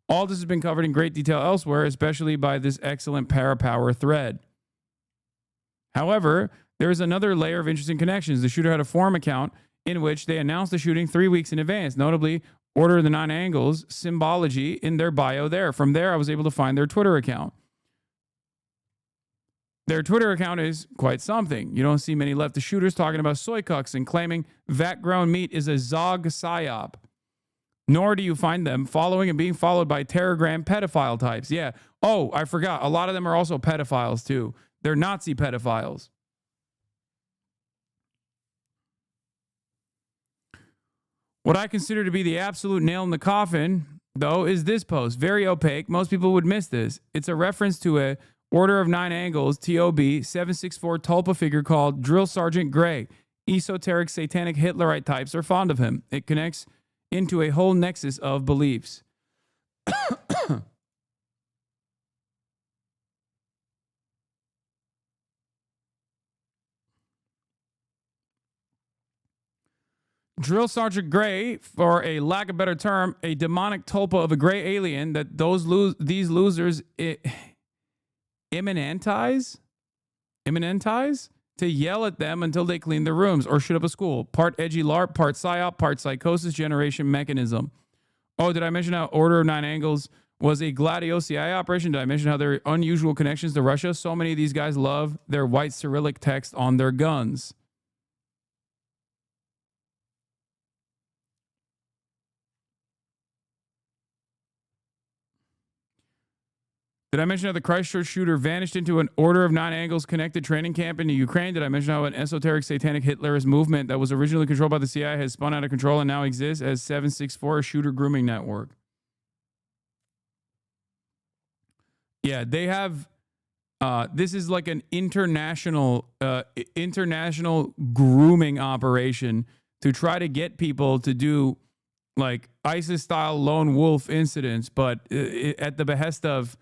All this has been covered in great detail elsewhere, especially by this excellent Parapower thread. However, there is another layer of interesting connections. The shooter had a forum account in which they announced the shooting 3 weeks in advance. Notably, Order of the Nine Angles symbology in their bio there. From there, I was able to find their Twitter account. Their Twitter account is quite something. You don't see many leftist shooters talking about soy cucks and claiming vat-grown meat is a Zog psyop. Nor do you find them following and being followed by Telegram pedophile types. Yeah. Oh, I forgot. A lot of them are also pedophiles too. They're Nazi pedophiles. What I consider to be the absolute nail in the coffin, though, is this post. Very opaque. Most people would miss this. It's a reference to a Order of Nine Angles, TOB, 764 Tulpa figure called Drill Sergeant Gray. Esoteric satanic Hitlerite types are fond of him. It connects into a whole nexus of beliefs. Drill Sergeant Gray, for a lack of a better term, a demonic tulpa of a gray alien that these losers immanentize to yell at them until they clean their rooms or shoot up a school. Part edgy LARP, part psyop, part psychosis generation mechanism. Oh, did I mention how Order of Nine Angles was a Gladio CIA operation? Did I mention how there are unusual connections to Russia? So many of these guys love their white Cyrillic text on their guns. Did I mention how the Christchurch shooter vanished into an Order of Nine Angles connected training camp in Ukraine? Did I mention how an esoteric satanic Hitlerist movement that was originally controlled by the CIA has spun out of control and now exists as 764, a shooter grooming network? Yeah, they have, this is like an international grooming operation to try to get people to do like ISIS-style lone wolf incidents, but at the behest of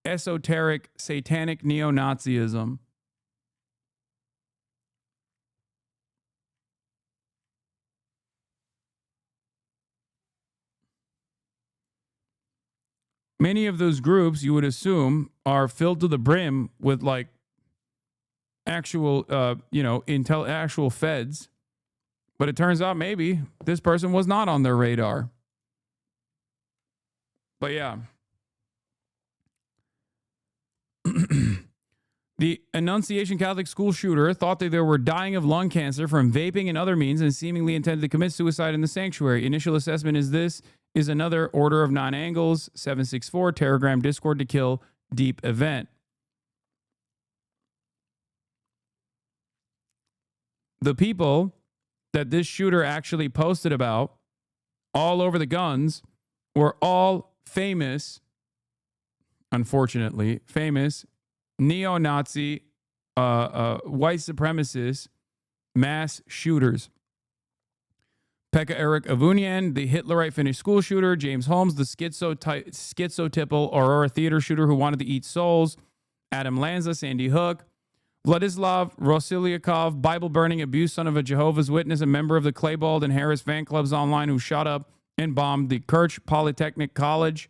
esoteric, satanic neo-Nazism. Many of those groups, you would assume, are filled to the brim with like actual, actual feds. But it turns out maybe this person was not on their radar. But yeah. The Annunciation Catholic school shooter thought that they were dying of lung cancer from vaping and other means and seemingly intended to commit suicide in the sanctuary. Initial assessment is this is another Order of Nine Angles, 764, Telegram Discord to kill deep event. The people that this shooter actually posted about all over the guns were all famous, unfortunately, famous neo-Nazi, white supremacist mass shooters. Pekka Eric Avunian, the Hitlerite Finnish school shooter. James Holmes, the schizotypal Aurora theater shooter who wanted to eat souls. Adam Lanza, Sandy Hook. Vladislav Rosiliakov, Bible-burning abuse son of a Jehovah's Witness, a member of the Claybald and Harris fan clubs online who shot up and bombed the Kirch Polytechnic College.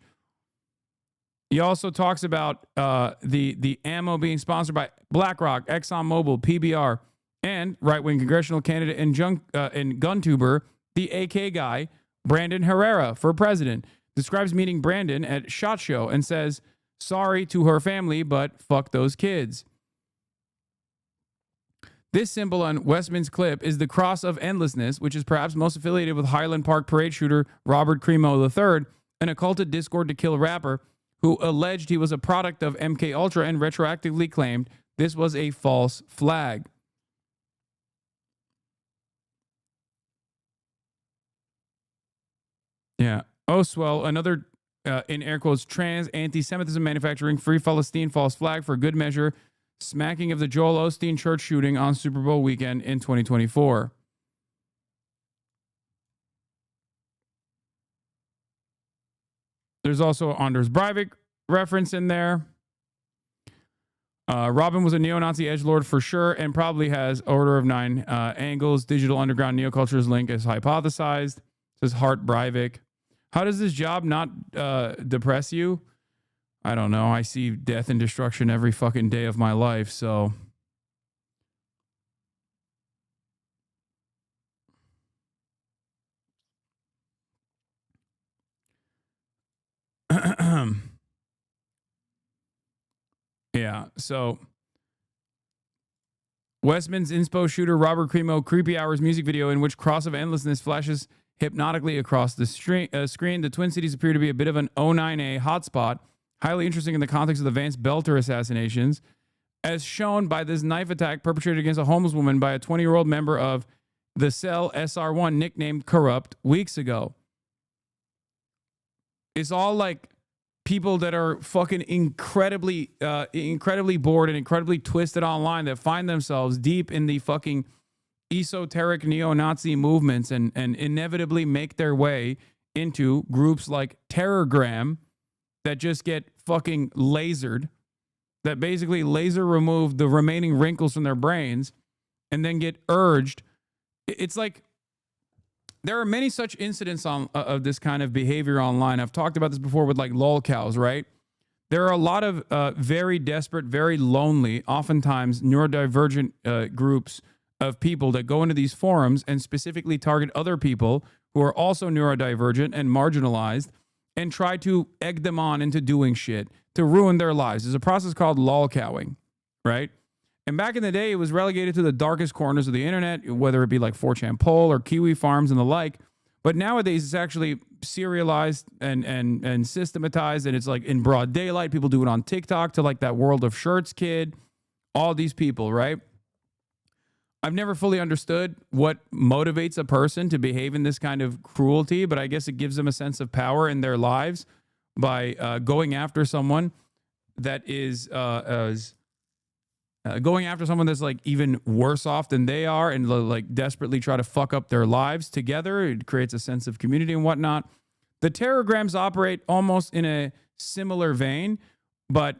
He also talks about the ammo being sponsored by BlackRock, ExxonMobil, PBR, and right-wing congressional candidate and gun-tuber, the AK guy, Brandon Herrera, for president. Describes meeting Brandon at SHOT Show and says, sorry to her family, but fuck those kids. This symbol on Westman's clip is the Cross of Endlessness, which is perhaps most affiliated with Highland Park parade shooter Robert Crimo III, an occulted Discord to kill rapper who alleged he was a product of MK Ultra and retroactively claimed this was a false flag. Yeah. Oswell, another, in air quotes, trans anti-Semitism manufacturing free Palestine false flag for good measure, smacking of the Joel Osteen church shooting on Super Bowl weekend in 2024. There's also Anders Breivik reference in there. Robin was a neo-Nazi edgelord for sure and probably has Order of Nine Angles, digital underground neocultures link as hypothesized. Says Hart Breivik. How does this job not depress you? I don't know. I see death and destruction every fucking day of my life, so... Yeah. So Westman's inspo shooter Robert Cremo Creepy Hours music video in which Cross of Endlessness flashes hypnotically across the screen. The Twin Cities appear to be a bit of an 09A hotspot, highly interesting in the context of the Vance Belter assassinations, as shown by this knife attack perpetrated against a homeless woman by a 20-year-old member of the cell SR1 nicknamed Corrupt weeks ago. It's all like people that are fucking incredibly bored and incredibly twisted online that find themselves deep in the fucking esoteric neo-Nazi movements and inevitably make their way into groups like Terrorgram that just get fucking lasered, that basically laser remove the remaining wrinkles from their brains and then get urged. It's like there are many such incidents of this kind of behavior online. I've talked about this before with like lolcows, right? There are a lot of very desperate, very lonely, oftentimes neurodivergent groups of people that go into these forums and specifically target other people who are also neurodivergent and marginalized and try to egg them on into doing shit to ruin their lives. There's a process called lolcowing, right? And back in the day, it was relegated to the darkest corners of the internet, whether it be like 4chan Poll or Kiwi Farms and the like. But nowadays, it's actually serialized and systematized, and it's like in broad daylight. People do it on TikTok to like that World of Shirts kid, all these people, right? I've never fully understood what motivates a person to behave in this kind of cruelty, but I guess it gives them a sense of power in their lives by going after someone that is going after someone that's like even worse off than they are and like desperately try to fuck up their lives together. It creates a sense of community and whatnot. The Terrorgrams operate almost in a similar vein, but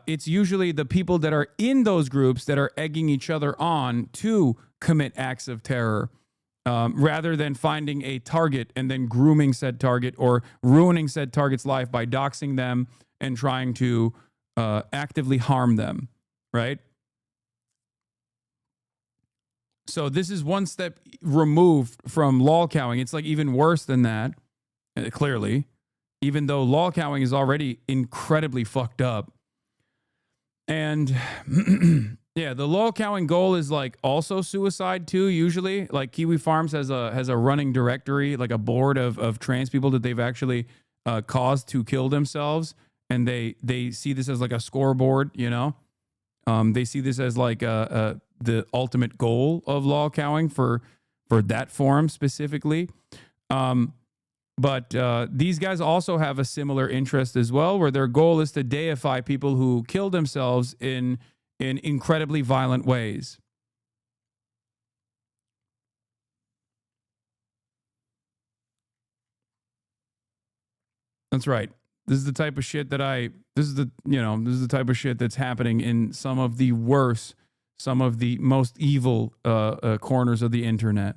it's usually the people that are in those groups that are egging each other on to commit acts of terror rather than finding a target and then grooming said target or ruining said target's life by doxing them and trying to actively harm them. Right? So this is one step removed from lolcowing. It's like even worse than that, clearly, even though lolcowing is already incredibly fucked up. And yeah, the lolcowing goal is like also suicide too, usually. Like Kiwi Farms has a running directory, like a board of trans people that they've actually caused to kill themselves. And they see this as like a scoreboard, you know? They see this as like the ultimate goal of lolcowing for that forum specifically. But these guys also have a similar interest as well, where their goal is to deify people who kill themselves in incredibly violent ways. That's right. This is the type of shit this is the type of shit that's happening in some of the worst, some of the most evil corners of the internet.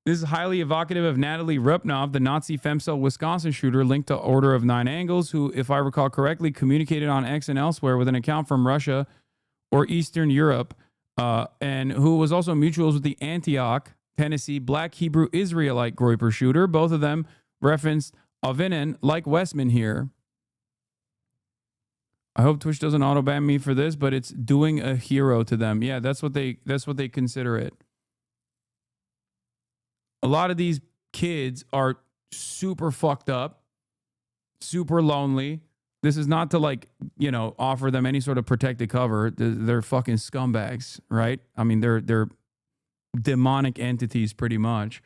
This is highly evocative of Natalie Rupnov, the Nazi femcel Wisconsin shooter linked to Order of Nine Angles, who, if I recall correctly, communicated on X and elsewhere with an account from Russia or Eastern Europe, and who was also mutuals with the Antioch, Tennessee, Black Hebrew Israelite Groyper shooter. Both of them referenced Avinin, like Westman here. I hope Twitch doesn't auto-ban me for this, but it's doing a hero to them. Yeah, that's what they consider it. A lot of these kids are super fucked up, super lonely. This is not to like, offer them any sort of protected cover. They're fucking scumbags, right? I mean, they're demonic entities pretty much.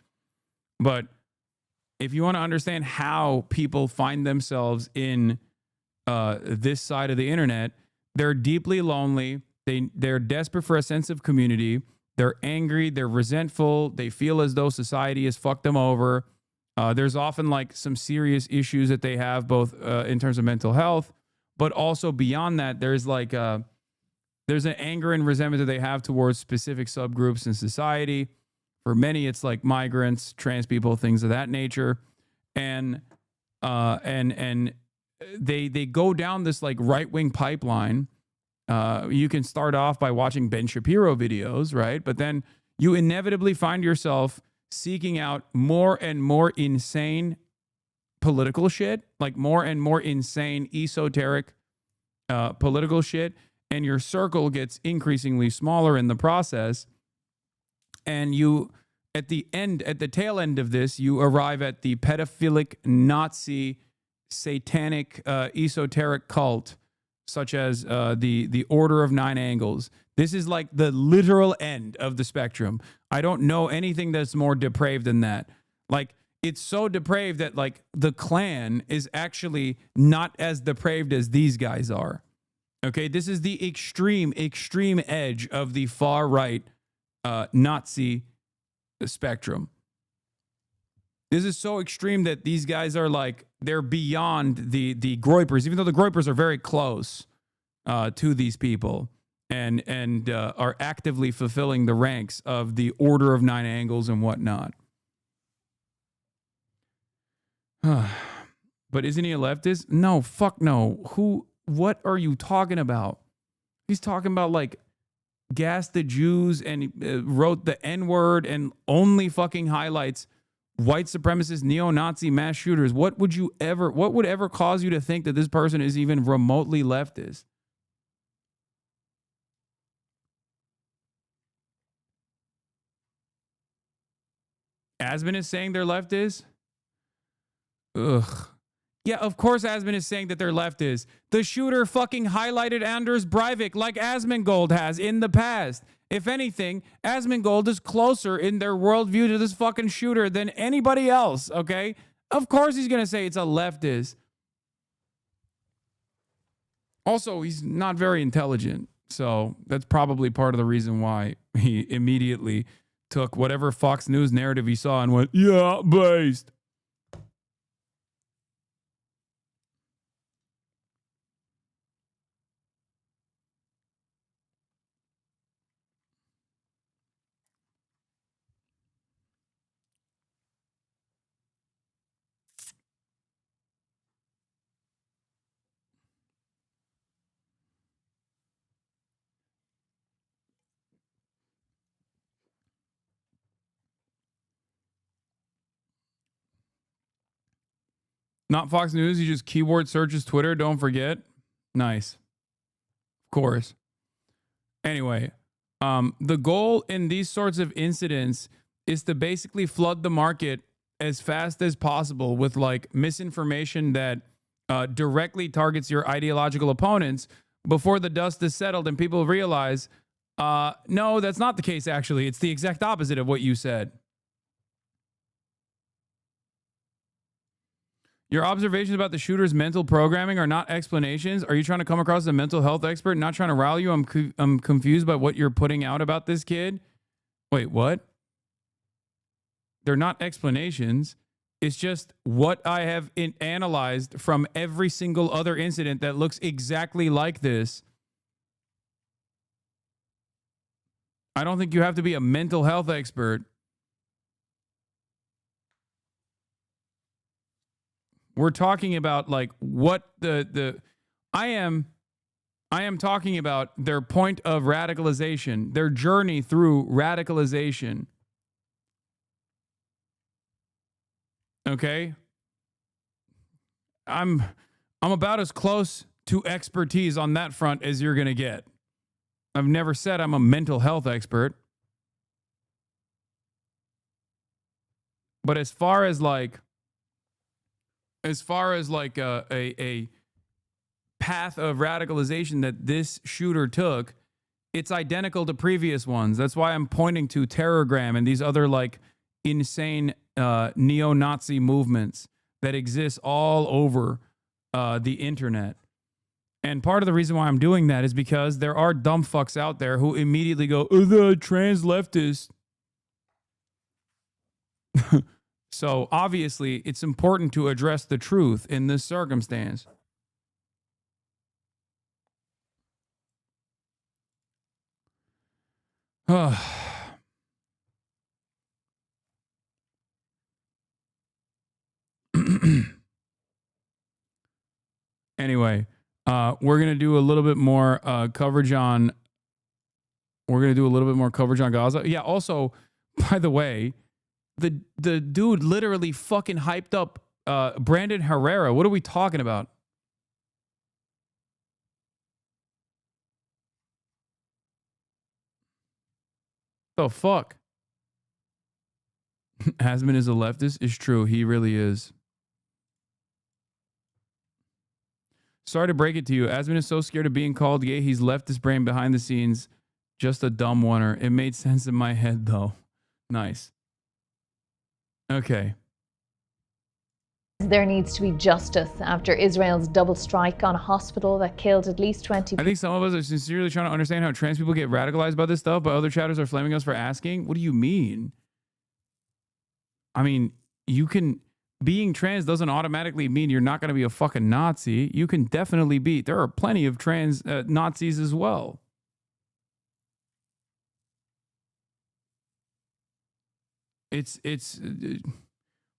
But if you want to understand how people find themselves in this side of the internet, they're deeply lonely. They're desperate for a sense of community. They're angry. They're resentful. They feel as though society has fucked them over. There's often like some serious issues that they have, both in terms of mental health, but also beyond that, there's like there's an anger and resentment that they have towards specific subgroups in society. For many, it's like migrants, trans people, things of that nature, and they go down this like right-wing pipeline. You can start off by watching Ben Shapiro videos, right? But then you inevitably find yourself seeking out more and more insane political shit, like more and more insane esoteric political shit, and your circle gets increasingly smaller in the process. And you, at the tail end of this, you arrive at the pedophilic Nazi satanic esoteric cult, such as the Order of Nine Angles. This is like the literal end of the spectrum. I don't know anything that's more depraved than that. Like, it's so depraved that like the Klan is actually not as depraved as these guys are. Okay, this is the extreme edge of the far right Nazi spectrum. This is so extreme that these guys are like, they're beyond the Groypers, even though the Groypers are very close to these people and are actively fulfilling the ranks of the Order of Nine Angles and whatnot. But isn't he a leftist? No, fuck no. What are you talking about? He's talking about like gas the Jews and wrote the N-word and only fucking highlights white supremacist neo-Nazi mass shooters. What would ever cause you to think that this person is even remotely leftist? Asman is saying they're leftist? Ugh. Yeah, of course Asman is saying that they're leftist. The shooter fucking highlighted Anders Breivik like Asmongold has in the past. If anything, Asmongold is closer in their worldview to this fucking shooter than anybody else, okay? Of course he's going to say it's a leftist. Also, he's not very intelligent, so that's probably part of the reason why he immediately took whatever Fox News narrative he saw and went, yeah, based. Not Fox News. He just keyword searches Twitter. Don't forget. Nice. Of course. Anyway, the goal in these sorts of incidents is to basically flood the market as fast as possible with like misinformation that directly targets your ideological opponents before the dust is settled and people realize, no, that's not the case, actually. It's the exact opposite of what you said. Your observations about the shooter's mental programming are not explanations. Are you trying to come across as a mental health expert? Not trying to rally you. I'm confused by what you're putting out about this kid. Wait, what? They're not explanations. It's just what I have analyzed from every single other incident that looks exactly like this. I don't think you have to be a mental health expert. We're talking about like what I am talking about their point of radicalization, their journey through radicalization. Okay? I'm about as close to expertise on that front as you're going to get. I've never said I'm a mental health expert. But as far as like a path of radicalization that this shooter took, it's identical to previous ones. That's why I'm pointing to Terrorgram and these other like insane neo-Nazi movements that exist all over the internet. And part of the reason why I'm doing that is because there are dumb fucks out there who immediately go, oh, the trans leftist. So obviously, it's important to address the truth in this circumstance. Anyway, we're going to do a little bit more coverage on We're going to do a little bit more coverage on Gaza. Yeah, also, by the way, the dude literally fucking hyped up Brandon Herrera. What are we talking about? The fuck? Hasman is a leftist? Is true. He really is. Sorry to break it to you. Asman is so scared of being called gay, he's left his brain behind the scenes. Just a dumb oneer. It made sense in my head, though. Nice. Okay. There needs to be justice after Israel's double strike on a hospital that killed at least 20 people. I think some of us are sincerely trying to understand how trans people get radicalized by this stuff, but other chatters are flaming us for asking. What do you mean? I mean, you can... Being trans doesn't automatically mean you're not going to be a fucking Nazi. You can definitely be. There are plenty of trans Nazis as well. It's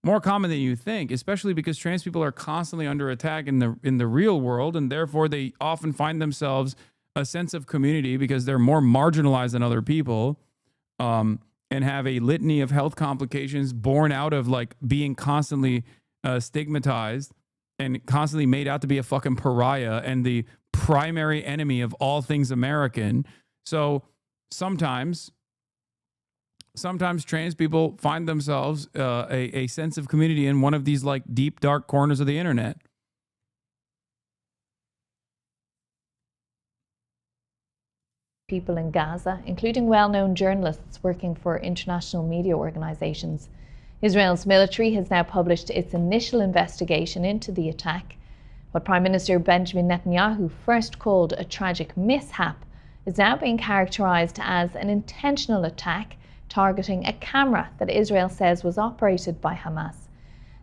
more common than you think, especially because trans people are constantly under attack in the real world, and therefore they often find themselves a sense of community because they're more marginalized than other people. And have a litany of health complications born out of like being constantly stigmatized and constantly made out to be a fucking pariah and the primary enemy of all things American. So sometimes trans people find themselves a sense of community in one of these like deep, dark corners of the internet. People in Gaza, including well-known journalists working for international media organizations. Israel's military has now published its initial investigation into the attack. What Prime Minister Benjamin Netanyahu first called a tragic mishap is now being characterized as an intentional attack targeting a camera that Israel says was operated by Hamas.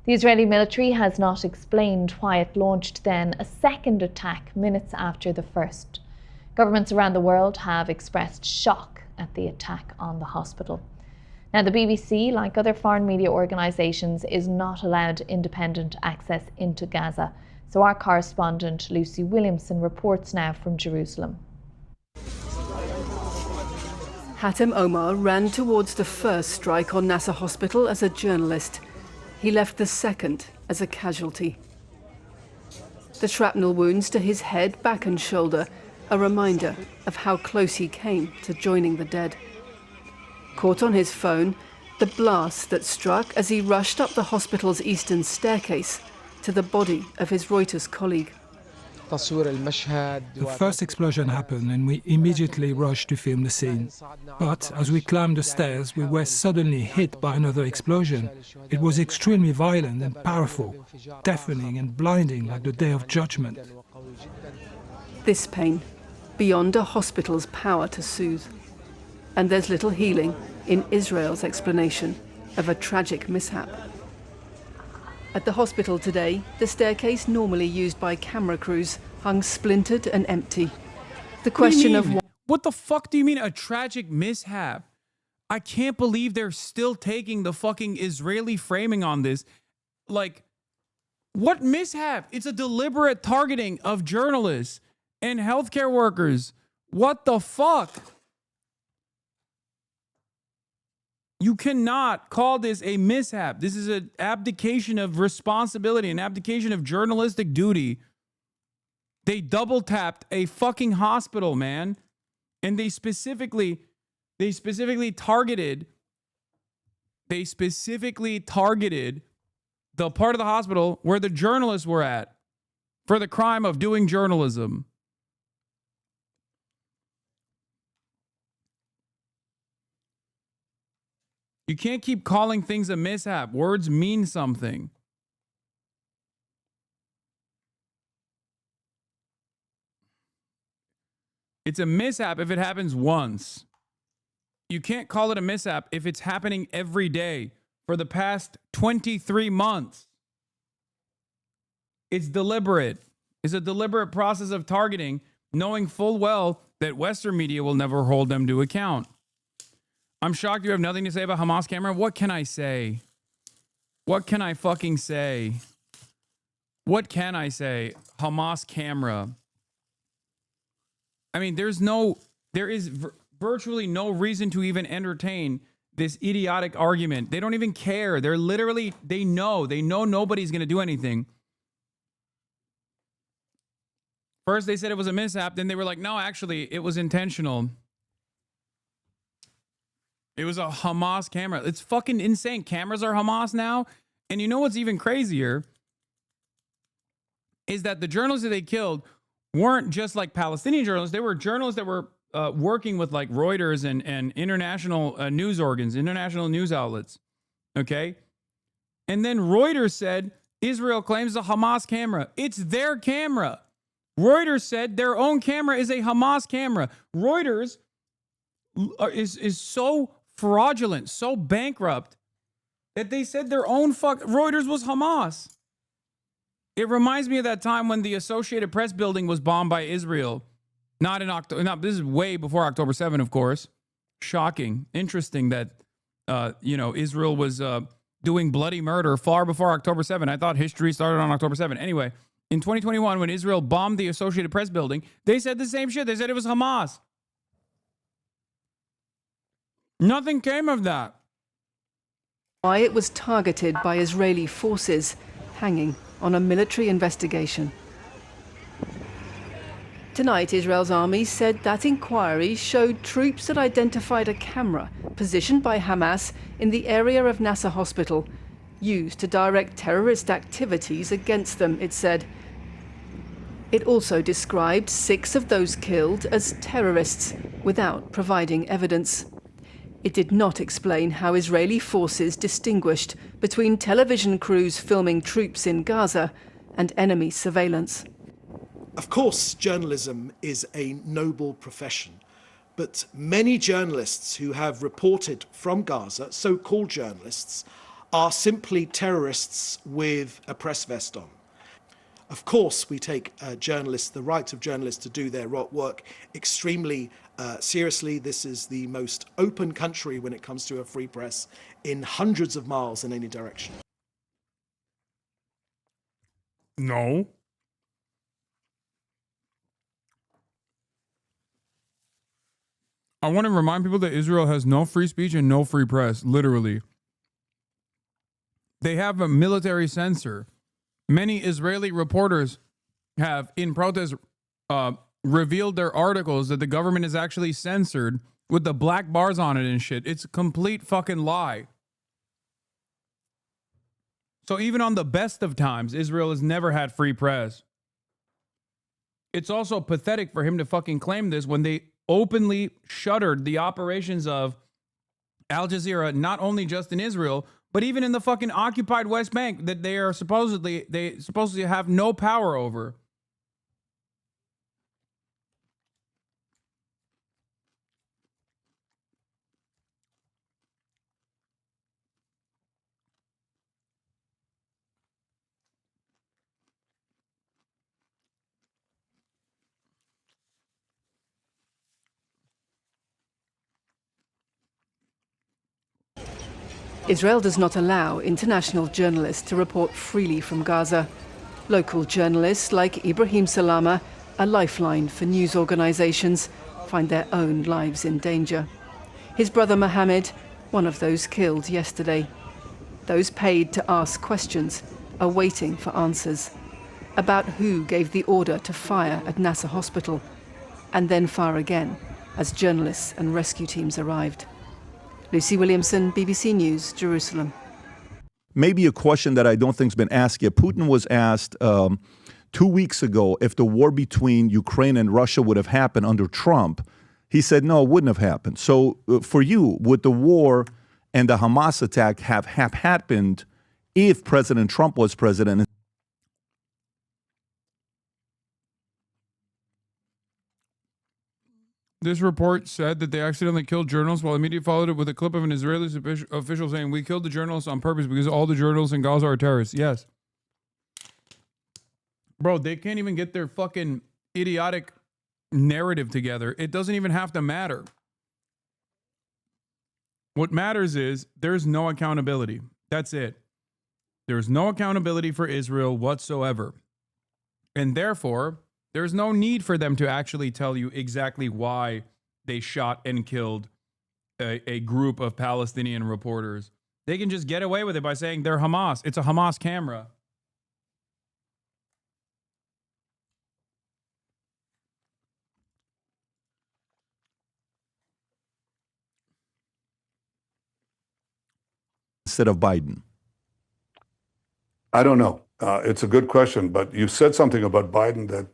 The Israeli military has not explained why it launched then a second attack minutes after the first. Governments around the world have expressed shock at the attack on the hospital. Now, the BBC, like other foreign media organisations, is not allowed independent access into Gaza. So our correspondent Lucy Williamson reports now from Jerusalem. Hatem Omar ran towards the first strike on Nasser Hospital as a journalist. He left the second as a casualty. The shrapnel wounds to his head, back and shoulder, a reminder of how close he came to joining the dead. Caught on his phone, the blast that struck as he rushed up the hospital's eastern staircase to the body of his Reuters colleague. The first explosion happened and we immediately rushed to film the scene. But as we climbed the stairs, we were suddenly hit by another explosion. It was extremely violent and powerful, deafening and blinding like the Day of Judgment. This pain, beyond a hospital's power to soothe. And there's little healing in Israel's explanation of a tragic mishap. At the hospital today, the staircase normally used by camera crews hung splintered and empty. The question of what the fuck do you mean a tragic mishap? I can't believe they're still taking the fucking Israeli framing on this. Like, what mishap? It's a deliberate targeting of journalists and healthcare workers. What the fuck? You cannot call this a mishap. This is an abdication of responsibility, an abdication of journalistic duty. They double tapped a fucking hospital, man. And they specifically targeted the part of the hospital where the journalists were at for the crime of doing journalism. You can't keep calling things a mishap. Words mean something. It's a mishap if it happens once. You can't call it a mishap if it's happening every day for the past 23 months. It's deliberate. It's a deliberate process of targeting, knowing full well that Western media will never hold them to account. I'm shocked you have nothing to say about Hamas camera. What can I say? What can I fucking say? What can I say? Hamas camera. I mean, there is virtually no reason to even entertain this idiotic argument. They don't even care. They're literally, they know nobody's going to do anything. First, they said it was a mishap. Then they were like, no, actually, it was intentional. It was a Hamas camera. It's fucking insane. Cameras are Hamas now. And you know what's even crazier? Is that the journalists that they killed weren't just like Palestinian journalists. They were journalists that were working with like Reuters and international news organs, international news outlets. Okay. And then Reuters said Israel claims a Hamas camera. It's their camera. Reuters said their own camera is a Hamas camera. Reuters is so fraudulent, so bankrupt that they said their own Reuters was Hamas. It reminds me of that time when the Associated Press building was bombed by Israel. Not in October. No, this is way before October 7, of course. Shocking. Interesting that, Israel was doing bloody murder far before October 7. I thought history started on October 7. Anyway, in 2021, when Israel bombed the Associated Press building, they said the same shit. They said it was Hamas. Nothing came of that. Why it was targeted by Israeli forces, hanging on a military investigation. Tonight, Israel's army said that inquiry showed troops had identified a camera positioned by Hamas in the area of Nasser Hospital, used to direct terrorist activities against them, it said. It also described 6 of those killed as terrorists, without providing evidence. It did not explain how Israeli forces distinguished between television crews filming troops in Gaza and enemy surveillance. Of course, journalism is a noble profession, but many journalists who have reported from Gaza, so-called journalists, are simply terrorists with a press vest on. Of course, we take the right of journalists to do their work extremely seriously. This is the most open country when it comes to a free press in hundreds of miles in any direction. No. I want to remind people that Israel has no free speech and no free press, literally. They have a military censor. Many Israeli reporters have, in protest, revealed their articles that the government is actually censored with the black bars on it and shit. It's a complete fucking lie. So even on the best of times, Israel has never had free press. It's also pathetic for him to fucking claim this when they openly shuttered the operations of Al Jazeera, not only just in Israel, but even in the fucking occupied West Bank that they supposedly have no power over. Israel does not allow international journalists to report freely from Gaza. Local journalists like Ibrahim Salama, a lifeline for news organizations, find their own lives in danger. His brother Mohammed, one of those killed yesterday. Those paid to ask questions are waiting for answers about who gave the order to fire at Nasser Hospital and then fire again as journalists and rescue teams arrived. Lucy Williamson, BBC News, Jerusalem. Maybe a question that I don't think's been asked yet. Putin was asked 2 weeks ago if the war between Ukraine and Russia would have happened under Trump. He said, no, it wouldn't have happened. So for you, would the war and the Hamas attack have happened if President Trump was president? This report said that they accidentally killed journalists, while the media followed it with a clip of an Israeli official saying, we killed the journalists on purpose because all the journalists in Gaza are terrorists. Yes. Bro, they can't even get their fucking idiotic narrative together. It doesn't even have to matter. What matters is there's no accountability. That's it. There's no accountability for Israel whatsoever. And therefore, there's no need for them to actually tell you exactly why they shot and killed a group of Palestinian reporters. They can just get away with it by saying they're Hamas. It's a Hamas camera. Instead of Biden? I don't know. It's a good question, but you said something about Biden that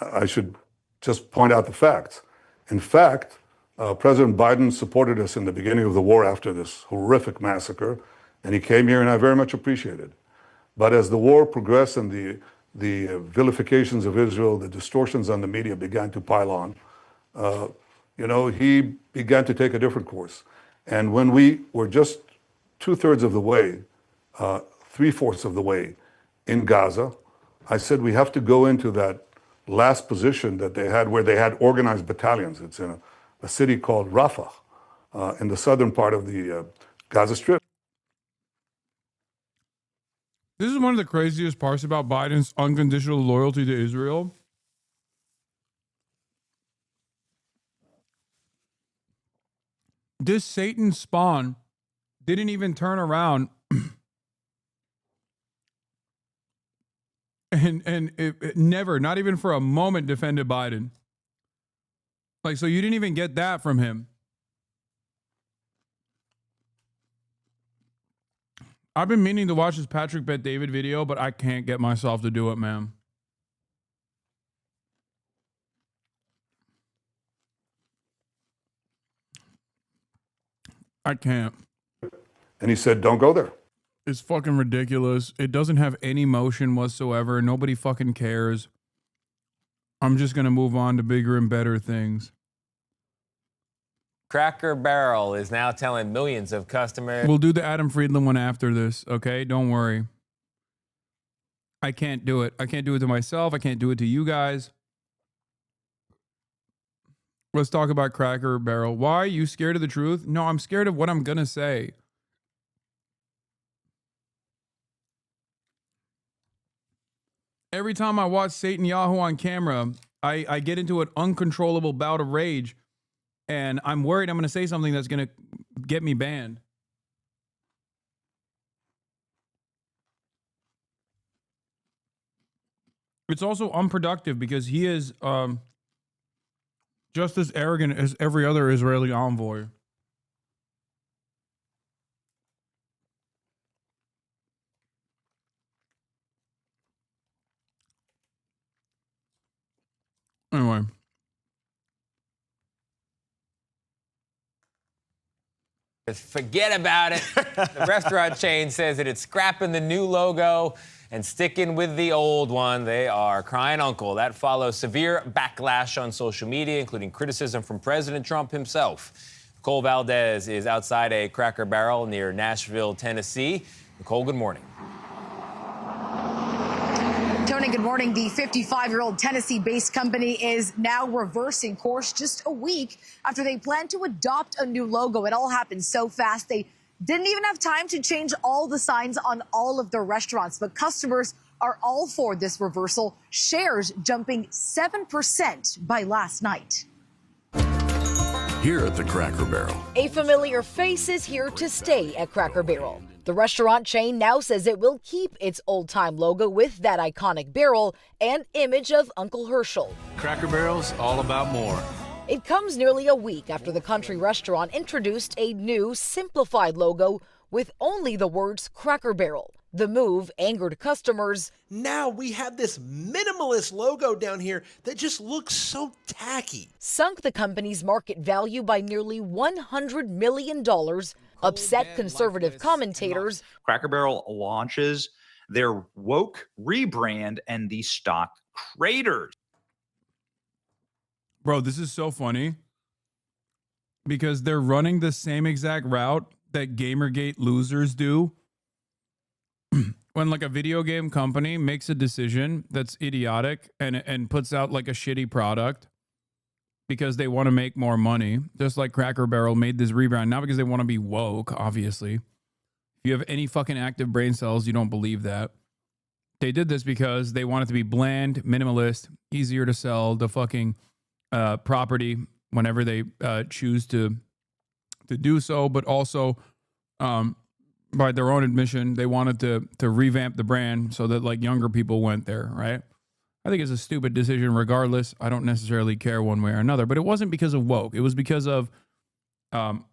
I should just point out the facts. In fact, President Biden supported us in the beginning of the war after this horrific massacre, and he came here, and I very much appreciate it. But as the war progressed and the vilifications of Israel, the distortions on the media began to pile on, he began to take a different course. And when we were just 2/3 of the way, 3/4 of the way in Gaza, I said we have to go into that last position that they had, where they had organized battalions. It's in a city called Rafah, in the southern part of the Gaza Strip. This is one of the craziest parts about Biden's unconditional loyalty to Israel. This Satan spawn didn't even turn around and it never, not even for a moment, defended Biden. Like, so you didn't even get that from him. I've been meaning to watch this Patrick Bet David video, but I can't get myself to do it, man. I can't. And he said, don't go there. It's fucking ridiculous. It doesn't have any motion whatsoever. Nobody fucking cares. I'm just going to move on to bigger and better things. Crackerbarrel is now telling millions of customers. We'll do the Adam Friedland one after this, okay? Don't worry. I can't do it. I can't do it to myself. I can't do it to you guys. Let's talk about Crackerbarrel. Why are you scared of the truth? No, I'm scared of what I'm going to say. Every time I watch Satan Yahoo on camera, I get into an uncontrollable bout of rage, and I'm worried I'm going to say something that's going to get me banned. It's also unproductive because he is just as arrogant as every other Israeli envoy. Anyway. Forget about it. The restaurant chain says that it's scrapping the new logo and sticking with the old one. They are crying uncle. That follows severe backlash on social media, including criticism from President Trump himself. Nicole Valdez is outside a Cracker Barrel near Nashville, Tennessee. Nicole, good morning. Tony, good morning. The 55-year-old Tennessee-based company is now reversing course just a week after they plan to adopt a new logo. It all happened so fast, they didn't even have time to change all the signs on all of their restaurants. But customers are all for this reversal, shares jumping 7% by last night. Here at the Cracker Barrel, a familiar face is here to stay at Cracker Barrel. The restaurant chain now says it will keep its old-time logo with that iconic barrel and image of Uncle Herschel. Cracker Barrel's all about more. It comes nearly a week after the country restaurant introduced a new, simplified logo with only the words Cracker Barrel. The move angered customers. Now we have this minimalist logo down here that just looks so tacky. Sunk the company's market value by nearly $100 million. Upset conservative commentators. Cracker Barrel launches their woke rebrand and the stock craters. Bro, this is so funny because they're running the same exact route that Gamergate losers do. When like a video game company makes a decision that's idiotic and puts out like a shitty product because they want to make more money, just like Cracker Barrel made this rebrand, not because they want to be woke, obviously. If you have any fucking active brain cells, you don't believe that. They did this because they want it to be bland, minimalist, easier to sell the fucking property whenever they choose to do so, but also by their own admission, they wanted to revamp the brand so that like younger people went there, right? I think it's a stupid decision regardless. I don't necessarily care one way or another, but it wasn't because of woke. It was because of the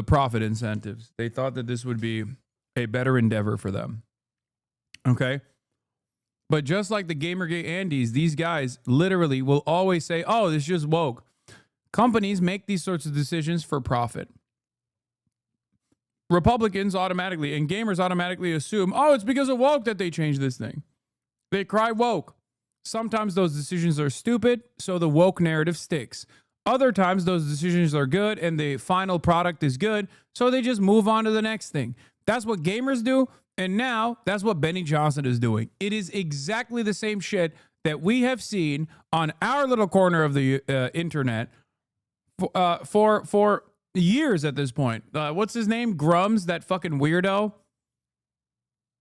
profit incentives. They thought that this would be a better endeavor for them. Okay? But just like the Gamergate Andes, these guys literally will always say, oh, this is just woke. Companies make these sorts of decisions for profit. Republicans automatically and gamers automatically assume, oh, it's because of woke that they changed this thing. They cry woke. Sometimes those decisions are stupid, so the woke narrative sticks. Other times those decisions are good and the final product is good, so they just move on to the next thing. That's what gamers do, and now that's what Benny Johnson is doing. It is exactly the same shit that we have seen on our little corner of the internet for years at this point. What's his name? Grums, that fucking weirdo.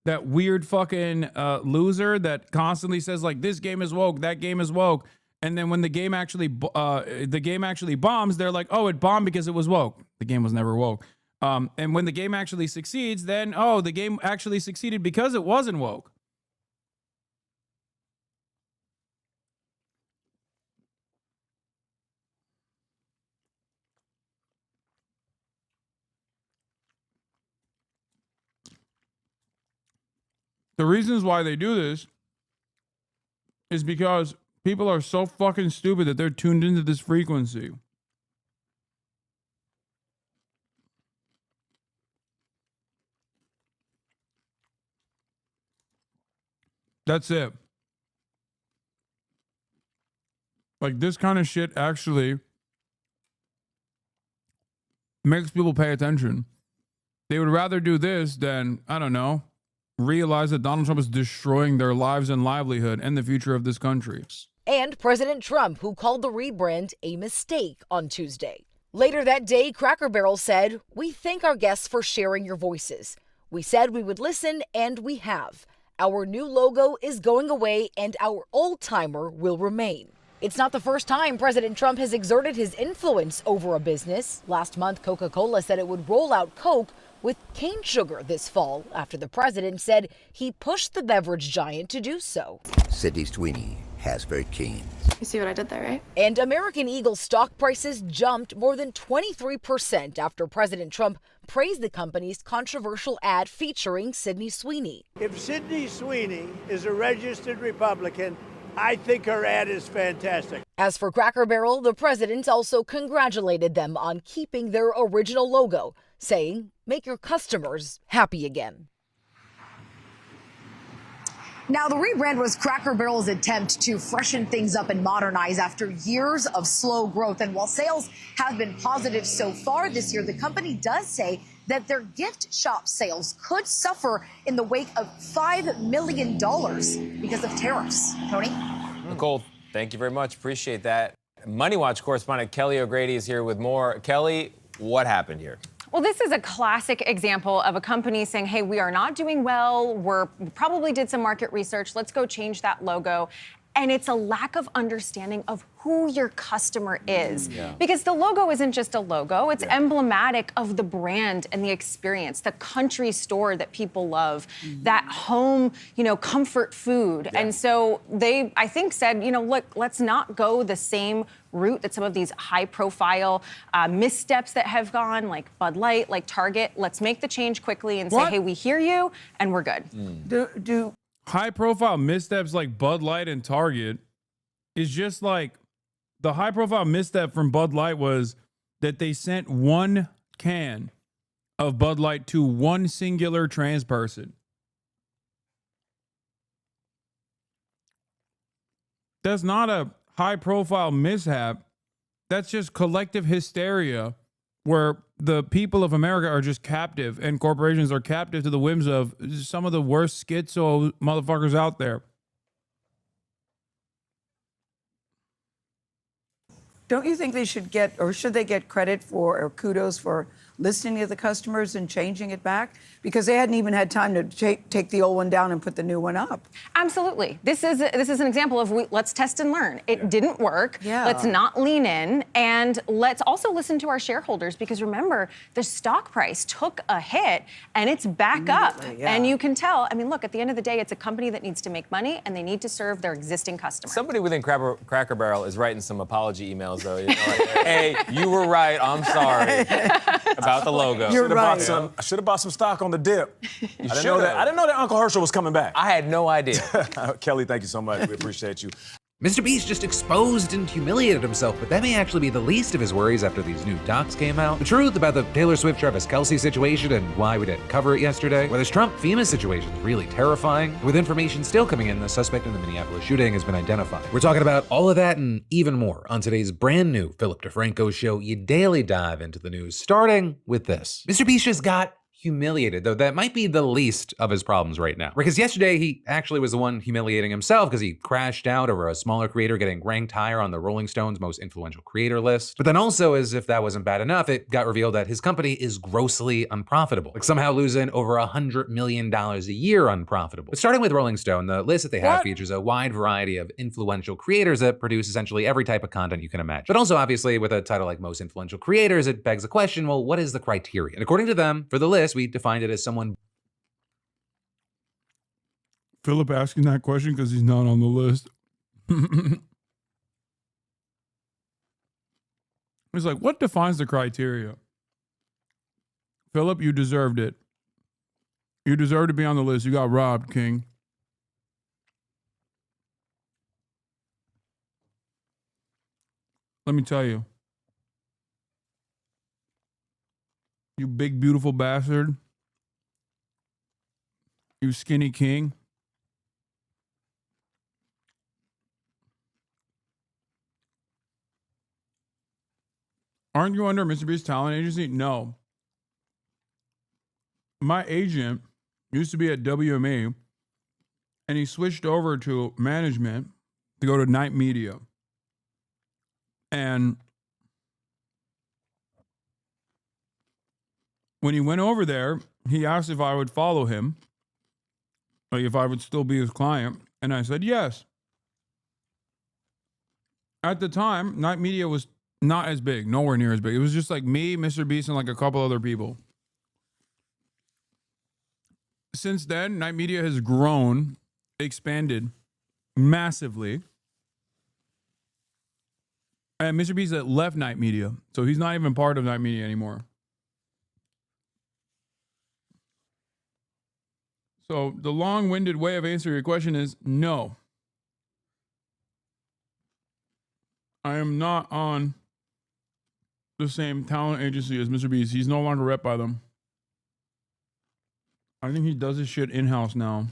That weird fucking loser that constantly says like this game is woke, that game is woke, and then when the game actually bombs, they're like, oh, it bombed because it was woke. The game was never woke. And when the game actually succeeds, then oh, the game actually succeeded because it wasn't woke. The reasons why they do this is because people are so fucking stupid that they're tuned into this frequency. That's it. Like, this kind of shit actually makes people pay attention. They would rather do this than, I don't know, realize that Donald Trump is destroying their lives and livelihood and the future of this country. And President Trump, who called the rebrand a mistake on Tuesday. Later that day, Crackerbarrel said, "We thank our guests for sharing your voices. We said we would listen, and we have. Our new logo is going away, and our old-timer will remain." It's not the first time President Trump has exerted his influence over a business. Last month, Coca-Cola said it would roll out Coke with cane sugar this fall after the president said he pushed the beverage giant to do so. Sydney Sweeney has very keen. You see what I did there, right? And American Eagle stock prices jumped more than 23% after President Trump praised the company's controversial ad featuring Sydney Sweeney. If Sydney Sweeney is a registered Republican, I think her ad is fantastic. As for Cracker Barrel, the president also congratulated them on keeping their original logo, saying, "Make your customers happy again." Now, the rebrand was Cracker Barrel's attempt to freshen things up and modernize after years of slow growth. And while sales have been positive so far this year, the company does say that their gift shop sales could suffer in the wake of $5 million because of tariffs. Tony? Nicole, thank you very much. Appreciate that. Money Watch correspondent Kelly O'Grady is here with more. Kelly, what happened here? Well, this is a classic example of a company saying, hey, we are not doing well. We probably did some market research. Let's go change that logo. And it's a lack of understanding of who your customer is. Because the logo isn't just a logo. It's emblematic of the brand and the experience, the country store that people love, that home, comfort food. And so they, I think, said, look, let's not go the same route that some of these high-profile missteps that have gone, like Bud Light, like Target. Let's make the change quickly and say, hey, we hear you, and we're good. Do high-profile missteps like Bud Light and Target is just like the high-profile misstep from Bud Light was that they sent one can of Bud Light to one singular trans person. That's not a high-profile mishap. That's just collective hysteria where the people of America are just captive and corporations are captive to the whims of some of the worst schizo motherfuckers out there. Don't you think they should get, or should they get credit for, or kudos for listening to the customers and changing it back? Because they hadn't even had time to take the old one down and put the new one up. Absolutely. This is an example of let's test and learn. It didn't work. Yeah. Let's not lean in, and let's also listen to our shareholders, because remember, the stock price took a hit and it's back up. Yeah. And you can tell, I mean, look, at the end of the day, it's a company that needs to make money and they need to serve their existing customers. Somebody within Cracker Barrel is writing some apology emails, though. You know, like, hey, you were right. I'm sorry about the logo. You're right. I should have bought some stock on the dip. I didn't know that Uncle Herschel was coming back. I had no idea. Kelly, thank you so much. We appreciate you. Mr. Beast just exposed and humiliated himself, but that may actually be the least of his worries after these new docs came out. The truth about the Taylor Swift-Travis Kelce situation and why we didn't cover it yesterday, whether this Trump-FEMA situation is really terrifying. With information still coming in, the suspect in the Minneapolis shooting has been identified. We're talking about all of that and even more on today's brand new Philip DeFranco show. You daily dive into the news, starting with this. Mr. Beast just got humiliated, though that might be the least of his problems right now. Because yesterday, he actually was the one humiliating himself because he crashed out over a smaller creator getting ranked higher on the Rolling Stone's most influential creator list. But then also, as if that wasn't bad enough, it got revealed that his company is grossly unprofitable, like somehow losing over $100 million a year unprofitable. But starting with Rolling Stone, the list that they have features a wide variety of influential creators that produce essentially every type of content you can imagine. But also, obviously, with a title like most influential creators, it begs the question, well, what is the criteria? And according to them, for the list, we defined it as someone. Philip asking that question because he's not on the list. He's like, what defines the criteria? Philip, you deserved it. You deserve to be on the list. You got robbed, King. Let me tell you. You big, beautiful bastard. You skinny king. Aren't you under Mr. Beast's talent agency? No. My agent used to be at WME, and he switched over to management to go to Night Media. And when he went over there, he asked if I would follow him, like if I would still be his client, and I said yes. At the time, Night Media was not as big, nowhere near as big. It was just like me, Mr. Beast, and like a couple other people. Since then, Night Media has grown, expanded massively. And Mr. Beast left Night Media, so he's not even part of Night Media anymore. So the long-winded way of answering your question is no. I am not on the same talent agency as Mr. Beast. He's no longer rep by them. I think he does his shit in-house now.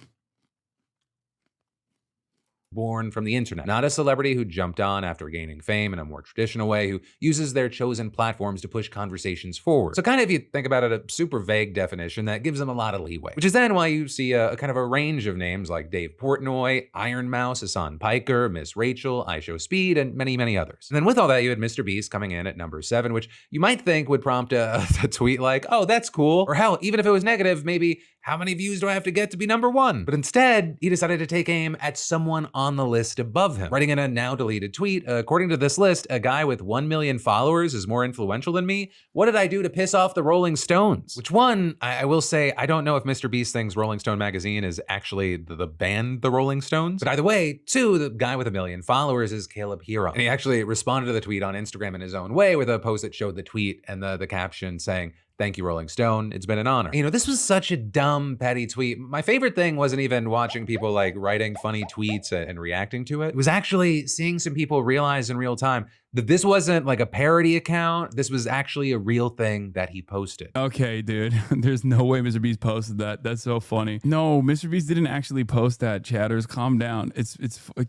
Born from the internet, not a celebrity who jumped on after gaining fame in a more traditional way, who uses their chosen platforms to push conversations forward. So kind of, if you think about it, a super vague definition that gives them a lot of leeway, which is then why you see a kind of a range of names like Dave Portnoy, Iron Mouse, Hasan Piker, Miss Rachel, iShowSpeed, and many, many others. And then with all that, you had Mr. Beast coming in at number 7, which you might think would prompt a tweet like, oh, that's cool. Or hell, even if it was negative, maybe, how many views do I have to get to be number 1? But instead, he decided to take aim at someone on the list above him, writing in a now deleted tweet, according to this list, a guy with 1 million followers is more influential than me. What did I do to piss off the Rolling Stones? Which one, I will say, I don't know if Mr. Beast thinks Rolling Stone magazine is actually the band The Rolling Stones. But either way, 2, the guy with 1 million followers is Caleb Hero. And he actually responded to the tweet on Instagram in his own way with a post that showed the tweet and the caption saying, "Thank you, Rolling Stone. It's been an honor." You know, this was such a dumb, petty tweet. My favorite thing wasn't even watching people like writing funny tweets and reacting to it. It was actually seeing some people realize in real time that this wasn't like a parody account. This was actually a real thing that he posted. Okay, dude. There's no way Mr. Beast posted that. That's so funny. No, Mr. Beast didn't actually post that, chatters. Calm down. It's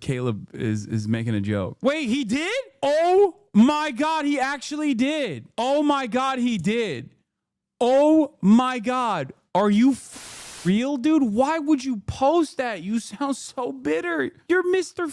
Caleb is making a joke. Wait, he did? Oh my God, he actually did. Oh my God, he did. Oh my God. Are you real, dude? Why would you post that? You sound so bitter. You're Mr.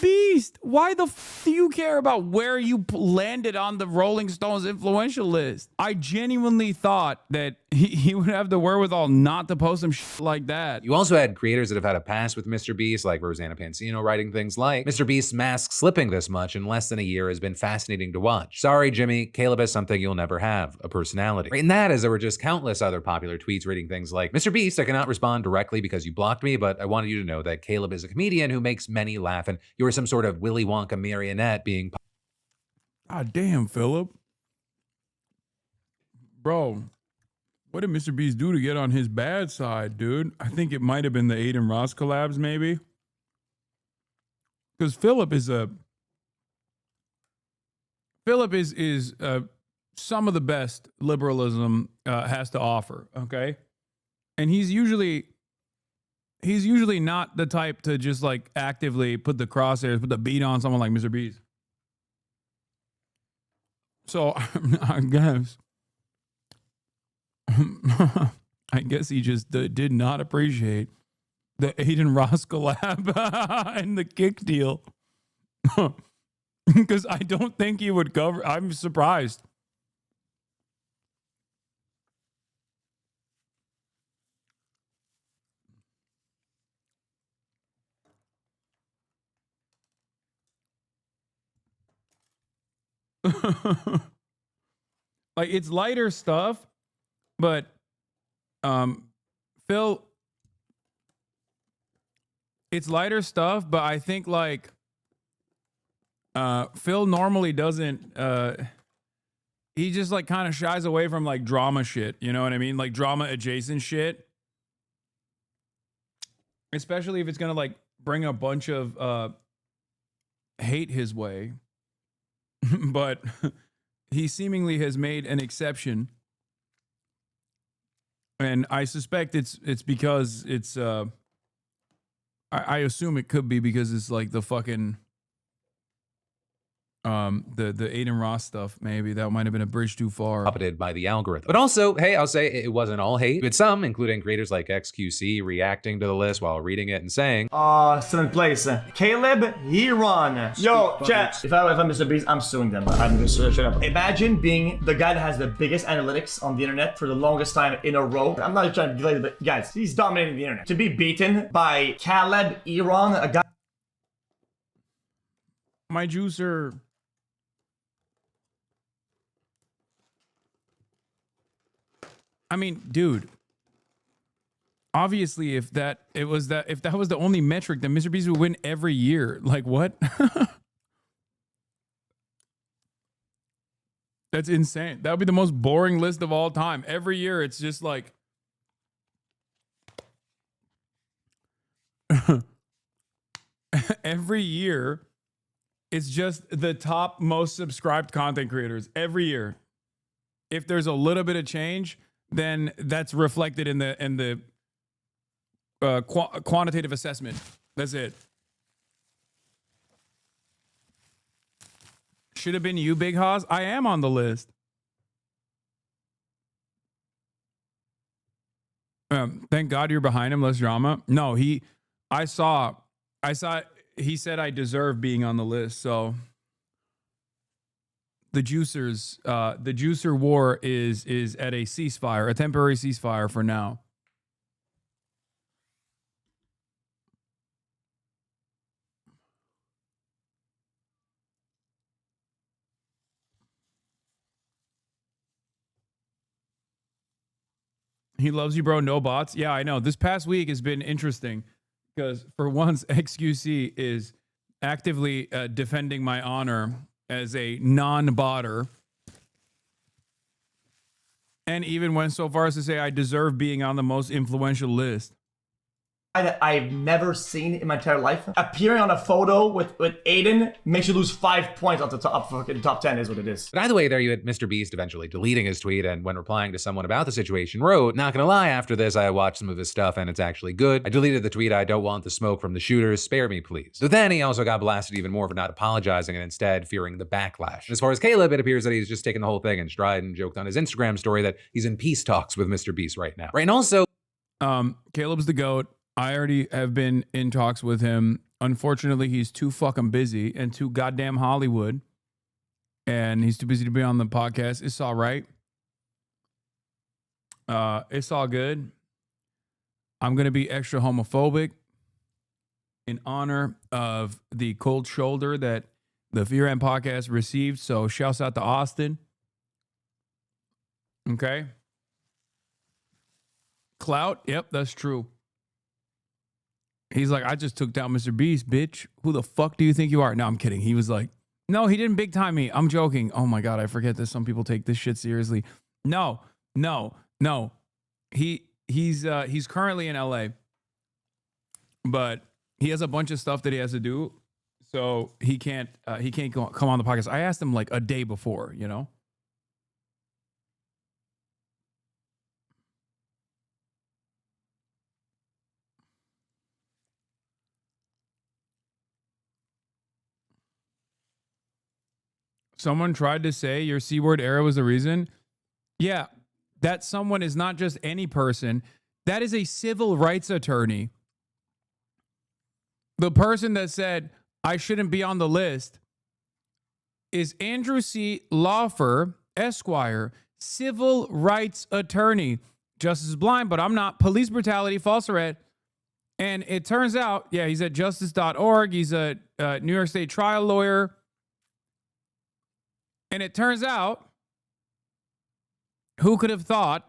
Beast. Why the do you care about where you landed on the Rolling Stones influential list? I genuinely thought that he would have the wherewithal not to post some shit like that. You also had creators that have had a past with Mr. Beast, like Rosanna Pansino, writing things like, Mr. Beast's mask slipping this much in less than a year has been fascinating to watch. Sorry, Jimmy, Caleb has something you'll never have, a personality. Right, and that is there were just countless other popular tweets reading things like, Mr. Beast, I cannot respond directly because you blocked me, but I wanted you to know that Caleb is a comedian who makes many laugh, and you are some sort of Willy Wonka marionette being... God damn, Philip. Bro, what did Mr. Beast do to get on his bad side, dude? I think it might have been the Aiden Ross collabs, maybe. Because Philip is some of the best liberalism has to offer, okay? And he's usually not the type to just like actively put the crosshairs, put the beat on someone like Mr. Beast. So I guess he just did not appreciate the Aiden Ross collab and the kick deal. Because I don't think he would cover. I'm surprised. Like, it's lighter stuff, but Phil, it's lighter stuff, but I think like Phil normally doesn't he just like kind of shies away from like drama shit, you know what I mean? Like drama adjacent shit. Especially if it's gonna like bring a bunch of hate his way. But he seemingly has made an exception. And I suspect it's because it's I assume it could be because it's like the fucking the Aiden Ross stuff. Maybe that might have been a bridge too far. Puppeted by the algorithm. But also, hey, I'll say it wasn't all hate. With some, including creators like XQC, reacting to the list while reading it and saying, seventh place, Caleb Heron. Yo, chat. If I'm Mr. Beast, I'm suing them. I'm just shut up. Imagine being the guy that has the biggest analytics on the internet for the longest time in a row. I'm not trying to delay it, but guys, he's dominating the internet. To be beaten by Caleb Heron, a guy. My juicer. I mean, dude, obviously if that was the only metric, then Mr. Beast would win every year. Like, what? That's insane. That would be the most boring list of all time. Every year it's just like every year it's just the top most subscribed content creators every year. If there's a little bit of change, then that's reflected in the quantitative assessment. That's it. Should have been you, Big Haas. I am on the list. Thank God you're behind him. Less drama. No, I saw. He said I deserve being on the list. So the juicer war is at a ceasefire, a temporary ceasefire for now. He loves you, bro. No bots. Yeah, I know. This past week has been interesting because for once, XQC is actively defending my honor as a non-botter, and even went so far as to say I deserve being on the most influential list. That I've never seen in my entire life. Appearing on a photo with Aiden makes you lose 5 points off the top 10 is what it is. But either way, there you had Mr. Beast eventually deleting his tweet, and when replying to someone about the situation wrote, not gonna lie, after this I watched some of his stuff and it's actually good. I deleted the tweet, I don't want the smoke from the shooters, spare me please. So then he also got blasted even more for not apologizing and instead fearing the backlash. And as far as Caleb, it appears that he's just taken the whole thing in stride and joked on his Instagram story that he's in peace talks with Mr. Beast right now. Right, and also, Caleb's the GOAT. I already have been in talks with him. Unfortunately, he's too fucking busy and too goddamn Hollywood. And he's too busy to be on the podcast. It's all right. It's all good. I'm going to be extra homophobic in honor of the cold shoulder that the Fear and podcast received. So shouts out to Austin. Okay. Clout. Yep, that's true. He's like, I just took down Mr. Beast, bitch. Who the fuck do you think you are? No, I'm kidding. He was like, no, he didn't big time me. I'm joking. Oh my God, I forget that some people take this shit seriously. No. He's currently in LA, but he has a bunch of stuff that he has to do, so he can't come on the podcast. I asked him like a day before, you know. Someone tried to say your C-word era was the reason. Yeah, that someone is not just any person. That is a civil rights attorney. The person that said, I shouldn't be on the list is Andrew C. Lawfer, Esquire, civil rights attorney. Justice is blind, but I'm not. Police brutality, false arrest. And it turns out, yeah, he's at justice.org. He's a New York State trial lawyer. And it turns out, who could have thought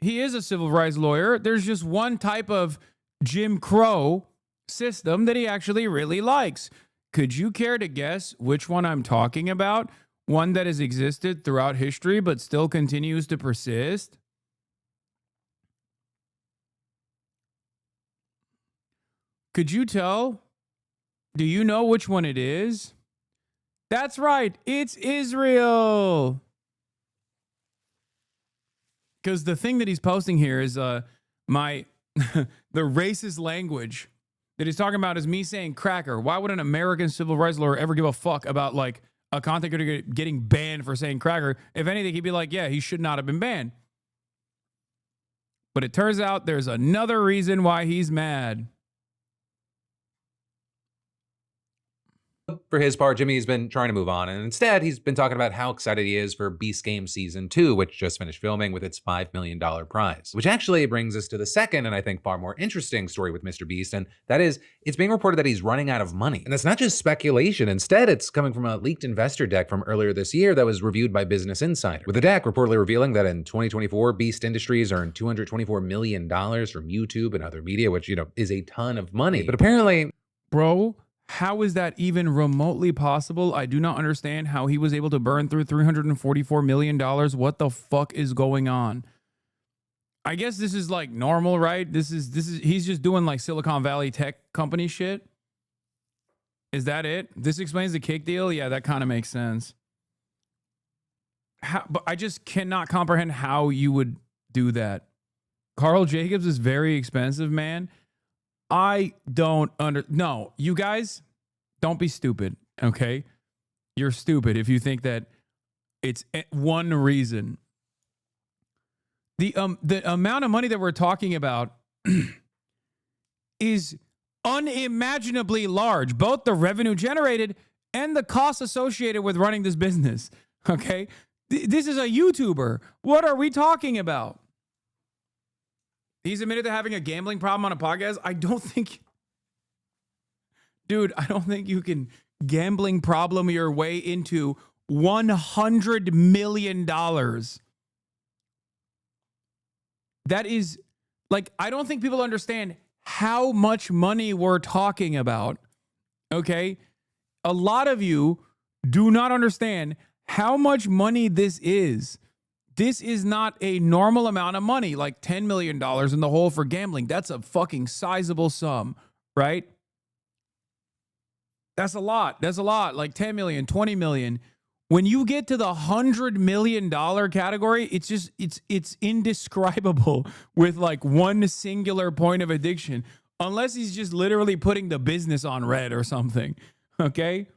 he is a civil rights lawyer? There's just one type of Jim Crow system that he actually really likes. Could you care to guess which one I'm talking about? One that has existed throughout history but still continues to persist? Could you tell? Do you know which one it is? That's right. It's Israel. Because the thing that he's posting here is the racist language that he's talking about is me saying cracker. Why would an American civil rights lawyer ever give a fuck about like a content creator getting banned for saying cracker? If anything, he'd be like, yeah, he should not have been banned. But it turns out there's another reason why he's mad. For his part, Jimmy has been trying to move on, and instead he's been talking about how excited he is for Beast Game Season 2, which just finished filming with its $5 million prize. Which actually brings us to the second, and I think far more interesting story with Mr. Beast, and that is, it's being reported that he's running out of money. And that's not just speculation. Instead, it's coming from a leaked investor deck from earlier this year that was reviewed by Business Insider, with the deck reportedly revealing that in 2024, Beast Industries earned $224 million from YouTube and other media, which, you know, is a ton of money. But apparently, bro, how is that even remotely possible? I do not understand how he was able to burn through $344 million. What the fuck is going on? I guess this is like normal, right? This is he's just doing like Silicon Valley tech company shit. Is that it? This explains the cake deal? Yeah, that kind of makes sense. But I just cannot comprehend how you would do that. Carl Jacobs is very expensive, man. I don't no, you guys, don't be stupid, okay? You're stupid if you think that it's one reason. The amount of money that we're talking about is unimaginably large, both the revenue generated and the costs associated with running this business, okay? This is a YouTuber. What are we talking about? He's admitted to having a gambling problem on a podcast. I don't think you can gambling problem your way into $100 million. That is, like, I don't think people understand how much money we're talking about, okay? A lot of you do not understand how much money this is. This is not a normal amount of money, like $10 million in the hole for gambling. That's a fucking sizable sum, right? That's a lot. That's a lot. Like 10 million, 20 million. When you get to the $100 million category, it's just, it's indescribable with like one singular point of addiction, unless he's just literally putting the business on red or something, okay?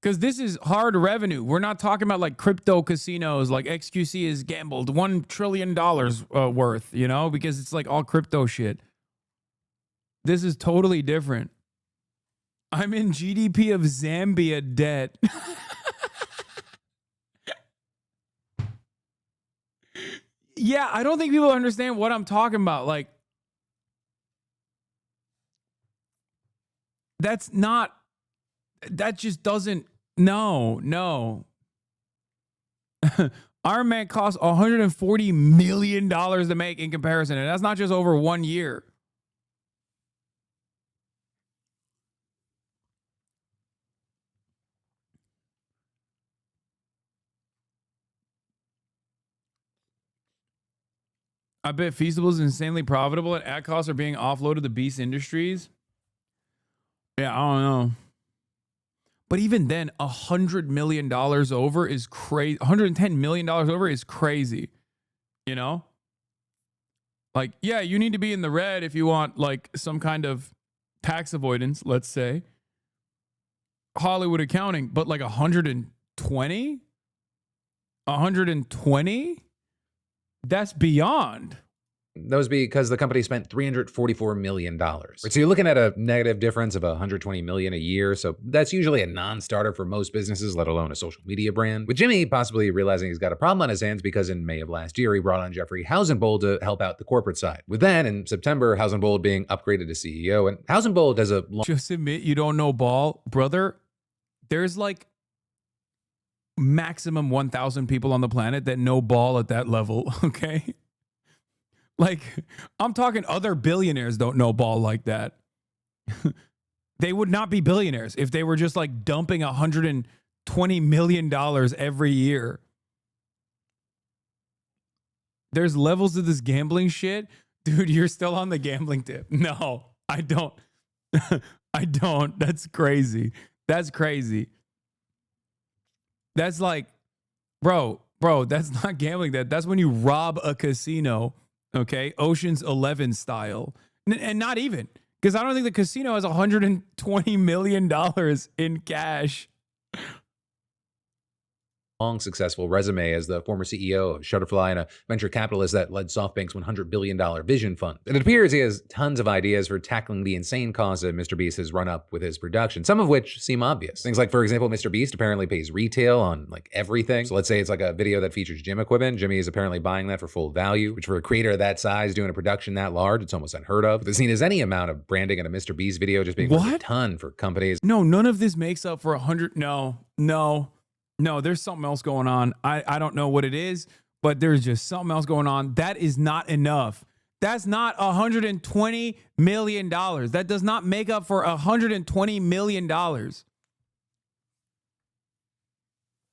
Because this is hard revenue. We're not talking about like crypto casinos, like XQC has gambled $1 trillion worth, you know, because it's like all crypto shit. This is totally different. I'm in GDP of Zambia debt. Yeah, I don't think people understand what I'm talking about. Like, that's not, that just doesn't, no. Iron Man costs $140 million to make in comparison, and that's not just over 1 year. I bet Feasible is insanely profitable and ad costs are being offloaded to Beast Industries. Yeah, I don't know. But even then, $100 million over is crazy. $110 million over is crazy. You know? Like, yeah, you need to be in the red if you want like some kind of tax avoidance, let's say. Hollywood accounting, but like 120? 120? That's beyond. That was because the company spent $344 million. So you're looking at a negative difference of $120 million a year. So that's usually a non-starter for most businesses, let alone a social media brand. With Jimmy possibly realizing he's got a problem on his hands because in May of last year, he brought on Jeffrey Hausenbold to help out the corporate side. With then, in September, Hausenbold being upgraded to CEO. And Hausenbold has a... Just admit you don't know ball. Brother, there's like maximum 1,000 people on the planet that know ball at that level, okay? Like, I'm talking other billionaires don't know ball like that. They would not be billionaires if they were just like dumping $120 million every year. There's levels of this gambling shit. Dude, you're still on the gambling tip. No, I don't. I don't. That's crazy. That's crazy. That's like, bro, that's not gambling. That's when you rob a casino. Okay, Ocean's 11 style, and not even because I don't think the casino has $120 million in cash. Long successful resume as the former CEO of Shutterfly and a venture capitalist that led SoftBank's $100 billion Vision Fund. It appears he has tons of ideas for tackling the insane costs that Mr. Beast has run up with his production, some of which seem obvious. Things like, for example, Mr. Beast apparently pays retail on like everything. So let's say it's like a video that features gym equipment. Jimmy is apparently buying that for full value, which for a creator of that size doing a production that large, it's almost unheard of. The scene is any amount of branding in a Mr. Beast video just being worth a ton for companies. No, none of this makes up for 100. No, there's something else going on. I don't know what it is, but there's just something else going on. That is not enough. That's not $120 million. That does not make up for $120 million.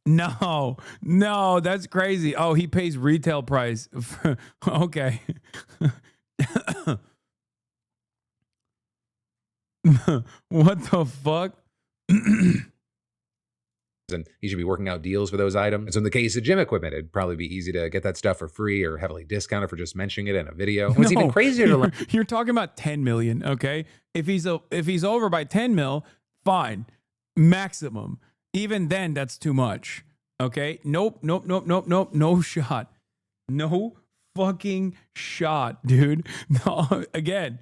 No, that's crazy. Oh, he pays retail price. Okay. What the fuck? And he should be working out deals for those items. And so in the case of gym equipment, it'd probably be easy to get that stuff for free or heavily discounted for just mentioning it in a video. And what's even crazier to learn. You're talking about 10 million, okay? If he's over by 10 mil, fine. Maximum. Even then, that's too much. Okay? Nope. No shot. No fucking shot, dude. No, again,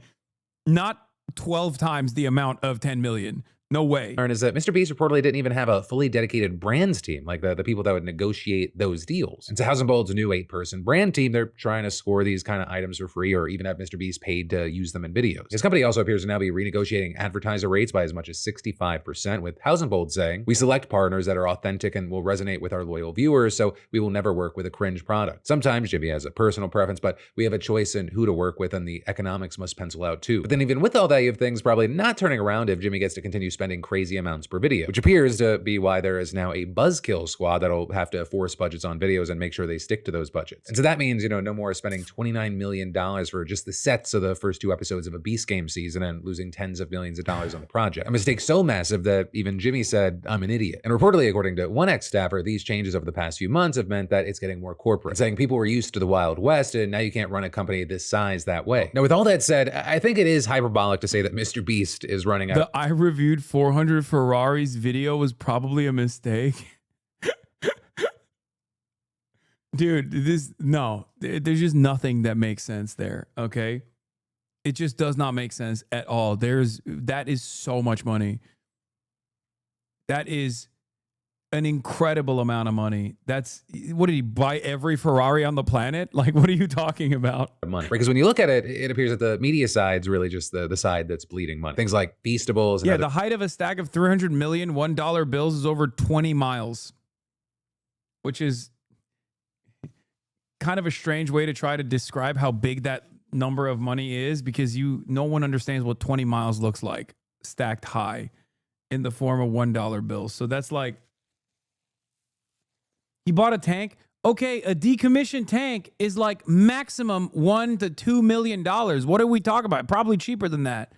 not 12 times the amount of 10 million. No way. Is that Mr. Beast reportedly didn't even have a fully dedicated brands team, like the people that would negotiate those deals. And so Hausenbold's new 8-person brand team, they're trying to score these kind of items for free or even have Mr. Beast paid to use them in videos. His company also appears to now be renegotiating advertiser rates by as much as 65%, with Hausenbold saying, "We select partners that are authentic and will resonate with our loyal viewers, so we will never work with a cringe product." Sometimes Jimmy has a personal preference, but we have a choice in who to work with and the economics must pencil out too. But then even with all that, you have things probably not turning around if Jimmy gets to continue spending crazy amounts per video, which appears to be why there is now a buzzkill squad that'll have to force budgets on videos and make sure they stick to those budgets. And so that means, no more spending $29 million for just the sets of the first 2 episodes of a Beast Game season and losing tens of millions of dollars on the project. A mistake so massive that even Jimmy said, "I'm an idiot." And reportedly, according to one ex-staffer, these changes over the past few months have meant that it's getting more corporate, saying people were used to the Wild West and now you can't run a company this size that way. Now, with all that said, I think it is hyperbolic to say that Mr. Beast is running out. I reviewed 400 Ferraris video was probably a mistake. Dude, there's just nothing that makes sense there, okay? It just does not make sense at all. That is so much money. That is an incredible amount of money. What did he buy every Ferrari on the planet? Like, what are you talking about? Money. Because when you look at it, it appears that the media side's really just the side that's bleeding money. Things like Feastables. And yeah, the height of a stack of 300 million $1 bills is over 20 miles, which is kind of a strange way to try to describe how big that number of money is, because no one understands what 20 miles looks like stacked high in the form of $1 bills. So that's like, he bought a tank. Okay, a decommissioned tank is like maximum $1 to $2 million. What are we talking about? Probably cheaper than that.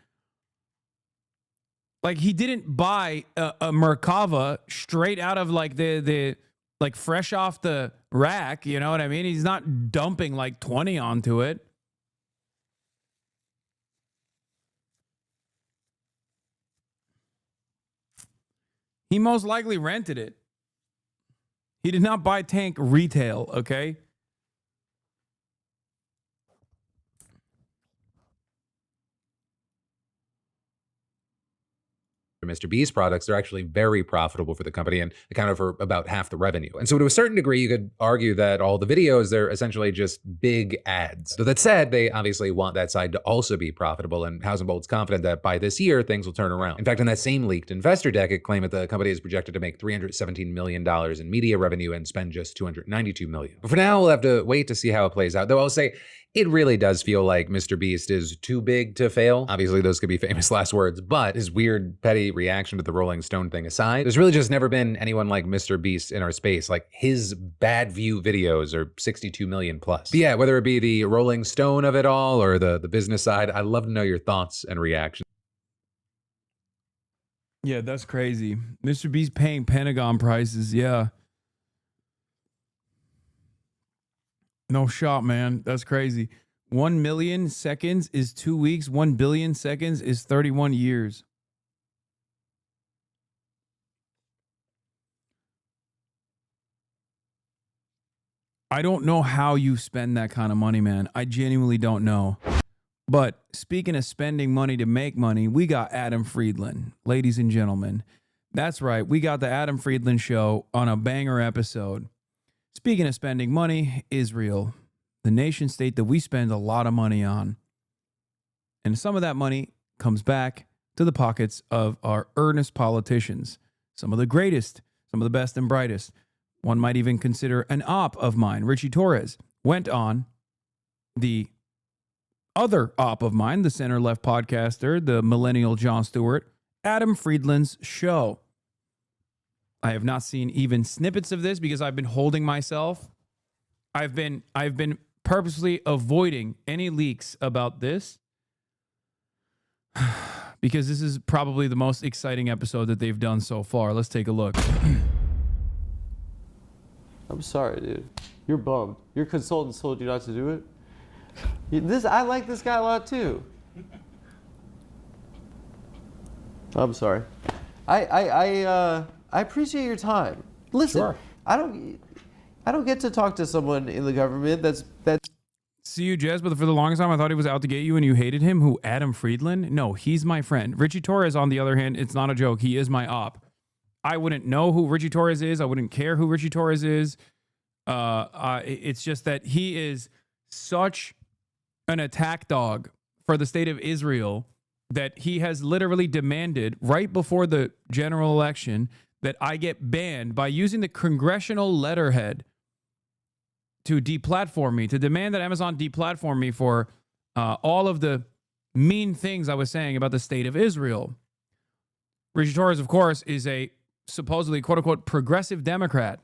Like, he didn't buy a Merkava straight out of like the like fresh off the rack. You know what I mean? He's not dumping like 20 onto it. He most likely rented it. He did not buy tank retail, okay? Mr. Beast products, they're actually very profitable for the company and accounted for about half the revenue. And so to a certain degree, you could argue that all the videos, they're essentially just big ads. So that said, they obviously want that side to also be profitable, and Hasan Bolt's confident that by this year, things will turn around. In fact, in that same leaked investor deck, it claimed that the company is projected to make $317 million in media revenue and spend just $292 million. But for now, we'll have to wait to see how it plays out. Though I'll say, it really does feel like Mr. Beast is too big to fail. Obviously, those could be famous last words, but his weird, petty reaction to the Rolling Stone thing aside, there's really just never been anyone like Mr. Beast in our space. Like, his bad view videos are 62 million plus. But yeah, whether it be the Rolling Stone of it all or the business side, I'd love to know your thoughts and reactions. Yeah, that's crazy. Mr. Beast paying Pentagon prices, yeah. No shot, man. That's crazy. 1 million seconds is 2 weeks. 1 billion seconds is 31 years. I don't know how you spend that kind of money, man. I genuinely don't know. But speaking of spending money to make money, we got Adam Friedland, ladies and gentlemen. That's right. We got the Adam Friedland Show on a banger episode. Speaking of spending money, Israel, the nation state that we spend a lot of money on. And some of that money comes back to the pockets of our earnest politicians. Some of the greatest, some of the best and brightest. One might even consider an op of mine, Richie Torres, went on the other op of mine, the center-left podcaster, the millennial Jon Stewart, Adam Friedland's show. I have not seen even snippets of this because I've been holding myself. I've been purposely avoiding any leaks about this because this is probably the most exciting episode that they've done so far. Let's take a look. I'm sorry, dude. You're bummed. Your consultant told you not to do it. I like this guy a lot too. I'm sorry. I appreciate your time. Listen, sure. I don't get to talk to someone in the government that's. See you, Jez, but for the longest time I thought he was out to get you and you hated him. Who, Adam Friedland? No, he's my friend. Richie Torres, on the other hand, it's not a joke. He is my op. I wouldn't know who Richie Torres is. I wouldn't care who Richie Torres is. It's just that he is such an attack dog for the state of Israel that he has literally demanded right before the general election that I get banned by using the congressional letterhead to deplatform me, to demand that Amazon deplatform me for all of the mean things I was saying about the state of Israel. Richie Torres, of course, is a supposedly, quote-unquote, progressive Democrat.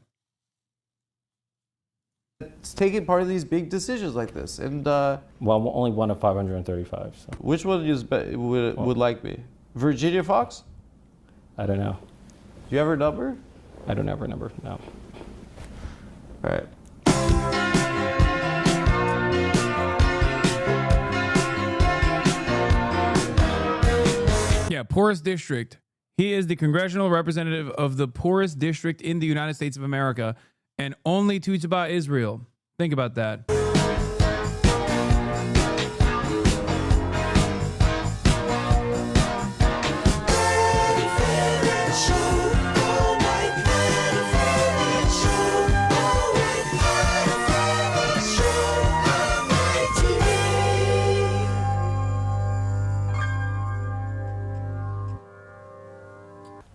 It's taking part of these big decisions like this. And well, only one of 535. So. Which one would like me? Virginia Fox? I don't know. Do you have her number? I don't have her number, no. All right. Yeah, poorest district. He is the congressional representative of the poorest district in the United States of America and only tweets about Israel. Think about that.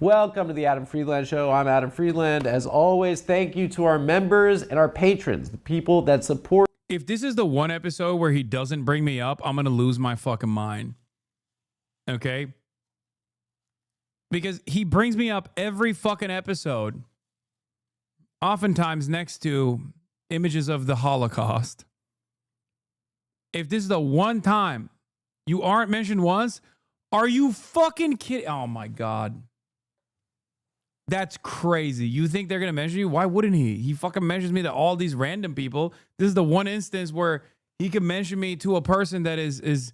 Welcome to the Adam Friedland Show. I'm Adam Friedland. As always, thank you to our members and our patrons, the people that support. If this is the one episode where he doesn't bring me up, I'm going to lose my fucking mind. Okay? Because he brings me up every fucking episode, oftentimes next to images of the Holocaust. If this is the one time you aren't mentioned once, are you fucking kidding? Oh my God. That's crazy. You think they're going to mention you? Why wouldn't he? He fucking mentions me to all these random people. This is the one instance where he can mention me to a person that is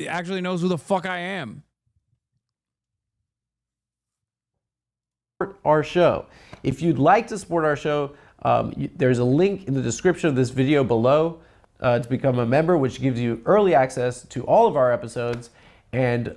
actually knows who the fuck I am. Our show. If you'd like to support our show, there's a link in the description of this video below to become a member, which gives you early access to all of our episodes. And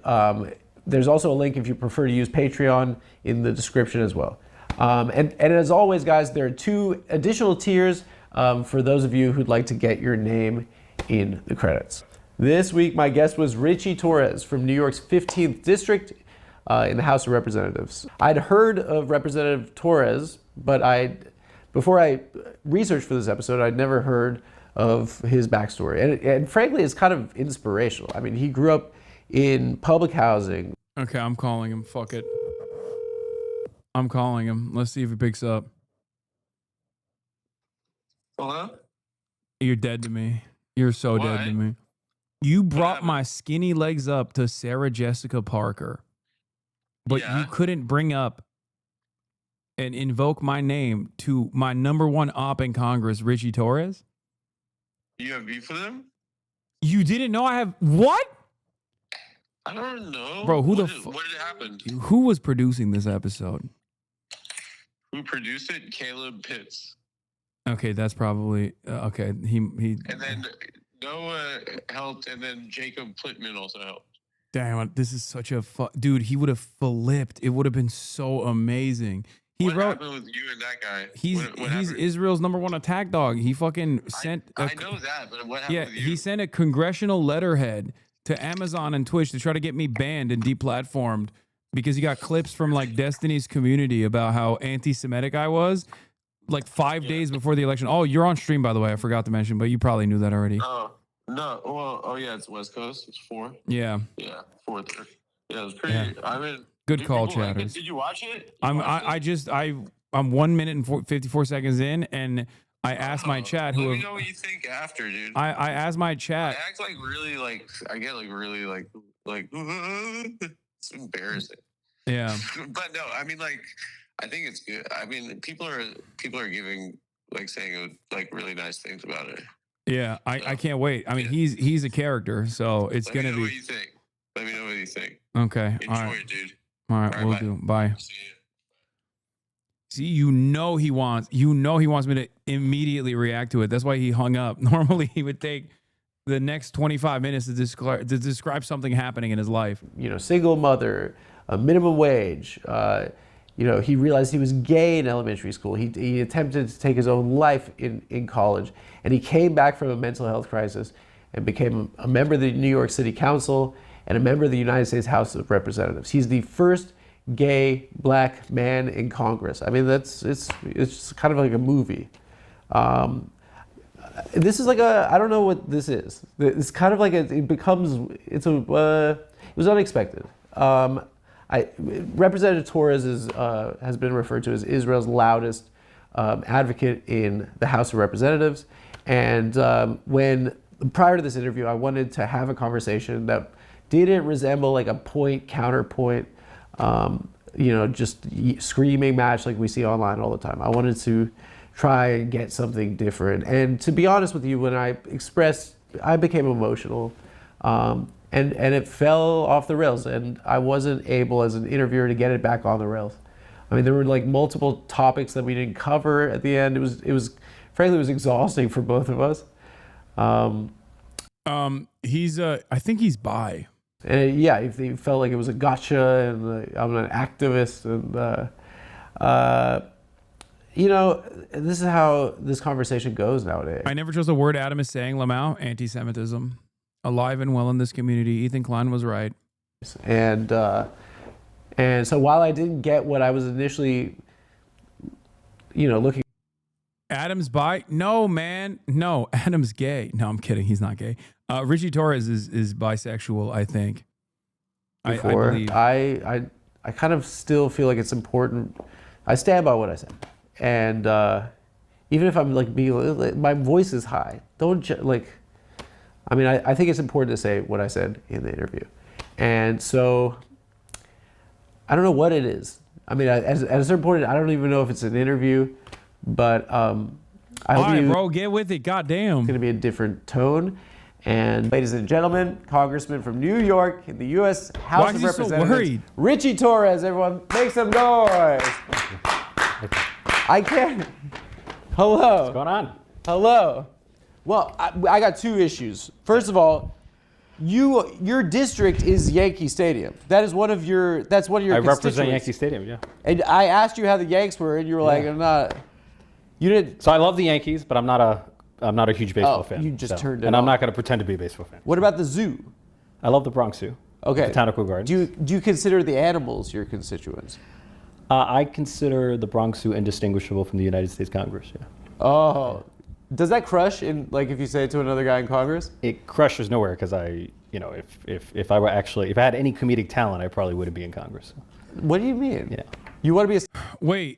there's also a link if you prefer to use Patreon in the description as well. And as always, guys, there are 2 additional tiers for those of you who'd like to get your name in the credits. This week, my guest was Richie Torres from New York's 15th District in the House of Representatives. I'd heard of Representative Torres, but before I researched for this episode, I'd never heard of his backstory. And frankly, it's kind of inspirational. I mean, he grew up in public housing. Okay, I'm calling him. Fuck it. I'm calling him. Let's see if he picks up. Hello? You're dead to me. You're so dead to me. You brought my skinny legs up to Sarah Jessica Parker, but you couldn't bring up and invoke my name to my #1 op in Congress, Richie Torres? You have beef with him? You didn't know I have... What? I don't know. Bro, what did happen? Who was producing this episode? Who produced it? Caleb Pitts. Okay, that's probably... okay, he... And then Noah helped, and then Jacob Plittman also helped. Damn, this is such a... Dude, he would have flipped. It would have been so amazing. What happened with you and that guy? He's Israel's #1 attack dog. He fucking sent... I know that, but what happened with you? He sent a congressional letterhead to Amazon and Twitch to try to get me banned and deplatformed because he got clips from like Destiny's Community about how anti-Semitic I was like 5 days before the election. Oh, you're on stream, by the way. I forgot to mention, but you probably knew that already. Oh, no. Well, oh yeah, it's West Coast. It's 4. Yeah. Yeah, 4:30. Yeah, it was pretty. Yeah. I mean, good call, people like it. chatters. Did you watch it? I'm 1 minute and 54 seconds in, and I asked my chat Let me know what you think after, dude. I asked my chat. I act like really like I get like really like it's embarrassing. Yeah. But no, I mean like I think it's good. I mean people are giving like saying like really nice things about it. Yeah, I can't wait. I mean he's a character, so it's Let me gonna know be. What you think. Let me know what you think. Okay. Enjoy all right. it, dude. All right, we'll bye. do. Bye. See, you know he wants me to immediately react to it. That's why he hung up. Normally he would take the next 25 minutes to describe something happening in his life. You know, single mother, a minimum wage. You know, he realized he was gay in elementary school. He attempted to take his own life in college, and he came back from a mental health crisis and became a member of the New York City Council and a member of the United States House of Representatives. He's the first gay black man in Congress. I mean, it's kind of like a movie. This is like I don't know what this is. It's kind of like it was unexpected. Representative Torres has been referred to as Israel's loudest advocate in the House of Representatives. And prior to this interview, I wanted to have a conversation that didn't resemble like a counterpoint, just screaming match like we see online all the time. I wanted to try and get something different. And to be honest with you, when I became emotional. and it fell off the rails, and I wasn't able as an interviewer to get it back on the rails. I mean, there were like multiple topics that we didn't cover at the end. It was frankly, it was exhausting for both of us. I think he's bi. And yeah, he felt like it was a gotcha, and I'm an activist, and you know, this is how this conversation goes nowadays. I never trust a word Adam is saying. Lamau, anti-Semitism, alive and well in this community. Ethan Klein was right. And so while I didn't get what I was initially, you know, looking. Adam's bi? No, man. No, Adam's gay. No, I'm kidding. He's not gay. Richie Torres is bisexual, I think. Before. I believe. I kind of still feel like it's important. I stand by what I said. And even if I'm like being, my voice is high. Don't like, I mean, I think it's important to say what I said in the interview. And so, I don't know what it is. I mean, at a certain point, I don't even know if it's an interview, but I hope all right, bro, get with it. Goddamn. It's going to be a different tone. And ladies and gentlemen, Congressman from New York in the U.S. House of Representatives, so worried? Richie Torres. Everyone, make some noise. I can't. Hello. What's going on? Hello. Well, I got two issues. First of all, your district is Yankee Stadium. That is one of your. That's one of your. I constituents. represent Yankee Stadium. Yeah. And I asked you how the Yanks were, and you were like, "I'm not." You didn't. So I love the Yankees, but I'm not a huge baseball fan. You just turned it and on. I'm not going to pretend to be a baseball fan. What about the zoo? I love the Bronx Zoo. Okay. Botanical Gardens. Do you consider the animals your constituents? I consider the Bronx Zoo indistinguishable from the United States Congress. Yeah. Oh, does that crush in like if you say it to another guy in Congress? It crushes nowhere because if I had any comedic talent, I probably wouldn't be in Congress. What do you mean? Yeah. You want to be a. Wait.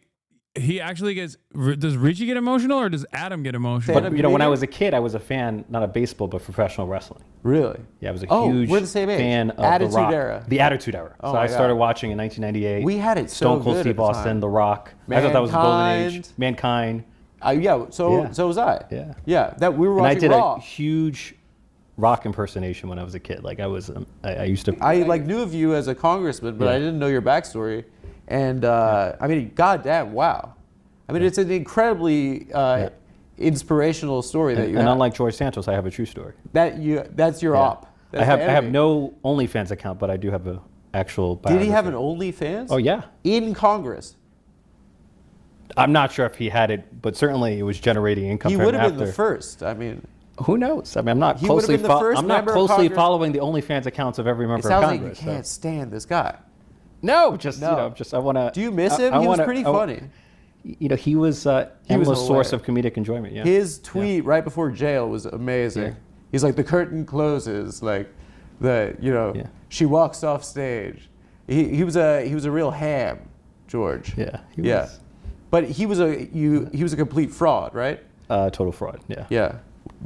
He actually gets. Does Richie get emotional or does Adam get emotional? But when I was a kid, I was a fan not of baseball but professional wrestling. Really? Yeah, I was a huge we're the same age. fan of Attitude The Rock. Era. The Attitude Era. Oh So I started God. watching in 1998. We had it so Stone Cold good Steve at the Austin, time. The Rock. I thought that was the golden age. Mankind. Mankind. So was I. Yeah. Yeah. That we were And I watching did Raw. a huge Rock impersonation when I was a kid. Like I was, I used to. I like knew of you as a congressman, but I didn't know your backstory. And I mean, goddamn, wow. I mean, it's an incredibly inspirational story that you have. And unlike George Santos, I have a true story. That's your op. That's I the have enemy. no OnlyFans account, but I do have an actual. Did he have an biography. OnlyFans? Oh yeah. In Congress. I'm not sure if he had it, but certainly it was generating income. He for him would have been after. the first. I mean, who knows? I mean, I'm not He would have closely. been the first I'm not member of closely Congress. following the OnlyFans accounts of every it member of sounds like Congress. you can't stand this guy. No, just No. you know, just I want to. Do you miss him? He was pretty funny. You know, he was endless source of comedic enjoyment. Yeah. His tweet right before jail was amazing. Yeah. He's like, the curtain closes, like she walks off stage. He was a real ham, George. Yeah. Yeah. But he was a complete fraud, right? Total fraud. Yeah. Yeah.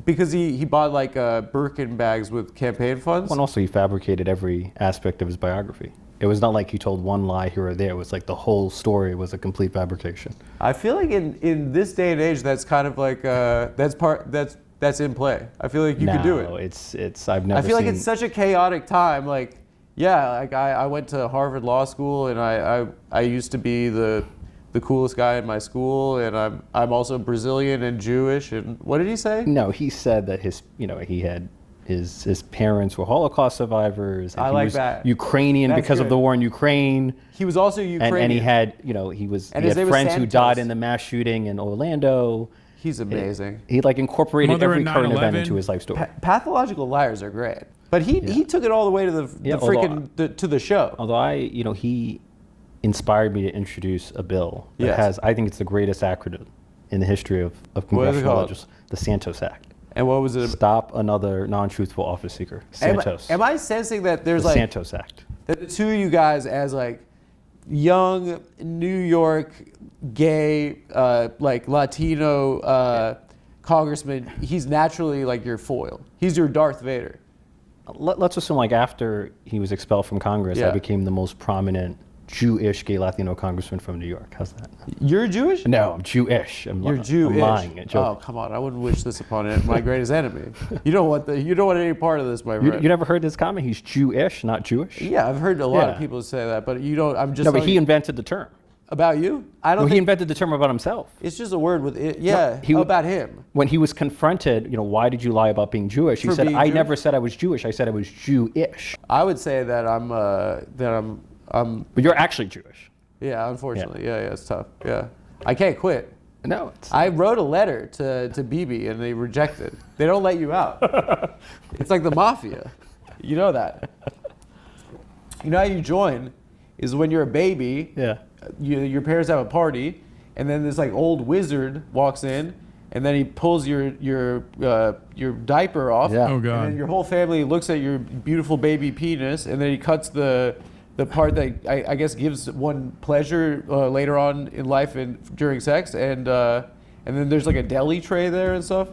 Because he bought like Birkin bags with campaign funds. And also he fabricated every aspect of his biography. It was not like he told one lie here or there. It was like the whole story was a complete fabrication. I feel like in this day and age, that's kind of like that's in play. I feel like you could do it. No, it's I've never. I feel like seen- it's such a chaotic time. Like, yeah, like I went to Harvard Law School, and I used to be the coolest guy in my school, and I'm also Brazilian and Jewish. And what did he say? No, he said that he had his parents were Holocaust survivors. And I he like was that. Ukrainian That's because of good. the war in Ukraine. He was also Ukrainian. And he had he And had his name was friends who Santos. died in the mass shooting in Orlando. He's amazing. He like incorporated Mother every in current event 9/11. into his life story. Pathological liars are great, but he took it all the way to to the show. Although he inspired me to introduce a bill that Yes. has, I think it's the greatest acronym in the history of What is it congressional called? legislation, the Santos Act. And what was it? Stop another non-truthful office seeker. Santos. Am I sensing that there's the like Santos Act. that the two of you guys as like young New York gay like Latino congressman, he's naturally like your foil. He's your Darth Vader. Let's assume like after he was expelled from Congress, Yeah. I became the most prominent Jewish gay Latino congressman from New York. How's that? You're Jewish? No, I'm Jewish. You're Jewish. I'm lying. Oh, come on! I wouldn't wish this upon my greatest enemy. You don't want any part of this, my friend. You never heard this comment? He's Jewish, not Jewish. Yeah, I've heard a lot of people say that, but you don't. I'm just. No, but he invented the term. About you? I don't. No, think he invented the term about himself. It's just a word with it. Yeah, no, about him. When he was confronted, why did you lie about being Jewish? He said, I never said I was Jewish. I said I was Jewish. I would say that I'm. But you're actually Jewish. Yeah, unfortunately. Yeah, it's tough. Yeah, I can't quit. No, I wrote a letter to BB and they rejected. They don't let you out. It's like the mafia. You know that. You know how you join is when you're a baby. Yeah. Your parents have a party, and then this like old wizard walks in, and then he pulls your diaper off. Yeah. Oh God. And then your whole family looks at your beautiful baby penis, and then he cuts the part that I guess gives one pleasure later on in life and during sex, and then there's like a deli tray there and stuff.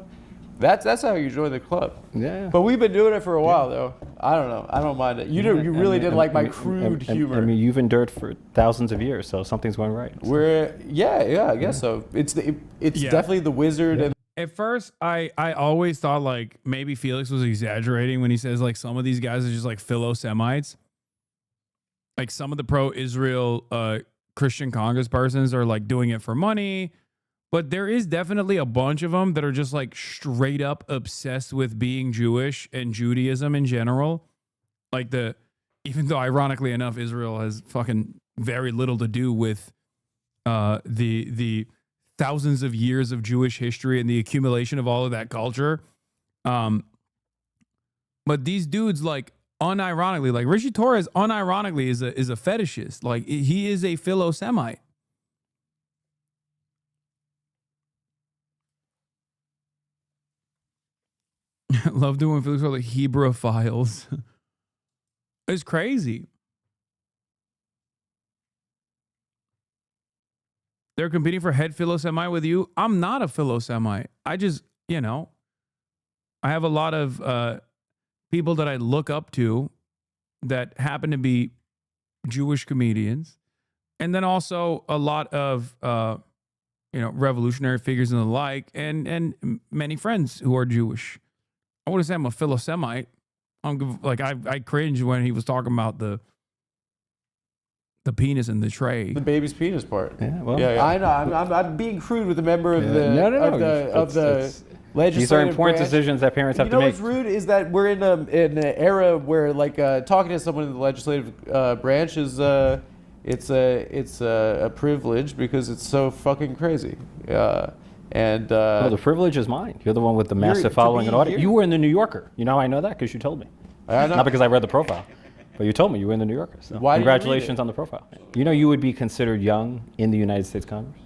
That's how you join the club. Yeah. But we've been doing it for a while though. I don't know. I don't mind it. You really didn't like my crude humor. I mean, you've endured for thousands of years, so something's going right. I guess so. It's definitely the wizard. Yeah. And at first, I always thought like maybe Felix was exaggerating when he says like some of these guys are just like Philo-Semites. Like some of the pro-Israel Christian congresspersons are like doing it for money. But there is definitely a bunch of them that are just like straight up obsessed with being Jewish and Judaism in general. Like even though ironically enough, Israel has fucking very little to do with the thousands of years of Jewish history and the accumulation of all of that culture. But these dudes like unironically, like Richie Torres unironically is a fetishist. Like he is a Philo-Semite. Love doing Felix called like Hebraphiles. It's crazy. They're competing for head Philo-Semite with you. I'm not a Philo-Semite. I just, I have a lot of people that I look up to that happen to be Jewish comedians. And then also a lot of, revolutionary figures and the like, and many friends who are Jewish. I wouldn't say I'm a Philo-Semite. I cringe when he was talking about the penis in the tray. the baby's penis part. Yeah, well, I know. I'm being crude with a member of the legislative These are important branch. decisions that parents have to make. You know what's rude is that we're in an era where like talking to someone in the legislative branch is it's a privilege because it's so fucking crazy. The privilege is mine. You're the one with the massive following and audience. You were in the New Yorker. You know I know that because you told me. I know. Not because I read the profile, but you told me you were in the New Yorker. So Why congratulations on the profile. You know you would be considered young in the United States Congress.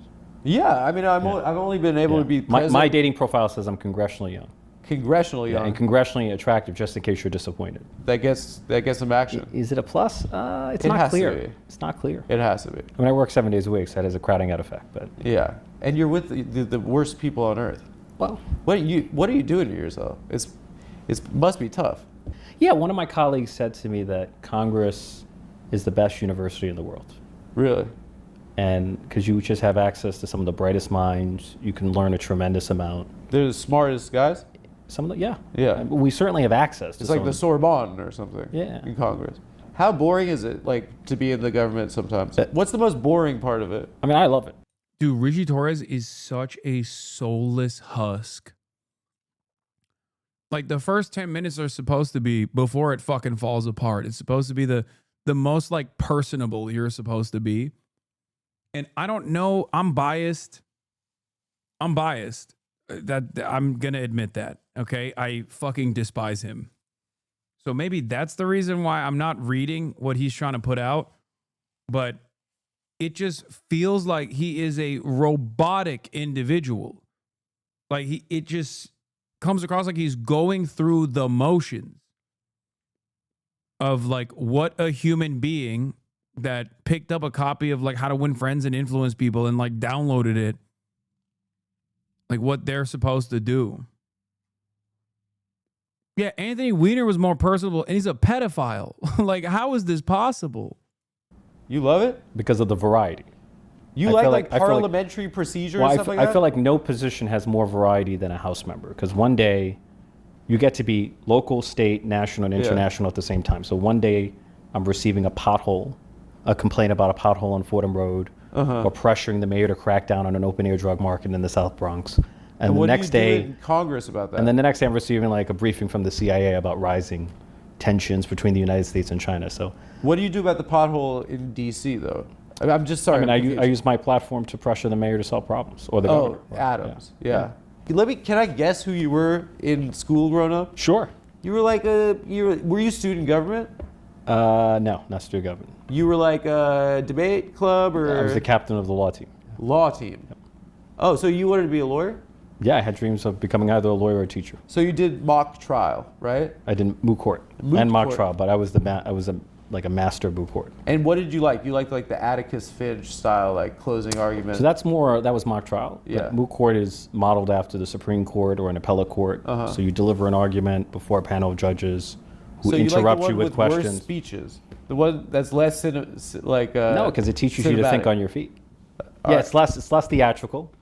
Yeah, I mean I've only been able to be president. My dating profile says I'm congressionally young. Congressionally young. And congressionally attractive, just in case you're disappointed. That gets some action. Is it a plus? It's not clear. It's not clear. It has to be. I mean, I work 7 days a week, so that has a crowding out effect. But yeah, and you're with the worst people on earth. Well, what are you doing to yourself? It must be tough. Yeah, one of my colleagues said to me that Congress is the best university in the world. Really? And because you just have access to some of the brightest minds, you can learn a tremendous amount. They're the smartest guys? Some of the, yeah. Yeah. We certainly have access to It's like the Sorbonne or something. Yeah. In Congress. How boring is it, like, to be in the government sometimes? What's the most boring part of it? I mean, I love it. Dude, Richie Torres is such a soulless husk. Like, the first 10 minutes are supposed to be before it fucking falls apart. It's supposed to be the most, like, personable you're supposed to be. And I don't know, I'm biased. That I'm going to admit that, okay? I fucking despise him. So maybe that's the reason why I'm not reading what he's trying to put out. But it just feels like he is a robotic individual. Like it just comes across like he's going through the motions of like what a human being that picked up a copy of like How to Win Friends and Influence People and like downloaded it, like what they're supposed to do. Yeah, Anthony Weiner was more personable and he's a pedophile. Like, how is this possible? You love it? Because of the variety. You I feel like I feel parliamentary procedure well, and stuff like that? I feel like no position has more variety than a House member, because one day you get to be local, state, national, and international at the same time. So one day I'm receiving a complaint about a pothole on Fordham Road, or pressuring the mayor to crack down on an open-air drug market in the South Bronx. And the what next do you day, do in Congress about that? and then the next day I'm receiving like a briefing from the CIA about rising tensions between the United States and China. So what do you do about the pothole in D.C. though? I'm just sorry. I mean, I use my platform to pressure the mayor to solve problems, or the governor. Adams. Yeah. Can I guess who you were in school growing up? Sure. You were like were you student government? No, not student government. You were like a debate club, or? I was the captain of the law team. Law team. Yep. Oh, so you wanted to be a lawyer? Yeah, I had dreams of becoming either a lawyer or a teacher. So you did mock trial, right? I did moot court and mock trial, but I was like a master moot court. And what did you like? You liked like the Atticus Finch style, like closing argument. So that was mock trial. Yeah. Moot court is modeled after the Supreme Court or an appellate court. So you deliver an argument before a panel of judges who interrupt you with questions. Worse speeches. The one that's less no, because it teaches you to think on your feet. It's less theatrical.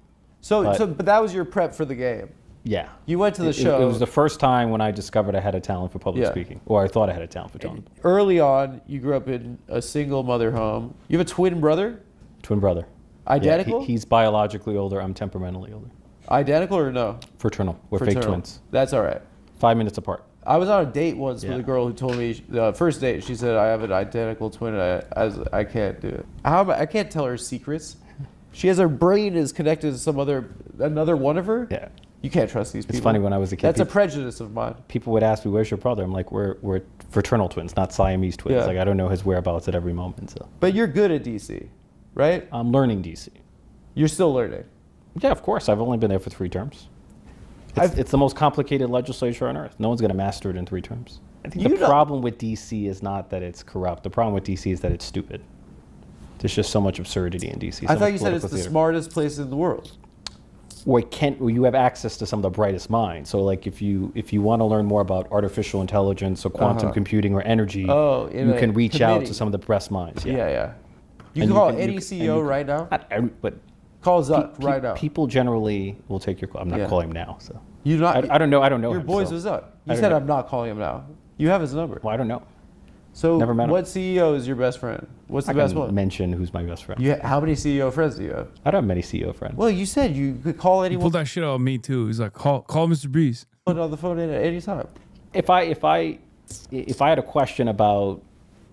But that was your prep for the game. Yeah. You went to the show. It was the first time when I discovered I had a talent for public speaking, or I thought I had a talent for talking. Early on, you grew up in a single mother home. You have a twin brother? Twin brother. Identical? Yeah, he's biologically older. I'm temperamentally older. Identical or no? Fraternal. We're fake twins. That's all right. 5 minutes apart. I was on a date once with a girl who told me, the first date, she said, I have an identical twin, and I can't do it. I can't tell her secrets. She has her brain is connected to another one of her? Yeah. You can't trust these people. It's funny, when I was a kid. That's a prejudice of mine. People would ask me, where's your brother? I'm like, we're fraternal twins, not Siamese twins. Yeah. Like, I don't know his whereabouts at every moment. So. But you're good at DC, right? I'm learning DC. You're still learning? Yeah, of course. I've only been there for 3 terms. It's the most complicated legislature on earth. No one's going to master it in 3 terms. I think the problem with DC is not that it's corrupt. The problem with DC is that it's stupid. There's just so much absurdity in DC. I thought you said it's the smartest place in the world. Or you have access to some of the brightest minds. So like if you want to learn more about artificial intelligence or quantum computing or energy, you can reach out to some of the best minds. Yeah. You can call any CEO right now? Not every, but call Zuck right now. People generally will take your call. I'm not calling him now. So you not? I don't know. I don't know your him. Your boys was Zuck. You said I'm not calling him now. You have his number. Well, I don't know. So never met him. What CEO is your best friend? What's the best one? Mention who's my best friend. How many CEO friends do you have? I don't have many CEO friends. Well, you said you could call anyone. He pulled that shit out of me too. He's like, call Mr. Breeze. Put on the phone at any time. If I had a question about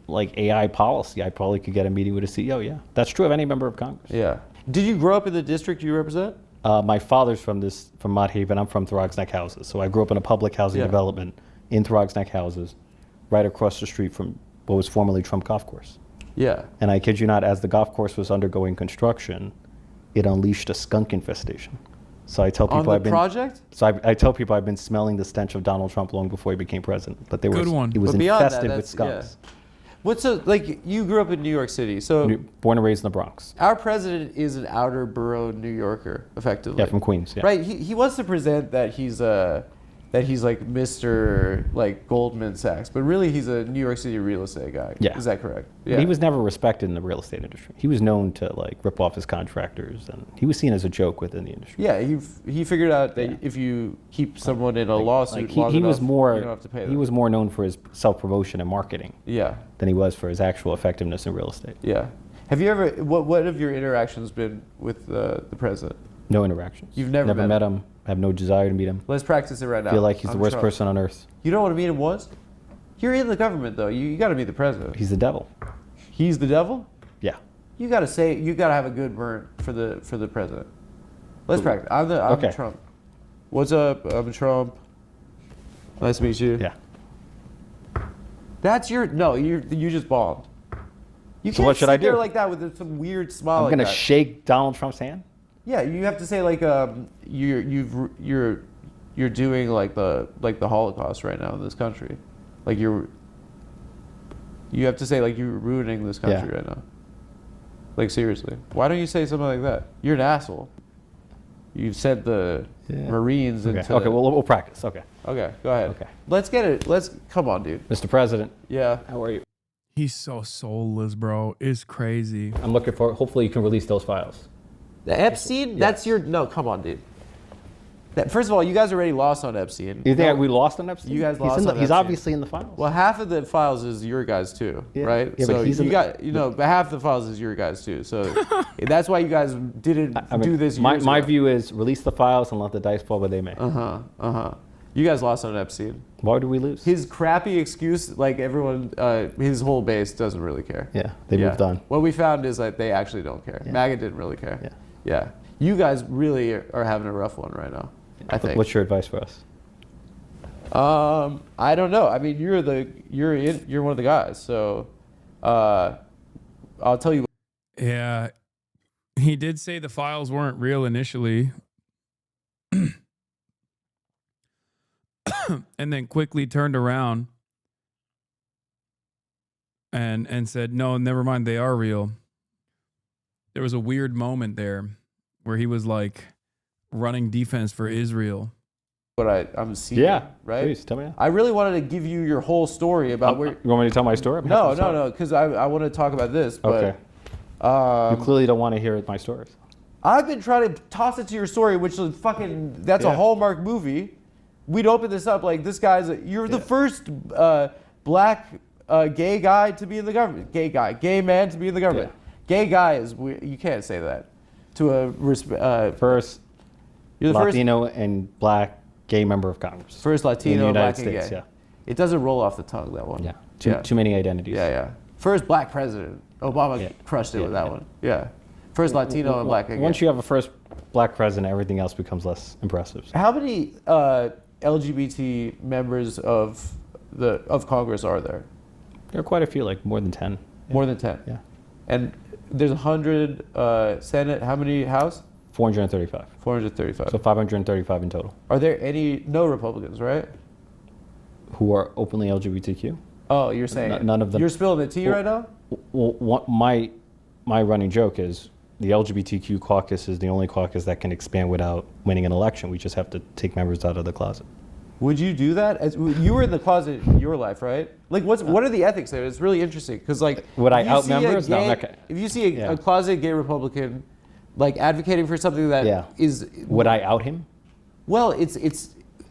like AI policy, I probably could get a meeting with a CEO. Yeah, that's true of any member of Congress. Yeah. Did you grow up in the district you represent? My father's from Mott Haven. I'm from Throgs Neck Houses. So I grew up in a public housing development in Throgs Neck Houses, right across the street from what was formerly Trump Golf Course. Yeah. And I kid you not, as the golf course was undergoing construction, it unleashed a skunk infestation. So I tell people I tell people I've been smelling the stench of Donald Trump long before he became president. But it was infested with skunks. You grew up in New York City, so born and raised in the Bronx. Our president is an outer borough New Yorker, effectively. Yeah, from Queens. Yeah. Right. He wants to present that he's like Mr. like Goldman Sachs, but really he's a New York City real estate guy. Yeah. Is that correct? Yeah. He was never respected in the real estate industry. He was known to like rip off his contractors, and he was seen as a joke within the industry. Yeah, he figured out that if you keep someone in a lawsuit long enough, you don't have to pay them. He was more known for his self-promotion and marketing. Yeah. Than he was for his actual effectiveness in real estate. Yeah. Have you ever? What have your interactions been with the president? No interactions. You've never met him. I have no desire to meet him. Let's practice it right now. I feel like he's the worst person on earth. You don't want to meet him once? You're in the government though. You got to meet the president. He's the devil. He's the devil? Yeah. You got to have a good burn for the president. Let's practice. I'm Trump. What's up? I'm Trump. Nice to meet you. Yeah. That's you just bombed. You can't what should I sit there do? like that with some weird smile. I'm gonna shake Donald Trump's hand. Yeah, you have to say like you're doing like the Holocaust right now in this country, like you have to say like you're ruining this country right now. Like seriously, why don't you say something like that? You're an asshole. You've sent the Marines into. Okay, we'll practice. Okay. Okay, go ahead. Okay. Let's get it. Come on, dude. Mr. President. Yeah. How are you? He's so soulless, bro. It's crazy. I'm looking for, hopefully you can release those files. The Epstein? That's your, no, come on, dude. First of all, you guys already lost on Epstein. You think we lost on Epstein? You guys lost on Epstein. He's obviously in the files. Well, half of the files is your guys too, right? Yeah, so but he's you got, but half the files is your guys too. So that's why you guys didn't do this. My view is release the files and let the dice fall where they may. You guys lost on Epstein. Why did we lose? His crappy excuse, like everyone, his whole base doesn't really care. Yeah, they moved on. What we found is that they actually don't care. MAGA didn't really care. Yeah. You guys really are having a rough one right now. I think. What's your advice for us? I don't know. I mean, you're one of the guys, so I'll tell you. Yeah, he did say the files weren't real initially, and then quickly turned around and said, "No, never mind. They are real." There was a weird moment there where he was like running defense for Israel. What I'm seeing, right? Please tell me. I really wanted to give you your whole story about where. You want me to tell my story? No, because I want to talk about this. But, okay. You clearly don't want to hear my stories. I've been trying to toss it to your story, which is fucking. That's a Hallmark movie. We'd open this up like this guy's. You're the first black gay guy to be in the government. Gay man to be in the government. Gay guy is. You can't say that to a first. You're the Latino and black gay member of Congress. First Latino, in the black United and States, gay. It doesn't roll off the tongue, that one. Yeah. Too many identities. Yeah. First black president. Obama crushed it with that one. Yeah. First Latino and black and gay. Once you have a first black president, everything else becomes less impressive. How many LGBT members of Congress are there? There are quite a few, like more than 10. More than 10? Yeah. And there's 100 Senate. How many House? 435. 435. So 535 in total. Are there no Republicans, right? Who are openly LGBTQ? Oh, you're saying none of them. You're spilling the tea right now? Well, my running joke is the LGBTQ caucus is the only caucus that can expand without winning an election. We just have to take members out of the closet. Would you do that? You were in the closet in your life, right? Like, what are the ethics there? It's really interesting because, like, would I out members? No, I'm not gonna. If you see a closet gay Republican, like advocating for something that is, would I out him? Well, it's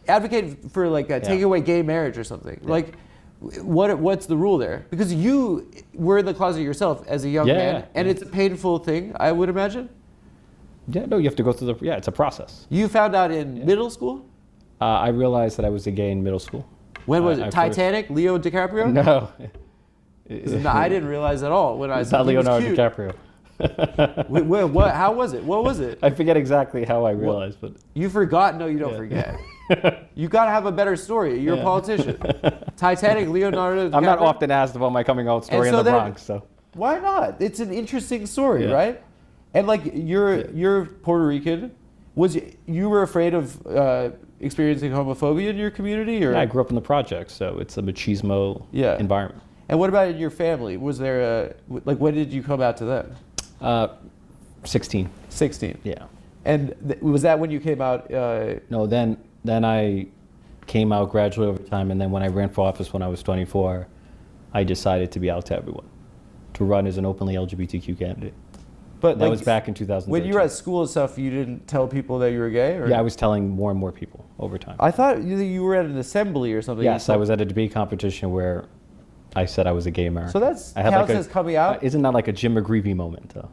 advocating for like taking away gay marriage or something. Like, what's the rule there? Because you were in the closet yourself as a young man, and it's a painful thing, I would imagine. Yeah, no, you have to go through it's a process. You found out in middle school? I realized that I was a gay in middle school. When was it? Titanic? Leo DiCaprio? No. No, I didn't realize at all when I was. It's not Leonardo DiCaprio. What? How was it? What was it? I forget exactly how I realized, but you forgot. No, you don't forget. You gotta have a better story. You're a politician. Titanic, Leonardo DiCaprio. I'm not often asked about my coming out story in the Bronx, so why not? It's an interesting story, right? And like you're Puerto Rican. You were afraid of experiencing homophobia in your community, or? Yeah, I grew up in the projects, so it's a machismo environment. And what about in your family? Was there when did you come out to them? 16. 16. Yeah. And was that when you came out? No, then I came out gradually over time, and then when I ran for office when I was 24, I decided to be out to everyone, to run as an openly LGBTQ candidate. But that was back in 2013. When you were at school and stuff, you didn't tell people that you were gay? Or? Yeah, I was telling more and more people over time. I thought you were at an assembly or something. Yes, I was at a debate competition where I said I was a gay American. So that's counts as coming out? Isn't that like a Jim McGreevey moment, though?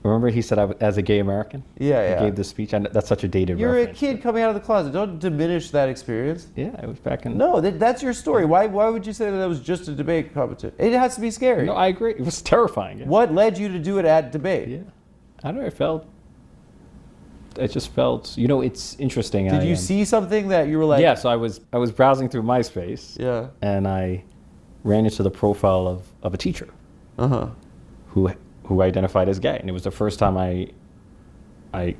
Remember he said I was as a gay American? Yeah. He gave this speech. That's such a dated You're reference. a kid coming out of the closet. Don't diminish that experience. Yeah, it was back in... No, that's your story. Why would you say that was just a debate competition? It has to be scary. No, I agree. It was terrifying. Yeah. What led you to do it at debate? Yeah. I don't know. It just felt, it's interesting. Did you see something that you were like... Yeah, so I was browsing through MySpace. Yeah. And I ran into the profile of a teacher. Who identified as gay. And it was the first time I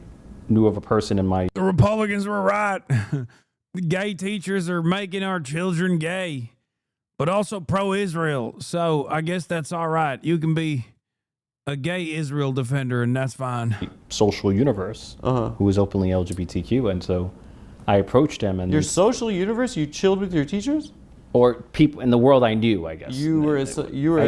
knew of a person in my... The Republicans were right. The gay teachers are making our children gay, but also pro-Israel. So I guess that's all right. You can be a gay Israel defender, and that's fine. Social universe, who was openly LGBTQ, and so I approached him. And your social universe? You chilled with your teachers? or people in the world I knew, I guess. You were you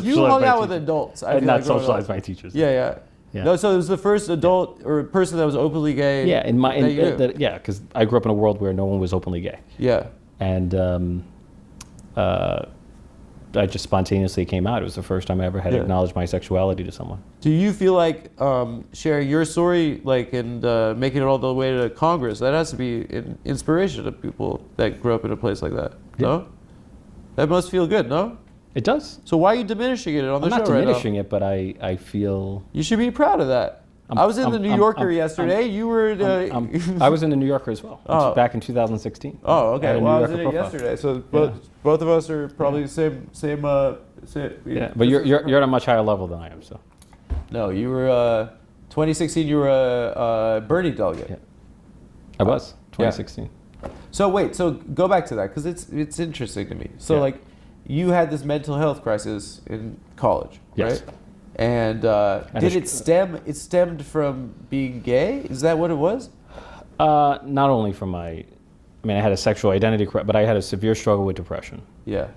you hung out with adults. I did not socialize my teachers. Yeah. No, so it was the first adult or person that was openly gay. Yeah, because I grew up in a world where no one was openly gay. Yeah. And I just spontaneously came out. It was the first time I ever had acknowledged my sexuality to someone. Do you feel like sharing your story, like, and making it all the way to Congress, that has to be an inspiration to people that grew up in a place like that? Yeah. No? That must feel good, no? It does. So why are you diminishing it on the show right now? I'm not diminishing it, but I feel... You should be proud of that. I was in the New Yorker yesterday. You were... I was in the New Yorker as well, back in 2016. Oh, okay. Well, I was in it yesterday. So both of us are probably the same. Yeah, but you're at a much higher level than I am, so... No, you were... 2016, you were a Bernie delegate. Yeah. I was, 2016. Yeah. So wait, so go back to that, because it's interesting to me. So like, you had this mental health crisis in college, right? And did it stem? It stemmed from being gay? Is that what it was? Not only from I had a sexual identity, but I had a severe struggle with depression. Yeah.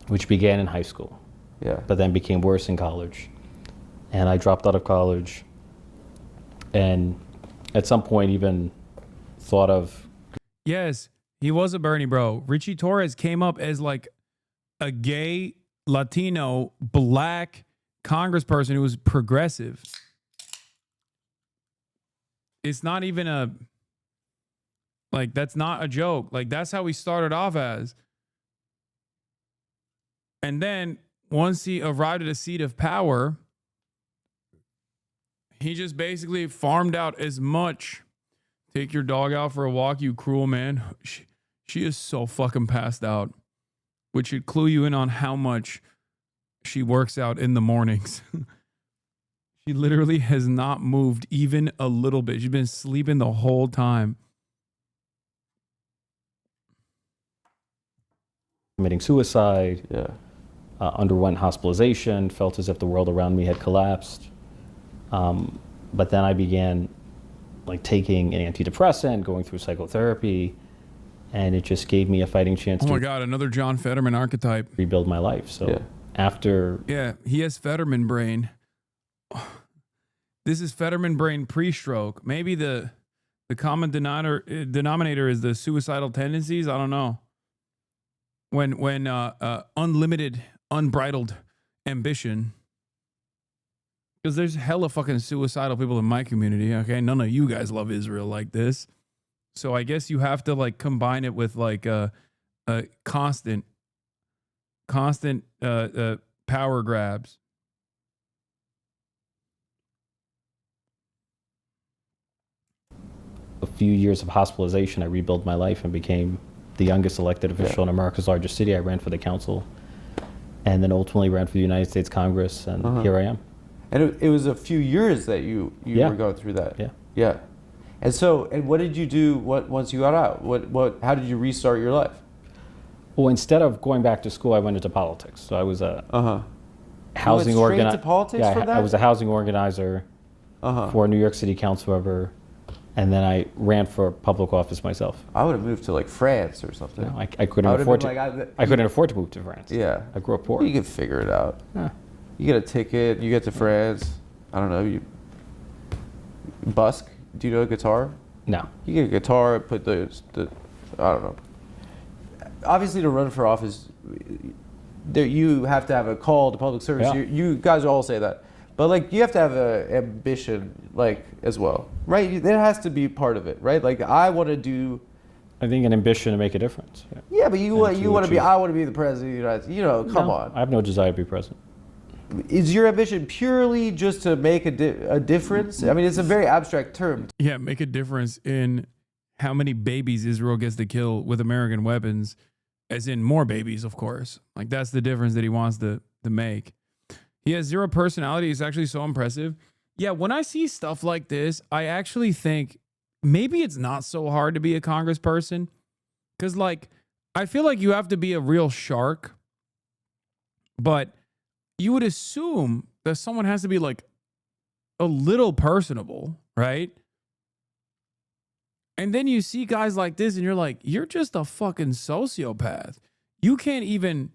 Which began in high school. Yeah. But then became worse in college. And I dropped out of college. And at some point even thought of... Yes, he was a Bernie bro. Richie Torres came up as like a gay, Latino, black congressperson who was progressive. It's not even that's not a joke. Like, that's how he started off as. And then once he arrived at a seat of power, he just basically farmed out as much. Take your dog out for a walk, you cruel man. She is so fucking passed out, which should clue you in on how much she works out in the mornings. She literally has not moved even a little bit. She's been sleeping the whole time. Committing suicide, underwent hospitalization, felt as if the world around me had collapsed. But then I began taking an antidepressant, going through psychotherapy, and it just gave me a fighting chance to... Oh my God, another John Fetterman archetype. ...rebuild my life. So after... Yeah, he has Fetterman brain. This is Fetterman brain pre-stroke. Maybe the common denominator is the suicidal tendencies. I don't know. When unlimited, unbridled ambition... Because there's hella fucking suicidal people in my community, okay? None of you guys love Israel like this. So I guess you have to combine it with a constant power grabs. A few years of hospitalization, I rebuilt my life and became the youngest elected official in America's largest city. I ran for the council and then ultimately ran for the United States Congress, and here I am. And it was a few years that you were going through that. Yeah. And what did you do once you got out? How did you restart your life? Well, instead of going back to school, I went into politics. So I was a housing organizer. I was a housing organizer for a New York City council member, and then I ran for public office myself. I would have moved to France or something. No, I couldn't afford to. I couldn't afford to move to France. Yeah, I grew up poor. You could figure it out. Yeah. You get a ticket, you get to France. I don't know, you busk. Do you know a guitar? No. You get a guitar, put the I don't know. Obviously, to run for office, you have to have a call to public service. Yeah. You guys all say that, but you have to have an ambition as well, right? There has to be part of it, right? I want to do. I think an ambition to make a difference. Yeah, but you want to be. I want to be the president of the United States. Come on. I have no desire to be president. Is your ambition purely just to make a difference? I mean, it's a very abstract term. Yeah, make a difference in how many babies Israel gets to kill with American weapons, as in more babies, of course. That's the difference that he wants to make. He has zero personality. It's actually so impressive. Yeah, when I see stuff like this, I actually think maybe it's not so hard to be a congressperson. Because, I feel like you have to be a real shark, but... You would assume that someone has to be a little personable, right? And then you see guys like this and you're like, you're just a fucking sociopath. You can't even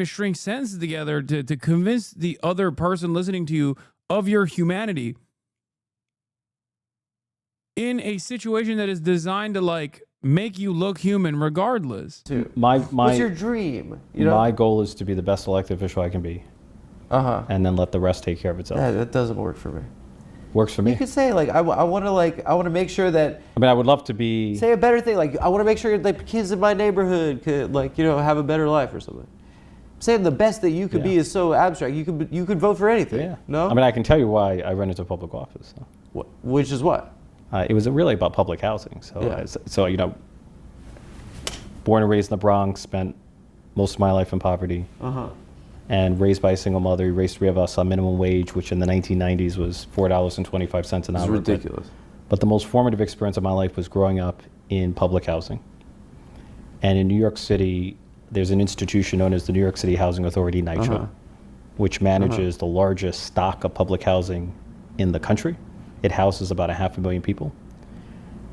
string sentences together to convince the other person listening to you of your humanity in a situation that is designed to like make you look human regardless. What's your dream? You know? My goal is to be the best elected official I can be. And then let the rest take care of itself. That doesn't work for me. Works for me. You could say like I want to make sure that. I mean, I would love to be. Say a better thing, like I want to make sure that the kids in my neighborhood could, like, you know, have a better life or something. Saying the best that you could be is so abstract. You could vote for anything. Yeah. No. I mean, I can tell you why I ran into public office. So. Which is what? It was really about public housing. So, so you know, born and raised in the Bronx, spent most of my life in poverty. And raised by a single mother. We raised 3 of us on minimum wage, which in the 1990s was $4.25 an hour. It's ridiculous. But the most formative experience of my life was growing up in public housing. And in New York City, there's an institution known as the New York City Housing Authority, NYCHA, which manages the largest stock of public housing in the country. It houses about 500,000 people.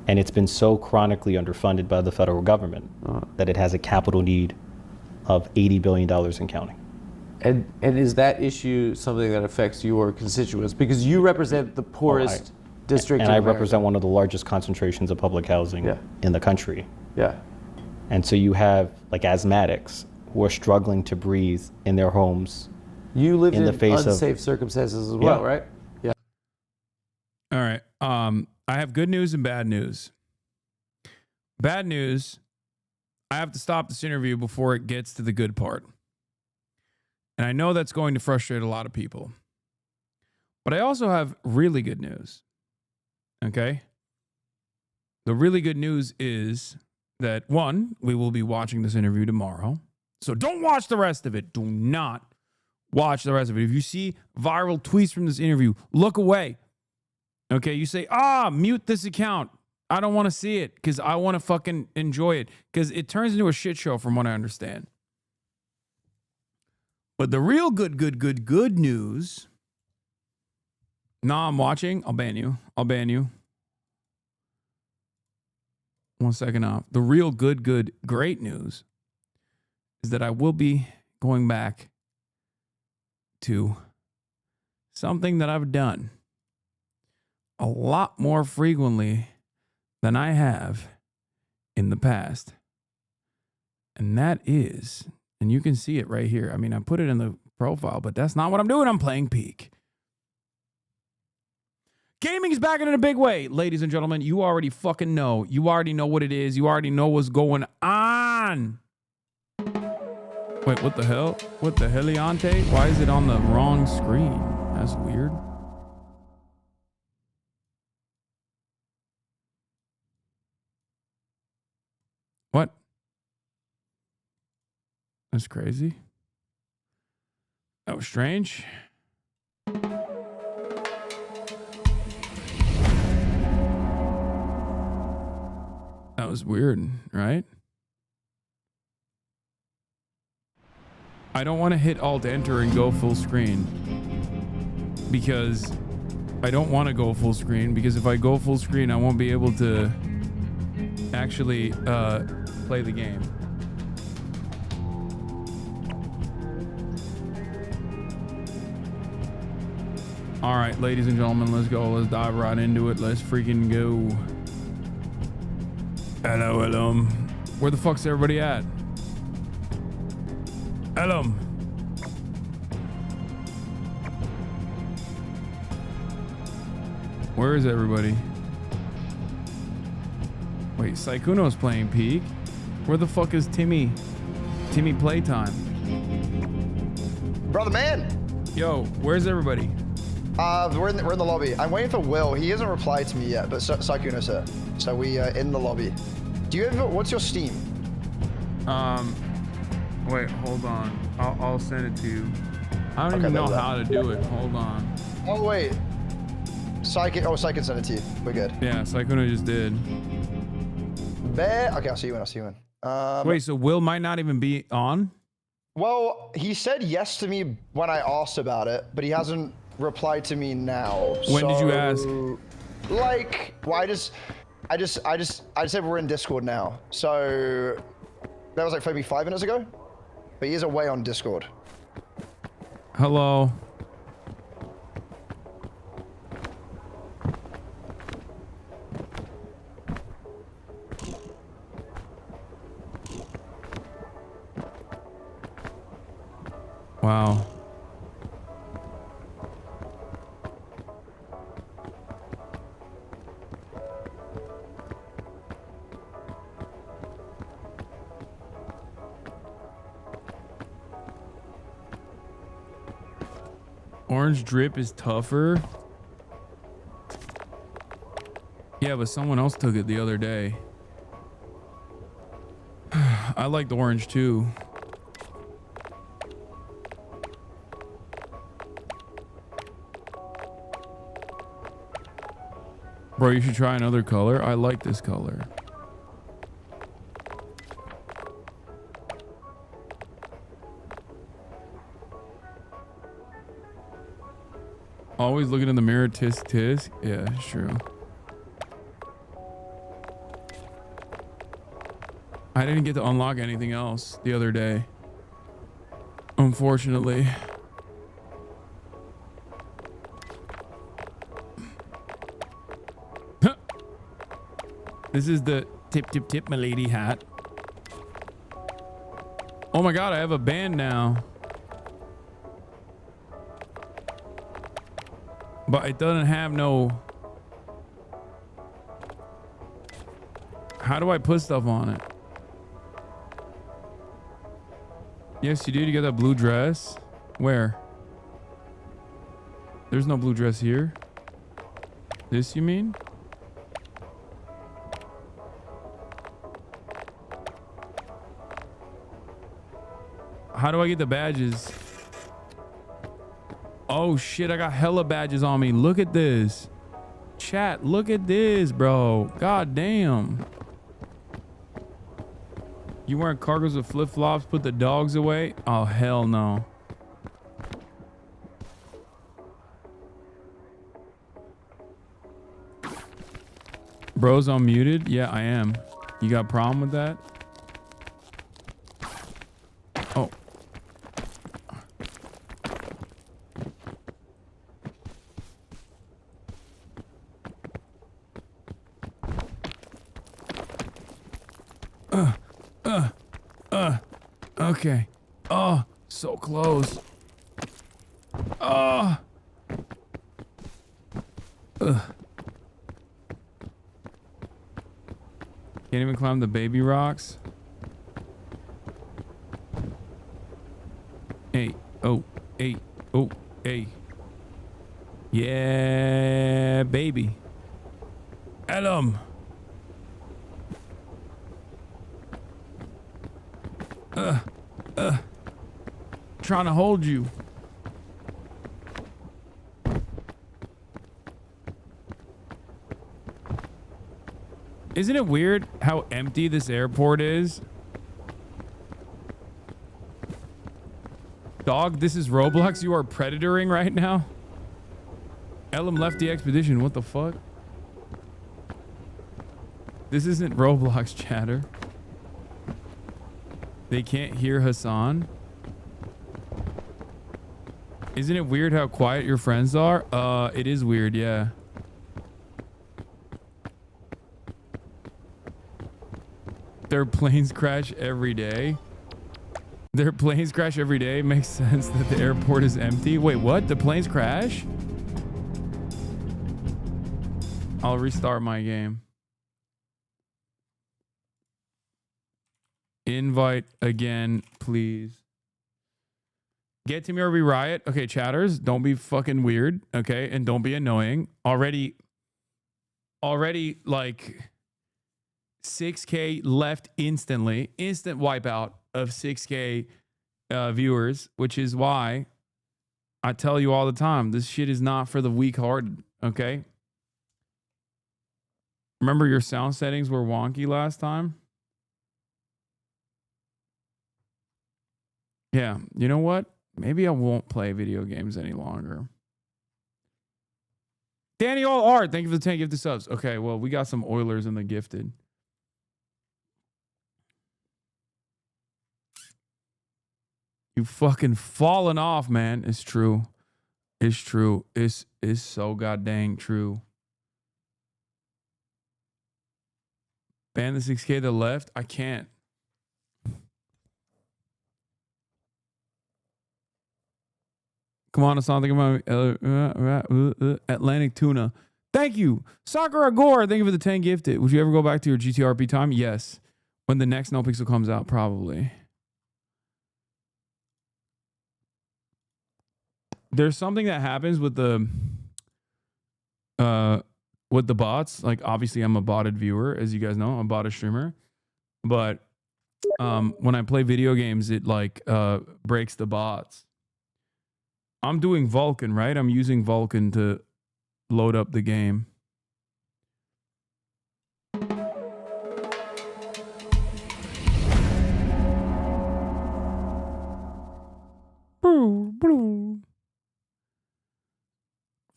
And it's been so chronically underfunded by the federal government that it has a capital need of $80 billion and counting. And is that issue something that affects your constituents? Because you represent the poorest district and in I America. represent one of the largest concentrations of public housing in the country. Yeah. And so you have like asthmatics who are struggling to breathe in their homes. You lived in the face unsafe circumstances as well, right? Yeah. All right. I have good news and bad news. Bad news, I have to stop this interview before it gets to the good part. And I know that's going to frustrate a lot of people. But I also have really good news. Okay? The really good news is that, one, we will be watching this interview tomorrow. So don't watch the rest of it. Do not watch the rest of it. If you see viral tweets from this interview, look away. Okay? You say, mute this account. I don't want to see it because I want to fucking enjoy it. Because it turns into a shit show from what I understand. But the real good news. Nah, I'm watching. I'll ban you. 1 second off. The real good, great news is that I will be going back to something that I've done a lot more frequently than I have in the past. And that is... And you can see it right here. I mean, I put it in the profile, but that's not what I'm doing. I'm playing Peak. Gaming is back in a big way. Ladies and gentlemen, you already fucking know. You already know what it is. You already know what's going on. Wait, what the hell? What the heliante? Why is it on the wrong screen? That's weird. What? That's crazy. That was strange. That was weird, right? I don't want to hit Alt-Enter and go full screen. Because I don't want to go full screen. Because if I go full screen, I won't be able to actually play the game. All right, ladies and gentlemen, let's go. Let's dive right into it. Let's freaking go. Hello. Where the fuck's everybody at? Hello. Where is everybody? Wait, Saikuno's playing Peak. Where the fuck is Timmy? Timmy Playtime. Brother man. Yo, where's everybody? We're in the lobby. I'm waiting for Will. He hasn't replied to me yet, but Saikuno's here. So we are in the lobby. Do you have, what's your Steam? Wait, hold on. I'll send it to you. I don't even know how to do it. Hold on. Oh wait. Saikin sent it to you. We're good. Yeah, Saikuno just did. Okay, I'll see you in. Wait, so Will might not even be on? Well, he said yes to me when I asked about it, but he hasn't replied to me now. When did you ask? Like, I just said we're in Discord now. So That was like maybe 5 minutes ago. But he is away on Discord. Hello. Wow. Orange drip is tougher. Yeah, but someone else took it the other day. I liked orange too. Bro, you should try another color. I like this color. Always looking in the mirror, tisk tisk. Yeah, it's true. I didn't get to unlock anything else the other day, unfortunately. This is the tip tip tip milady hat. Oh my god, I have a band now. But it doesn't have no... How do I put stuff on it? Yes, you did. You got that blue dress. Where? There's no blue dress here. This, you mean? How do I get the badges? Oh shit, I got hella badges on me. Look at this. Chat, look at this, bro. God damn. You wearing cargos with flip-flops, put the dogs away? Oh, hell no. Bro's unmuted? Yeah, I am. You got a problem with that? Oh. Okay. Oh, so close. Oh. Can't even climb the baby rocks. Hey, oh, hey, oh, hey. Yeah, baby. Adam. Trying to hold you. Isn't it weird how empty this airport is? Dog, this is Roblox. You are predatoring right now. Elam left the expedition. What the fuck? This isn't Roblox, chatter. They can't hear Hasan. Isn't it weird how quiet your friends are? It is weird, yeah. Their planes crash every day. Their planes crash every day. Makes sense that the airport is empty. Wait, what? The planes crash? I'll restart my game. Invite again, please. Get to me or we riot. Okay, chatters, don't be fucking weird, okay? And don't be annoying. Already like 6K left instantly. Instant wipeout of 6K viewers, which is why I tell you all the time, this shit is not for the weak-hearted, okay? Remember your sound settings were wonky last time? Yeah, you know what? Maybe I won't play video games any longer. Danny All Art, thank you for the 10 gifted subs. Okay, well, we got some Oilers in the gifted. You fucking falling off, man. It's true. It's true. It's so goddamn true. Ban the 6K to the left? I can't. Come on, it's something about Atlantic Tuna. Thank you. Sakura Gore, thank you for the 10 gifted. Would you ever go back to your GTRP time? Yes. When the next No Pixel comes out, probably. There's something that happens with the bots. Like, obviously I'm a botted viewer, as you guys know. I'm a botted streamer. But when I play video games, it like breaks the bots. I'm doing Vulkan, right? I'm using Vulkan to load up the game.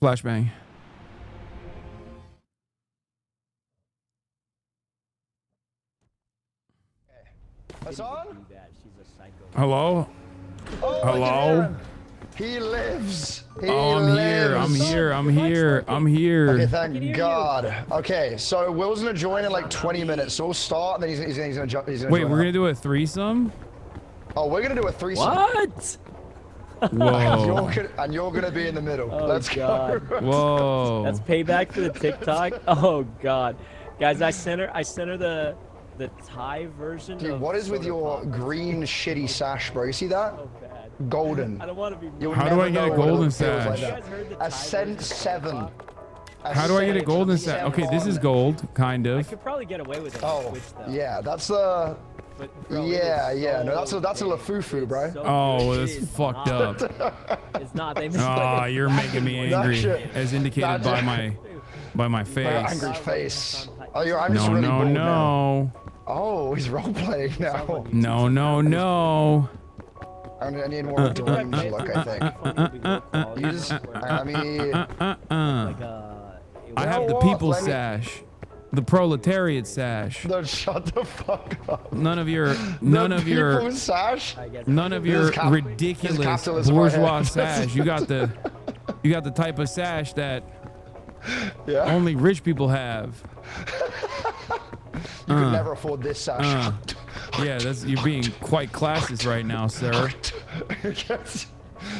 Flashbang. Hasan? Hello? Oh, hello? He lives. He I'm here. I'm here. I'm here. I'm here. Okay, thank God. Okay, so Will's gonna join in like 20 minutes. So we'll start, and then he's gonna jump. Wait, we're gonna do a threesome? Oh, we're gonna do a threesome. What? Whoa. and you're gonna be in the middle. Oh, Let's God. go. Whoa. That's payback for the TikTok. Oh God, guys, I sent her the Thai version. Dude, of what is with your Soda Pop. green shitty sash, bro? You see that? So bad. Golden. I don't want to be. You'll How do I never get a know what it golden feels sash? like You that. guys heard the Thai Ascent version of 7. Soda Pop? How do I get a golden sash? Okay, this is gold, kind I of. could probably get away with it. Oh, Twitch, though. yeah, that's the. But, bro, Yeah, it is yeah, so no, that's a lafufu, bro. so Oh, good. well, It that's is fucked not. up. It's not. They Oh, you're making me angry, shit- as indicated by my My face. angry face. Oh, I'm just No, really no, bold now. no. Oh, he's role playing now. No, no, no. I need more of a deranged look, I think. Use, I mean, I have the people's sash, the proletariat sash. no, shut the fuck up. None of your People's sash? none of This your is this is ridiculous capitalism right bourgeois here. sash. You got the type of sash that Yeah. only rich people have. You could never afford this sash. Yeah, you're being quite classist right now, sir.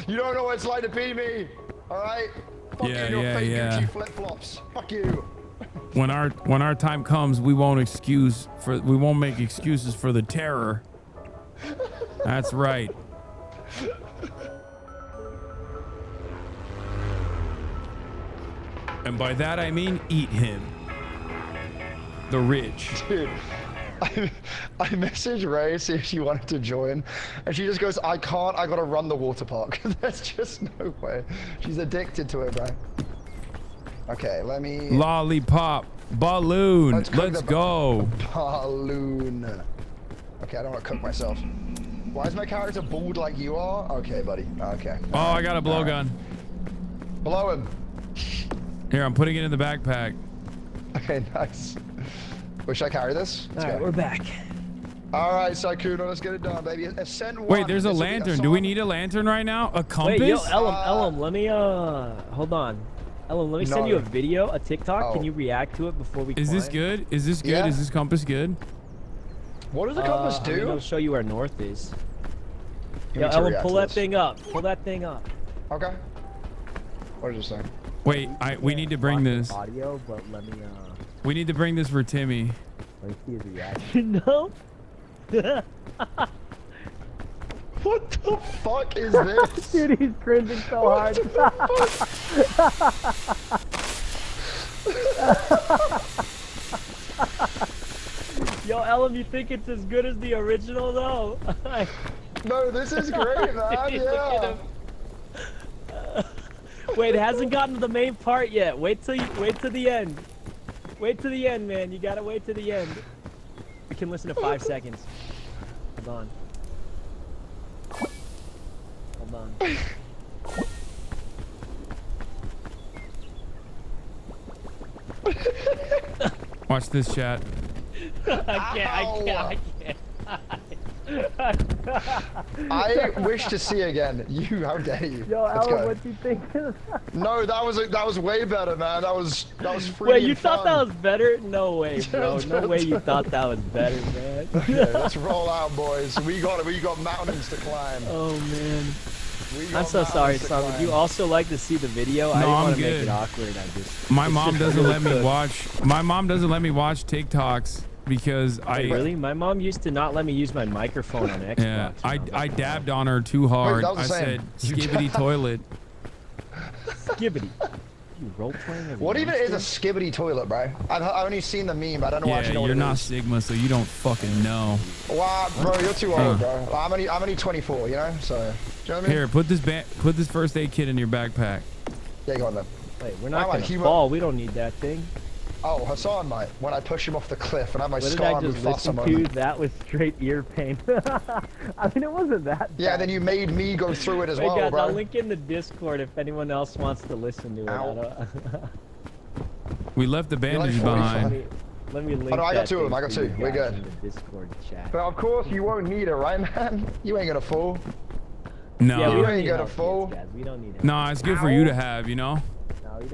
You don't know what it's like to be me, all right? Fuck Yeah, you, your yeah, fake yeah. Gucci flip-flops. Fuck you. When our time comes, we won't make excuses for the terror. That's right. And by that I mean eat him. The rich. Dude, I messaged Ray, see if she wanted to join, and she just goes, I can't, I gotta run the water park. There's just no way. She's addicted to it, bro. Okay, let me... Lollipop. Balloon. Let's go. Balloon. Okay, I don't want to cook myself. Why is my character bald like you are? Okay, buddy. Okay. Oh, I got a blowgun. Blow him. Here, I'm putting it in the backpack. Okay, nice. Wait, should I carry this? All right, we're back. All right, Saikuno, let's get it done, baby. Ascend 1. Wait, there's a lantern. Do we need a lantern right now? A compass? Wait, yo, Ellum, let me hold on. Ellum, let me send you a video, a TikTok. Can you react to it before we Is this climb? good? Is this good? Yeah. Is this compass good? What does the compass do? I mean, it'll show you where north is. You Yo, need to Ellum, react pull to that this. thing up. Pull that thing up. Okay. What did you say? Wait, we need to bring this. Audio, but let me We need to bring this for Timmy. let me see his reaction. No. What the fuck is this? Dude, he's cringing so hard. Yo, Ellum, you think it's as good as the original, though? No, this is great, man. Dude, look at Yeah. him. Wait, it hasn't gotten to the main part yet. Wait till the end. Wait to the end, man. You gotta wait to the end. We can listen to 5 seconds. Hold on. Hold on. Watch this, chat. I can't. I wish to see again. You, how dare you? Yo, Let's Alan, go. what do you think? No, that was way better, man. That was free. Wait, you thought that was better? No way, bro. No way you thought that was better, man. Okay, let's roll out, boys. We got mountains to climb. Oh man. I'm so sorry, Sam. Would you also like to see the video? I didn't I'm want to good. make it awkward. I just. My mom doesn't let me watch. My mom doesn't let me watch TikToks because Wait, really? My mom used to not let me use my microphone on Xbox. Yeah, I dabbed on her too hard. that was I the same. said skibbity toilet. Skibbity. You role playing? What even is a skibbity toilet, bro? I've only seen the meme, but I don't know actually know what you're it not is. Sigma, so you don't fucking know. Wow, bro, you're too old, bro. I'm only 24, you know. So, do you know what I mean? Here, put this first aid kit in your backpack. Yeah, go on then. Wait, we're not gonna fall. We don't need that thing. Oh, Hasan might. When I push him off the cliff and have my What did scar I just Mufasa listen moment. to? That was straight ear pain. I mean, it wasn't that bad. Yeah, then you made me go through it as Hey well, guys, bro. I'll link in the Discord if anyone else wants to listen to it. We left the bandage behind. Let me link Oh, no, I got that two of them. thing I got for you two. We're guys good. in the Discord chat. But of course, you won't need it, right, man? You ain't gonna fall. No. Yeah, we You don't ain't need gonna help, fall. guys. We don't need help. No, it's good for you to have, you know?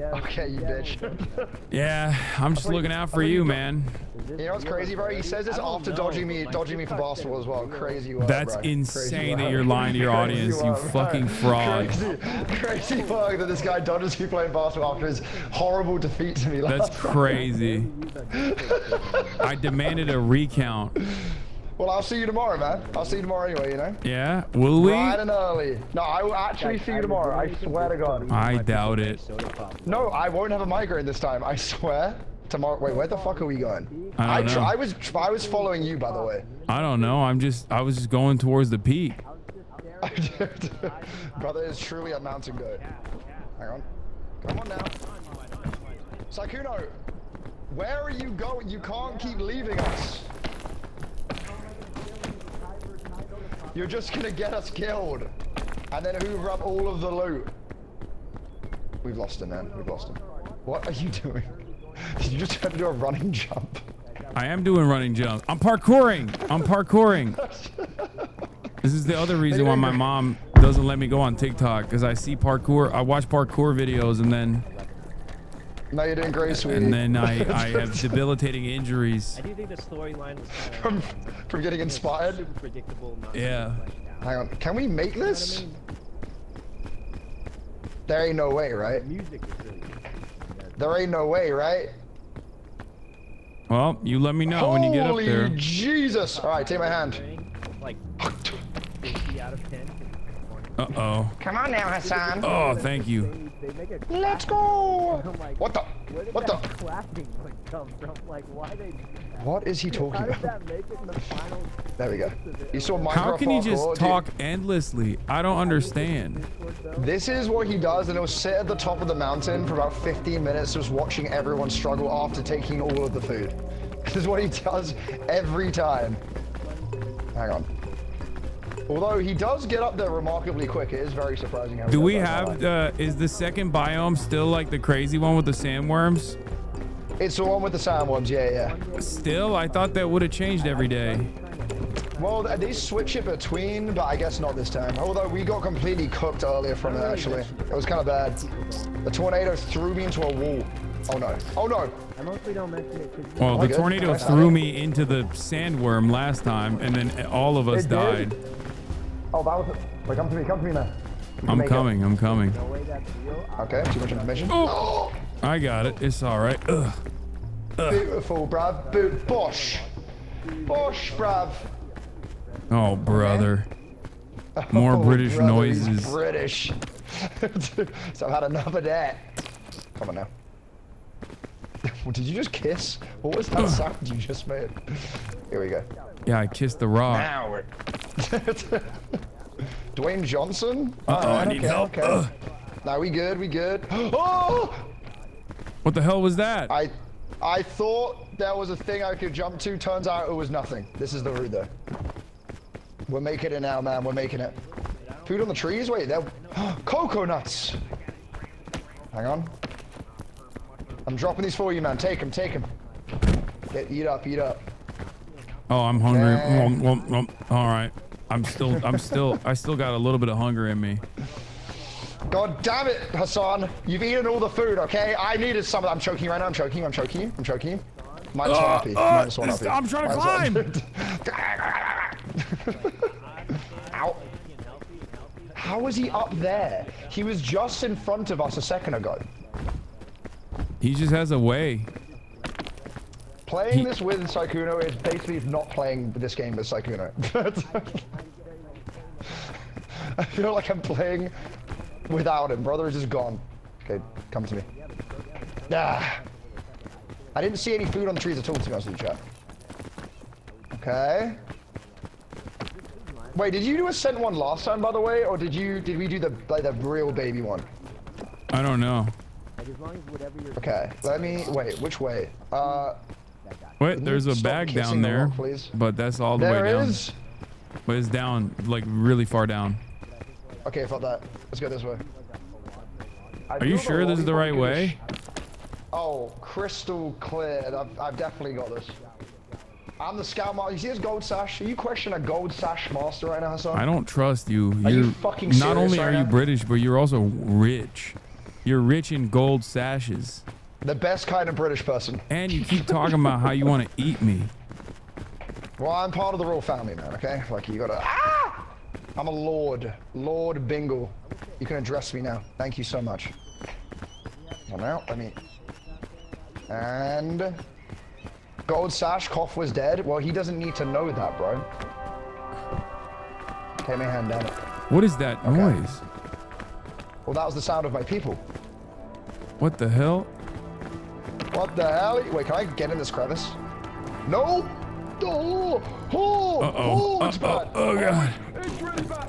Okay, you bitch. Yeah, I'm just looking out for you, man. You know what's crazy, bro? He says this after dodging me for basketball as well. Crazy work, That's bro. insane that you're lying to your audience, you fucking fraud. Crazy fuck that this guy dodges me playing basketball after his horrible defeat to me last That's crazy. I demanded a recount. Well, I'll see you tomorrow, man. I'll see you tomorrow anyway, you know? Yeah? Will we? Bright and early. No, I will actually see you tomorrow. I swear to God. I doubt it. No, I won't have a migraine this time. I swear. Tomorrow. Wait, where the fuck are we going? I don't know. I was following you, by the way. I don't know. I was just going towards the peak. Brother is truly a mountain goat. Hang on. Come on now. Sakuno, where are you going? You can't keep leaving us. You're just gonna get us killed. And then hoover up all of the loot. We've lost him, man. We've lost him. What are you doing? Did you just try to do a running jump? I am doing running jumps. I'm parkouring. I'm parkouring. This is the other reason why my mom doesn't let me go on TikTok, because I see parkour. I watch parkour videos and then. No, you're doing great, sweetie. And then I have debilitating injuries. I do think the storyline was from getting inspired. Super predictable. Yeah. Hang on. Can we make this? There ain't no way, right? Music is really good. There ain't no way, right? Well, you let me know when you get up there. Holy Jesus! All right, take my hand. Like 50 out of 10. Uh-oh. Come on now, Hasan. Oh, thank you. Let's go! What the? What the? Clapping would come from? Like, why they? What is he talking How did about? that make it in the final? There we go. You saw Minecraft How can you parkour, just dude. talk endlessly? I don't understand. This is what he does, and he'll sit at the top of the mountain for about 15 minutes just watching everyone struggle after taking all of the food. This is what he does every time. Hang on. Although he does get up there remarkably quick, it is very surprising how he Do does we that. have is the second biome still like the crazy one with the sandworms? It's the one with the sandworms, yeah. Still? I thought that would have changed every day. Well, they switch it between, but I guess not this time. Although we got completely cooked earlier from it, actually. It was kind of bad. The tornado threw me into a wall. Oh no. Oh no. I mostly don't mention it because. Well, the tornado threw me into the sandworm last time, and then all of us It did? died. Oh, that was it. Wait, come to me, man. I'm coming, I'm coming. Okay, too much information. Oh, I got it. It's all right. Ugh. Beautiful, bruv. Bosh. Bosh, bruv. Oh, brother. More Oh, British brother, he's noises. British. So I've had enough of that. Come on now. Did you just kiss? What was that sound you just made? Here we go. Yeah, I kissed the rock. Now we're... Dwayne Johnson? Uh-oh, I need help. Okay. Nah, we good, we good. Oh! What the hell was that? I thought there was a thing I could jump to. Turns out it was nothing. This is the route, though. We're making it now, man. We're making it. Food on the trees? Wait, they're... Cocoa nuts! Hang on. I'm dropping these for you, man. Take them, take them. Eat up, eat up. Oh, I'm hungry. Okay. All right. I still got a little bit of hunger in me. God damn it, Hasan. You've eaten all the food, okay? I needed some of that. I'm choking right now. I'm choking you. Minus one happy. Minus one happy. I'm trying to climb. Ow. How was he up there? He was just in front of us a second ago. He just has a way. Playing this with Sykkuno is basically not playing this game with Sykkuno. I feel like I'm playing without him. Brother is just gone. Okay, come to me. Ah. I didn't see any food on the trees at all, to be honest with you, chat. Okay. Wait, did you do a scent one last time, by the way, or did we do the the real baby one? I don't know. Okay, let me wait. Which way? Wait, there's a bag down there, but that's all the way down. There is. But it's down, like really far down. Okay, fuck that. Let's go this way. Are you sure this is the right way? Oh, crystal clear. I've definitely got this. I'm the scout master. You see this gold sash? Are you questioning a gold sash master right now, Hasan? I don't trust you. Are you fucking serious not only right are you now? British, but you're also rich. You're rich in gold sashes. The best kind of British person. And you keep talking about how you want to eat me. Well, I'm part of the royal family, man, okay? Like, you gotta... Ah! I'm a lord. Lord Bingle. You can address me now. Thank you so much. Well, now, let me... And... Gold sash, Koff was dead. Well, he doesn't need to know that, bro. Okay, my hand down. What is that noise? Well, that was the sound of my people. What the hell? What the hell? Wait, can I get in this crevice? No! Oh! Oh! It's bad! Oh, God. It's really bad!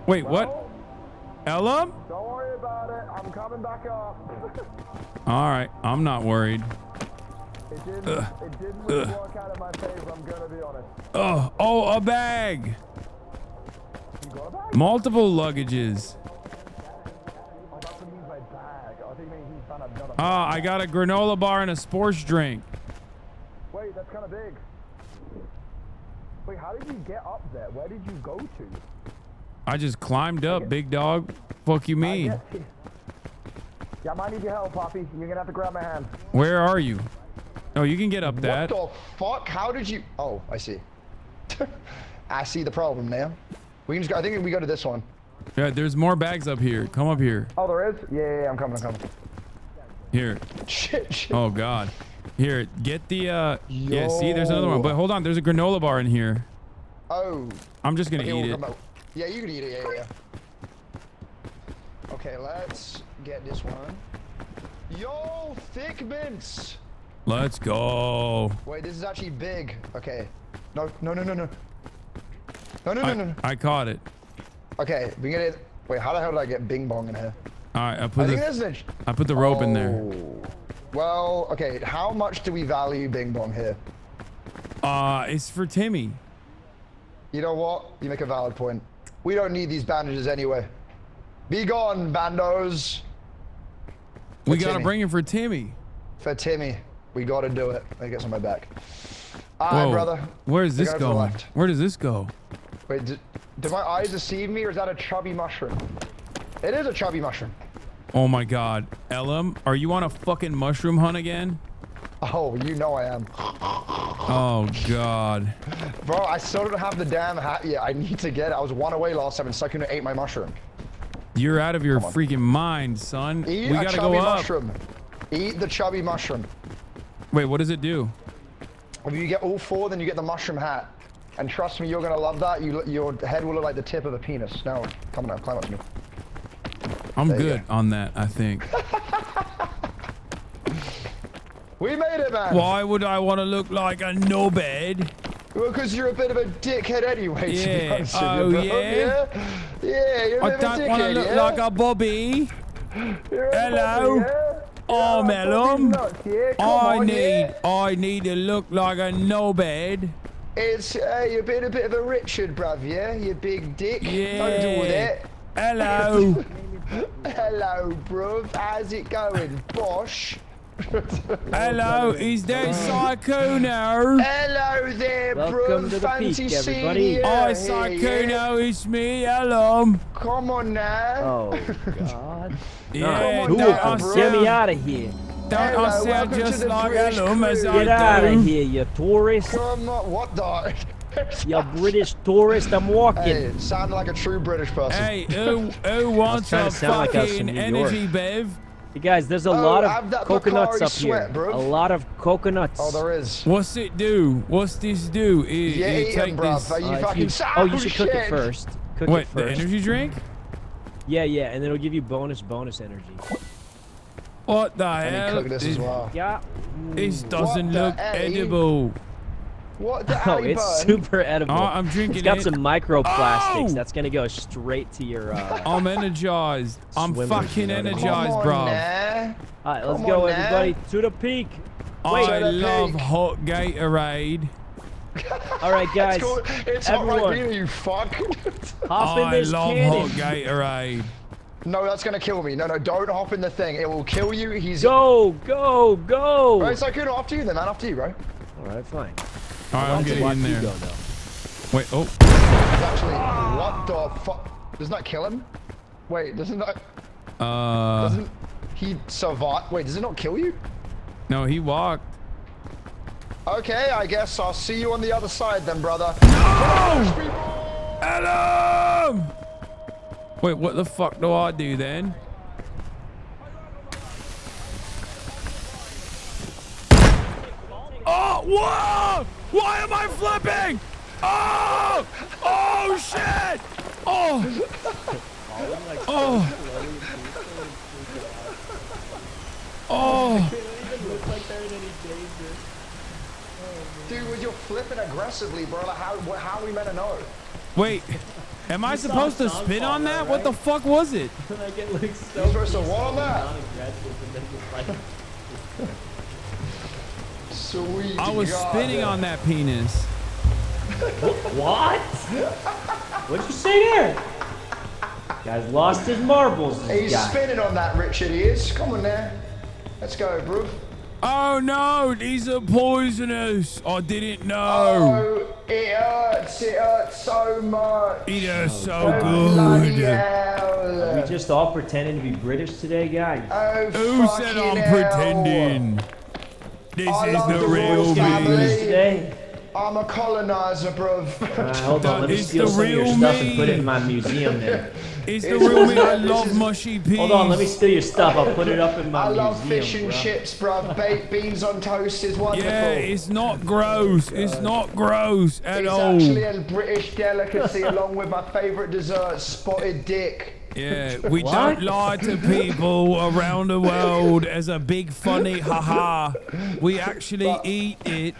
Wait, what? Ella? Don't worry about it. I'm coming back up. All right, I'm not worried. It didn't really work out in my favor, I'm gonna be honest. Oh, a bag. You got a bag? Multiple luggages. Oh, that's what means my bag. I think maybe he found another bag. I got a granola bar and a sports drink. Wait, that's kind of big. Wait, how did you get up there? Where did you go to? I just climbed up, big dog. Fuck you mean? Yeah, I might need your help, Poppy. You're gonna have to grab my hand. Where are you? Oh, you can get up that. What the fuck? How did you? Oh, I see. I see the problem now. We can just go. I think we go to this one. Yeah, there's more bags up here. Come up here. Oh, there is? Yeah, I'm coming. Here. Shit. Oh, God. Here, get the, yeah, see, there's another one. But hold on, there's a granola bar in here. Oh. I'm just gonna eat it. Yeah, you can eat it, yeah. Okay, let's get this one. Yo, thick mints. Let's go. Wait, this is actually big. Okay. No. No. I caught it. Okay, we get it. Wait, how the hell did I get Bing Bong in here? All right, I put the rope in there. Well, okay, how much do we value Bing Bong here? It's for Timmy. You know what? You make a valid point. We don't need these bandages anyway. Be gone, bandos. We gotta bring him for Timmy. For Timmy. We gotta do it. Let me get some of my back. All right, brother. Where is this going? Where does this go? Wait, did my eyes deceive me, or is that a chubby mushroom? It is a chubby mushroom. Oh my God. Elam, are you on a fucking mushroom hunt again? Oh, you know I am. Oh God. Bro, I still don't have the damn hat yet. I need to get it. I was one away last time and Sykkuno ate my mushroom. You're out of your freaking mind, son. Eat we a gotta chubby go up. mushroom. Eat the chubby mushroom. Wait, what does it do? If you get all four, then you get the mushroom hat. And trust me, you're gonna love that. Your head will look like the tip of a penis. Now, come on, climb up to me. I'm good on that, I think. We made it, man. Why would I want to look like a no-bed? Well, because you're a bit of a dickhead anyway, to be honest with Oh, you, bro. yeah? Yeah, you're a I bit of a don't want to dickhead, look yeah? like a Bobby. Hello. Bobby, yeah? Oh, Melum. Yeah, I need to look like a no-bed. It's, you're being a bit of a Richard, bruv, yeah? You big dick. Yeah. Don't do all that. Hello. Hello, bruv. How's it going, Bosh? Hello, is that Psychuno? Hello there, bro. Welcome to the Fancy peak, seeing everybody. you Hi, here, Psychuno, it's me. Hello. Come on now. Oh, God. Yeah, Come on now, bro. Get me out of here. Don't I Hello, sound welcome to just the like British Hello as crew. I Get out do? of here, you tourist. Come on, what the? You British tourist, I'm walking. Hey, sound like a true British person. Hey, who wants trying a to sound like I was fucking from New York. energy, Bev? Hey guys, there's a Oh, lot have of that coconuts Bacardi up sweat, here. bro. A lot of coconuts. Oh, there is. What's it do? What's this do? Yeah, eat 'em, bruv. Are you fucking Oh, you should cook shit. it first. Cook What, it the first. energy drink? Yeah, and then it'll give you bonus energy. What the I need to hell? cook this as well. Yeah. This doesn't What the look A? edible. What the Oh, hell you it's burn? super edible. Oh, I'm drinking It's got it. some microplastics. Oh! That's gonna go straight to your. I'm energized. I'm Swimmers, fucking you know what I mean? energized, Come bro. on, nah. All right, let's Come go, on, everybody, now. to the peak. I to the love peak. hot Gatorade. All right, guys. It's cool. It's not everyone, right here, you fuck. hop in I this love cannon. hot Gatorade. No, that's gonna kill me. No, don't hop in the thing. It will kill you. He's. Go! Right, so good. After you then, man. After you, bro. All right, fine. All right, I'm getting in there. Go, though. Wait, oh. Actually, what the fuck? Doesn't that kill him? Wait, doesn't that? Doesn't he survive? Wait, does it not kill you? No, he walked. Okay, I guess I'll see you on the other side then, brother. No! Hello! Wait, what the fuck do I do then? Oh, whoa! Why am I flipping? Oh! Oh, shit! Oh! Oh! Oh! Dude, you're flipping aggressively, bro. Like, how are we meant to know? Wait, am I supposed to spin on that? What the fuck was it? Like it looks so. You're supposed to what on that? Sweet. I was God. spinning on that penis. What? What'd you say there? Guy's lost his marbles. He's spinning on that, Richard. He is. Come on now. Let's go, bro. Oh no, these are poisonous. I didn't know. Oh, it hurts. It hurts so much. It hurts so Bloody good. hell. Are we just all pretending to be British today, guys? Oh, Who said fucking I'm hell. pretending? This I is love the the real royal family. me. Today? I'm a colonizer, bruv. Hold on, let me It's steal the some of your real stuff me. and put it in my museum then. It's the real me. I This love is- mushy peas. Hold on, let me steal your stuff. I'll put it up in my I museum. love fish and bro. chips, bruv. Baked beans on toast is wonderful. Yeah, it's not gross. It's not gross at It's all. actually a British delicacy along with my favourite dessert, spotted dick. Yeah, we don't lie to people around the world as a big funny haha. We actually eat it.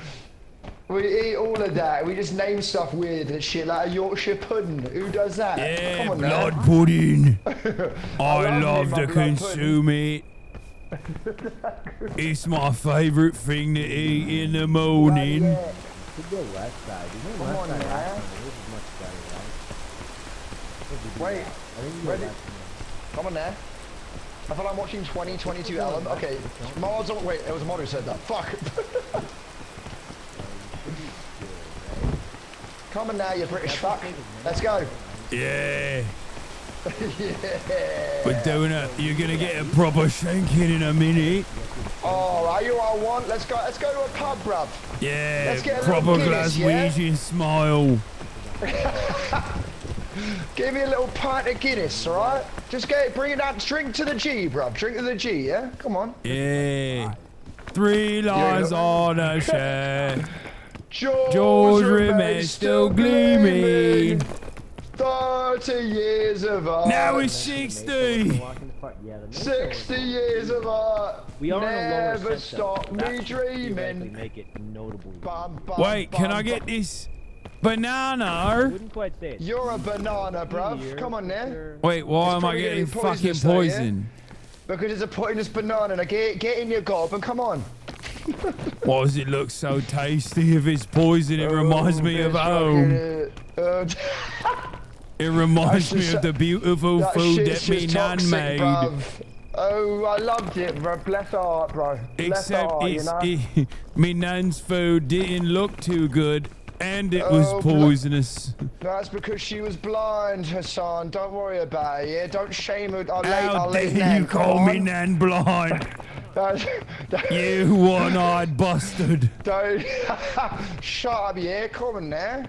We eat all of that. We just name stuff weird and shit, like a Yorkshire pudding. Who does that? Yeah, Come on blood now. pudding. I love love me my to blood consume it. It's my favourite thing to eat in the morning. Could go left side. You know, Come left on, side man. last time, this is much better, right? Wait, I think you go ready? left. Come on there. I thought I'm watching 2022 Ellen. Okay, mods on. Wait, it was a mod who said that. Fuck. Come on now, you British fuck. Let's go. Yeah, Yeah. we're doing it. You're gonna get a proper shanking in a minute. Oh, are you what I want? Let's go to a pub, bruv. Yeah, Let's get a proper little Guinness, Glaswegian smile. Give me a little pint of Guinness, alright? Just bring it out, drink to the G, bruv. Drink to the G, yeah? Come on. Yeah, 3 lies on a share. George remains still gleaming. 30 years of art. Now he's 60. 60 years of art. We are on a lower Never set, stop though. me That would theoretically dreaming. make it notably. Bum, bum, Wait, can bum, I get bum. this I banana? wouldn't quite say it. You're a banana, bruv. Come on now. Wait, why It's am I probably gonna getting be fucking poisonous though, yeah? poisoned? Because it's a poisonous banana. Now get in your gob and come on. Why does it look so tasty? If it's poison, it reminds me of home. It reminds me of the beautiful food that me nan made. Oh, I loved it, bro. Bless her heart, bro. Bless her Except heart, me nan's food didn't look too good, and it was poisonous. That's because she was blind, Hasan. Don't worry about it, yeah? Don't shame her. How dare you call me nan blind? You one-eyed bastard. Don't. Shut up, yeah? Come on now.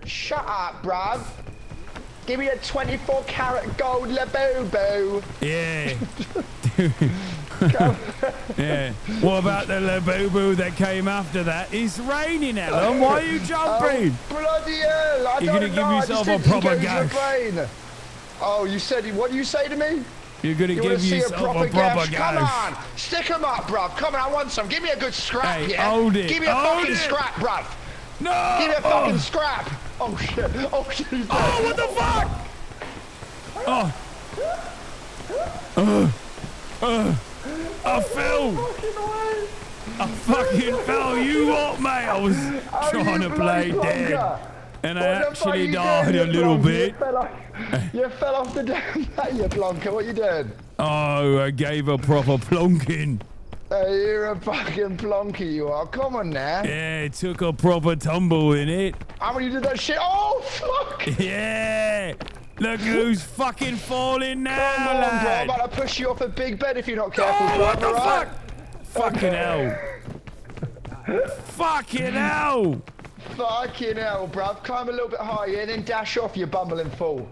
Shut up, bruv. Give me a 24-karat gold Labubu. Yeah. Yeah. What about the Labubu that came after that? It's raining, Alan. Why are you jumping? Oh, bloody hell. You're going to give yourself a proper gash. Oh, you said, what do you say to me? You're going to give yourself a proper gash. Come on. Stick 'em up, bruv. Come on, I want some. Give me a good scrap, hey, yeah? Hold it. Give me a fucking scrap, bruv. No. Give me a fucking scrap. Oh, shit. Oh, shit. Oh, what the fuck? I fell. I fucking fell. You what, mate? I was trying to play dead. And I actually died a little bit. You fell off the damn you plonker. What you doing? Oh, I gave a proper plonking. You're a fucking plonker, you are. Come on now. Yeah, it took a proper tumble in it. How many did that shit? Oh, fuck. Yeah. Look who's fucking falling now, Come on, lad. bro. I'm about to push you off a big bed if you're not careful. Oh, what the right? fuck? Fucking hell. Fucking hell. Fucking hell, bruv. Climb a little bit higher and then dash off, you bumbling fool.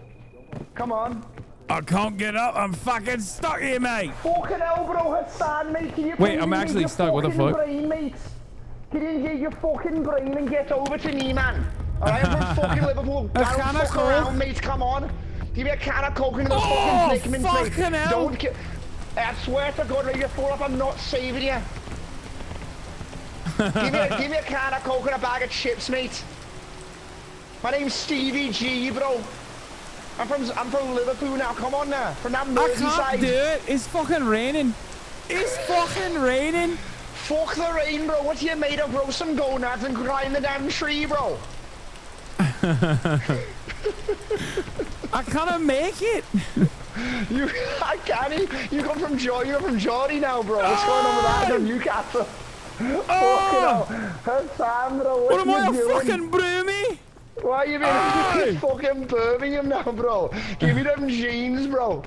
Come on. I can't get up. I'm fucking stuck here, mate. Fucking hell, bro. Hasan, mate. Can you Wait, I'm actually stuck. What the fuck? Brain, mate? Get in here, your fucking brain, and get over to me, man. Alright, I'm from fucking Liverpool. Don't fuck around, mate. Come on. Give me a can of coke into the fucking predicament, mate. Hell. Don't get... I swear to God, when you fall off, I'm not saving you. give me a can of coke and a bag of chips, mate. My name's Stevie G, bro. I'm from Liverpool now. Come on now. From that Merseyside. I can't do it. It's fucking raining. It's fucking raining. Fuck the rain, bro. What are you made of, bro? Some gonads and climb the damn tree, bro. I can't make it. I can't. You come from Geordie now, bro. What's going on with that? From Newcastle. Fucking hell. Hasan, bro. What am I, a fucking broomy? Why are you being fucking Birmingham now, bro? Give me them jeans, bro.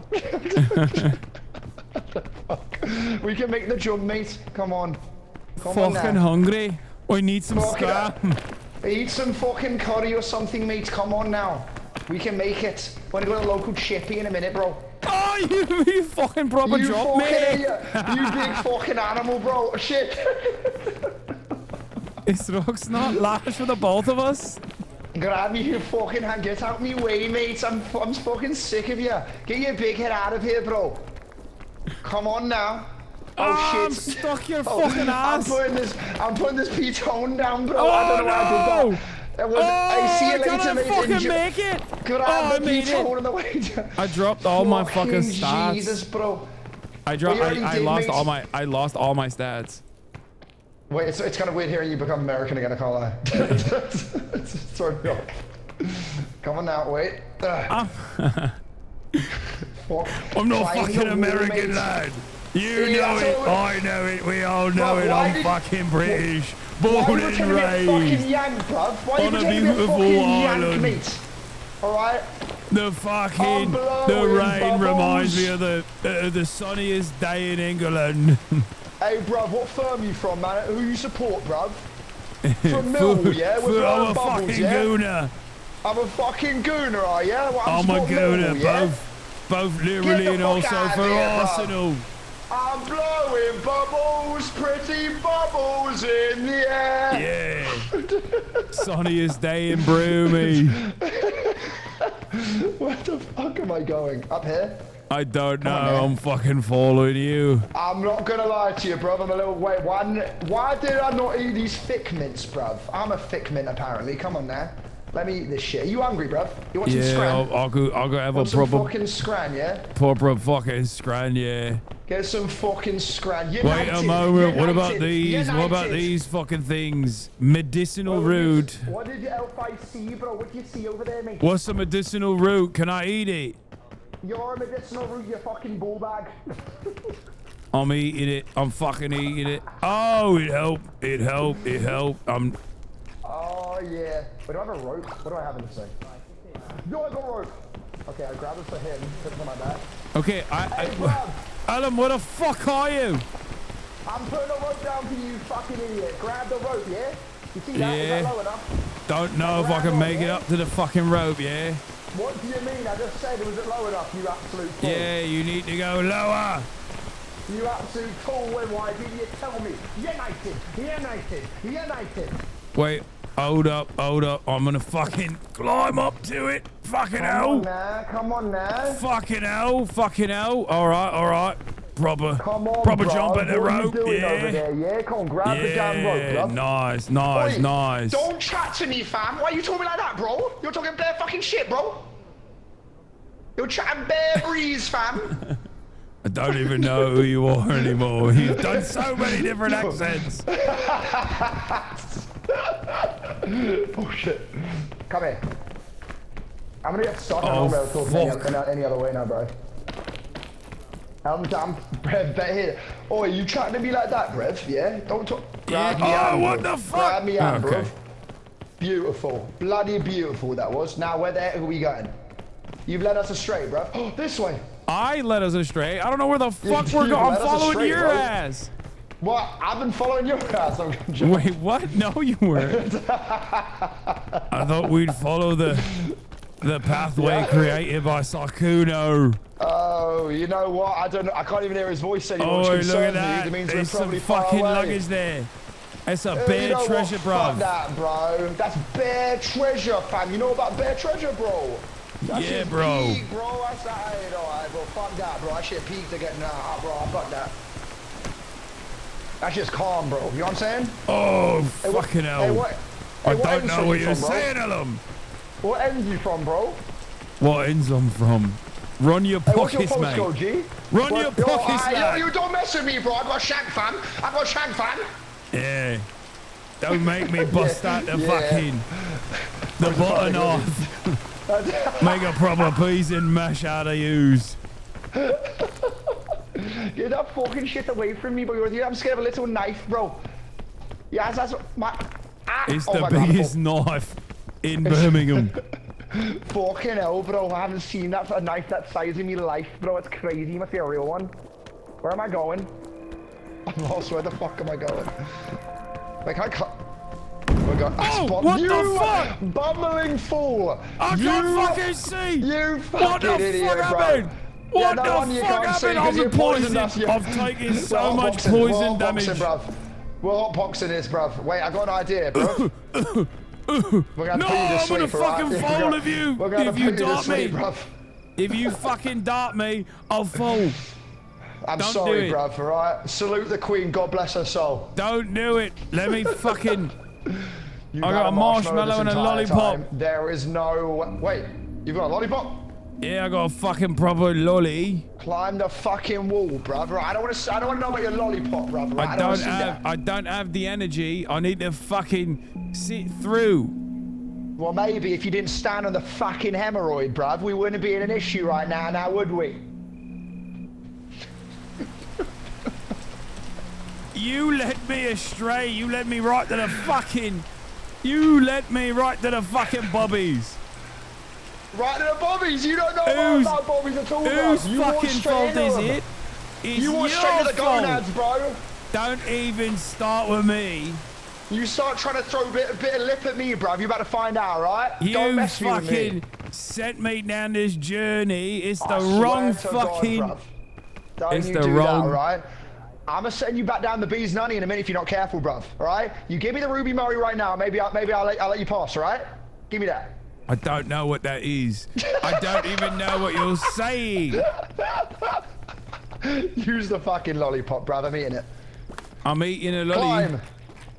We can make the jump, mate. Come on. Fucking hungry. I need some scrap. Eat some fucking curry or something, mate. Come on now. We can make it. We're gonna go to the local chippy in a minute, bro. Oh, you fucking proper job, mate. You big fucking animal, bro. Shit. Is Rox not lash for the both of us? Grab me, you fucking hand. Get out me way, mate. I'm fucking sick of you. Get your big head out of here, bro. Come on now. Oh, shit. I'm stuck your fucking ass. I'm putting this P-tone down, bro. I don't know why I did that. I see you later, mate. Fucking make it. Grab the P-tone on the way down. I dropped all my fucking stats. Jesus, bro. I lost all my stats. Wait, it's kind of weird hearing you become American again, I can't lie. It's sort of off. Come on now, wait. I'm not fucking American, lad. You know it, I know it, we all know it. I'm fucking British. Born and raised on a beautiful island. Alright? The rain reminds me of the sunniest day in England. Hey, bruv, what firm you from, man? Who you support, bruv? From Millwall, yeah? I'm a fucking gooner. I'm a fucking gooner, are you? Well, I'm a gooner, both literally and also for Arsenal. I'm blowing bubbles, pretty bubbles in the air. Yeah. Sunniest day in Broomy. Where the fuck am I going? Up here? I don't know. I'm fucking following you. I'm not gonna lie to you, bruv. I'm a little why did I not eat these thick mints, bruv? I'm a thick mint apparently. Come on now. Let me eat this shit. Are you hungry, bruv? You want some scran? I'll go have a some proper fucking scran, yeah? Proper fucking scran, yeah. Get some fucking scran. Wait a moment. What about these? What about these fucking things? Medicinal root. What did you else see, bro? What do you see over there, mate? What's the medicinal root? Can I eat it? You're a medicinal root, you fucking ball bag. I'm eating it. I'm fucking eating it. Oh, it helped. It helped. It helped. Oh, yeah. Wait, do I have a rope? What do I have in this thing? Yo, I got a rope. Okay, I grabbed it for him. Put it on my back. Okay, Alan, where the fuck are you? I'm putting a rope down for you, fucking idiot. Grab the rope, yeah? You see that? Is that low enough? Don't know if I can make it up to the fucking rope, yeah? What do you mean? I just said, was it low enough, you absolute fool? Yeah, you need to go lower. You absolute fool, why did you tell me? United. Wait, hold up. I'm gonna fucking climb up to it. Fucking hell. Come on now. Fucking hell. All right. Proper bro. jump at the rope, What are you doing over there, yeah? Come on, grab the damn rope, bro. Nice. Don't chat to me, fam. Why are you talking like that, bro? You're talking bare fucking shit, bro. You're chatting bare breeze, fam. I don't even know who you are anymore. You've done so many different accents. Oh, shit. Come here. I'm gonna get stuck. I don't know talking any other way now, bro. Brev, bet here. Oh, you trying to be like that, Brev? Yeah? Don't talk. Grab me hand, what the fuck? Grab me hand, bro. Beautiful. Bloody beautiful that was. Now, where the heck are we going? You've led us astray, bruv. Oh, this way. I led us astray? I don't know where the fuck we're going. I'm following your ass. What? I've been following your ass. Wait, what? No, you weren't. I thought we'd follow the pathway created by Sakuno. Oh, you know what? I don't know. I can't even hear his voice anymore. Oh, look at that. There's some fucking luggage there. That's a bare treasure, bro. Fuck that, bro. That's bare treasure, fam. You know about bare treasure, bro? Yeah, bro. Peak, bro. That's that. Hey, alright, bro. Fuck that, bro. That shit peaked again. Nah, bro. Fuck that. That's just calm, bro. You know what I'm saying? Oh, fucking hell. I don't know what you're saying, Alan. What ends you from, bro? What ends I'm from? Run your pockets, mate. Run your pockets, mate. You don't mess with me, bro. I got shank, fam. Yeah. Don't make me bust out the fucking... the button off. Make a proper piece and mash out of yous. Get that fucking shit away from me, bro. I'm scared of a little knife, bro. Yeah, that's my... It's the biggest knife in Birmingham. Fucking hell, bro. I haven't seen that for a knife that size in my life, bro. It's crazy. You must be a real one. Where am I going? I'm lost. Where the fuck am I going? Like, I can't... Oh my god. Oh, what the fuck? Bumbling fool. I can't fucking see. You fucking idiot, happened? Bro. What the fuck happened? I'm poisoned. I've taken so much poison damage. We're hotboxing this, bruv. Wait, I got an idea, bruv. We're gonna no, I'm gonna fucking fall of you if you dart me. If you fucking dart me, I'll fall. I'm sorry, bruv, alright? Salute the Queen, God bless her soul. Don't do it. Let me fucking... I got a marshmallow and a lollipop. There is no... Wait, you've got a lollipop? Yeah, I got a fucking proper lolly. Climb the fucking wall, bruv. Right, I don't want to know about your lollipop, bruv. Right? I don't have the energy. I need to fucking sit through. Well, maybe if you didn't stand on the fucking hemorrhoid, bruv, we wouldn't be in an issue right now, would we? You led me astray. You led me right to the fucking... You led me right to the fucking bobbies. Right to the bobbies? You don't know about bobbies at all, Whose fucking fault is it? You walk straight to the gonads, bro. Don't even start with me. You start trying to throw a bit of lip at me, bruv. You're about to find out, right? You fucking sent me down this journey. It's the wrong fucking... God, don't you do that, all right? I'm gonna send you back down the bee's nunny in a minute if you're not careful, bruv. All right? You give me the Ruby Murray right now. Maybe I'll let you pass, all right? Give me that. I don't know what that is. I don't even know what you're saying. Use the fucking lollipop, bruv. I'm eating it. I'm eating a lolly. Climb.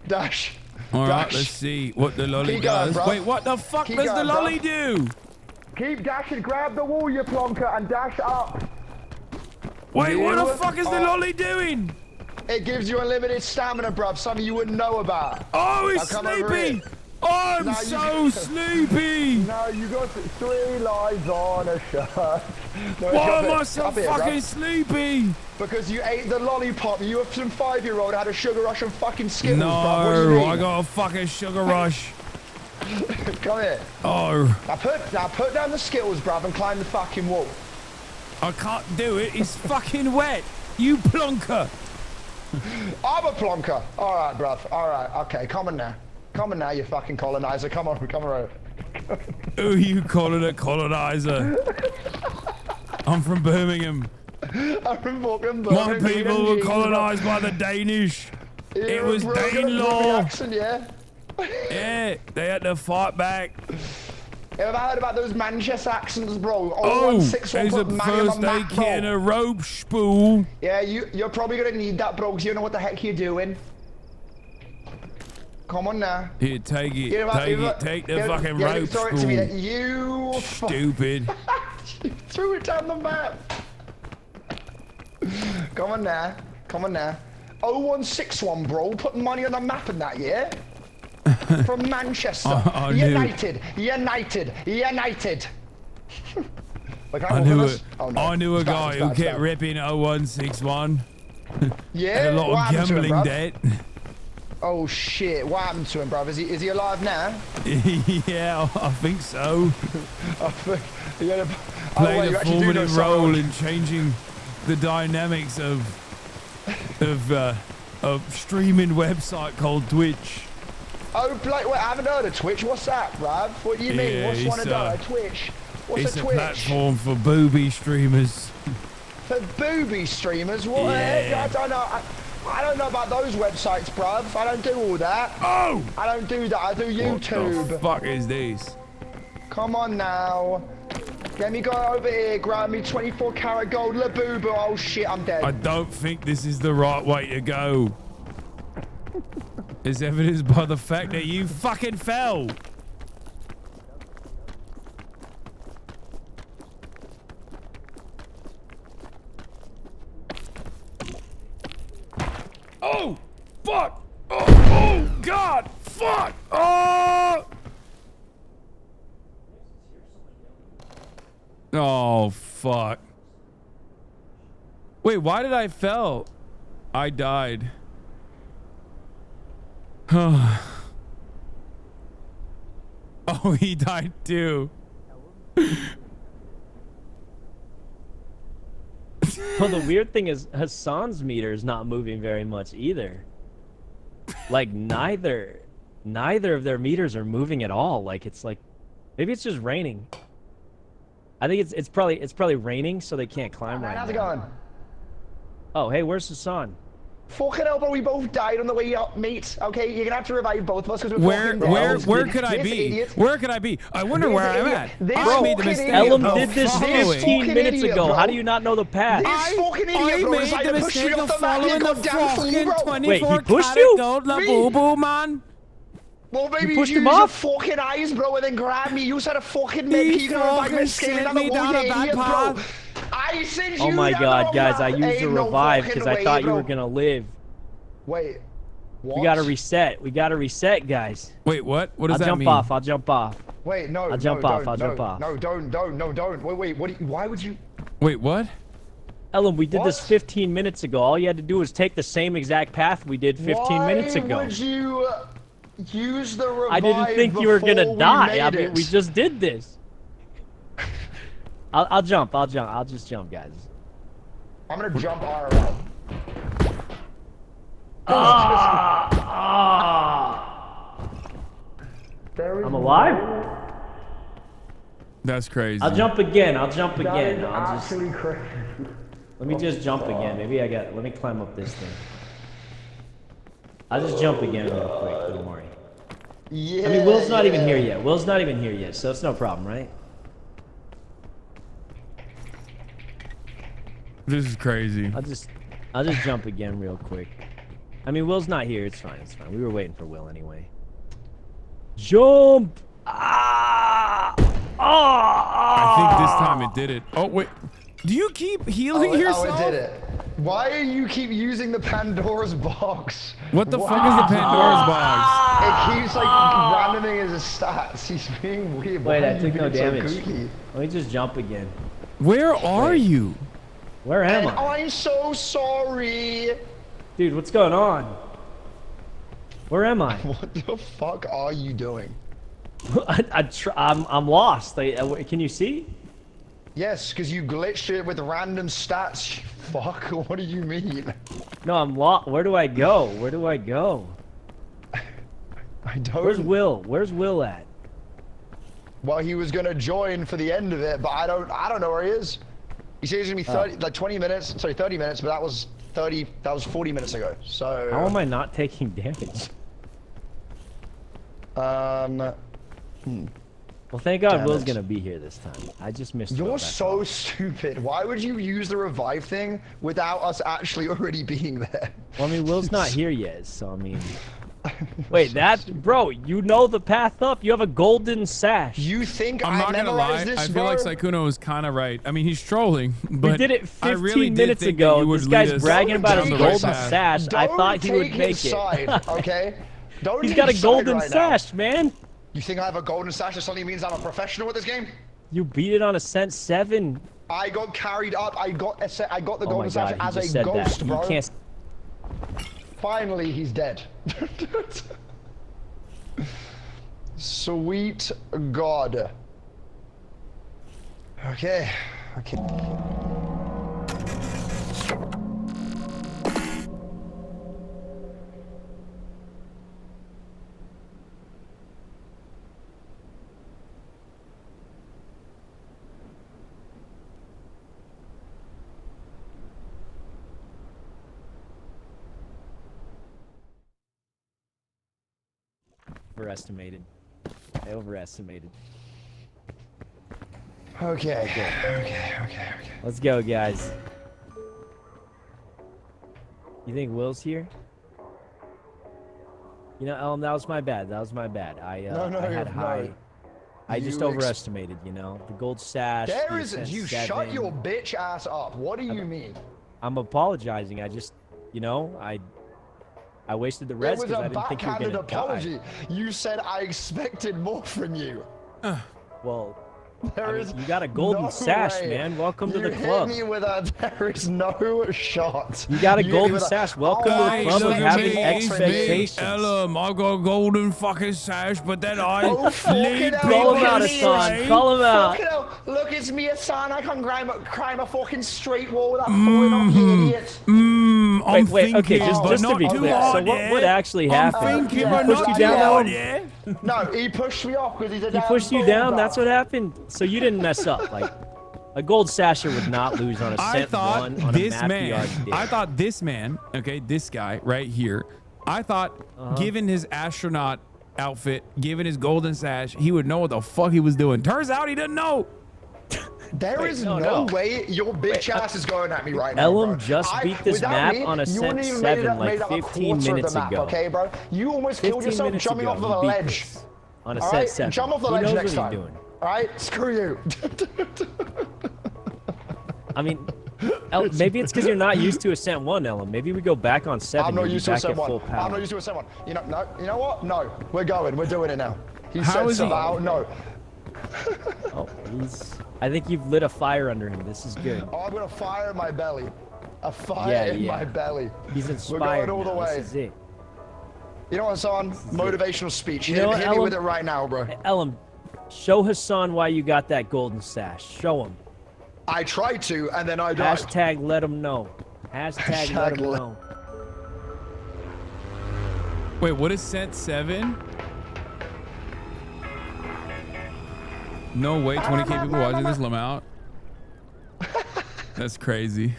Dash. All right, let's see what the lolly does. Wait, what the fuck does the lolly do? Keep dashing. Grab the wall, you plonker, and dash up. Wait, what the fuck is the lolly doing? It gives you unlimited stamina, bruv. Something you wouldn't know about. Oh, he's sleepy. I'm so sleepy. No, you got 3 lines on a shirt. No, Why am I so fucking sleepy? Because you ate the lollipop. You were some 5-year-old had a sugar rush and fucking Skittles, No, bruv. What do you mean? I got a fucking sugar rush. Come here. Oh. Now put down the Skittles, bruv, and climb the fucking wall. I can't do it. It's fucking wet. You plonker. I'm a plonker. All right, bruv. All right. Okay, come on now. Come on now, you fucking colonizer. Come on over. Who are you calling a colonizer? I'm from Birmingham. I'm from fucking Birmingham. My people were colonized by the Danish. It was Danelaw. Accent, yeah? Yeah, they had to fight back. Have I heard about those Manchester accents, bro? Oh, 161 there's a put first man on aid map, kit bro. and a rope spool. Yeah, you're probably gonna need that, bro, because you know what the heck you're doing. Come on now. Here, take it. You know what, Take the fucking rope throw spool. it to me. You Stupid. You threw it down the map. Come on now. Come on now. 0161, bro. Put money on the map and that, yeah? From Manchester. I United. Like, I knew a guy who kept ripping 0161. Yeah? Had a lot What of happened to him, gambling bruv? debt. Oh shit, what happened to him, bruv? Is he alive now? Yeah, I think so. Played you a actually do know formative role someone. in changing the dynamics of streaming website called Twitch. Oh, like, wait, I haven't heard of Twitch. What's that, bruv? What do you mean? Yeah, What's one it's, of those? Twitch? What's It's a a Twitch? platform for booby streamers. For booby streamers? What the heck? I don't know. I don't know about those websites, bruv. I don't do all that. Oh! I don't do that. I do YouTube. What the fuck is this? Come on now. Let me go over here, grab me 24 karat gold Labubu. Oh shit, I'm dead. I don't think this is the right way to go. As evidenced by the fact that you fucking fell. Oh, fuck. Oh, God, fuck. Oh. Oh, fuck. Wait, why did I fell? I died. Oh, he died too. Well, the weird thing is Hasan's meter is not moving very much either. Like neither of their meters are moving at all. Like it's like maybe it's just raining. I think it's probably raining, so they can't climb right now. How's it going? Oh, hey, where's Hasan? Fucking hell, bro, we both died on the way up, mate. Okay, you're gonna have to revive both of us because we're Where could I be? Where could I be? I wonder where I'm at. I made the mistake. Ellum did this 15 minutes ago. Bro. How do you not know the path? This fucking idiot, bro, decided to push me off the map. You goddamn fool, bro. Wait, he pushed you? Man. Well, maybe pushed use him your off? fucking eyes, bro, and then grab me. You said a fucking make. You can revive me scaling down the wall, you idiot, bro. I said you. Oh my God, guys! I used Ain't to no revive fucking because I way, thought you bro. were gonna live. Wait. What? We gotta reset. We gotta reset, guys. Wait, what? What does that mean? I'll jump off. Wait, no. I'll jump off. No, don't. Wait. What? Why would you? Wait, what? Ellum, we did this 15 minutes ago. All you had to do was take the same exact path we did 15 minutes ago. Why would you use the revive? I didn't think you were gonna before we die. I made mean, it? we just did this. I'll jump. I'll just jump, guys. I'm gonna jump RL. I'm alive? That's crazy. I'll jump again. I'll That is I'll just actually crazy. let me just jump again. Maybe let me climb up this thing. I'll just jump again real quick. Don't worry. Yeah. I mean, Will's not even here yet. Will's not even here yet, so it's no problem, right? This is crazy. I'll just jump again real quick. I mean, Will's not here. It's fine. It's fine. We were waiting for Will anyway. Jump! I think this time it did it. Oh wait, do you keep healing yourself? Oh, it did it. Why are you keep using the Pandora's box? What the fuck is the Pandora's box? It keeps like randoming his stats. He's being weird. Wait, Why I are you took no being so damage. kooky? Let me just jump again. Where are you? Where am And I? I'm so sorry. Dude, what's going on? Where am I? What the fuck are you doing? I'm lost. Can you see? Yes, because you glitched it with random stats. Fuck, what do you mean? No, I'm lost. Where do I go? Where do I go? I don't. Where's Will? Where's Will at? Well, he was gonna join for the end of it, but I don't know where he is. He said he's gonna be 30 minutes, but that was 40 minutes ago. So How am I not taking damage? Well, thank God Will's gonna be here this time. I just missed. You're so stupid. Why would you use the revive thing without us actually already being there? Well, I mean, Will's not here yet, so I mean. Wait, bro, you know the path up. You have a golden sash. You think I'm not gonna lie. I feel like Sykkuno was kind of right. I mean, he's trolling, but we did it 15 I really minutes did think ago. that you would This guy's lead us bragging about his down the golden right path. sash. I thought he would make his side, it. okay? Don't He's take got a his side golden right now. sash, man. You think I have a golden sash that suddenly means I'm a professional at this game? You beat it on Ascent 7. I got carried up. I got the Oh golden my sash God, he as just a said ghost, that. bro. You can't. Finally, he's dead. Sweet God. Okay. Overestimated. I overestimated. Okay. Let's go, guys. You think Will's here? You know, Ellen, that was my bad. I had high. I just overestimated, you know, the gold sash. There is. You shut your bitch ass up. What do you mean? I'm apologizing. I just, you know, I wasted the res It was because I a didn't think you were backhanded gonna apology. die. You said I expected more from you. Well, There is you got a golden no sash, way. man. Welcome to You the club. hit me with a. There is no shot. You got a hit me golden with sash. Welcome to the club of having expectations. I got a golden fucking sash, but then I lead people Call him out, Hasan. Call him out. Fucking hell. Look, it's me, Hasan. I can climb a fucking straight wall without falling off, you idiot. Wait, okay, just to be clear. So what actually happened? He pushed you down, Ellen? No, he pushed me off because he's a He pushed you down? That's what happened? So you didn't mess up. Like, a gold sasher would not lose on a set one on a map I thought this man, okay, this guy right here, I thought given his astronaut outfit, given his golden sash, he would know what the fuck he was doing. Turns out he didn't know. There is no way your bitch ass is going at me right now. Ellum bro. just beat this without map me, on you wouldn't Ascent even 7 made like up a 15 quarter of minutes the map, ago. Okay, bro? You almost killed 15 yourself minutes jumping ago, off of he the beat ledge. this on All Ascent right, 7. jump off the He ledge knows next what time. he's doing. All right, screw you. I mean, maybe it's because you're not used to Ascent 1, Ellen. Maybe we go back on 7. I'm not you'll be used to back Ascent at 1. full power. I'm not used to Ascent 1. You know, no. You know what? No. We're going. We're doing it now. He How said is he? somehow. No. Oh, I think you've lit a fire under him. This is good. Oh, I'm gonna fire in my belly. A fire in my belly. He's We're inspired going all the now. way. This is it. You know what, Hasan? Motivational speech. You Hit, know what, hit me Ellum? with it right now, bro. Ellum, show Hasan why you got that golden sash. Show him. I tried to, and then I died. Hashtag let him know. Hashtag let him know. Wait, what is Ascent 7? No way, 20K people watching this, Lamount. That's crazy.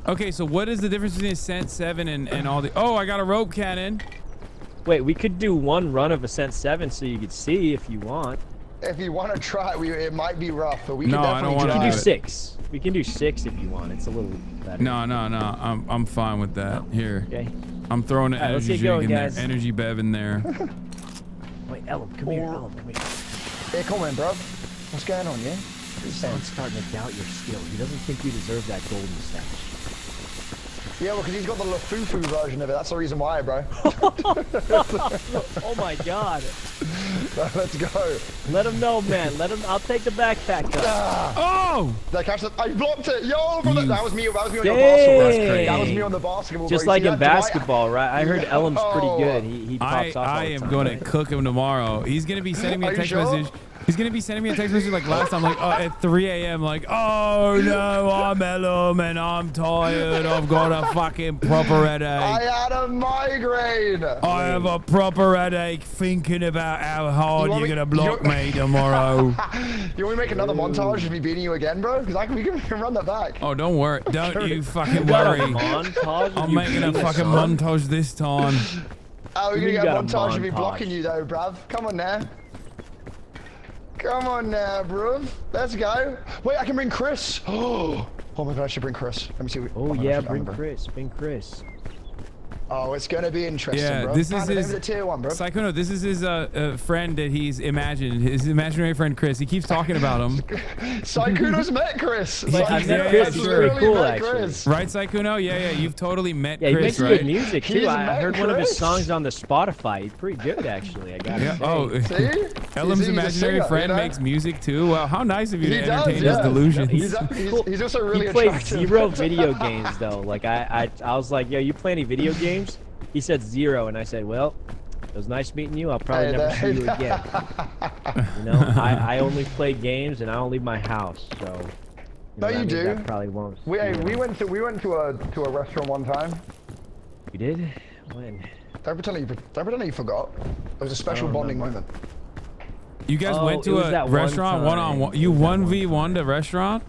Okay, so what is the difference between Ascent 7 and all the... Oh, I got a rope cannon. Wait, we could do one run of Ascent 7 so you could see if you want. If you want to try, it might be rough, but we No, can I don't definitely wanna try. We can do it. 6. We can do 6 if you want. It's a little better. No. I'm fine with that. Here. Okay. I'm throwing an All right, let's energy get going, drink in guys. there. Energy bev in there. Wait, Ellum, come here. Ellum, come here. Here, come in, bro. What's going on, yeah? Hasan's starting to doubt your skill. He doesn't think you deserve that gold mustache. Yeah, well, because he's got the Lafufu version of it. That's the reason why, bro. Oh my God. Let's go. Let him know, man. Let him. I'll take the backpack. Oh! Did I catch that? I blocked it. Yo, brother. That was me. That was me on your Dang. basketball. That was me on the basketball. Just bro. like See in that? basketball, right? I heard Ellen's pretty good. He pops off all I the am time. going to cook him tomorrow. He's going to be sending me a Are you text sure? message. He's going to be sending me a text message like last time, like at 3 a.m. Like, oh no, I'm Ellum and I'm tired. I've got a fucking proper headache. I had a migraine. I have a proper headache thinking about how hard you're going to block me tomorrow. You want me to make another montage of me beating you again, bro? Because we can run that back. Oh, don't worry. Don't you fucking got a worry. montage of I'm you making a beating fucking us? montage this time. Oh, we're You going to get a got a montage of me montage. blocking you, though, bruv. Come on now. Come on now, bruv. Let's go. Wait, I can bring Chris. Oh my God, I should bring Chris. Let me see. Oh yeah, bring Chris. Bring Chris. Oh, it's gonna be interesting, Yeah, bro. this is Panda, his name of the tier 1, bro. Psycho. No, this is his friend that he's imagined. His imaginary friend Chris. He keeps talking about him. Sykuno's met Chris. I've met Chris. He's pretty cool, actually. Right, Sykuno? Yeah. You've totally met Yeah, he Chris, makes right? good music too. He's I met heard one of his Chris. songs on the Spotify. He's pretty good, actually. I gotta say. Oh, See? Ellum's He's a imaginary singer, friend you know? makes music too. Wow, how nice of you He to does, entertain yeah. his delusions. He's also really He plays attractive. 0 video games though. Like I was like, yo, you play any video games? He said 0, and I said, well, it was nice meeting you. I'll probably never see you again. You know, I only play games and I don't leave my house, so. No, you that means do. I probably won't. We see you. went to a restaurant one time. You did? When? Don't pretend you forgot. It was a special bonding moment. You guys Oh, went it to was a that one restaurant time. one-on-one. You 1v1'd a restaurant?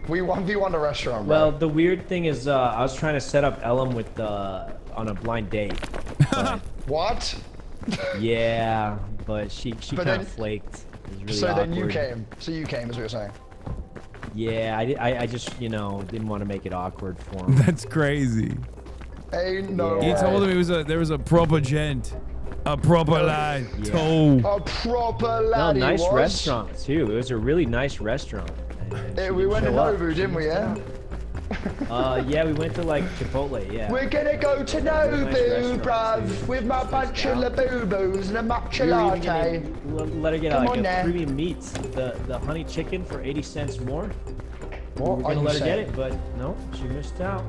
We 1v1 a restaurant, bro. Well, the weird thing is, I was trying to set up Ellum with on a blind date. But, What? yeah, but she But kind then- of flaked. It was really So then you awkward. came. So you came, is what you're saying. Yeah, I just, you know, didn't want to make it awkward for him. That's crazy. Ain't no He way. told him there was a proper gent, a proper lad. Too. A proper No, lad. nice he was. restaurant too. It was a really nice restaurant. And she We didn't went to show up. Nobu, didn't we? Yeah. Yeah, we went to like Chipotle. Yeah. We're gonna go to Nobu, restaurant, bruv, with my bunch of laboo-boos and a matcha We were even latte. gonna let her get Come like on a now. premium meats, the honey chicken for 80 cents more. What We were are gonna you let her get saying? it, but no, she missed out.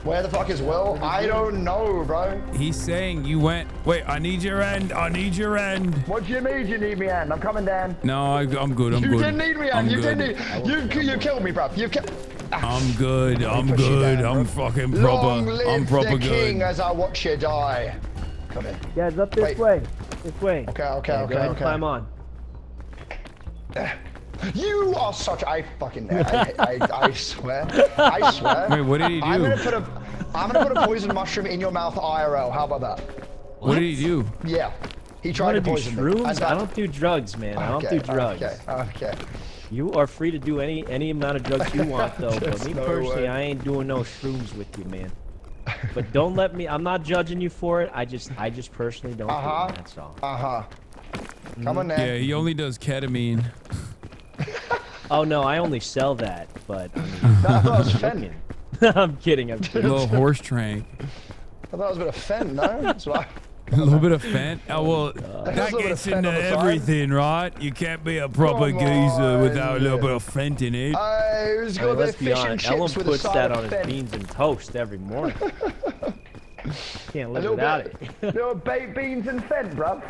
Where the fuck is Will? I don't know, bro. He's saying you went. Wait, I need your end. I need your end. What do you mean you need me, Ann? I'm coming down. No, I'm good. I'm You good. didn't need me, Ann. I'm You good. didn't need. You killed me, bruv. You killed. I'm good. I'm push you good. down, I'm bro. fucking Long proper. live I'm proper the king good. as I watch you die. Come in. Guys, up this Wait. way. This way. Okay, Yeah, okay, go okay, ahead and okay. climb on. You are such. I fucking. I swear. I swear. Wait, what did he do? I'm gonna put a poison mushroom in your mouth IRL. How about that? What did he do? Yeah. He You tried wanna to do poison me. shrooms? And I don't do drugs, man. I don't Okay, do drugs. Okay. You are free to do any amount of drugs you want, though. But There's me no personally, way. I ain't doing no shrooms with you, man. But don't let me. I'm not judging you for it. I just personally don't. Do it, that's all. Come on now. Yeah, he only does ketamine. Oh no, I only sell that. But I mean, I thought it was I'm fent. kidding. I'm kidding. I'm A kidding. little horse trank. I thought it was a bit of fent, no? That's what A little bit of fent. Oh well, There's that a little bit of gets fent into on the side. everything, right? You can't be a proper Come geezer on. without a little bit of fent in it. It's got a bit Let's of be fish and honest. chips Ellen with a puts side that of on his fent. beans and toast every morning. Can't A live little without bit. it. Little baked beans and fent, bruv.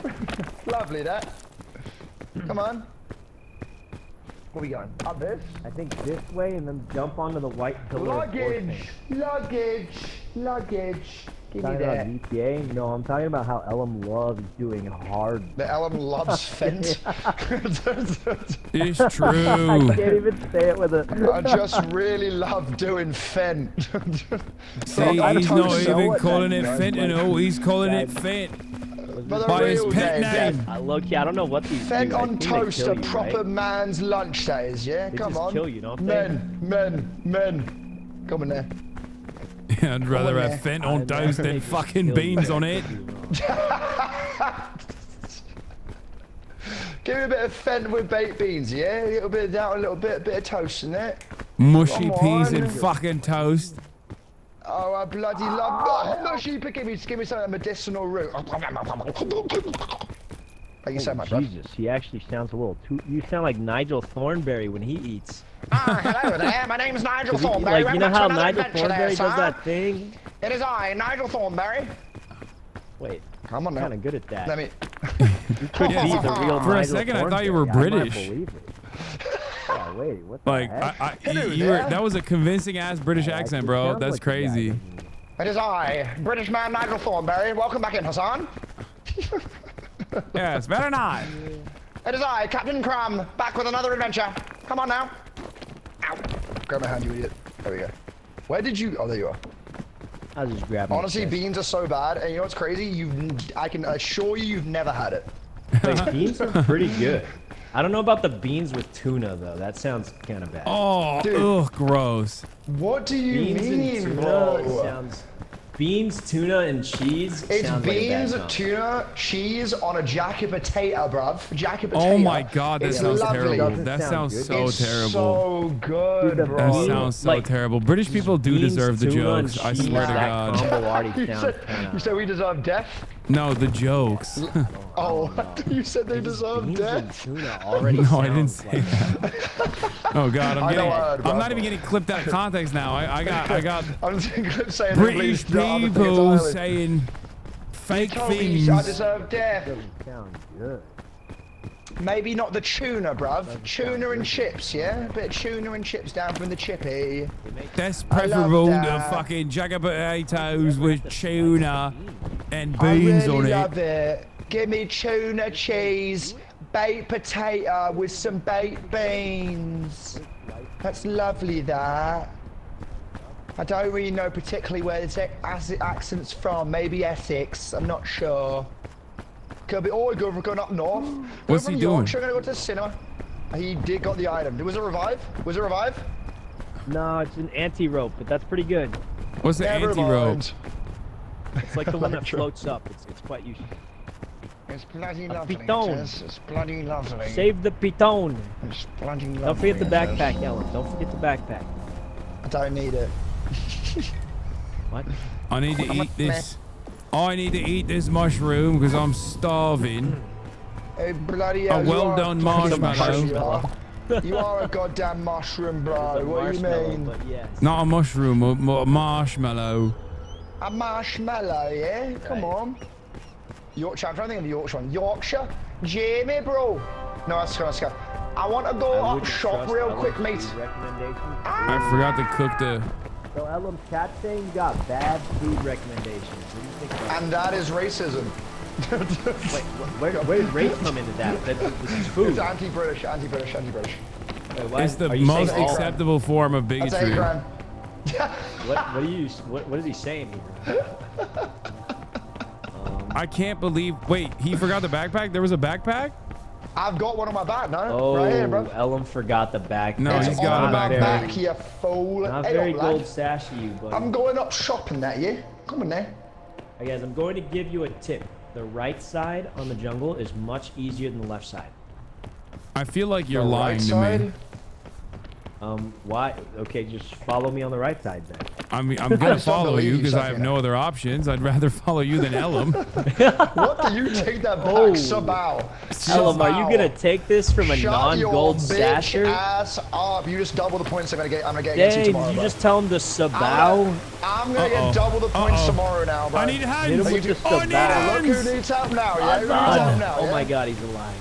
Lovely that. Come on. Where we going? Up this? I think this way, and then jump onto the white pillar. of horse thing. Luggage. Give me Talking about that. GTA? No, I'm talking about how Ellum loves doing hard. The Ellum loves fent. It's I true. can't even say it with a. I just really love doing fent. See, I'm he's not toast. even what calling that it means. fentanyl. He's calling it fent. But the By his real pet name, name. I low-key, I don't know what these Fent do. I on think they toast, kill a you, proper right? man's lunch days, yeah? They Come just on. kill you, don't they? Men. Come on there. Yeah, I'd rather on have there. fent on toast They than just fucking kill beans you. on it. Give me a bit of Fenton with baked beans, yeah? A little bit of that, a little bit of toast in it. Mushy Come peas on. and fucking toast. Oh, I bloody love mushy. Give me some of that medicinal root. Thank you so much, bro. Jesus, he actually sounds a little too. You sound like Nigel Thornberry when he eats. Hello there, my name's Nigel Thornberry. Like, you know how Nigel Thornberry does that thing? It is I, Nigel Thornberry. Wait, come on now. Kind of good at that. Let me. You could be the real For a Nigel second, I thought you Thornberry. were I might British. believe it. Yeah, wait, what the Like, heck? that was a convincing ass British accent, bro. That's crazy. It is I, British man Nigel Thornberry. Welcome back in, Hasan. Yes, better not. It is I, Captain Crumb, back with another adventure. Come on now. Ow. Grab my hand, you idiot. There we go. Where did you? Oh, there you are. I was just grabbing. Honestly, beans are so bad, and you know what's crazy? I can assure you've never had it. Wait, beans are pretty good. I don't know about the beans with tuna though. That sounds kind of bad. Oh, ugh, gross. What do you beans mean, and tuna bro? sounds. Beans, tuna, and cheese. It's sounds beans, like a bad tuna, cheese on a jacket potato, bruv. Jacket potato. Oh my god, that It's sounds lovely. terrible. That sounds so It's terrible. so good, Dude, bro. That sounds so terrible. British people do beans, deserve the tuna, and jokes. I cheese, swear to that God. combo already you, sounds said, kinda- you said we deserve death? No, the jokes. Oh, you said they deserve death? Tuna already No, I didn't sounds say that. Oh god, I'm not bro. even getting clipped out of context now. I got I'm just saying British people saying fake told me things. I deserve death. Sounds good. Maybe not the tuna, bruv. Tuna and chips, yeah? A bit of tuna and chips down from the chippy. That's I love preferable to that. fucking jacket potatoes with tuna and I beans really on it. love it. Give me tuna, cheese, baked potato with some baked beans. That's lovely, that. I don't really know particularly where this accent's from. Maybe Essex. I'm not sure. Could be. Oh, going up north. What's he doing? Yorkshire, gonna go to the cinema. He did got the item. Was it revive? Was it revive? No, it's an anti-rope, but that's pretty good. What's the Never anti-rope? mind. It's like the one that Electro. floats up. It's quite useful. It's bloody A lovely. piton. It's bloody lovely. Save the piton. It's bloody lovely. Don't forget the it is. backpack, Ellen. Don't forget the backpack. I don't need it. What? I need to eat this. I need to eat this mushroom because I'm starving. Hey, bloody A hell, you well are done bloody marshmallow. You are a goddamn mushroom, bro. What do you mean? But yes. Not a mushroom, a marshmallow. A marshmallow, yeah? Come on. Yorkshire, I'm trying to think of the Yorkshire one. Yorkshire? Jamie, bro. No, let's go. I want to go up shop real quick, mate. I forgot to cook the. So Ellen, chat saying you got bad food recommendations. What do you think about And that is racism. Wait, where did race come into that? This is food. It's anti-British. Wait, what? It's the Are you most saying all- acceptable form of That's bigotry. 8 grand. What is he saying here? I can't believe. Wait, he forgot the backpack? There was a backpack? I've got one on my back, no? Oh, Right here, bro. Ellen forgot the back. No, It's he's got on a my backpack. back, you fool. Not Hey, very up, gold lad. sashy, you, buddy. I'm going up shopping that, yeah? Come on there. Hey guys, I'm going to give you a tip. The right side on the jungle is much easier than the left side. I feel like you're The lying right to side? me. Why? Okay, just follow me on the right side then. I mean, I'm gonna just don't follow believe you you, because I have Sophia. no other options. I'd rather follow you than Ellum. What do you take that back? Oh. Sabao. Ellen, are you gonna take this from a Shut non-gold your bitch sasher? ass up. You just double the points I'm gonna get against you Dang, tomorrow, did you bro. just tell him to sabow? I'm gonna get double the points tomorrow now, bro. I need Hit hands. him with the I need sabow. Look who hands. needs help now, yeah? Who needs Hasan. help now, Oh yeah? my god, he's alive.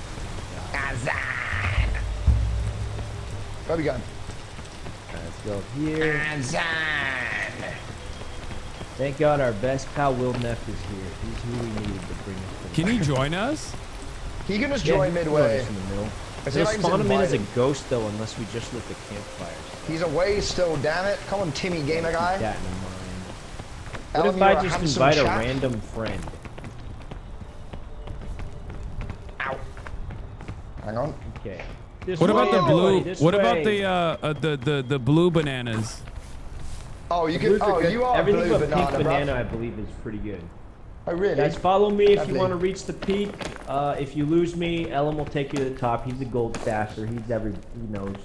Where we going? Let's go here. Thank God our best pal Will Neff is here. He's who we needed to bring us. Can he join us? He can just Yeah, join he can midway. us in the middle. I They'll feel like he's spawn him in as a invited. ghost though, unless we just lit the campfires. He's away still, damn it. Come on, Timmy Gamer guy. That in mind. What Ellen, if you're I a just handsome invite a chap. random friend? Ow. Hang on. Okay. This What about way, the blue? everybody, this What about way. the blue bananas? Oh, you Blues can. are Oh, good. you are Everything blue but banana, pink banana, bro. I believe, is pretty good. Oh, really? Guys, follow me if Lovely. you want to reach the peak. If you lose me, Ellen will take you to the top. He's a gold stasher. He knows.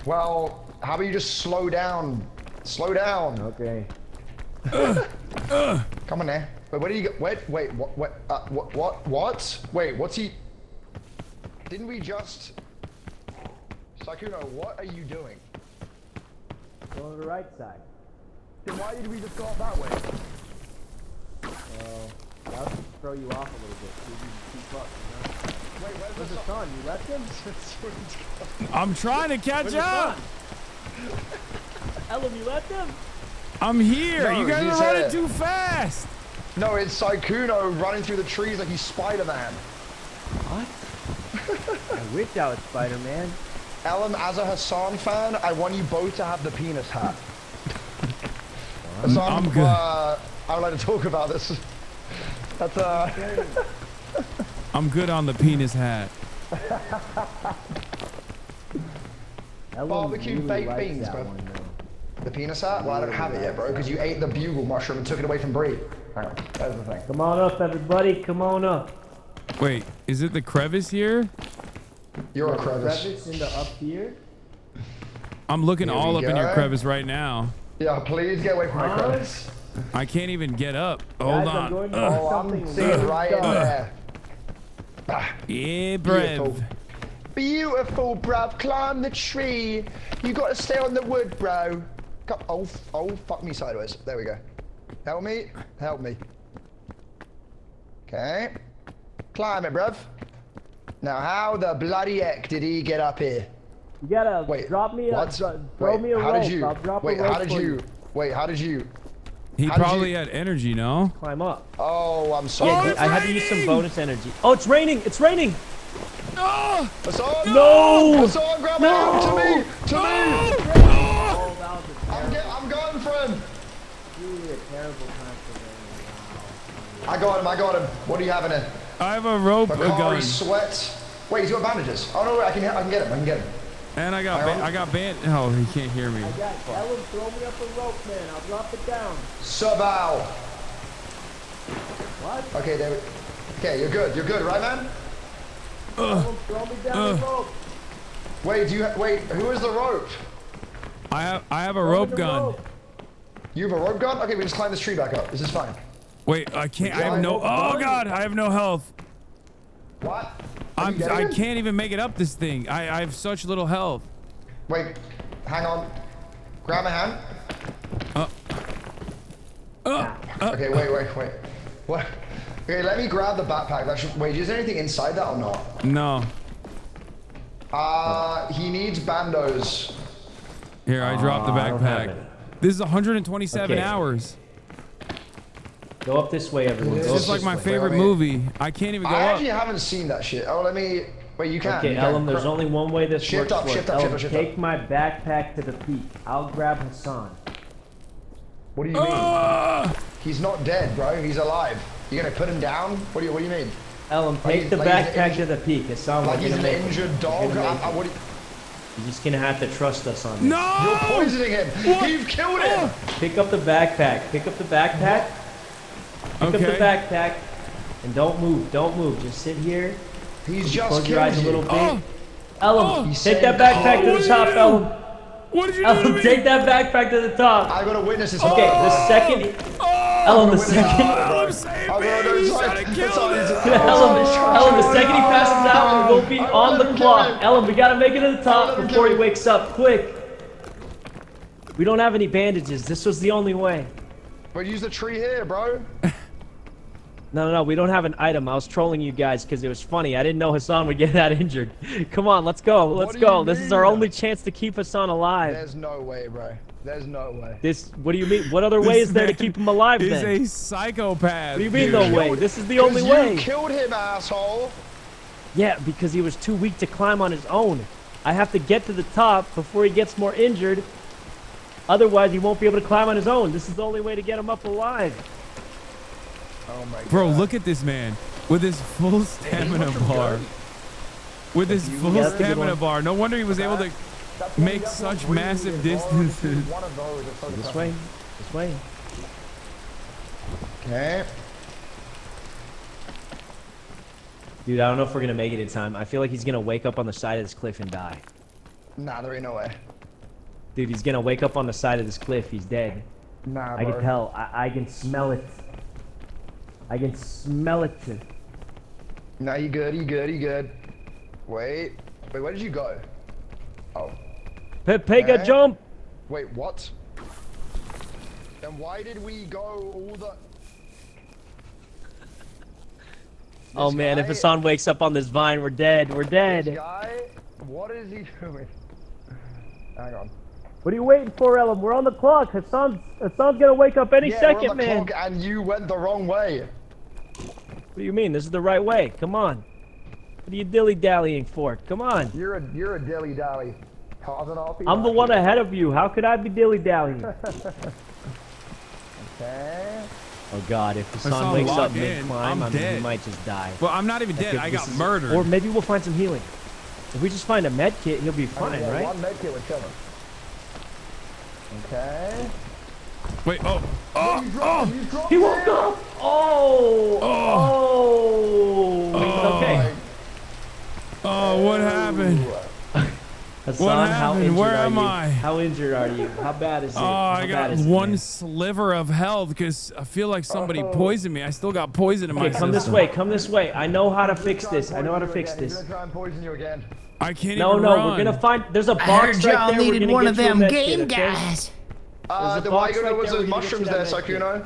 Well, how about you just slow down? Slow down. Okay. Come on there. Wait, where did you go? Wait, what? Wait, what's he? Didn't we just? Sykkuno, what are you doing? Go to the right side. Then why did we just go up that way? That'll throw you off a little bit. So you can keep up, you know? Wait, where's the sun? You left him? I'm trying to catch up. Ellen, you left him? I'm here. No, you guys he's are running here. too fast. No, it's Sykkuno running through the trees like he's Spider-Man. What? I wish I was Spider-Man. Ellen, as a Hasan fan, I want you both to have the penis hat. Hasan, I'm good. I would like to talk about this. That's I'm good on the penis hat. Barbecue baked beans, bro. The penis hat? Well, I don't have it yet, bro, because you ate the bugle mushroom and took it away from Bree. Hang on, there's the thing. Come on up, everybody. Come on up. Wait, is it the crevice here? You're a crevice. Crevice into up here? I'm looking Here all we up in your go. crevice right now. Yeah, please get away from my crevice. I can't even get up. Hold Guys, I'm on. going to do Oh, I'm something seeing it right in there. Yeah, Beautiful. brev. Beautiful, bruv. Climb the tree. You got to stay on the wood, bro. Oh, fuck me sideways. There we go. Help me. Help me. Okay. Climb it, bruv. Now, how the bloody heck did he get up here? You gotta drop me what? throw me a how rope. did you? I'll drop Wait, a rope how did for you? Wait, how did you? He How did probably you- had energy, no? Climb up. Oh, I'm sorry. Yeah, I had to use some bonus energy. Oh, it's raining! It's raining! No! Hasan! No! Hasan, grab my arm! To me! To me! Oh, that was a I'm going for him! really a terrible time for rain. I got him. What do you have in it? I have a rope, a gun. Bakari sweat. Wait, he's got bandages. Oh no, wait, I can get him. I can get him. And I got band. Oh, he can't hear me. I got Ellen, throw me up a rope, man. I'll drop it down. Sabal. What? Okay, there we. Okay, you're good. You're good, right, man? Ellen, throw me down the rope. Wait, who is the rope? I have a rope gun. You have a rope gun? Okay, we just climb this tree back up. This is fine. Wait, I can't. I have no. Oh God, I have no health. What? I can't even make it up this thing. I have such little health. Wait, hang on. Grab my hand. Okay, wait. What? Okay, let me grab the backpack. Wait, is there anything inside that or not? No. He needs bandos. Here, I dropped the I don't have backpack. it. This is 127 Okay. hours. Go up this way, everyone. It's Go just up like this my way. favorite movie. I can't even go I up. actually haven't seen that shit. Oh, let me. Wait, you can. Okay, you can. Ellen, there's only one way this Shift works. up, for shift us. up, Ellen, shift up. take my backpack to the peak. I'll grab Hasan. What do you mean? He's not dead, bro. He's alive. You're gonna put him down? What do you mean? Ellen, Like take he's- the like he's backpack an to the peak. Hasan, Like we're he's gonna an make it. injured We're dog? gonna make What it. You're just gonna have to trust us on this. No! You're poisoning him. What? You've killed him. Pick up the backpack. Pick up the backpack. Pick up the Okay. backpack. And don't move. Don't move. Just sit here. He's just Close your killed eyes a you. little bit. Oh. Ellen, He's take saying, that backpack to what the did top, you do? Ellen. What did you do Ellen, to me? take that backpack to the top. I gotta witness this. Okay, the second. Ellen, the second. Ellen, save me. He's trying to kill me. Ellen, the second he passes out, we'll be on the clock. Ellen, we gotta make it to the top before he wakes up. Quick. We don't have any bandages. This was the only way. But use the tree here, bro. No, we don't have an item. I was trolling you guys because it was funny. I didn't know Hasan would get that injured. Come on, let's go. Let's do go. you This is our mean? only chance to keep Hasan alive. There's no way, bro. There's no way. What do you mean? What other way is there to man keep him alive He's then? a psychopath. What do you mean dude. no way? This is the only You way. killed him, asshole. Yeah, because he was too weak to climb on his own. I have to get to the top before he gets more injured. Otherwise, he won't be able to climb on his own. This is the only way to get him up alive. Oh my God. Bro, look at this man with his full stamina bar. With his full that's a good stamina one. bar. No wonder he was able to make such massive distances. One of those. That's so This way. This way. Dude, I don't know if we're gonna make it in time. I feel like he's gonna wake up on the side of this cliff and die. Nah, there ain't no way. Dude, he's gonna wake up on the side of this cliff. He's dead. Nah, I bro. can tell. I can smell it. I can smell it. Nah, you good, you good, you good. Wait, where did you go? Oh. Piker, jump! Wait, what? Then why did we go all the... Oh man, if Hasan wakes up on this vine, we're dead. We're dead. This guy, what is he doing? Hang on. What are you waiting for, Ellen? We're on the clock. Hasan's gonna wake up any second, we're on the man. clock and you went the wrong way. What do you mean? This is the right way. Come on. What are you dilly-dallying for? Come on. You're a dilly-dally. I'm the one ahead of you. How could I be dilly-dallying? Okay. Oh God, if Hasan wakes up mid-climb, I mean, he might just die. Well, I'm not even dead. I got murdered. Or maybe we'll find some healing. If we just find a med kit, he'll be fine, right? One med kit would kill him. Okay. Wait, oh. He woke up! Okay. Oh, what happened? Hasan, What how happened? injured Where are am you? I? How injured are you? How bad is it? Oh, I got one sliver of health because I feel like somebody poisoned me. I still got poison in my system. Come this way. Come this way. I know how to fix this. I know how to fix this. He's gonna try and poison you again. I can't No, even no, run. we're gonna find. There's a box I heard right y'all there. We're needed gonna one get of you a them med game kit, okay? guys. The why you know was those mushrooms there, Sakuno?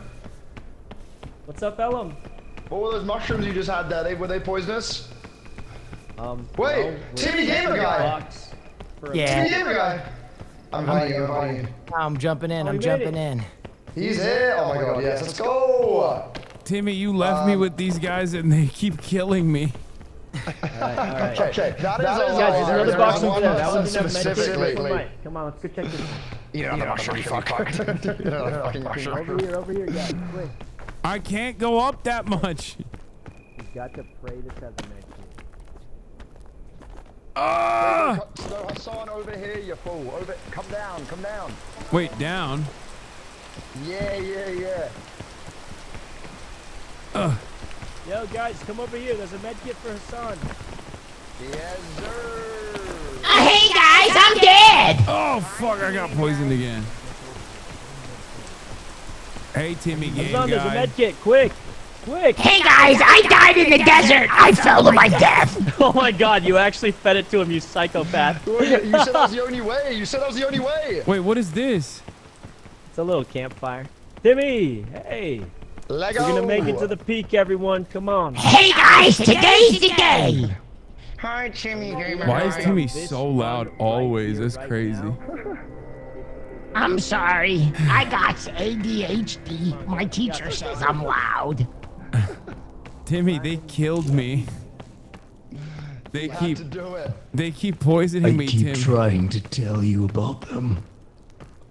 What's up, Ellum? What were those mushrooms you just had there? Were they poisonous? Wait, no, Timmy Gamer Guy. Yeah. Timmy Gamer Guy. I'm inviting you. I'm jumping in. I'm jumping in. He's here. Oh my God, yes. Let's go. Timmy, you left me with these guys and they keep killing me. Alright. Okay, that is Guys, there's another box over there. That was specifically. Come on, let's go check this. You know the mushroom, you fuck. Over here, guys. Quick. I can't go up that much. You've got to pray this has a med kit. No, Hasan, over here, you fool. Come down, come down. Wait, down? Yeah. Yo, guys, come over here. There's a med kit for Hasan. Yes, sir. Hey guys, I'm dead. Oh, fuck, I got poisoned again. Hey, Timmy Game Hasan, there's a Guy. med kit. Quick. Hey guys, I died in the desert. I fell to my death. Oh my God, you actually fed it to him, you psychopath. You said that was the only way. Wait, what is this? It's a little campfire. Timmy, hey. Lego. We're gonna make it to the peak, everyone. Come on. Hey guys, today's the day. Hi, Timmy Gamer. Why is Timmy so loud always? That's crazy. I'm sorry. I got ADHD. My teacher says I'm loud. Timmy, they killed me. They You keep had to do it. They keep poisoning me, Tim. trying to tell you about them.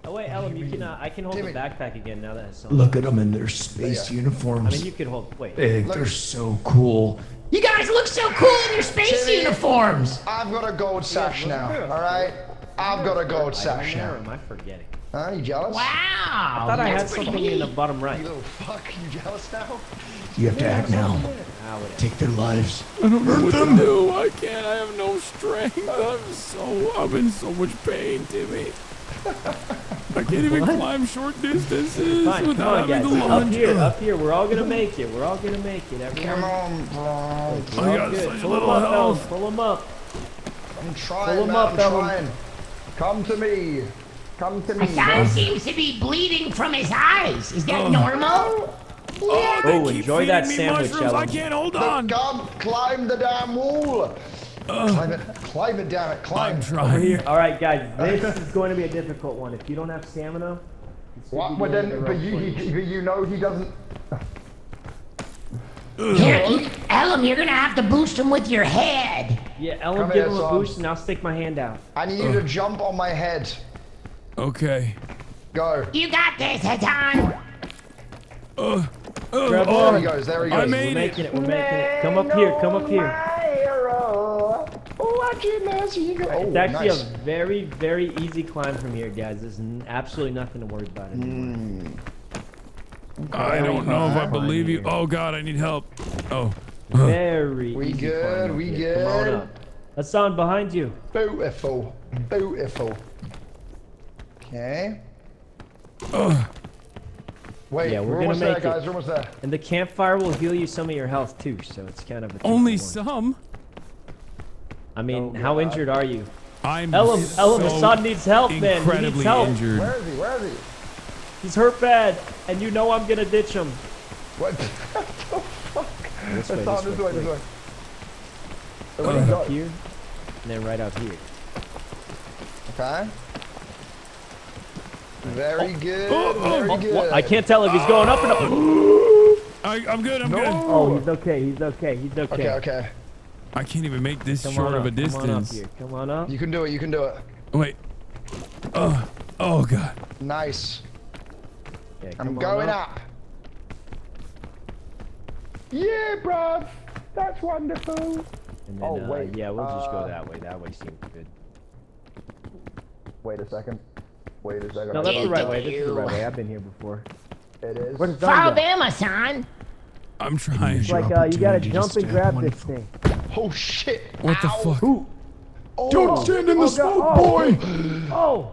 Oh wait, Ellum, you can. I can hold Timmy. the backpack again now that it's. Look at them in their space uniforms. I mean, you could hold. Wait. They think they're so cool. You guys look so cool in your space Timmy, uniforms. I've got a gold sash now, alright? I've got a gold sash Or now. am I forgetting? Huh, you jealous? Wow. I thought I had something in the bottom right. You little fuck, you jealous now? You have to act now. Take their lives. I don't know what to do. I can't. I have no strength. I'm in so much pain, Timmy. I can't even climb short distances Fine, come without on, having guys. to lunge. Up here. We're all gonna make it. We're all gonna make it. Everyone. Come on, bro. I got such little health. Pull him up. I'm trying, Pull him man, up, I'm Ellen. trying. Come to me. Come to me. Hasan seems to be bleeding from his eyes. Is that normal? Oh, they keep enjoy that feeding me sandwich, mushrooms. I Ellen. can't hold on. Come, climb the damn wall. Climb it, damn it, climb. I'm trying. All right, guys. This is going to be a difficult one. If you don't have stamina. What? But then, but you know he doesn't. Here, Ellum, you're gonna have to boost him with your head. Yeah, Ellen, Come give here, him a son. boost, and I'll stick my hand out. I need you to jump on my head. Okay. Go. You got this, Hasan. Grab There on. he goes, there he I goes. made We're making it. We're making it. Come up here. Come up here. It's actually nice. a very, very easy climb from here, guys. There's absolutely nothing to worry about anymore. I don't know if I believe you. Oh God, I need help. Oh. Very We easy good, climb up we here. Come on good. up. Hasan, behind you. Beautiful. Beautiful. Okay. Wait, Yeah, we're we're gonna almost make there, guys. it. We're almost there. And the campfire will heal you some of your health too, so it's kind of a Only 2-for-1. some. I mean, how injured are you? I'm Elam, so Hasan needs help, man. He incredibly needs help. injured. Where is he? Where is he? He's hurt bad, and you know I'm gonna ditch him. What the fuck? This way, This way. Right up here, and then right out here. Okay. Very good. Very good. I can't tell if he's going up or not. I'm good. I'm good. Oh, he's okay. He's okay. He's okay. Okay. I can't even make this Come short on of a up, Come on up distance. here. Come on up. You can do it. You can do it. Wait. Oh god. Nice. Yeah, I'm come on going up. Yeah, bruv. That's wonderful. And then, wait. yeah, we'll just go that way. That way seems good. Wait a second. Wait a second. No, that's the right way. This is the right way. I've been here before. It is. Where's Follow Don go? them, Hasan. I'm trying. It's like you gotta jump and grab this thing. Oh shit. What the fuck? Who? Oh. Don't stand in the smoke, boy! Oh!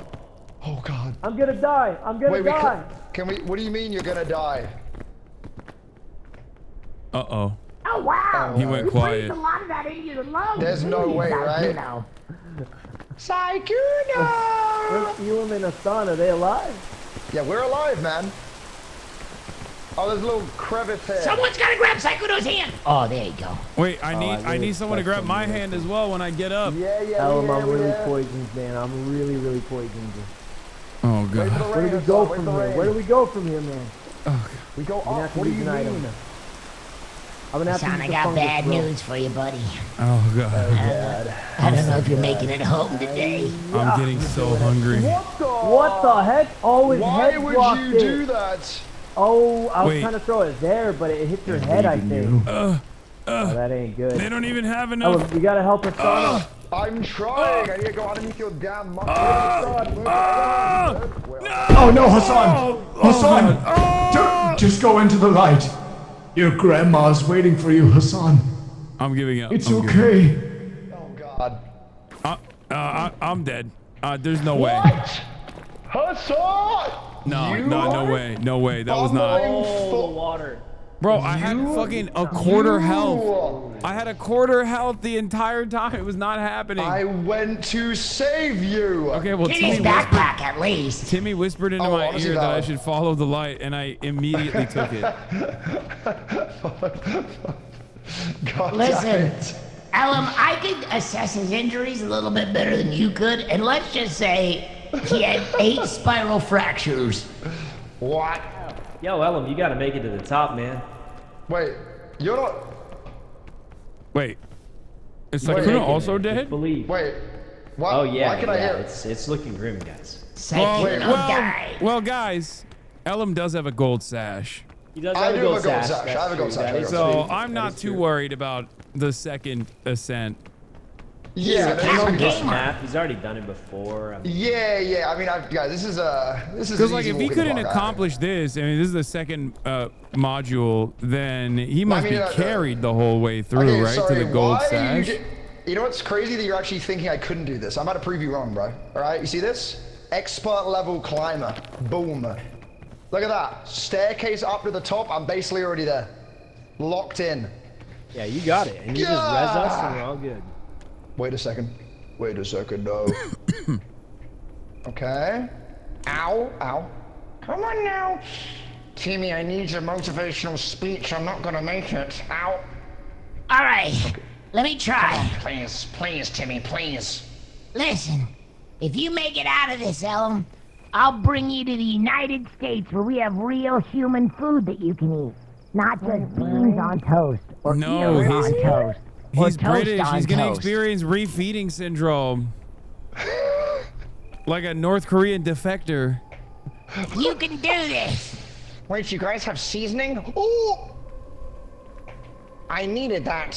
Oh god. I'm gonna die. I'm gonna die. Can we? What do you mean you're gonna die? Uh-oh. Oh, wow. He went You quiet. breathed a lot of that into your lungs. There's no way, right? Saikuno! You and Hasan, are they alive? Yeah, we're alive, man. Oh, there's a little crevice here. Someone's got to grab Saikuno's hand. Oh, there you go. Wait, I need someone to grab my hand as well when I get up. Elam, I'm really poisoned, man. I'm really poisoned. Oh god. Where do we go from here? Where do we go from here, man? Oh, we go up. What do you mean? I'm gonna have Hasan, to I got bad news for you, buddy. Oh god. I don't know if you're making it home today. I'm getting so hungry. What the heck? Oh, his Why head would blocked you it. do that? Oh, I was Wait. trying to throw it there, but it hit your head, I think. Oh, that ain't good. They don't even have enough. Elam, you gotta help Hasan. I'm trying. I need to go underneath your damn muscle. Oh no, Hasan! Hasan! Just go into the light. Your grandma's waiting for you, Hasan. I'm giving up. It's I'm okay. Oh god. I'm dead. There's no way. Hasan! No way. No way. That was not. Oh, water. Bro, I had fucking a quarter health. I had a quarter health the entire time. It was not happening. I went to save you. Okay, well, Get his backpack at least. Timmy whispered into my ear that I should follow the light, and I immediately took it. God Listen, Elam, I could assess his injuries a little bit better than you could, and let's just say he had 8 spiral fractures. What? Yo, Elam, you gotta make it to the top, man. Wait, you're not. Wait. Is Saikuno also dead? Believe. Wait. What? Oh yeah, Why can I hear? it's looking grim, guys. Well, guys, Elam does have a gold sash. He does I have do a gold have a gold sash. sash. I have a gold sash. So I'm not too worried about the second ascent. Yeah, He's already done it before. I mean, yeah. I mean, guys, this is Because like, if he couldn't accomplish this, I mean, this is the second module, then he must be carried the whole way through, Okay, right, sorry, to the gold why sash. You know what's crazy that you're actually thinking I couldn't do this? I'm about to prove you wrong, bro. All right, you see this? Expert level climber. Boom. Look at that. Staircase up to the top. I'm basically already there. Locked in. yeah, you got it. And you just res us, and we're all good. Wait a second. No. Okay. Ow. Come on now. Timmy, I need a motivational speech. I'm not gonna make it. Ow. All right, let me try. Please, Timmy, please. Listen, if you make it out of this, Elam, I'll bring you to the United States where we have real human food that you can eat. Not just beans on toast or ears on toast. He's or toast British. on He's going to toast. experience refeeding syndrome. Like a North Korean defector. You can do this. Wait, you guys have seasoning? Ooh! I needed that.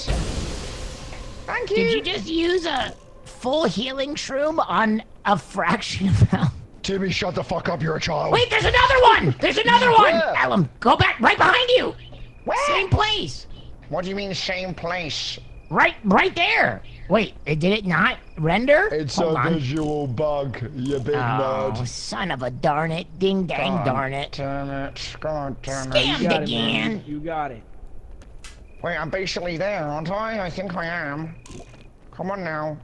Thank you. Did you just use a full healing shroom on a fraction of health? Timmy, shut the fuck up. You're a child. Wait, there's another one. There's another one. Where? Elam, go back right behind you. Where? Same place. What do you mean same place? Right there. Wait, did it not render? It's Hold a on. visual bug, you big Oh, nerd. son of a darn it. Ding dang God darn it. Damn it. God damn it. Scammed again. You got it. Wait, I'm basically there, aren't I? I think I am. Come on now.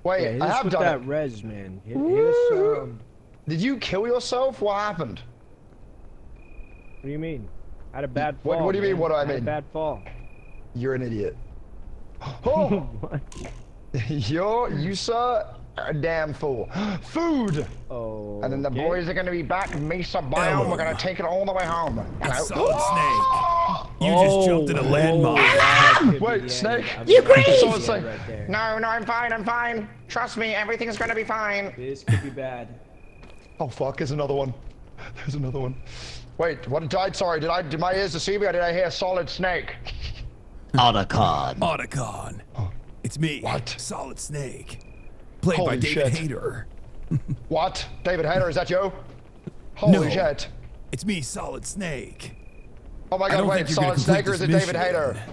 Wait, Yeah, hit I us have with done that it. res, man. Hit us. Did you kill yourself? What happened? What do you mean? I had a bad fall. What do you mean, man. what do I had a mean? bad fall. You're an idiot. Oh! You sir, a damn fool. Food! Oh. And then the boys are gonna be back in Mesa Biome. We're gonna take it all the way home. Solid Snake. You just jumped in a landmine. Wait, Snake? You crazy? Solid Snake. No, I'm fine, I'm fine. Trust me, everything's gonna be fine. This could be bad. Oh fuck, there's another one. There's another one. Wait, what died? Sorry, did my ears deceive me or did I hear Solid Snake? Otacon. It's me. What? Solid Snake. Played by Holy David shit. Hayter. What? David Hayter, is that you? Holy shit. It's me, Solid Snake. Oh my I god, don't wait, think you're gonna Solid Snake complete or is it this David mission. Hayter?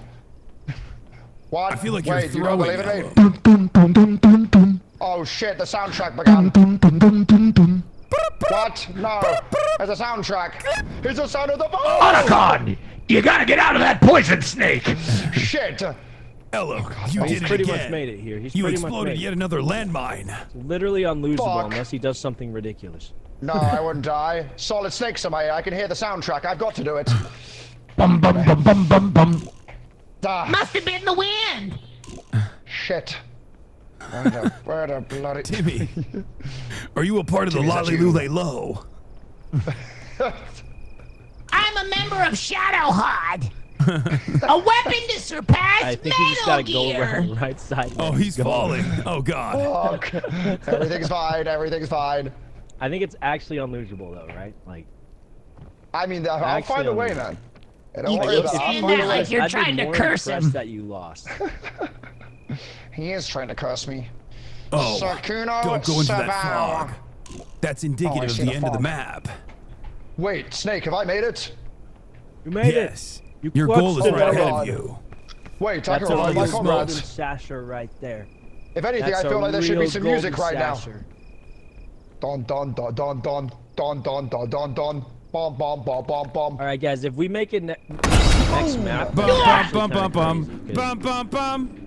What? I feel like wait, you're you don't throwing believe in me? Oh shit, the soundtrack began. What? No, there's a soundtrack. It's the sound of the bomb! Otacon, you gotta get out of that poison snake. Shit! Ella, you He's did it pretty again. much made it here. He's You pretty much exploded made yet it. another landmine. It's literally unlosable Fuck. unless he does something ridiculous. No, I wouldn't die. Solid Snake's in my ear. I can hear the soundtrack. I've got to do it. Bum bum bum bum bum bum. Ah, Must have been the wind. shit. Where the bloody... Timmy, are you a part of the Timmy, is that you? Lollylule Low? I'm a member of Shadowhide. A weapon to surpass I think you just Metal gotta go Gear. around the right side. Oh, man. he's Go. falling. Oh, God. Fuck. Everything's fine. Everything's fine. I think it's actually unlosable though, right? Like, I mean, I'll Actually, find a way, I'm- man. Don't You worry keep about it. I'll saying find a that way. like you're I'd be trying to more curse impressed him. that you lost. He is trying to curse me. Oh, Sakuno don't go into that Sabao. fog. That's Oh, I indicative of see the the end of the fog. map. Wait, Snake, have I made it? You made Yes. it. Your goal is clutched it. right ahead God. of you. Wait, I That's can a ride my real golden comrades. sasher right there. If anything, That's I feel a like there should be real some music golden right sasher. now. Don don don don don don don don don don. Bomb bomb bomb bomb bomb. All right, guys, if we make it next map, Bum, it's bum, actually bum, kinda bum, crazy, bum. 'cause Bum, bum, bum.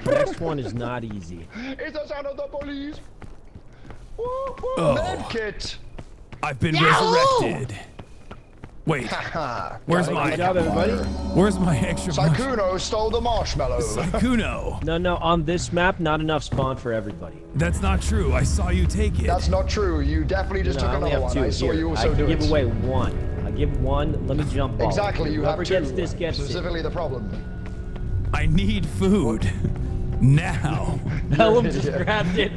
Next one is not easy. It's the sound of the police. Woo, woo, Oh. Medkit. I've been Yahoo! resurrected. Wait, Haha. where's Got it. my... Good job, everybody. Where's my extra... Saikuno stole the marshmallow. Saikuno. No, on this map, not enough spawn for everybody. That's not true. I saw you take it. That's not true. You definitely just No, I took only another have one. two. I saw Here, you I also can do give it. away one. I give one. Let me jump off. Exactly, you have Whoever two. gets this gets it. Specifically the problem. I need food. Now. Ellum just grabbed it.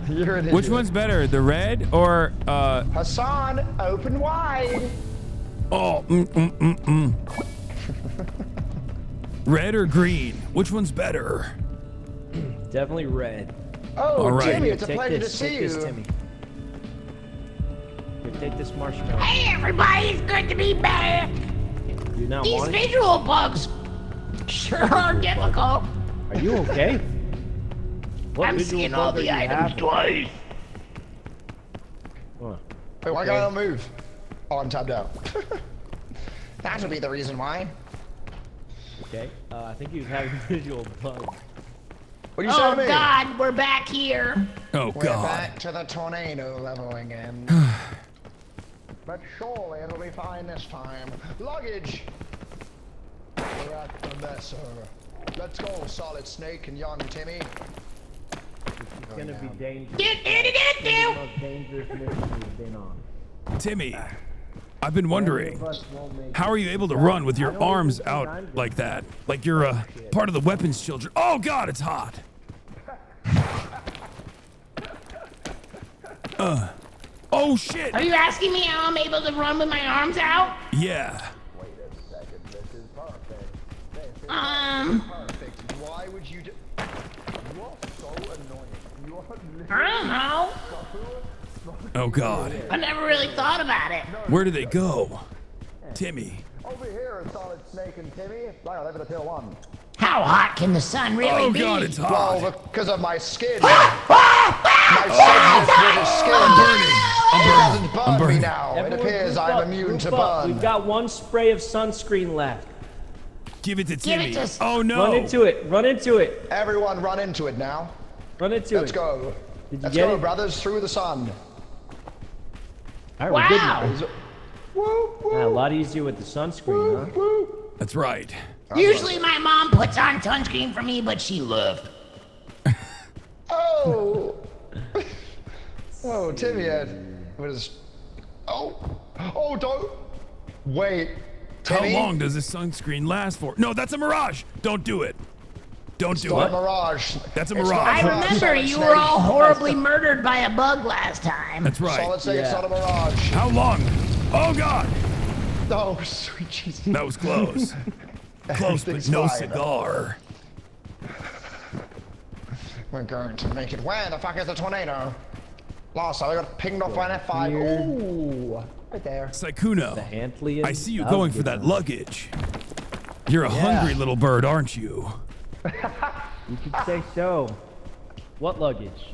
You're an Which idiot. one's better, the red or Hasan, open wide. oh, red or green? Which one's better? Definitely red. Oh, All right. Timmy, it's a Take pleasure this, to see take this, you. Timmy. Here, take this marshmallow. Hey, everybody, it's good to be back. Do you not These want it? visual bugs sure are difficult. Are you okay? What I'm visual seeing all bug are the you items having? twice. Huh. Wait, why can't I not move? Oh, I'm tabbed out. That'll be the reason why. Okay. I think he was having visual bug. What do you say to me? Oh God, we're back here. Oh We're God. back to the tornado level again. But surely it'll be fine this time. Luggage! We're at the messer. Let's go, Solid Snake and young Timmy. It's gonna be dangerous. Do, do, do, do, The do. most dangerous mission we've been on. Timmy, I've been wondering, how are you able to run with your arms out like that? Like you're a part of the weapons children. Oh God, it's hot. Oh shit. Are you asking me how I'm able to run with my arms out? Yeah. Wait a second, this is perfect. This is perfect. Why would you do... You are so annoying. You are I don't know. Oh God. I never really thought about it. Where do they go? Timmy. Over here a solid snake and Timmy. Right on over the tier 1. How hot can the sun really be? Oh God, it's hot. Well, because of my skin. My skin. It doesn't burn me now. It appears I'm immune to burn. We've got one spray of sunscreen left. Give it to Give Timmy. it to Oh no. Run into it. Run into it. Everyone run into it now. Run into it. Let's go. Did you Let's get go, it? brothers, through the sun. All right, we're good now. Wow. A lot easier with the sunscreen, huh? That's right. Usually my mom puts on sunscreen for me, but she left. Oh. Oh, Timmy was. Oh, don't. Wait. Timmy? How long does this sunscreen last for? No, that's a mirage. Don't do it. Don't do Not it. a mirage. That's a It's mirage. I not- remember Solid you snake. were all horribly murdered by a bug last time. That's right. Solid snake, it's not a mirage. How long? Oh God. Oh, sweet Jesus. That was close. Close, but Everything's no fine. cigar. We're going to make it. Where the fuck is the tornado? Last time I got pinged off by an F5. Ooh, right there. Saikuno, Hantlian. I see you going for that luggage. You're a hungry little bird, aren't you? You could say so. What luggage?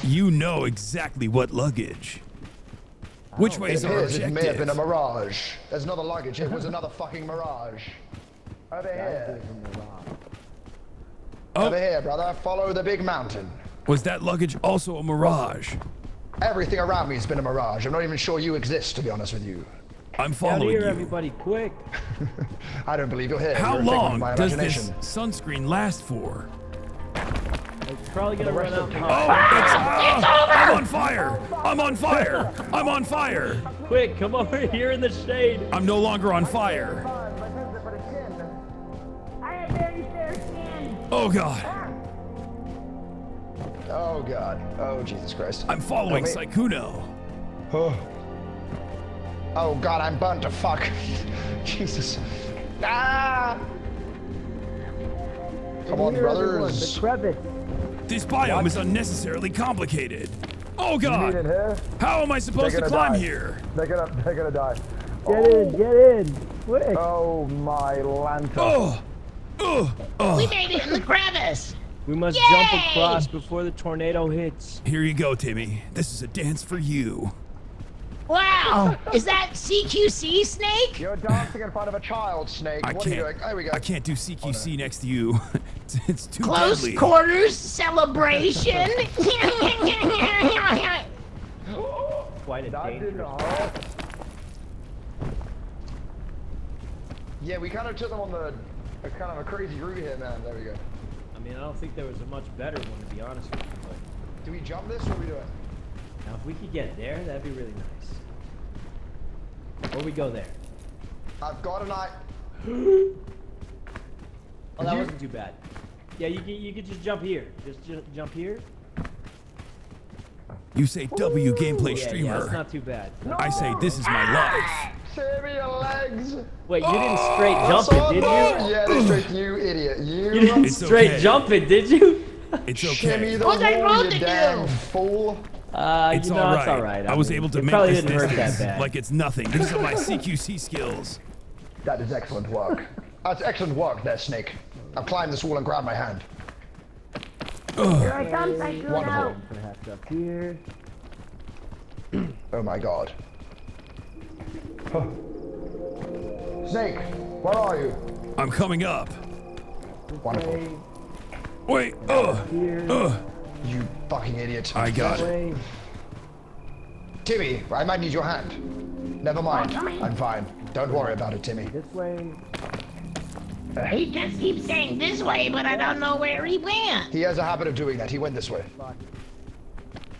You know exactly what luggage. Which way is our It may have been a objective? mirage. There's another luggage. It was another fucking mirage. Over here. Oh. Over here, brother. Follow the big mountain. Was that luggage also a mirage? Everything around me has been a mirage. I'm not even sure you exist, to be honest with you. I'm Down following here, you. everybody, quick. I don't believe you're here. How You're a figment of long my does imagination. this sunscreen last for? It's probably gonna run out. I'm on fire! I'm on fire! I'm on fire! Quick, come over here in the shade. I'm no longer on fire. I have very fair skin. Oh God. Oh God. Oh Jesus Christ. I'm following Oh, wait. Saikuno. Oh God, I'm burnt to fuck. Jesus. Ah! Come on, brothers. The crevice. This biome is unnecessarily complicated. Oh You need God. it here? How am I supposed to They're climb gonna die. here? They're gonna die. Get in, get in. Quick. Oh my lantern. We made it in the crevice. We must Yay! jump across before the tornado hits. Here you go, Timmy. This is a dance for you. Wow. Is that CQC, Snake? You're dancing in front of a child, Snake. What are you doing? There we go. I can't do CQC next to you. It's too Close deadly. quarters celebration. Quite a dangerous. Yeah, we kind of took them on a kind of a crazy route here, man. There we go. I mean, I don't think there was a much better one, to be honest with you. But Do we jump this or are we doing? now, if we could get there, that'd be really nice. Or we go there. I've got an eye. Oh, that wasn't too bad. Yeah, you could just jump here. Just jump here. You say W gameplay Yeah, streamer. that's not too bad. I say this is my life. Save me your legs. Wait, you didn't straight jump it, did you? Yeah, they straight, you idiot. You didn't It's straight okay. jump it, did you? It's Shimmy okay. the What's I wall, supposed you to damn do? fool. It's you know, all it's right. all right. I was mean, able to it make probably this didn't hurt that distance bad. like it's nothing because of my CQC skills. That is excellent work. That's excellent work there, Snake. I'll climb this wall and grab my hand. Here I come, Saikuno. Wonderful. Perhaps up here. Oh my God. Huh. Snake, where are you? I'm coming up. Wonderful. Wait. You fucking idiot. I got it. Timmy, I might need your hand. Never mind. I'm fine. Don't worry about it, Timmy. This way. He just keeps saying this way, but I don't know where he went. He has a habit of doing that. He went this way.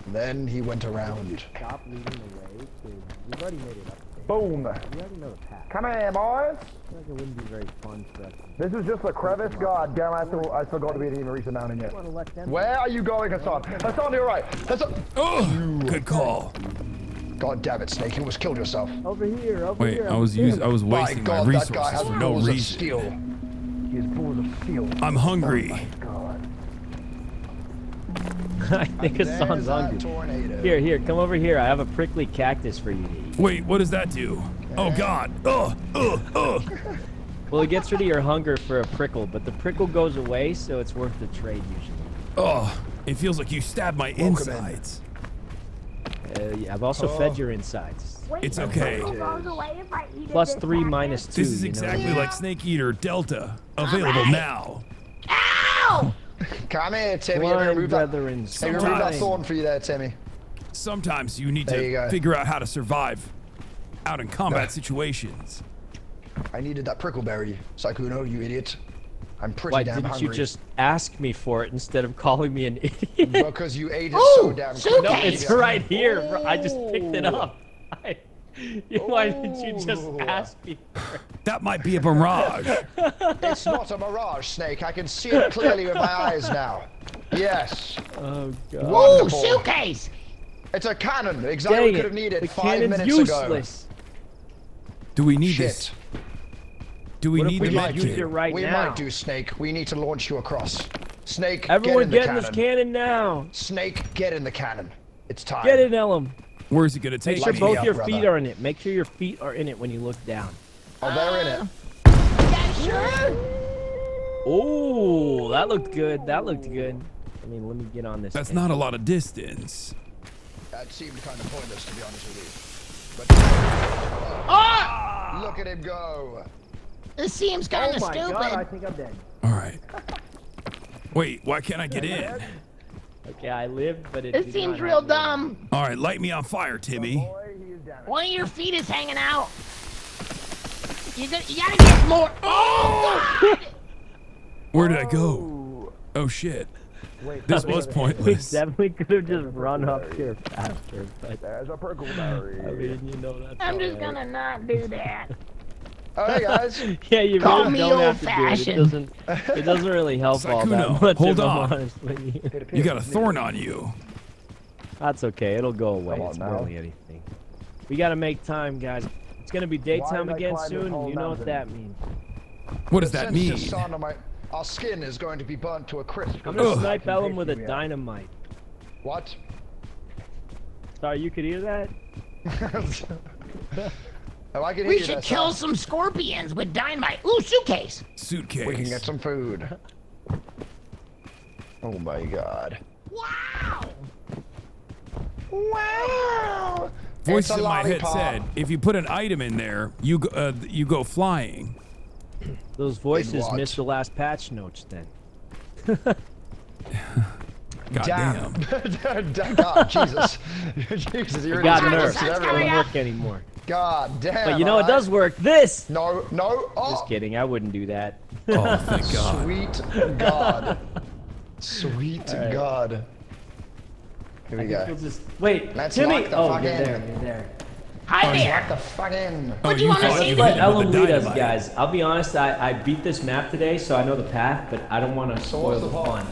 Then he went around. Stop leading the way. We've already made it up. Boom. We already know the path. Come here, boys. I feel like it wouldn't be very fun for us. This is just a crevice. God damn, I forgot to be even reach the mountain yet. Want to let them Where are you going, Hasan? Hasan, to your right. Hasan. Oh, good call. God damn it, Snake. You almost killed yourself. over here. Over Wait, here. I was wasting my God, that guy resources has for no balls of reason. steel. He has balls of steel. I'm hungry. God. I think Hasan's hungry. Tornado. Here, come over here. I have a prickly cactus for you to eat. Wait, what does that do? Oh God. Well, it gets rid of your hunger for a prickle, but the prickle goes away, so it's worth the trade usually. Oh, it feels like you stabbed my insides. Yeah, I've also fed your insides. It's okay. Plus 3, minus 2. This is exactly like Snake Eater Delta. Available now. Ow! Come here, Timmy. Let me remove that. Sometimes- Let me remove that thorn for you there, Timmy. Sometimes you need There you to go. figure out how to survive out in combat situations. I needed that prickleberry, Sykkuno, you idiot. I'm pretty Why damn didn't hungry. you just ask me for it instead of calling me an idiot? Because you ate it so damn quick. No, it's right here. Bro. I just picked it up. Why didn't you just ask me for it? That might be a mirage. It's not a mirage, Snake. I can see it clearly with my eyes now. Yes. Oh, God. Wonderful. Ooh, suitcase! It's a cannon. Exactly what we could have needed the 5 cannon's minutes useless. ago. Do we need Shit. this? Do we need the med use kit? it right we now? might do, Snake. We need to launch you across. Snake, Everyone get get in in the this cannon. cannon now. Snake, get in the cannon. It's time. Get in, Ellum. Where's it gonna take Make sure me? both up, your brother. feet are in it. Make sure your feet are in it when you look down. Oh, they're in it. Oh, that looked good. That looked good. I mean, let me get on this. That's thing. not a lot of distance. That seemed kind of pointless, to be honest with you. But Ah! look at him go. This seems kind of Oh my stupid. God, I think I'm dead. All right. Wait, why can't I get in? Okay, I lived, but it This did seems not real help me. dumb. All right, light me on fire, Timmy. One of your feet is hanging out. You gotta get more. Oh, God! Where did I go? Oh shit. This was We pointless. definitely could have just run up here faster, but there's a prickleberry. I mean, you know that's. I'm just all right. gonna not do that. Oh, hey, guys. Yeah, you Call really me don't have to do it. It old-fashioned. doesn't. It doesn't really help all Sykkuno, that much. hold if I'm on. honest with you. You got a thorn on you. That's okay. It'll go away. Come on It's now. barely anything. We gotta make time, guys. It's gonna be daytime did I again climb this soon, whole and you know what mountain? that means. What does The that mean? sensitive sun on our skin is going to be burnt to a crisp. I'm gonna Ugh. snipe Ellum with a dynamite. What? Sorry, you could hear that? Oh, I can hear We you should there, kill son. some scorpions with dynamite. Ooh, suitcase. Suitcase. We can get some food. Oh my God. Wow. Wow. Voice It's a in my head lollipop. said, if you put an item in there, you go flying. Those voices what? missed the last patch notes then. God damn. God, Jesus. Jesus, you're It got really nerfed. close to It everyone. doesn't work anymore. God damn. But you know it does work. This! No, no. Oh, Just kidding. I wouldn't do that. Oh, thank God. sweet God. Sweet All right. God. Here we go. We'll just wait. Let's Timmy! lock the Oh, fuck you're in. there. You're there. Hi Lock there. the fuck in. What do you want to thought see? you Let hit him Ellum with the lead us, dynamite. guys. I'll be honest. I beat this map today, so I know the path, but I don't want to spoil what's the the fun.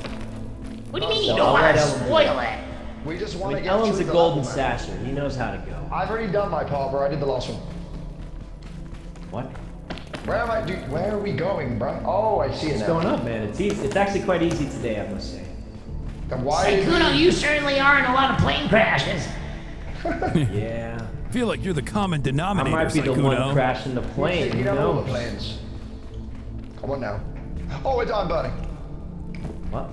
What do you mean you So don't I'll want let to Ellum do spoil it? We just I want to mean, get Ellen's through a the golden level, man. sasher. He knows how to go. I've already done my part, bro. I did the last one. What? Where am I? Dude, where are we going, bro? Oh, I see it It's now. going up, man. It's easy. It's actually quite easy today, I must say. Then why Hey, is Kuno, it- you certainly are in a lot of plane crashes. Yeah. I feel like you're the common I denominator, might be the one Sykkuno. crashing the plane. You Who know all the knows? planes. Come on now. Oh, it's on burning. What?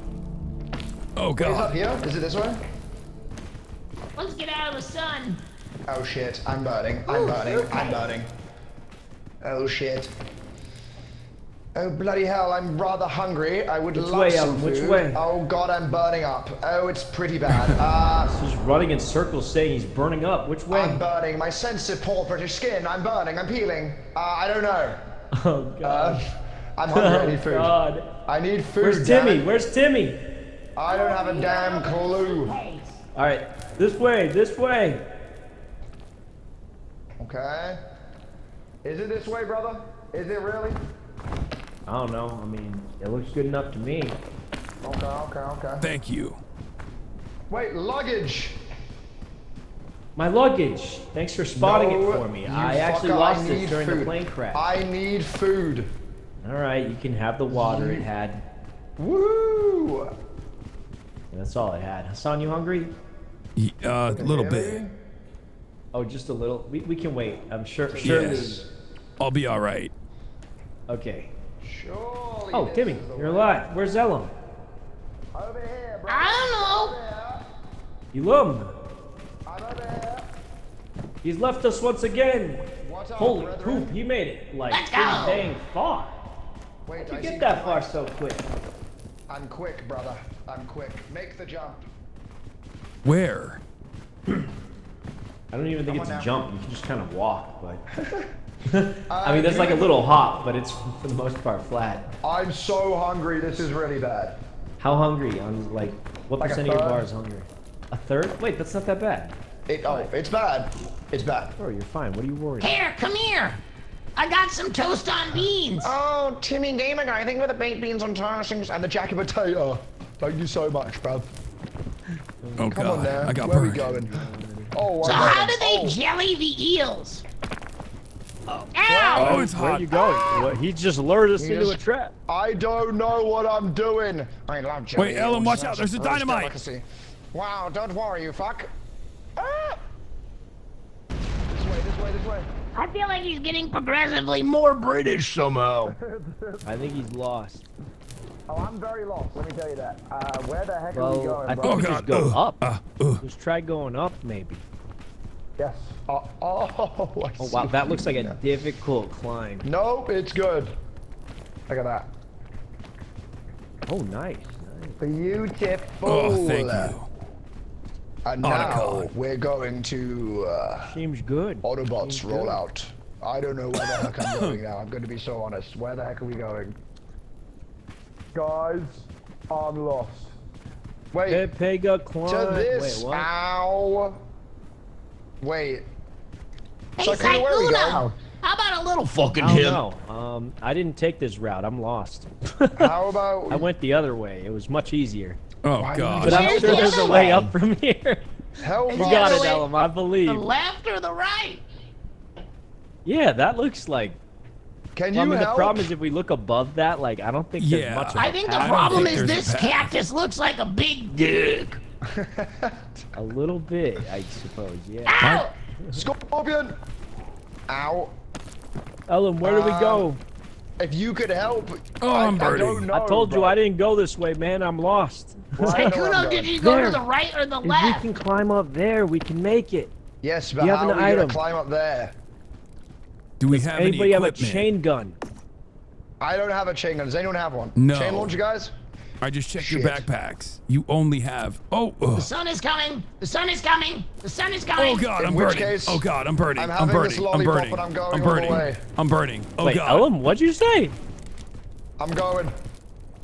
Oh Wait, is up God. here? Is it this way? Let's get out of the sun. Oh shit, I'm burning. I'm burning. I'm burning. Oh shit. Oh bloody hell, I'm rather hungry. I would Which love way, some Ellen? food. Which way? Oh god, I'm burning up. Oh, it's pretty bad. He's running in circles saying he's burning up. Which way? I'm burning. My sensitive poor British skin. I'm burning. I'm peeling. I don't know. Oh, God. I'm hungry. I Oh, need food. God. I need food. Where's damn Timmy? it. Where's Timmy? I don't have a damn clue. All right. This way. This way. Okay. Is it this way, brother? Is it really? I don't know. I mean, it looks good enough to me. Okay. Thank you. Wait, luggage. My luggage. Thanks for spotting No, it for me. you I actually fucker, lost I it need during food. the plane crash. I need food. All right. You can have the water it had. Woo! That's all it had. Hasan, you hungry? A little bit. Oh, just a little. We can wait. I'm sure. Surely. Yes. I'll be all right. Okay. Surely. Oh, Timmy, you're alive. Where's Elam? Over here, bro. I Elam. I'm over here. He's left us once again. What up, Holy brethren? poop, he made it like Let's pretty go. dang far. Wait, How'd I you see get that my- far so quick? I'm quick, brother. I'm quick. Make the jump. Where? I don't even think Come it's on a now. jump. You can just kind of walk, but I mean, there's like a little hop, but it's for the most part flat. I'm so hungry. This is really bad. How hungry? On like what Like a percent of your third. bar is hungry? A third? Wait, that's not that bad. It's bad. It's bad. Bro, you're fine. What are you worried about? Here, come here. I got some toast on beans. Oh, Timmy Gamer Guy. Thank you for the baked beans on toastings and the jacket potato. Thank you so much, bro. Oh Come God, on now. I got Where we burned. going? Oh, So I got how it. do they Oh. jelly the eels? Ow! Oh, it's Where are hot. you going? What, he just lured us into a trap. I don't know what I'm doing. I love jelly. Wait, Ellen, It was watch such out, there's a first dynamite. delicacy. Wow, don't worry, you fuck. Ah! This way, this way, this way. I feel like he's getting progressively more British somehow. I think he's lost. Oh, I'm very lost, let me tell you that. Where the heck are we Well, going, I bro? think we God. just go up. Ugh. Just try going up, maybe. Yes. I Oh wow, see. that looks like a difficult climb. Nope, it's good. Look at that. Oh, nice. Beautiful. Oh, thank you. And Oh, now God. we're going to Seems good. Autobots Seems roll good. out. I don't know where the heck I'm going now. I'm going to be so honest. Where the heck are we going? Guys, I'm lost. Wait, Pega climb. to this. Wait, what? Ow. Wait. Hey, So, Saikuno, where are we Saikuno, going? how about a little fucking I him? don't know. I didn't take this route. I'm lost. How about I went the other way. It was much easier. Oh Why God. But I'm Where's sure the there's a other way way? up from here. help You Is us? got the it, way- Ellum. I The believe. left or the right? Yeah, that looks like. Can I you mean, the help? problem is if we look above that, like I don't think Yeah. there's much. Of I a think the path. problem think is there's a this path. cactus looks like a big dick. A little bit, I suppose. Yeah. Ow! Scorpion. Ow. Ellum, where do we go? If you could help. Oh, I'm I burning. don't know, I told you bro. I didn't go this way, man. I'm lost. Well, I know where I'm Saikuno, going. did you go There. to the right or the If we left? can climb up there, we can make it. Yes, but You have how an are we gonna item. climb up there? Do we have any Anybody have a equipment? chain gun? I don't have a chain gun. Does anyone have one? No. Chain launcher, guys? I just checked your Shit. backpacks. You only have. Oh. The Ugh. sun is coming. The sun is coming. The sun is coming. Oh God, In I'm which burning. case, Oh God, I'm burning. I'm I'm having this burning. I'm lollipop burning. and I'm going I'm all the burning. way. I'm burning. Oh Wait, God. Ellum, what'd you say? I'm going.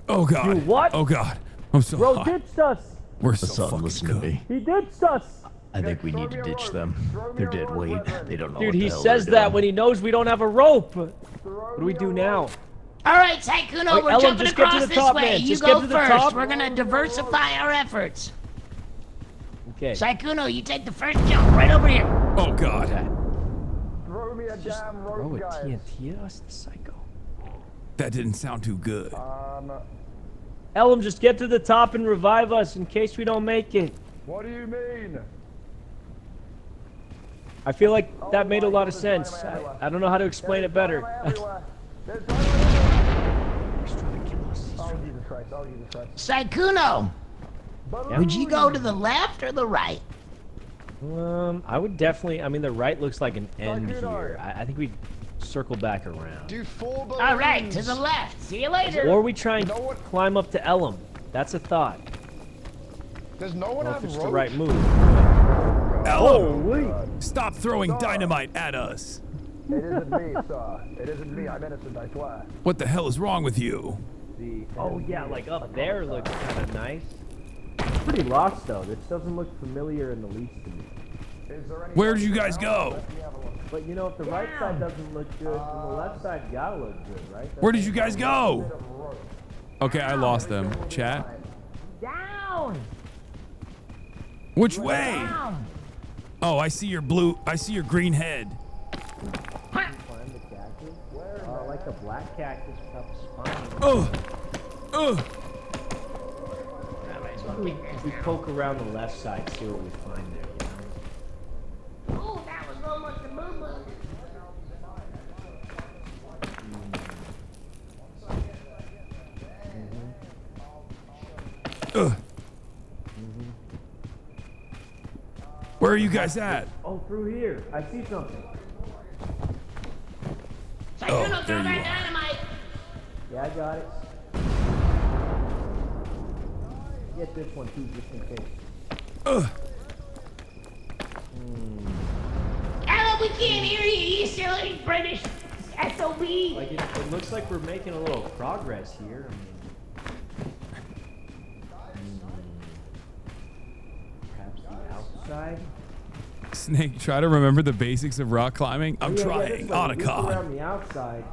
Oh God. You what? Oh God. I'm so Bro hot. ditched us. We're so fucking good. He ditched us. I think we need to ditch them. They're dead weight. They don't know Dude, what the he hell says they're that doing. when he knows we don't have a rope. What do we do now? All right, Saikuno, Wait, we're Ellum, jumping just get to across the this top, way. man. You Just go get to the first. top. We're gonna diversify our efforts. Okay. Saikuno, you take the first jump right over here. Oh God. Throw me a damn rope, Throw a guys. TNT at us, the psycho. That didn't sound too good. Ellum, just get to the top and revive us in case we don't make it. What do you mean? I feel like that made a lot of sense. I don't know how to explain it better. He's trying to kill us. Oh, Jesus Christ. Oh, Jesus Christ. Saikuno, would you go to the left or the right? I would definitely. I mean, the right looks like an end here. I think we circle back around, Do 4 balloons. All right, to the left. See you later. or we try and climb up to Ellum. That's a thought. Does no I one don't know have if it's rope? the right move. Ellum, stop throwing dynamite at us. It isn't me, sir. It isn't me. I'm innocent, I swear. What the hell is wrong with you? Oh yeah, like up there looks kind of nice. Pretty lost though. This doesn't look familiar in the least to me. Is there any Where did you guys go? But you know, if the right side doesn't look good, then the left side gotta look good, right? Where did you guys go? Okay, I lost them. Chat. Down. Which way? Down. Oh, I see your blue. I see your green head. Climb the cactus? Like the black cactus without the spine. Oh. Oh. If we poke around the left side, see what we find there, you know? Ooh, that was almost a boo-boo. Where are you guys at? Oh, through here. I see something. Oh, there you are. Yeah, I got it. Get this one too, just in case. Ella, we can't hear you. You silly British SOB. Like it looks like we're making a little progress here. Perhaps the outside. Snake, try to remember the basics of rock climbing. I'm trying. Look Otacon. around the outside.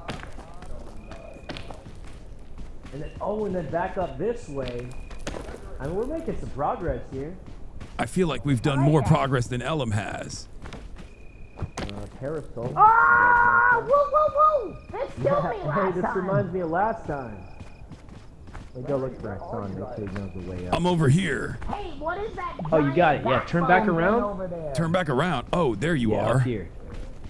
And then back up this way. I mean, we're making some progress here. I feel like we've done more progress than Elam has. Periscope. Oh, whoa. This killed me last Hey, this time. reminds me of last time. Let me go look for Hasan. Make sure he knows the way up. I'm over here. Hey, what is that? Oh, you got it. Yeah, turn back backbone around. over there? Turn back around. Oh, there you Yeah, are. up here.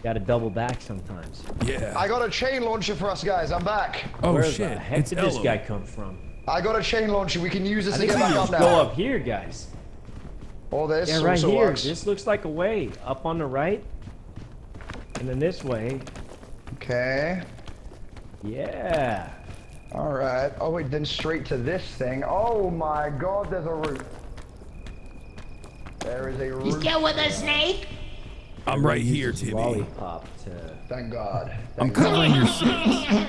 Got to double back sometimes. Yeah. I got a chain launcher for us, guys. I'm back. Oh, Where shit. the heck It's did this Elam. guy come from? I got a chain launcher. We can use this I to think get we back can up just now. go up here, guys. Or this Yeah, right also here. works. This looks like a way. Up on the right. And then this way. Okay. Yeah. All right. Oh wait, then straight to this thing. Oh my God, there's a route. There is a route. You still with us, Snake? I'm right here, Timmy. Lollipop to... Thank God. I'm covering your six.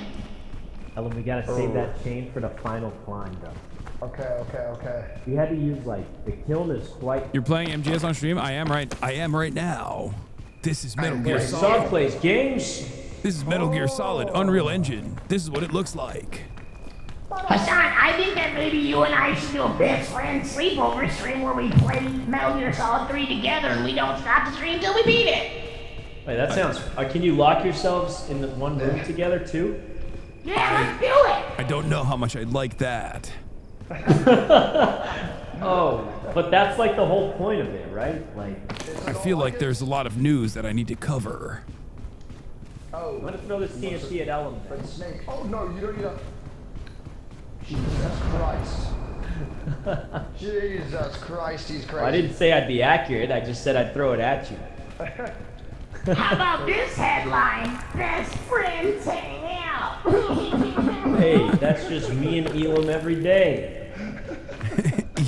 Ellen, we gotta save that chain for the final climb, though. Okay. We had to use like the kiln is quite. You're playing MGS on stream? I am right now. This is Metal Gear Son Solid. plays games. This is Metal Gear Solid, Unreal Engine. This is what it looks like. Hasan, I think that maybe you and I should do a best friend sleepover stream where we play Metal Gear Solid 3 together and we don't stop the stream till we beat it. Wait, that sounds. Can you lock yourselves in the one room together too? Yeah, let's do it. I don't know how much I'd like that. Oh, but that's like the whole point of it, right? Like. I feel like there's a lot of news that I need to cover. Oh. I'm gonna throw this TNT at Ellen. But Snake. Oh no, you don't need a. Jesus Christ. Jesus Christ, he's crazy. Well, I didn't say I'd be accurate. I just said I'd throw it at you. How about this headline? Best friends hang out. Hey, that's just me and Elam every day.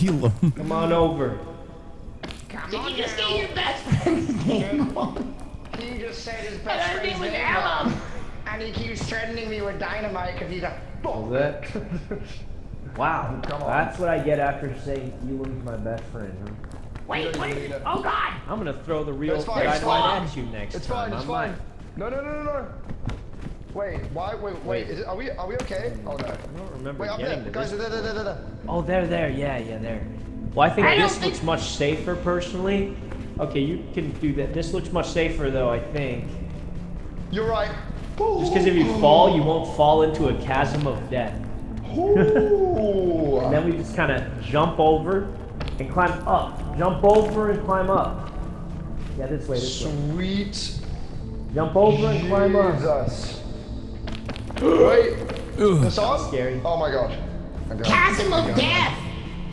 Elam. Come on over. Did you just get your best friend's name on? He just said his And best her name friend's was name. Elam. And he keeps threatening me with dynamite because he's a Was that? Wow. Come on. That's what I get after saying Elam's my best friend. Huh? Wait, oh God. I'm gonna throw the real It's fine, dynamite at you next It's time. fine, it's I might. fine. No. Wait, why? Wait. Is it, are we okay? Oh no. I don't remember Wait, up getting there. to Guys, this. there. Oh, there. Yeah, there. Well, I think I don't this think- looks much safer personally. Okay, you can do that. This looks much safer though, I think. You're right. Just because if you fall, you won't fall into a chasm of death. And then we just kind of jump over and climb up. Jump over and climb up. Yeah, this way. Sweet. Jump over and climb up. Jesus. Wait. This on? Scary. Oh my God. Chasm of death.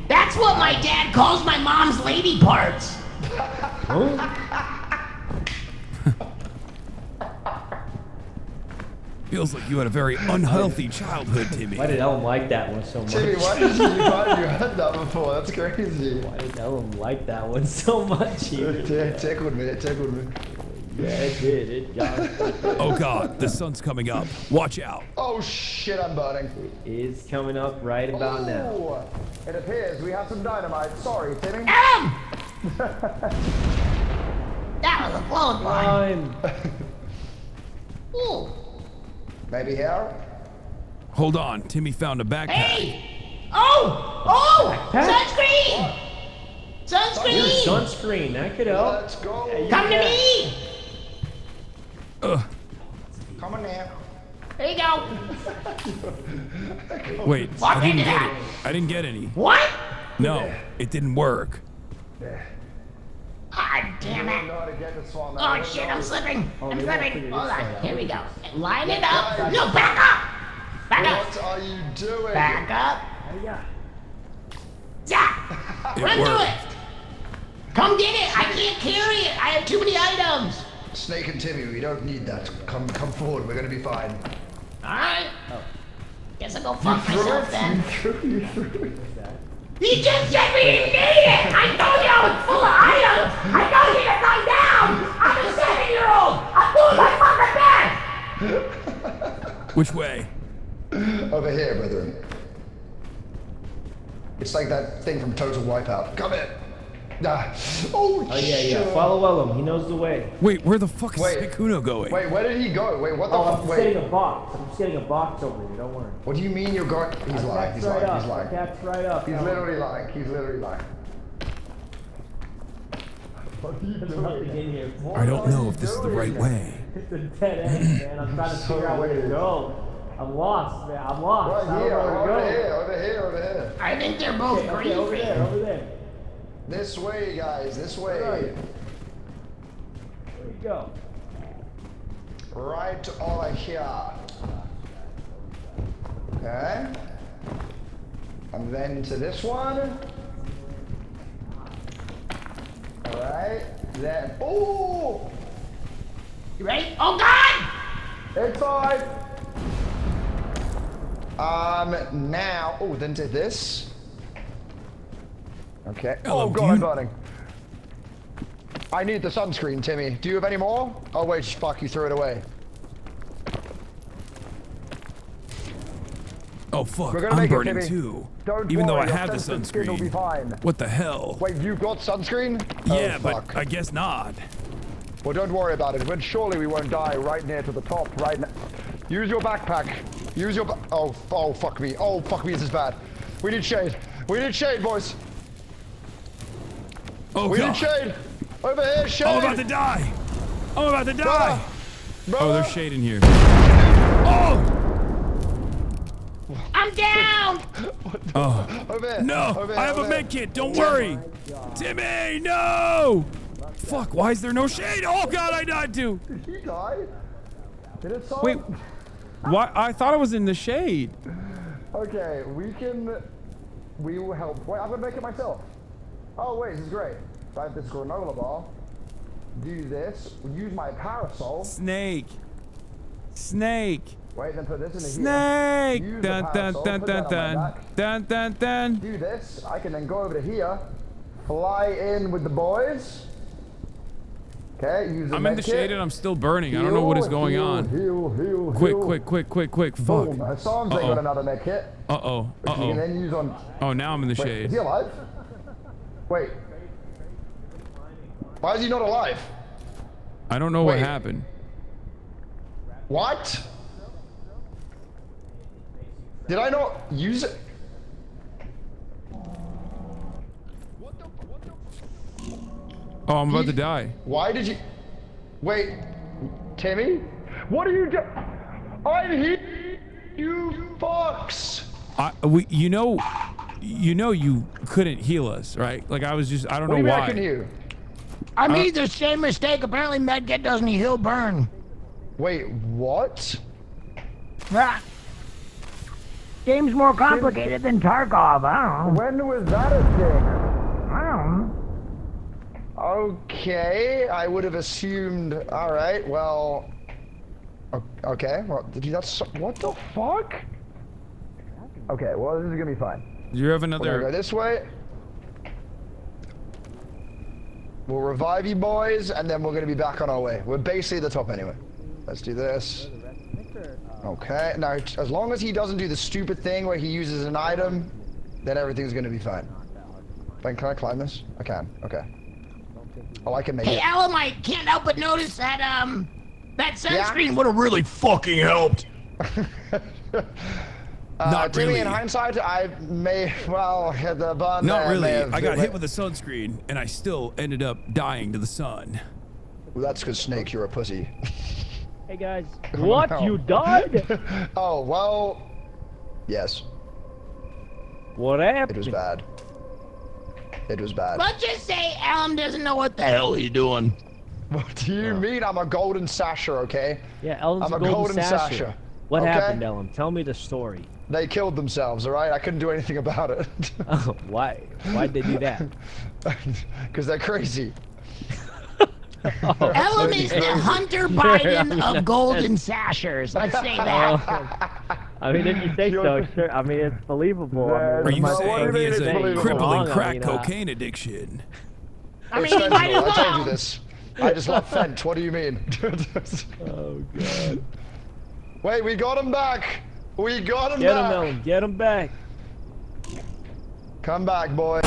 That's what my dad calls my mom's lady parts. Feels like you had a very unhealthy childhood, Timmy. Why did Ellen like that one so much? Timmy, why did you heard that before? That's crazy. Why did Ellen like that one so much? It tickled me. Yeah, it did. It got Oh God, the sun's coming up. Watch out. Oh shit, I'm burning. It is coming up right about now. Oh, it appears we have some dynamite. Sorry, Timmy. That was a close one. Ooh. Maybe here? Hold on, Timmy found a backpack. Hey! Oh! Backpack? Sunscreen! Sunscreen! Here's sunscreen. That could help. Let's go. Yeah, you Come to got- me! Come on now. There you go. Wait, Walk I didn't into get that. it. I didn't get any. What? No, it didn't work. Ah, damn I don't it. know how to get this one. Oh shit, I'm slipping. Oh, I'm they won't slipping. figure Hold this on. out. Here we go. Line it up. No, back up. Back up. What are you doing? Back up. Yeah. Yeah. It Run through worked. it. Come get it. I can't carry it. I have too many items. Snake and Timmy, we don't need that. Come forward. We're gonna be fine. All right. Guess I'll go fuck myself then. You threw it. He just said we didn't need it. I told you I was full of items. I know you to come down. I'm a 7-year-old. I'm doing my fucking best. Which way? Over here, brethren. It's like that thing from Total Wipeout. Come in. Oh yeah. Follow Ellum. He knows the way. Wait, where the fuck is Sekuno going? Wait, where did he go? Wait, what the fuck? I'm setting a box. I'm setting a box over here. Don't worry. What do you mean you're going? He's lying. He's lying. He's lying. Cat's right up. He's literally lying. He's literally lying. What are you doing? I don't know if this is the right way. It's a dead end, man. I'm trying to figure out where to go. I'm lost, man. I'm lost. Right here, over here. I think they're both green. Over there. This way, guys. This way. Right. Where you go? Right over here. Okay. And then to this one. Alright. Then. Oh! You ready? Oh, God! Inside! Now. Oh, then to this. Okay. Oh, God, I'm burning. I need the sunscreen, Timmy. Do you have any more? Oh, wait, fuck, you threw it away. Oh, fuck, We're gonna I'm make it, burning Timmy. too. Don't Even though worry, I your have the sensitive skin will be sunscreen. fine. What the hell? Wait, you got sunscreen? Yeah, Oh, but fuck. I guess not. Well, don't worry about it. But surely we won't die right near to the top right now. Use your backpack. Use your oh, fuck me. Oh, fuck me, this is bad. We need shade. We need shade, boys. Oh, we God. need shade. Over here, shade. I'm about to die. I'm about to die. Oh, there's shade in here. Oh! I'm down. Oh. Over here. No, Over here, I have a over med here. kit. Don't worry. Timmy, no! Fuck, why is there no shade? Oh, God, I died too. Did he die? Did it solve? Wait, why? I thought I was in the shade. Okay, we will help. Wait, I'm gonna make it myself. Oh, wait, this is great. So I have this granola bar. Do this. Use my parasol. Snake. Snake. Wait, then put this in here. Snake. Use Dun the dun parasol, dun put dun that on my dun back. dun dun dun. Do this. I can then go over to here. Fly in with the boys. Okay, use the I'm in the shade and I'm still burning. I don't know what is going on. Heal. Quick. Fuck. Boom. Hasan's got another med kit. Uh-oh. Which you can then use on... Oh, now I'm in the Wait, shade. is he alive? Wait. Why is he not alive? I don't know what happened. What? Did I not use it? Oh, I'm about to die. Why did you... Wait. Timmy? What are you doing? I'm here. You fucks. You know you couldn't heal us, right? Like I don't know why. I can heal? I made the same mistake. Apparently, medkit doesn't heal burn. Wait, what? Ah. Game's more complicated than Tarkov. I don't know. When was that a thing? I don't know. Okay, I would have assumed. All right, well. Okay, well, what the fuck? Okay, well, this is gonna be fine. Do you have We're another? gonna go this way. We'll revive you boys, and then we're gonna be back on our way. We're basically at the top anyway. Let's do this. Okay, now as long as he doesn't do the stupid thing where he uses an item, then everything's gonna be fine. Then can I climb this? I can. Okay. Oh, I can make Hey, it. Ellum, I can't help but notice that that sunscreen would have really fucking helped. Not Timmy, really. in hindsight, I may, well, the bun Not there really. may have I got hit with a sunscreen, and I still ended up dying to the sun. Well, that's because Snake, you're a pussy. Hey guys. What? No. You died? Oh, well, yes. What happened? It was bad. It was bad. Let's just say Ellum doesn't know what the hell he's doing. What do you mean? I'm a golden Sasha, okay? Yeah, Ellum's I'm a golden Sasha. What Okay? happened, Ellen? Tell me the story. They killed themselves, all right? I couldn't do anything about it. Oh, why? Why'd they do that? Because they're crazy. Ellen is the Hunter Biden of golden sashers. Let's say that. I mean, if you say so, sure. I mean, it's believable. Are you saying he has a crippling wrong, crack cocaine addiction? I mean, It's he might fentanyl, as I told you well. this. I just love Fent. What do you mean? Oh, God. Wait, we got him back. We got him Get him, back. Ellen. Get him back. Come back, boys.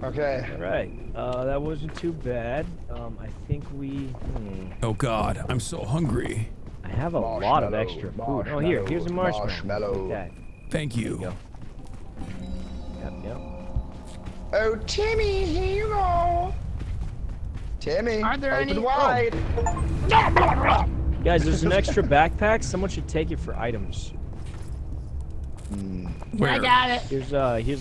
Okay. All right. That wasn't too bad. I think we... Oh God, I'm so hungry. I have a lot of extra food. Oh, here's a marshmallow. Take that. Thank you. There you go. Yep. Oh, Timmy, here you go. Timmy, Are there open any- wide. Guys, there's an extra backpack. Someone should take it for items. I got it. Here's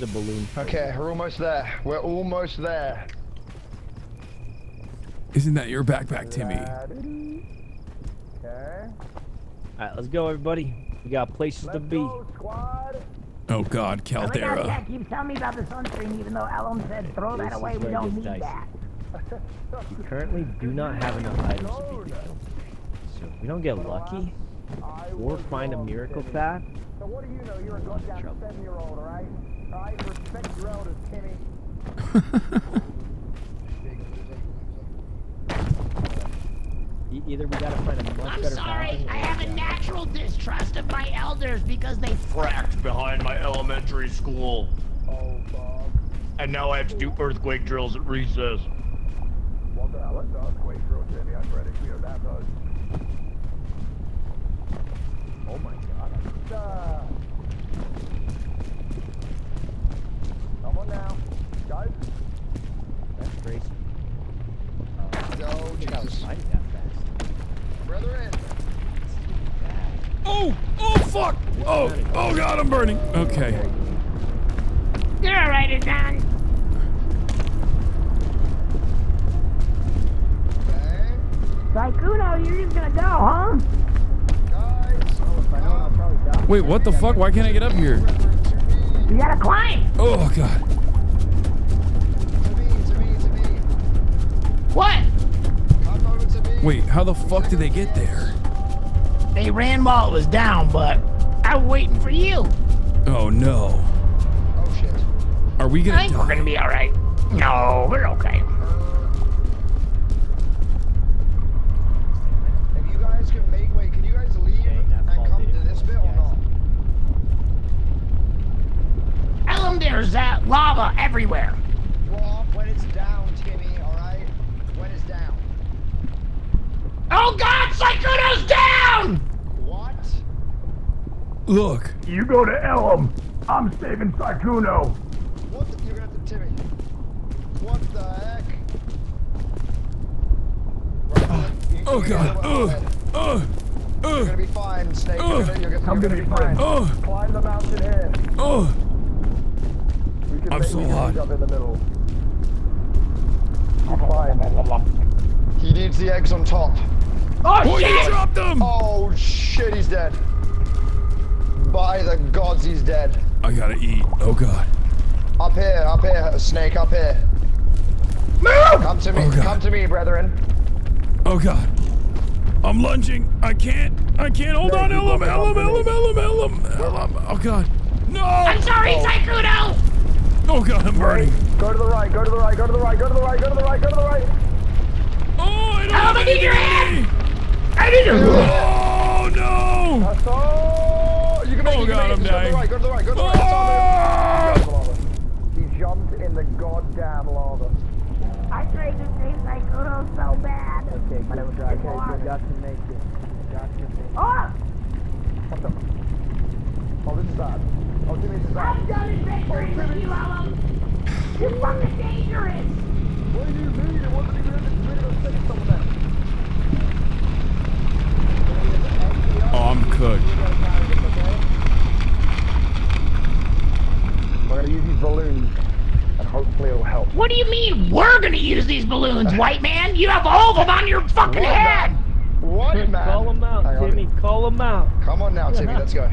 a balloon. Okay, we're almost there. We're almost there. Isn't that your backpack, Timmy? Okay. All right, let's go, everybody. We got places to be. Oh God, Caldera. Dad keeps telling me about the sunscreen, even though Ellen said throw that away. We don't need that. We currently do not have enough items to beat this. So if we don't get lucky or find a miracle path, So what do you know? You're a goddamn 7-year-old, all right? All right, respect your elders, Timmy. either we gotta find a much I'm better sorry. path. I have a natural distrust of my elders because they fracked behind my elementary school. Oh, Bob. And now I have to do earthquake drills at recess. What the hell is the earthquake drill, Timmy? I'm ready to hear that, though. Oh my God. Come on now. Guys. That's crazy. Go, Jesus. I did that fast. Brethren. Oh fuck! Oh God, I'm burning. Okay. You're all right, Hasan. Okay. Saikuno, you're just gonna go, huh? Guys. Oh, if I know, I'll probably die. Wait, what the fuck? Why can't I get up here? You gotta climb. Oh God. To me. What? Come over to me. Wait, how the fuck did they get there? They ran while it was down, but I was waiting for you. Oh no. Oh shit. Are we I gonna think we're die? gonna be all right. No, we're okay. If you guys can make way, can you guys leave and come to this bit or not? Ellen, there's lava everywhere. Well, when it's down, Timmy, alright? When it's down. Oh God, Saikuno's down! What? Look. You go to Elam. I'm saving Saikuno. What the, you're gonna have to, Timmy. What the heck? Oh God. You're gonna be fine, Snake. You're gonna be fine. Oh. Climb the mountain here. Oh. We can I'm so hot. Up in the middle. You're fine. He needs the eggs on top. Oh You shit! dropped them. Oh shit, he's dead. By the gods, he's dead. I gotta eat. Oh God. Up here, Snake, up here. Move! Come to me, Oh, God. come to me, brethren. Oh God. I'm lunging. I can't. Hold on, Elam. Oh God. No. I'm sorry, Saikuno! Oh God, I'm burning. Go to the right, go to the right, go to the right, go to the right, go to the right, go to the right. Oh, I don't Elam, I need your hand! I need your Oh no. That's all. You can make Oh it, God, I'm dying. Go to the right, go to the right, go to the right. He jumped in the goddamn lava. I tried to save Saikuno so bad. Okay, but it was good. too hard. Got to make it. Oh! What the? Oh, this is bad. Oh, Timmy, this is bad. I'm done adventuring with you, Elam! You're fucking dangerous! What do you mean? It wasn't even in the video of save someone there. Oh, I'm cooked. We're gonna use these balloons, and hopefully it'll help. What do you mean we're gonna use these balloons, white man? You have all of them on your fucking head! What, man? Call him out, Timmy. Call him out. Come on now, Timmy. Let's go.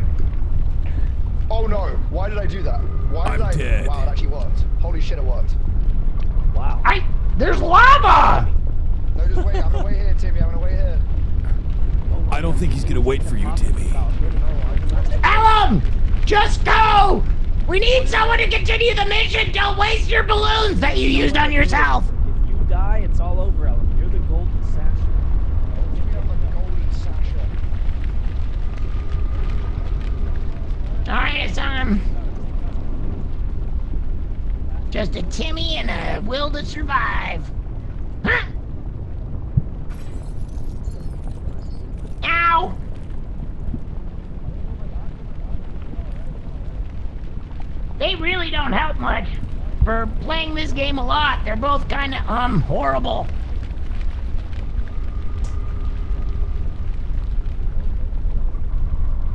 Oh no! Why did I do that? Why did I? Dead. Wow, it actually worked. Holy shit, it worked. Wow. There's lava! No, just wait. I'm gonna wait here, Timmy. I'm gonna wait here. I don't think he's gonna wait for you, Timmy. Ellum! Just go! We need someone to continue the mission! Don't waste your balloons that you used on yourself! If you die, it's all over, Ellen. You're the golden Sasha. Alright, Hasan. Just a Timmy and a will to survive. Huh? Ow! They really don't help much. For playing this game a lot, they're both kind of, horrible.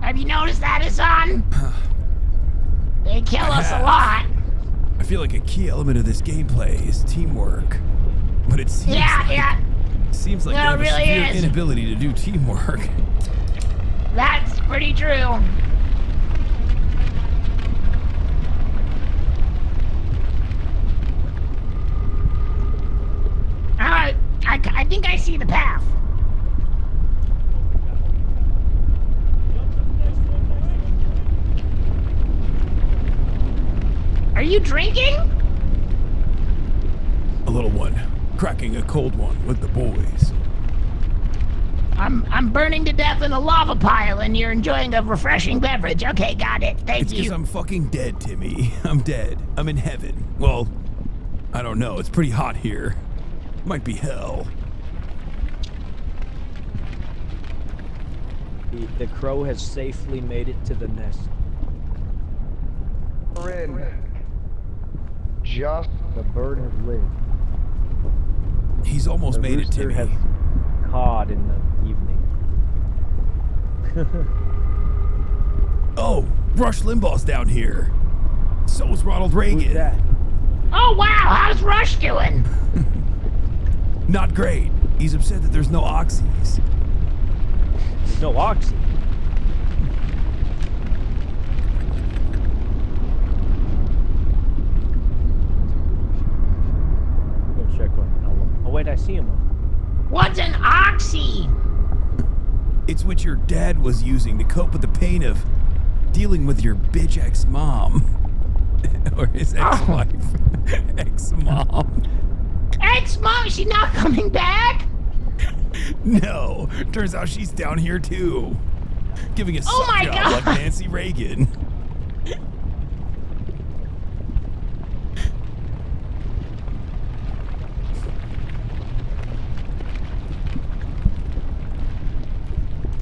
Have you noticed that, Hasan? They kill us a lot. I feel like a key element of this gameplay is teamwork. But it seems seems like they have a severe inability to do teamwork. That's pretty true. I think I see the path. Are you drinking? A little one, cracking a cold one with the boys. I'm burning to death in a lava pile and you're enjoying a refreshing beverage. Okay, got it. Thank It's you. because I'm fucking dead, Timmy. I'm dead. I'm in heaven. Well, I don't know. It's pretty hot here. Might be hell. The crow has safely made it to the nest. We're in. Just the bird has lived. He's almost made it, Timmy. Has cawed in the evening. Oh, Rush Limbaugh's down here. So is Ronald Reagan. Who's that? Oh wow, how's Rush doing? Not great. He's upset that there's no oxys. There's no oxy. Go check on Ellum. Oh wait, I see him. What's an oxy? It's what your dad was using to cope with the pain of dealing with your bitch ex-mom. Or his ex-wife. Ex-mom. Ex-mom, she's not coming back? No, turns out she's down here too. Giving a Oh my job God. like Nancy Reagan.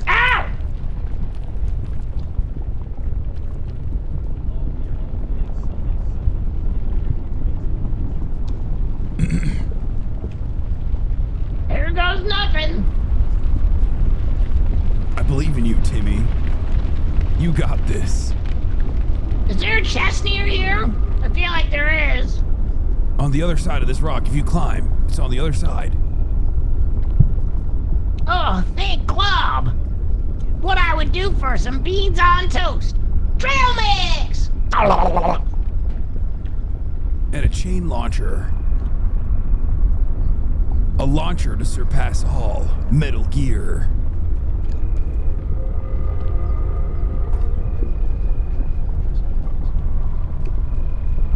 Ow! Here goes nothing. I believe in you, Timmy. You got this. Is there a chest near here? I feel like there is. On the other side of this rock, if you climb, it's on the other side. Oh, thank Glob. What I would do for some beans on toast. Trail mix! And a chain launcher. A launcher to surpass all. Metal Gear.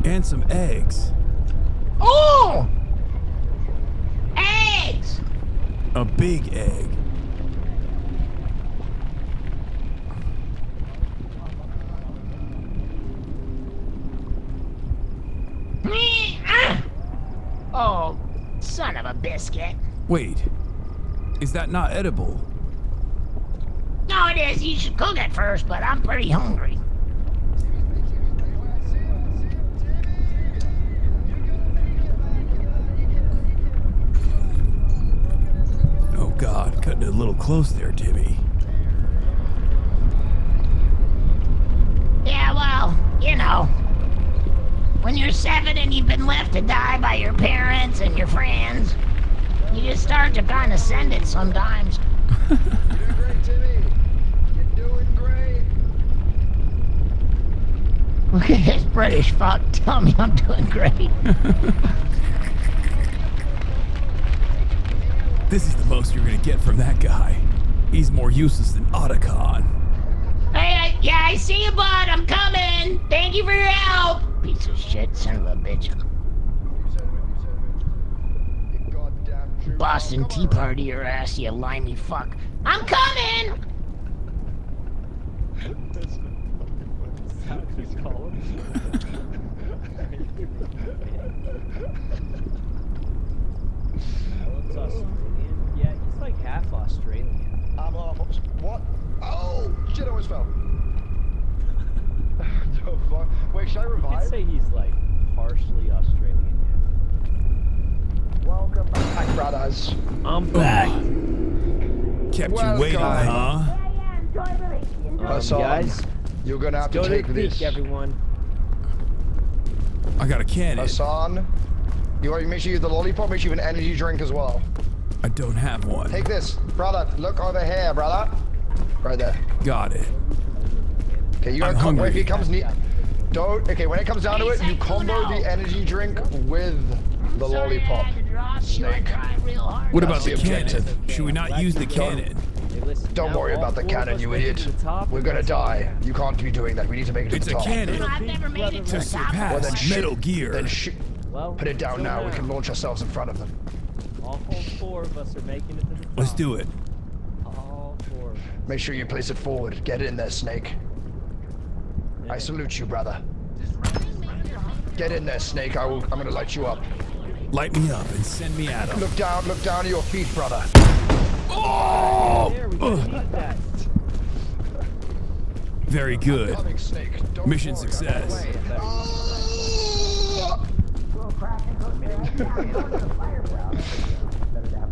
And some eggs. Oh! Eggs! A big egg. Oh, son of a biscuit. Wait, is that not edible? No, it is. You should cook it first, but I'm pretty hungry. Oh God, cutting it a little close there, Timmy. Yeah, well, you know. When you're 7 and you've been left to die by your parents and your friends, you just start to kind of send it sometimes. doing great, Timmy. You're doing great. Look at this British fuck. Tell me I'm doing great. This is the most you're gonna get from that guy. He's more useless than Otacon. Hey, yeah, I see you, bud. I'm coming. Thank you for your help. Piece of shit, son of a bitch. Boston Tea Party your ass, you limey fuck. I'm coming. Yeah, he's like half Australian. I'm off. What? Oh, shit, I almost fell. Wait, should I revive? I'd say he's like partially Australian. Welcome back, brothers. I'm back. Kept you waiting, huh? Hasan, guys, you're gonna have to go take to the this. peak, everyone. I got a cannon. Hasan, you already make sure you have the lollipop, make sure you have an energy drink as well. I don't have one. Take this, brother. Look over here, brother. Right there. Got it. Okay, you gotta combo if it comes neat. Don't. Okay, when it comes down to it, you combo the energy drink with the lollipop. Snake. What about the cannon? Should we not use the cannon? Don't worry about the cannon, you idiot. We're gonna die. You can't be doing that. We need to make it to the top. It's a cannon. I've never made it to To the top. Well, then surpass Metal Gear. Then put it down now. We can launch ourselves in front of them. All four of us are making it to the top. Let's do it. All four of us. Make sure you place it forward. Get it in there, Snake. I salute you, brother. Get in there, Snake. I'm gonna light you up. Light me up and send me at him. Look down to your feet, brother. Oh! There, we need that. Very good. Coming, Snake. Don't Mission worry. success.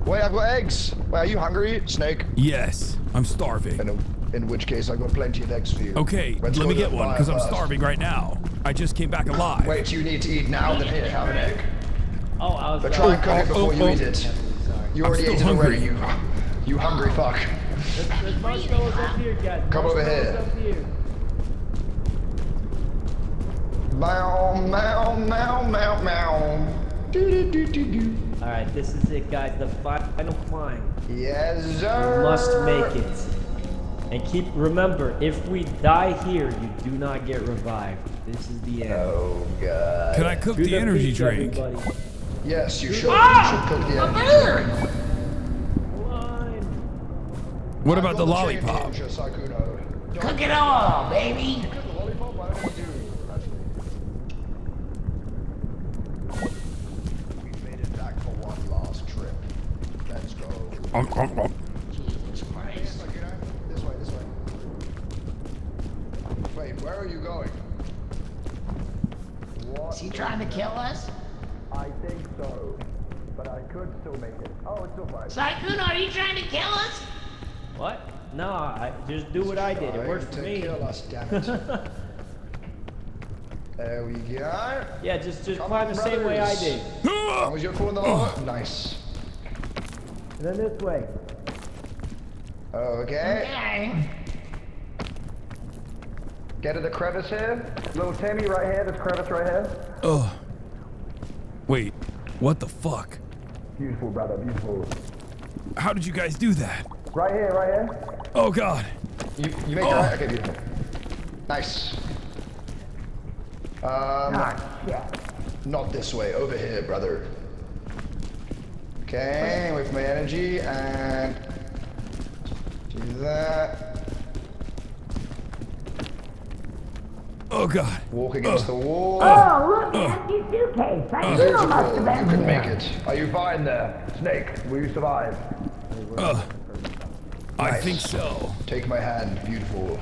Wait, I've got eggs. Wait, are you hungry, Snake? Yes, I'm starving. In which case, I've got plenty of eggs for you. Okay, Let's let go me to get the one fire because I'm first. starving right now. I just came back alive. Wait, you need to eat now, then here, have an egg. Oh, I was. But try and cook it before you eat it. You already still ate it hungry. already, you hungry fuck. There's marshmallows up here, guys. Come over here. Up here. Meow, meow, meow, meow, meow. All right, this is it, guys. The final climb. Yes, We sir. must make it. And remember, if we die here, you do not get revived. This is the end. Oh god. Can I cook Do the energy peak, drink? everybody. Yes, you should. You should cook the energy drink. What about the lollipop? Cook it all, baby. We've made it back for one last trip. Let's go. Jesus Christ. This way, this way. Wait, where are you going? What? Is he trying to kill us? I think so. But I could still make it. Oh, it's still fine. Sykkuno, are you trying to kill us? What? No, I just do what I did. It worked for to me. kill us, damn it. There we go. Yeah, just Come climb on, the same way I brothers. did. As long as you're full in the lower. Nice. And then this way. Okay. Okay. Get to the crevice here. Little Timmy right here. This crevice right here. Ugh. Wait, what the fuck? Beautiful, brother. Beautiful. How did you guys do that? Right here, right here. Oh god. You make it right? Okay, beautiful. Nice. Not this way. Over here, brother. Okay, wait for my energy and do that. Oh god. Walk against the wall. Oh, look, an empty suitcase. Sykkuno must have Beautiful. You been can make here. it. Are you fine there, Snake? Will you survive? I Nice. think so. Take my hand. Beautiful.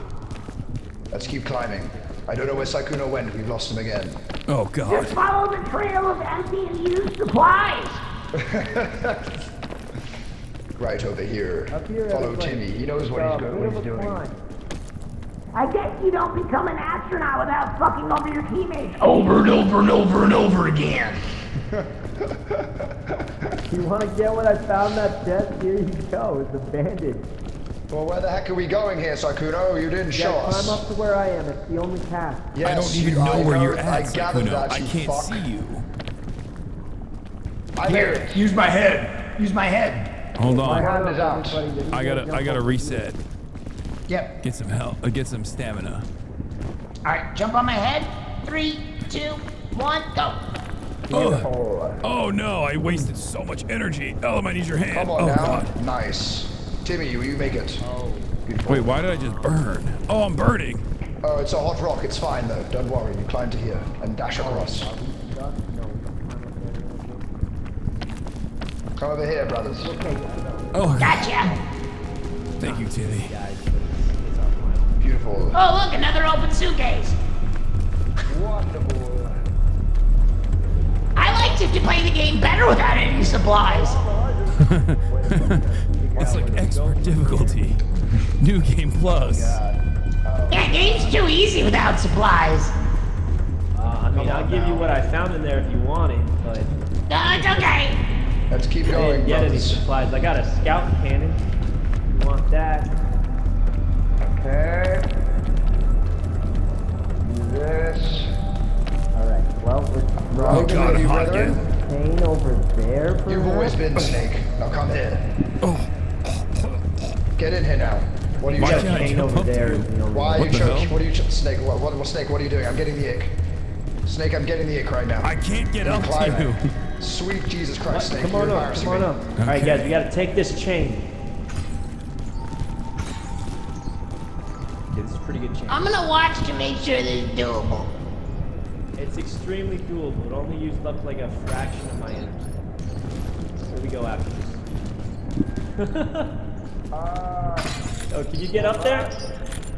Let's keep climbing. I don't know where Sykkuno went. We've lost him again. Oh god. Just follow the trail of empty and used supplies. Right over here. Follow Timmy. He knows what he's doing. I guess you don't become an astronaut without fucking over your teammates. Over and over and over and over again. You want to get what I found that chest? Here you go. It's abandoned. Well, where the heck are we going here, Sakuno? You didn't show us. Climb up to where I am. It's the only path. Yes, I don't even know where you're at, I gathered Sakuno. that, I you can't fuck. see you. I hear it. Use my head. Use my head. Hold on. My hand is out. I gotta reset. Yep. Get some help. Get some stamina. All right, jump on my head. 3, 2, 1, go. Oh no! I wasted so much energy. Ellum, I need your hand. Come on oh now. God. Nice. Timmy, will you make it? Oh. Beautiful. Wait, why did I just burn? Oh, I'm burning. Oh, it's a hot rock. It's fine though. Don't worry. You climb to here and dash across. Come over here, brothers. Oh. Gotcha. Thank you, Timmy. Beautiful. Oh, look, another open suitcase. Wonderful. I like to play the game better without any supplies. It's like expert difficulty. New game plus. Yeah, game's too easy without supplies. I mean, I'll give you what I found in there if you want it, but... No, it's okay. Let's keep I going, didn't get any brothers. supplies. I got a scout cannon. You want that? Okay. Do this. Alright, well, we're Oh God, you hot brethren. Pain over there, perhaps? You've always been Snake. Now come here. Get in here now. What are you choking? Pain over there. Why are you choking? What are you Snake? Snake? What are you doing? I'm getting the ick. Snake, I'm getting the ick right now. I can't get up Climb to you. Sweet Jesus Christ, Snake. Come on you're up, embarrassing come on me. up. Alright, guys, we gotta take this chain. Okay, this is a pretty good chain. I'm gonna watch to make sure this is doable. It's extremely doable. It only used up like a fraction of my energy. Where we go after this? Oh, can you get up there?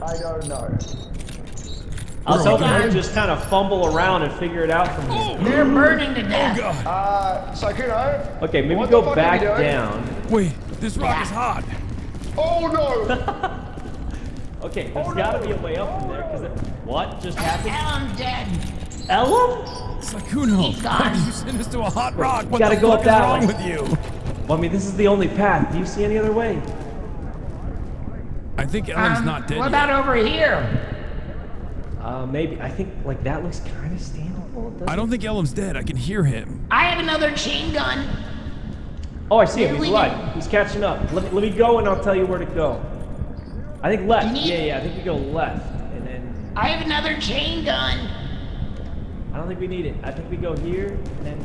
I don't know. I was hoping we'd just kind of fumble around and figure it out from here. They're burning to death. Oh God. Sakuno. Okay, maybe what go the fuck back are you doing? down. Wait, this rock is hot. Oh no! Okay, there's gotta be a way up from there, because what just happened? Ellen's dead. Ellum? Sakuno, He's gone. why did you send us to a hot rock? What Gotta the go fuck up is that wrong way. with you? Well, I mean, this is the only path. Do you see any other way? I think Ellen's not dead What yet. about over here? Maybe. I think, like, that looks kind of standable. I don't think Ellen's dead. I can hear him. I have another chain gun. Oh, I see him. Maybe He's we right. He's catching up. Let me go, and I'll tell you where to go. I think left. You need- Yeah, I think we go left, and then... I have another chain gun. I don't think we need it. I think we go here, and then...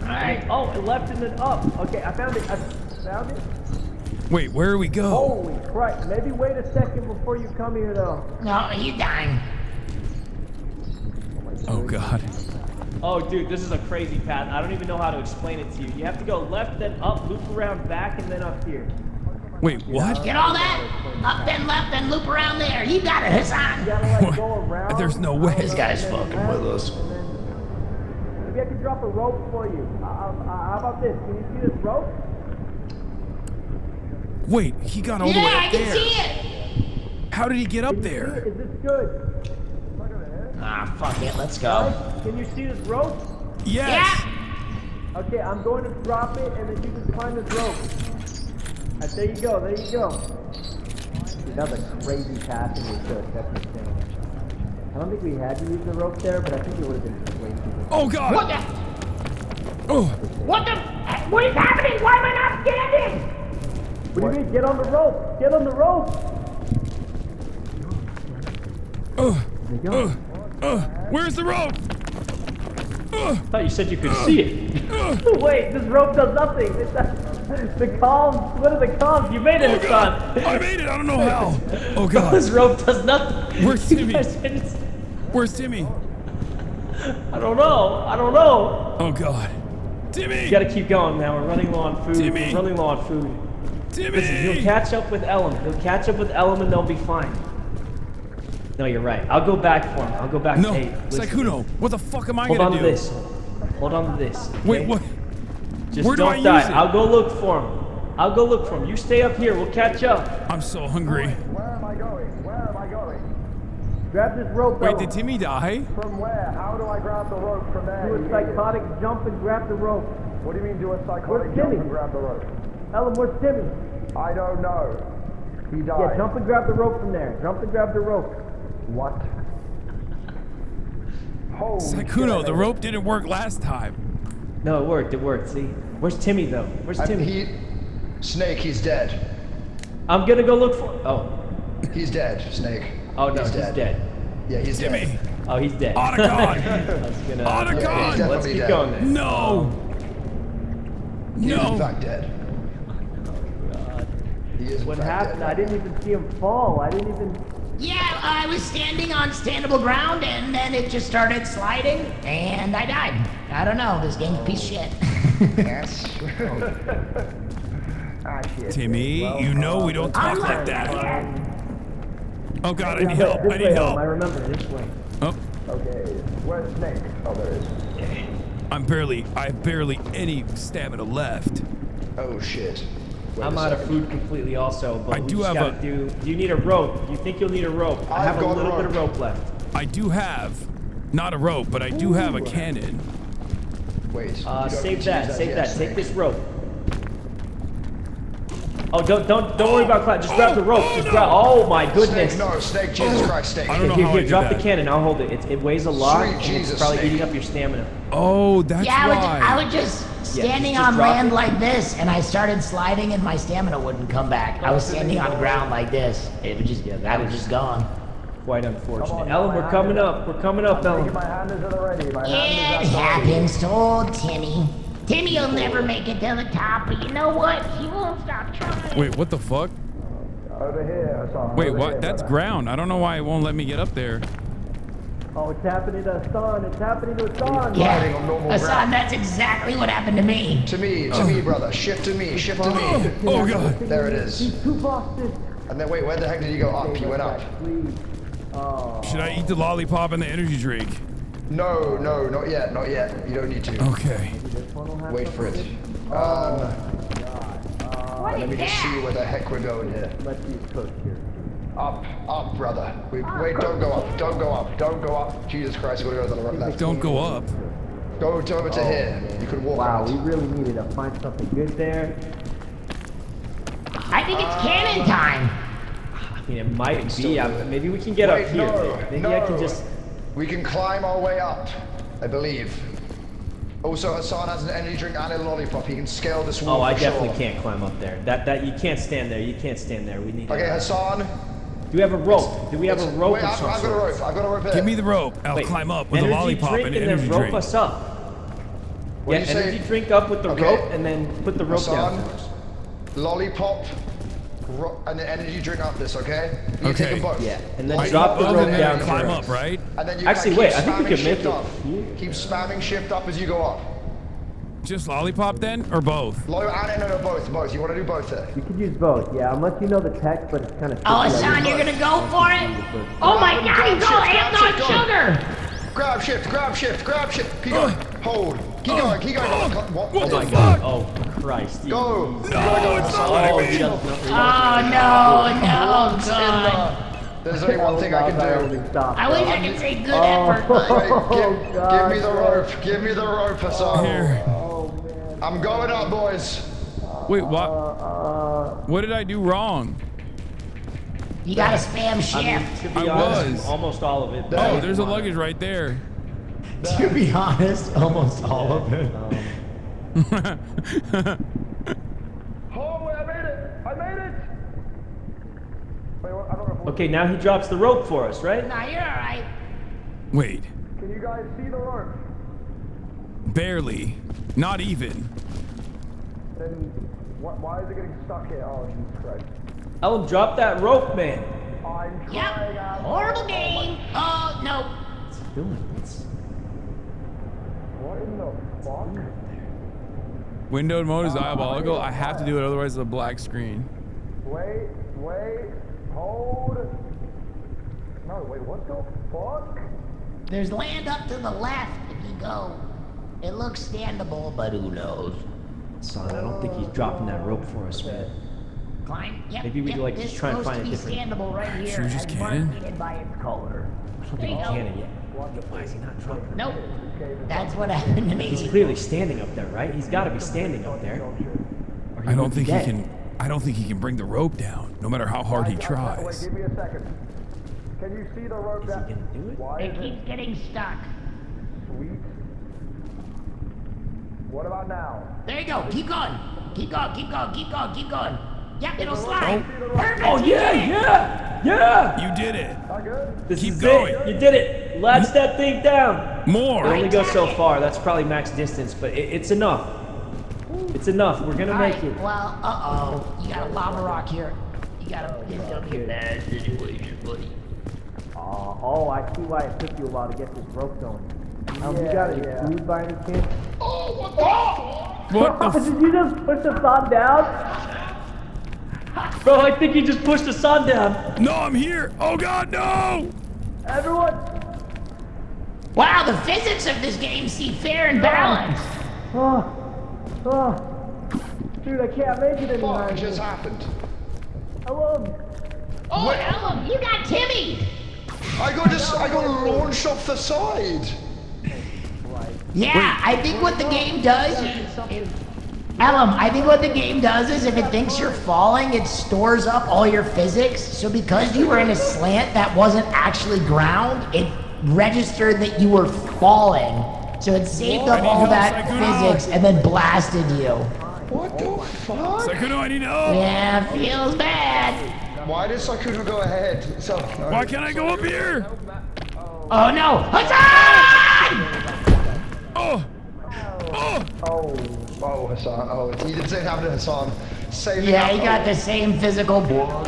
Alright. Oh, and left and then up. Okay, I found it. I found it. Wait, where do we go? Holy Christ. Maybe wait a second before you come here, though. No, he's dying. Oh God. Oh, dude, this is a crazy path. I don't even know how to explain it to you. You have to go left, then up, loop around, back, and then up here. Wait, what? Get all that? Up, then left, then loop around there. You got it, Hasan. You gotta, like, go around. There's no way. This guy's fucking with us. Maybe I can drop a rope for you. How about this? Can you see this rope? Wait, he got all the way Yeah, up I can there. see it. How did he get up there? Is this good? Ah, fuck it. Let's go. Guys, can you see this rope? Yes. Yeah. Okay, I'm going to drop it, and then you can climb this rope. Right, there you go, there you go. Dude, that was a crazy path, and we took. That's insane. I don't think we had to use the rope there, but I think it would have been way too good. Oh God. What the? Oh. What the? What is happening? Why am I not standing? What do you mean? Get on the rope! Get on the rope! Where's the rope? I thought you said you could see it. Wait, this rope does nothing. The columns. What are the columns? You made it, Hasan. I made it. I don't know how. Oh God. This rope does nothing. Where's Timmy? Where's Timmy? I don't know. I don't know. Oh God. Timmy. You gotta keep going now. We're running low on food. Timmy. We're running low on food. Timmy. Listen, he'll catch up with Ellum. He'll catch up with Ellum and they'll be fine. No, you're right. I'll go back for him. I'll go back No, to 8. Sakuno, what the fuck am I Hold gonna on do? to this. Hold on to this. Okay? Wait, what? Just Where do don't I die. use it? I'll go look for him. I'll go look for him. You stay up here. We'll catch up. I'm so hungry. Where am I going? Where am I going? Grab this rope. Wait, did Timmy die? From where? How do I grab the rope from there? Do a psychotic jump and grab the rope. What do you mean do a psychotic jump and grab the rope? Ellen, where's Timmy? I don't know. He died. Yeah, jump and grab the rope from there. Jump and grab the rope. What? Holy Saikuno, the rope didn't work last time. No, it worked. It worked. See? Where's Timmy though? Where's Timmy? Snake, he's dead. I'm gonna go look for. Oh. He's dead, Snake. Oh no, he's dead. Yeah, he's dead. Oh, he's dead. Otacon! I was gonna. Otacon! Let's keep going then. No! He is in fact dead. He is What happened? I didn't even see him fall. I didn't even. Yeah, I was standing on standable ground and then it just started sliding and I died. I don't know, this game's a piece of shit. Yes. Timmy, you know we don't talk like that. Oh god, I need help. I need help. I remember this way. Oh. Okay, where's Snake? Oh, there it is. I have barely any stamina left. Oh shit. I'm out of food completely also, but I do have a... Do you need a rope? You think you'll need a rope? I have a little bit of rope left. I do have, not a rope, but I do have a cannon. Wait. Save that. Save that. Take this rope. Oh, don't worry about climb. Just grab the rope. Just grab. Oh my goodness. Snake, no, Snake. Jesus Christ, Snake. I don't know Here, how here, I do drop that. the cannon. I'll hold it. It weighs a lot. Sweet And Jesus, it's probably Snake. eating up your stamina. Oh, that's Yeah, why. I was just standing just on drop land it. like this and I started sliding and my stamina wouldn't come back. I was standing on the ground like this. It would just, I was just gone. Quite unfortunate. Ellen, we're coming up. We're coming up, Ellen. My hand is already. It happens to old Timmy. Timmy will never make it to the top, but you know what? He won't stop trying. Wait, what the fuck? Over here, Hasan. Wait, over what? here, That's brother. ground. I don't know why it won't let me get up there. Oh, it's happening to Hasan. It's happening to Hasan. Riding on normal Hasan, ground. that's exactly what happened to me. To me, brother. Shift to me, shift to me. Oh god. There it is. He's too busted. And then wait, where the heck did you go up? You went up. Please. Oh. Should I eat the lollipop and the energy drink? No, not yet, not yet. You don't need to. Okay. Wait for it. Let me just see where the heck we're going here. Let's use cook here. Up, brother. Wait, don't go up, don't go up, don't go up. Jesus Christ, we're gonna go to the left. Don't go up. Go over to here. You can walk Wow, out. we really needed to find something good there. I think it's cannon time. I mean, it might be. Maybe we can get up here. Maybe I can just. We can climb our way up, I believe. Also, Hasan has an energy drink and a lollipop. He can scale this wall. Oh, I for definitely sure. can't climb up there. That you can't stand there. You can't stand there. We need. Okay, Hasan. Do we have a rope? Do we have a rope? Wait, I've got a rope. I've got a rope here. Give me the rope. I'll climb up with a lollipop and an energy rope drink. us up. What Yeah, do you say? energy drink up with the Okay. rope, and then put the rope down. Hasan, lollipop, and an energy drink up this, okay? You Okay. take them both. Yeah, and then Lollipop drop the and rope then down. Climb up, right? And then you Actually, keep wait, I think we spamming can make shift it. up. Keep spamming shift up as you go up. Just lollipop then, or both? No, both. You want to do both there? You could use both, yeah, unless you know the text, but it's kind of. Oh, Hasan, you're gonna go for it? Oh my god, he's all amped on sugar! Grab shift. Keep going. Hold. Keep going. What What the the fuck? fuck? Oh Christ! Go. No, it's not letting me. Oh no, God. There's only one thing I can do. I wish I could say good effort, but... Wait, give me the rope. Give me the rope, Hasan. Here. I'm going up, boys. Wait, what? What did I do wrong? You gotta spam shift. To be I honest, was. almost all of it. Oh, there's a luggage right there. To be honest, almost all of it. Oh, wait, I made it. Wait, I don't know. Okay, now he drops the rope for us, right? Nah, you're alright. Wait, Can you guys see the rope? barely. Not even. Then why is it getting stuck here? Oh, Jesus Christ. Ellen, drop that rope, man. I'm trying. Yep. Horrible game. Oh, no. What's he doing? What in the fuck? Windowed mode is diabolical. I have to do it, otherwise it's a black screen. Wait, hold. No, wait, what the fuck? There's land up to the left if you go. It looks standable, but who knows? Son, I don't think he's dropping that rope for us, man. Climb. Yep, Maybe we like just try and find a different. Standable right here. Should we just cannon? By its color. I don't think we can yet. Why is he not dropping? Nope. That's what happened to me. He's clearly standing up there, right? He's got to be standing up there. I don't think he can. I don't think he can bring the rope down, no matter how hard he tries. Give me a second. Can you see the rope? Is he gonna do it? Why It is keeps getting stuck. Sweet. What about now? There you go. Keep going. Keep going. Keep going. Keep going. Keep going. Yep, it'll slide. Perfect. Oh yeah! You did it. This Keep is going. it. You did it. Latch that thing down. More. It only goes so far. That's probably max distance, but it's enough. It's enough. We're gonna make it. Well, you got a lava rock here. You got a pin up here. Bad situation, buddy. Oh, I see why it took you a while to get this rope going. You got any food by any chance? Oh, what the Did you just push the sun down? Bro, I think you just pushed the sun down. No, I'm here. Oh God, no! Everyone. Wow, the physics of this game seem fair and balanced. Dude, I can't make it anymore. What just happened? Hello. Oh, Ellum, you got Timmy. I got launched off the side. Yeah, I think what the game does. Ellum, I think what the game does is if it thinks you're falling, it stores up all your physics. So because you were in a slant that wasn't actually ground, it registered that you were falling. So it saved up all that physics and then blasted you. What the fuck? Sekuno, I need help. Yeah, feels bad. Why did Sekuno go ahead? So, Why can't I go up here? Oh no! Hasan! Oh, Hasan. Oh, he didn't say it happened to Hasan. Save Yeah, he got the same physical board.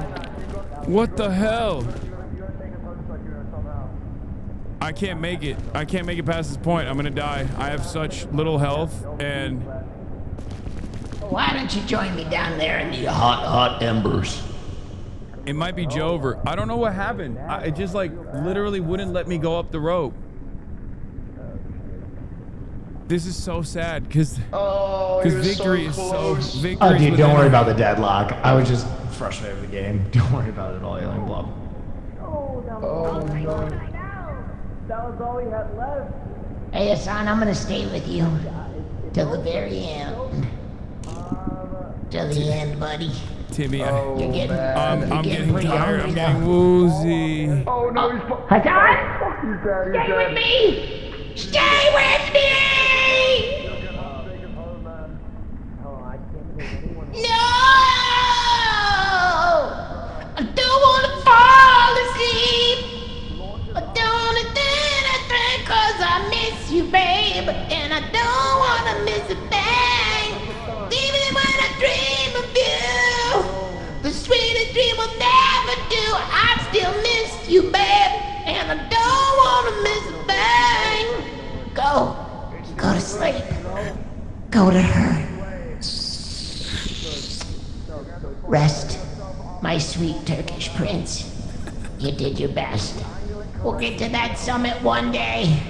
What the hell? I can't make it. I can't make it past this point. I'm gonna die. I have such little health, and Why don't you join me down there in the hot embers? it might be Jover. I don't know what happened. It just like literally wouldn't let me go up the rope. This is so sad because victory is so victory. Oh, dude, don't worry about the deadlock. I was just frustrated with the game. Don't worry about it at all, Alien Blob. Oh no. That was all we had left. Hey, Hasan, I'm gonna stay with you till the very end. Till the end, buddy. Timmy, You're getting, I'm getting pretty tired. hungry, I'm getting though. woozy. Oh no, he's Hasan! Stay with me! Stay with me! No! I don't want to fall asleep. I don't want to do anything 'cause I miss you, babe. And I don't want to miss a thing. Even when I dream of you, the sweetest dream will never do. I still miss you, babe. And I don't want to miss a thing. Go to sleep. Go to her. Rest, my sweet Turkish prince. You did your best. We'll get to that summit one day.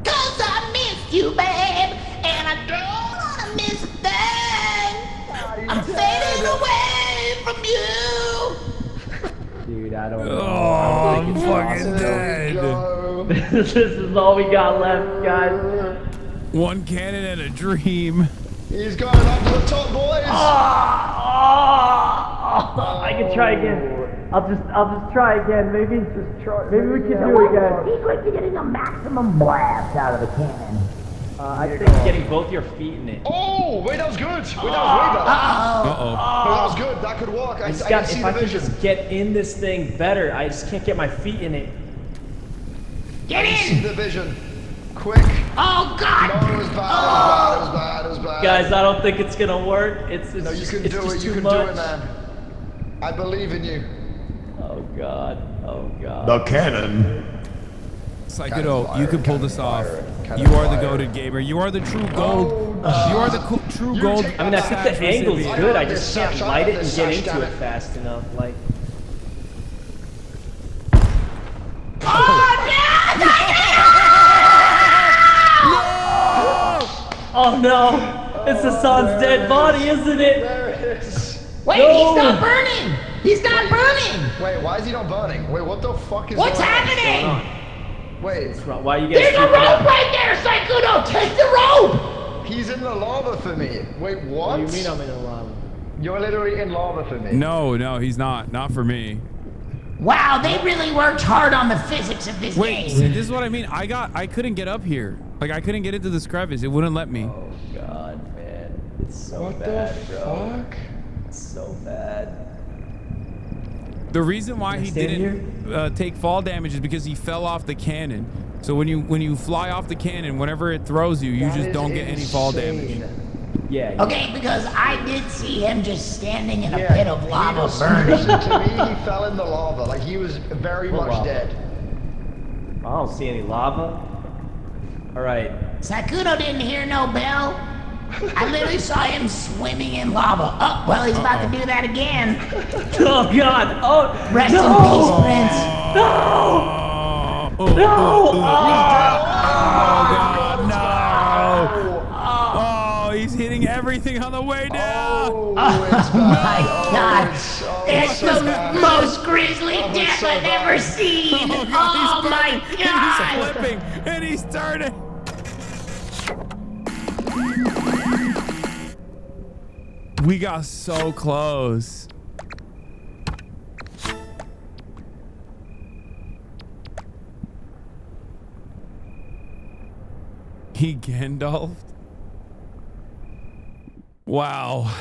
'Cause I miss you, babe, and I don't wanna miss a thing. I'm fading away from you. Dude, I don't know. Oh, I'm fucking dead. This is all we got left, guys. One cannon and a dream. He's going up to the top, boys. I can try again. I'll just try again. Maybe we can do it again. Secret to getting a maximum blast out of the cannon. I think getting both your feet in it. Oh, wait, that was good. Wait, that was way better. Uh-oh. That was good. That could work. I can see if the I could vision. just get in this thing better, I just can't get my feet in it. Get I can see in! the vision. Quick. Oh God! No, it was bad. It was bad. It was bad. Guys, I don't think it's gonna work. It's No, you just, can it's do just it. You too can much. do it, man. I believe in you. Oh God. Oh God. The cannon. Psychido, you can pull this off. You are the goated gamer. You are the true gold. You are the true gold. I mean, I think the angle's recipient. good. I just can't light it and get into it fast enough. Like. Oh no! It's Hasan's dead body, isn't it? Wait, he's not burning! He's not burning! Wait, why is he not burning? Wait, what the fuck is What's going on? happening? Wait. Why are you guys There's a freaking rope out? right there, Saikudo! Take the rope! He's in the lava for me. Wait, what? What do you mean I'm in the lava? You're literally in lava for me. No, he's not. Not for me. Wow, they really worked hard on the physics of this Wait, game. see, this is what I mean. I couldn't get up here. Like, I couldn't get into this crevice. It wouldn't let me. Oh, God, man. It's so What bad, the bro. fuck? It's so bad. The reason why he didn't take fall damage is because he fell off the cannon. So when you fly off the cannon, whenever it throws you, you just don't get any fall damage. Yeah. Okay, because I did see him just standing in a pit of lava burning. To me, he fell in the lava. Like, he was very What much lava? dead. I don't see any lava. All right. Sakudo didn't hear no bell. I literally saw him swimming in lava. Oh, well, he's about to do that again. Oh, God. Oh, Rest no. in peace, Prince. No. Oh, No. God, no. Oh, he's hitting everything on the way down. Oh, my God. It's the most grisly death I've ever seen. Oh, my God. He's flipping and he's turning. We got so close. He Gandalf'd? Wow.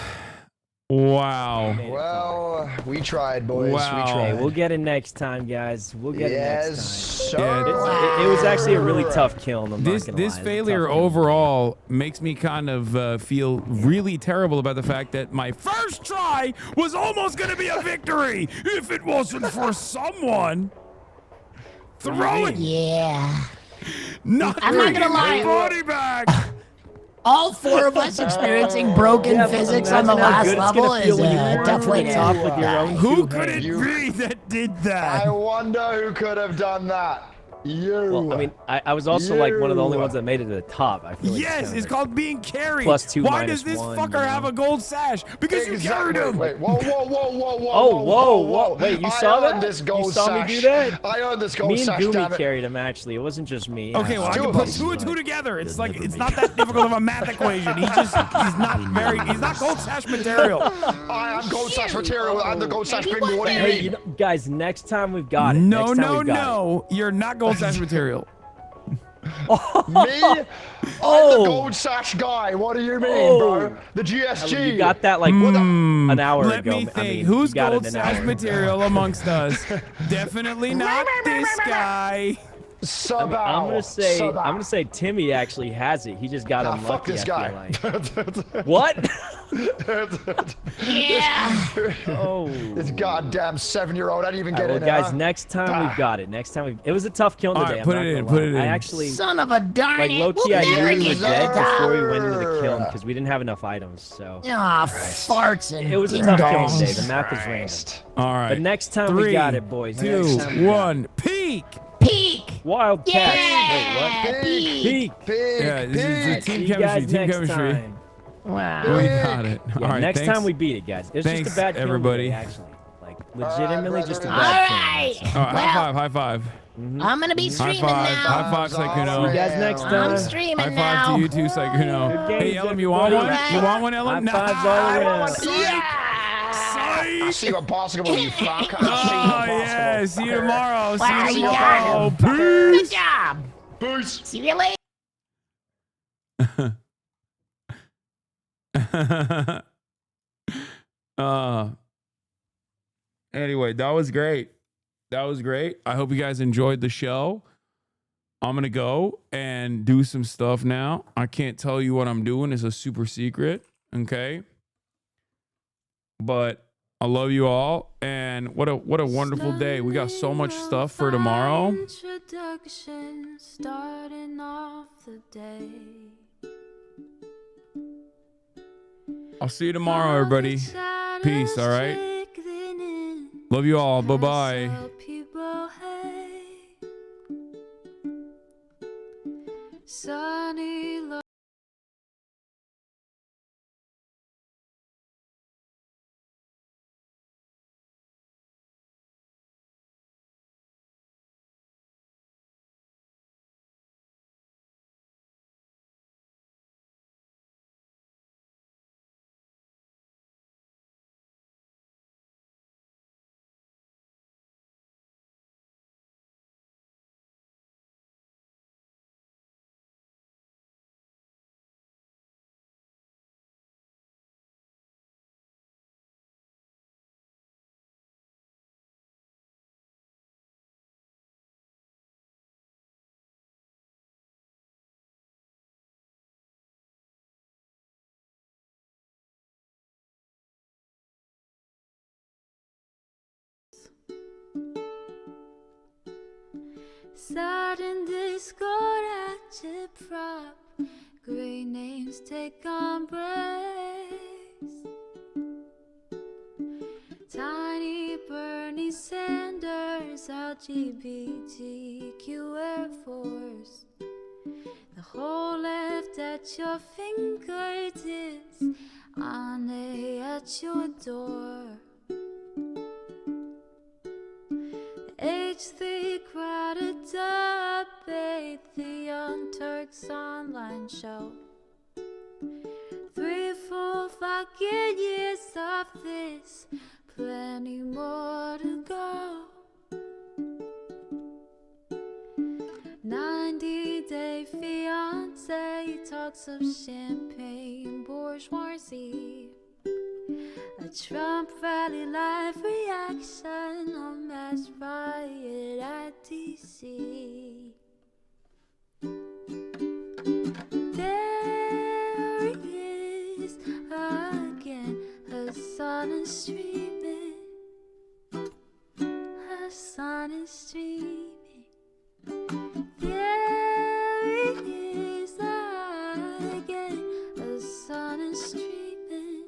Wow. Well, we tried, boys. Wow. We tried. Hey, we'll get it next time, guys. We'll get it next time. Sir. It was actually a really tough kill. I'm not This gonna lie. It was a failure tough kill. overall makes me kind of feel really terrible about the fact that my first try was almost going to be a victory if it wasn't for someone throwing. Yeah. Not I'm not gonna bringing my lie. body back. All four of us experiencing broken physics on the last level is a tough way to top with your own Who could it be that did that? I wonder who could have done that. You. Well, I mean, I was also like one of the only ones that made it to the top. I feel like Yes, it's called being carried. +2, Why does this -1, fucker you know? have a gold sash? Because you carried him. Wait, whoa. Oh, whoa. Wait, you saw I earned that? this gold You saw sash. me do that? I earned this gold Me and sash, Goomy damn it. carried him, actually. It wasn't just me. Okay, well, I can put two and two together. It's like, it's not that difficult of a math equation. He's not gold sash material. I am gold sash material. I'm the gold sash bingo. What do you Hey, mean? you know, guys, next time we've got it. No, Next time we've got no. You're not gold sash material. Me? I'm the gold sash guy. What do you mean, bro? The GSG. You got that like an hour Let ago. me think. I mean, Who's you got gold it an sash hour material amongst us? Definitely not this guy. Sub I'm gonna say Timmy actually has it. He just got Nah, unlucky. fuck this I feel guy. like. What? Yeah. Oh. This goddamn 7-year-old. I didn't even All get right, in well, there. guys, next time we've got it. Next time it was a tough kill All today. right, put it in, put it in. I actually Son of a darn like it. low key. We'll I never knew he get was to dead the top. before we went into the kill because we didn't have enough items. So Ah, farts and it was a tough kill ding-dongs. today. The map is random. All right. But next time 3, we got it, boys. 2, Next time we got 1. Peak. Peak. Wildcats. Yeah. Wait, what? Peak. Yeah, this is See team you guys chemistry. Team next chemistry. time. Wow. We got it. Yeah, All right. next thanks. time we beat it, guys. It's Thanks, just a bad kill everybody. today, actually. Like legitimately just a All bad right. kill. All right, high five. High five. I'm gonna be High streaming five. now. High five, Saikuno. See you guys next time. I'm streaming High five now. to you too, Saikuno. Good Hey, games, Ellen, you want one? everybody. You want one, Ellen? High fives all around. I see you at basketball, you fuck. Oh, yeah. See you tomorrow. Wow, See you you tomorrow. got it. Peace. Good job. Peace. See you later. Anyway, that was great. That was great. I hope you guys enjoyed the show. I'm going to go and do some stuff now. I can't tell you what I'm doing. It's a super secret. Okay. But I love you all. And what a wonderful day. We got so much stuff for tomorrow. Introduction, starting off the day. I'll see you tomorrow, everybody. Peace, all right? Love you all. Bye-bye. People, hey. Sunny Sudden discord at your prop. Great names take embrace. Tiny Bernie Sanders, LGBTQ Air Force. The whole left at your fingertips, on at your door. H3 crowded debate, the Young Turks online show. 3 full fucking years of this, plenty more to go. 90-day fiance talks of champagne bourgeoisie. A Trump rally live reaction on mass riot at DC. There he is again, Hasan is streaming. Hasan is streaming. There he is again, Hasan is streaming.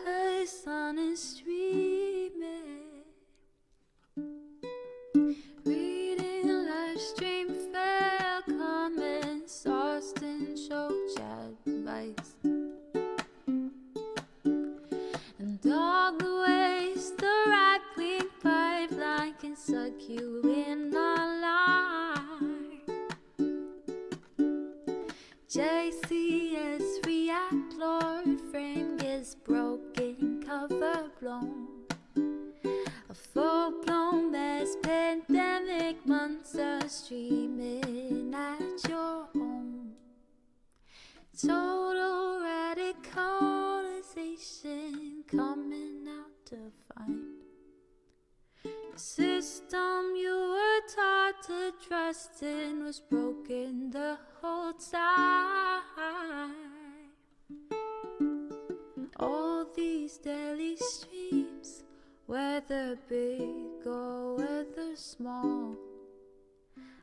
Hasan is streaming. Reading a live stream, fair comments, Austin show chat advice. And all the ways the right-wing pipeline can suck you in online. JCS react, Lord frame gets broken, cover blown. A full-blown mass pandemic, monster streaming at your home. Total radicalization coming out to find. The system you were taught to trust in was broken the whole time. All these daily streams, whether big or whether small,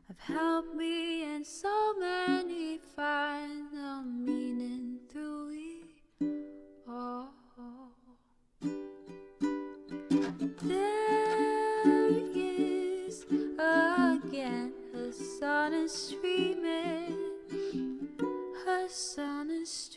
have helped me and so many find the meaning through it all. There he is again, Hasan is streaming. Hasan is streaming.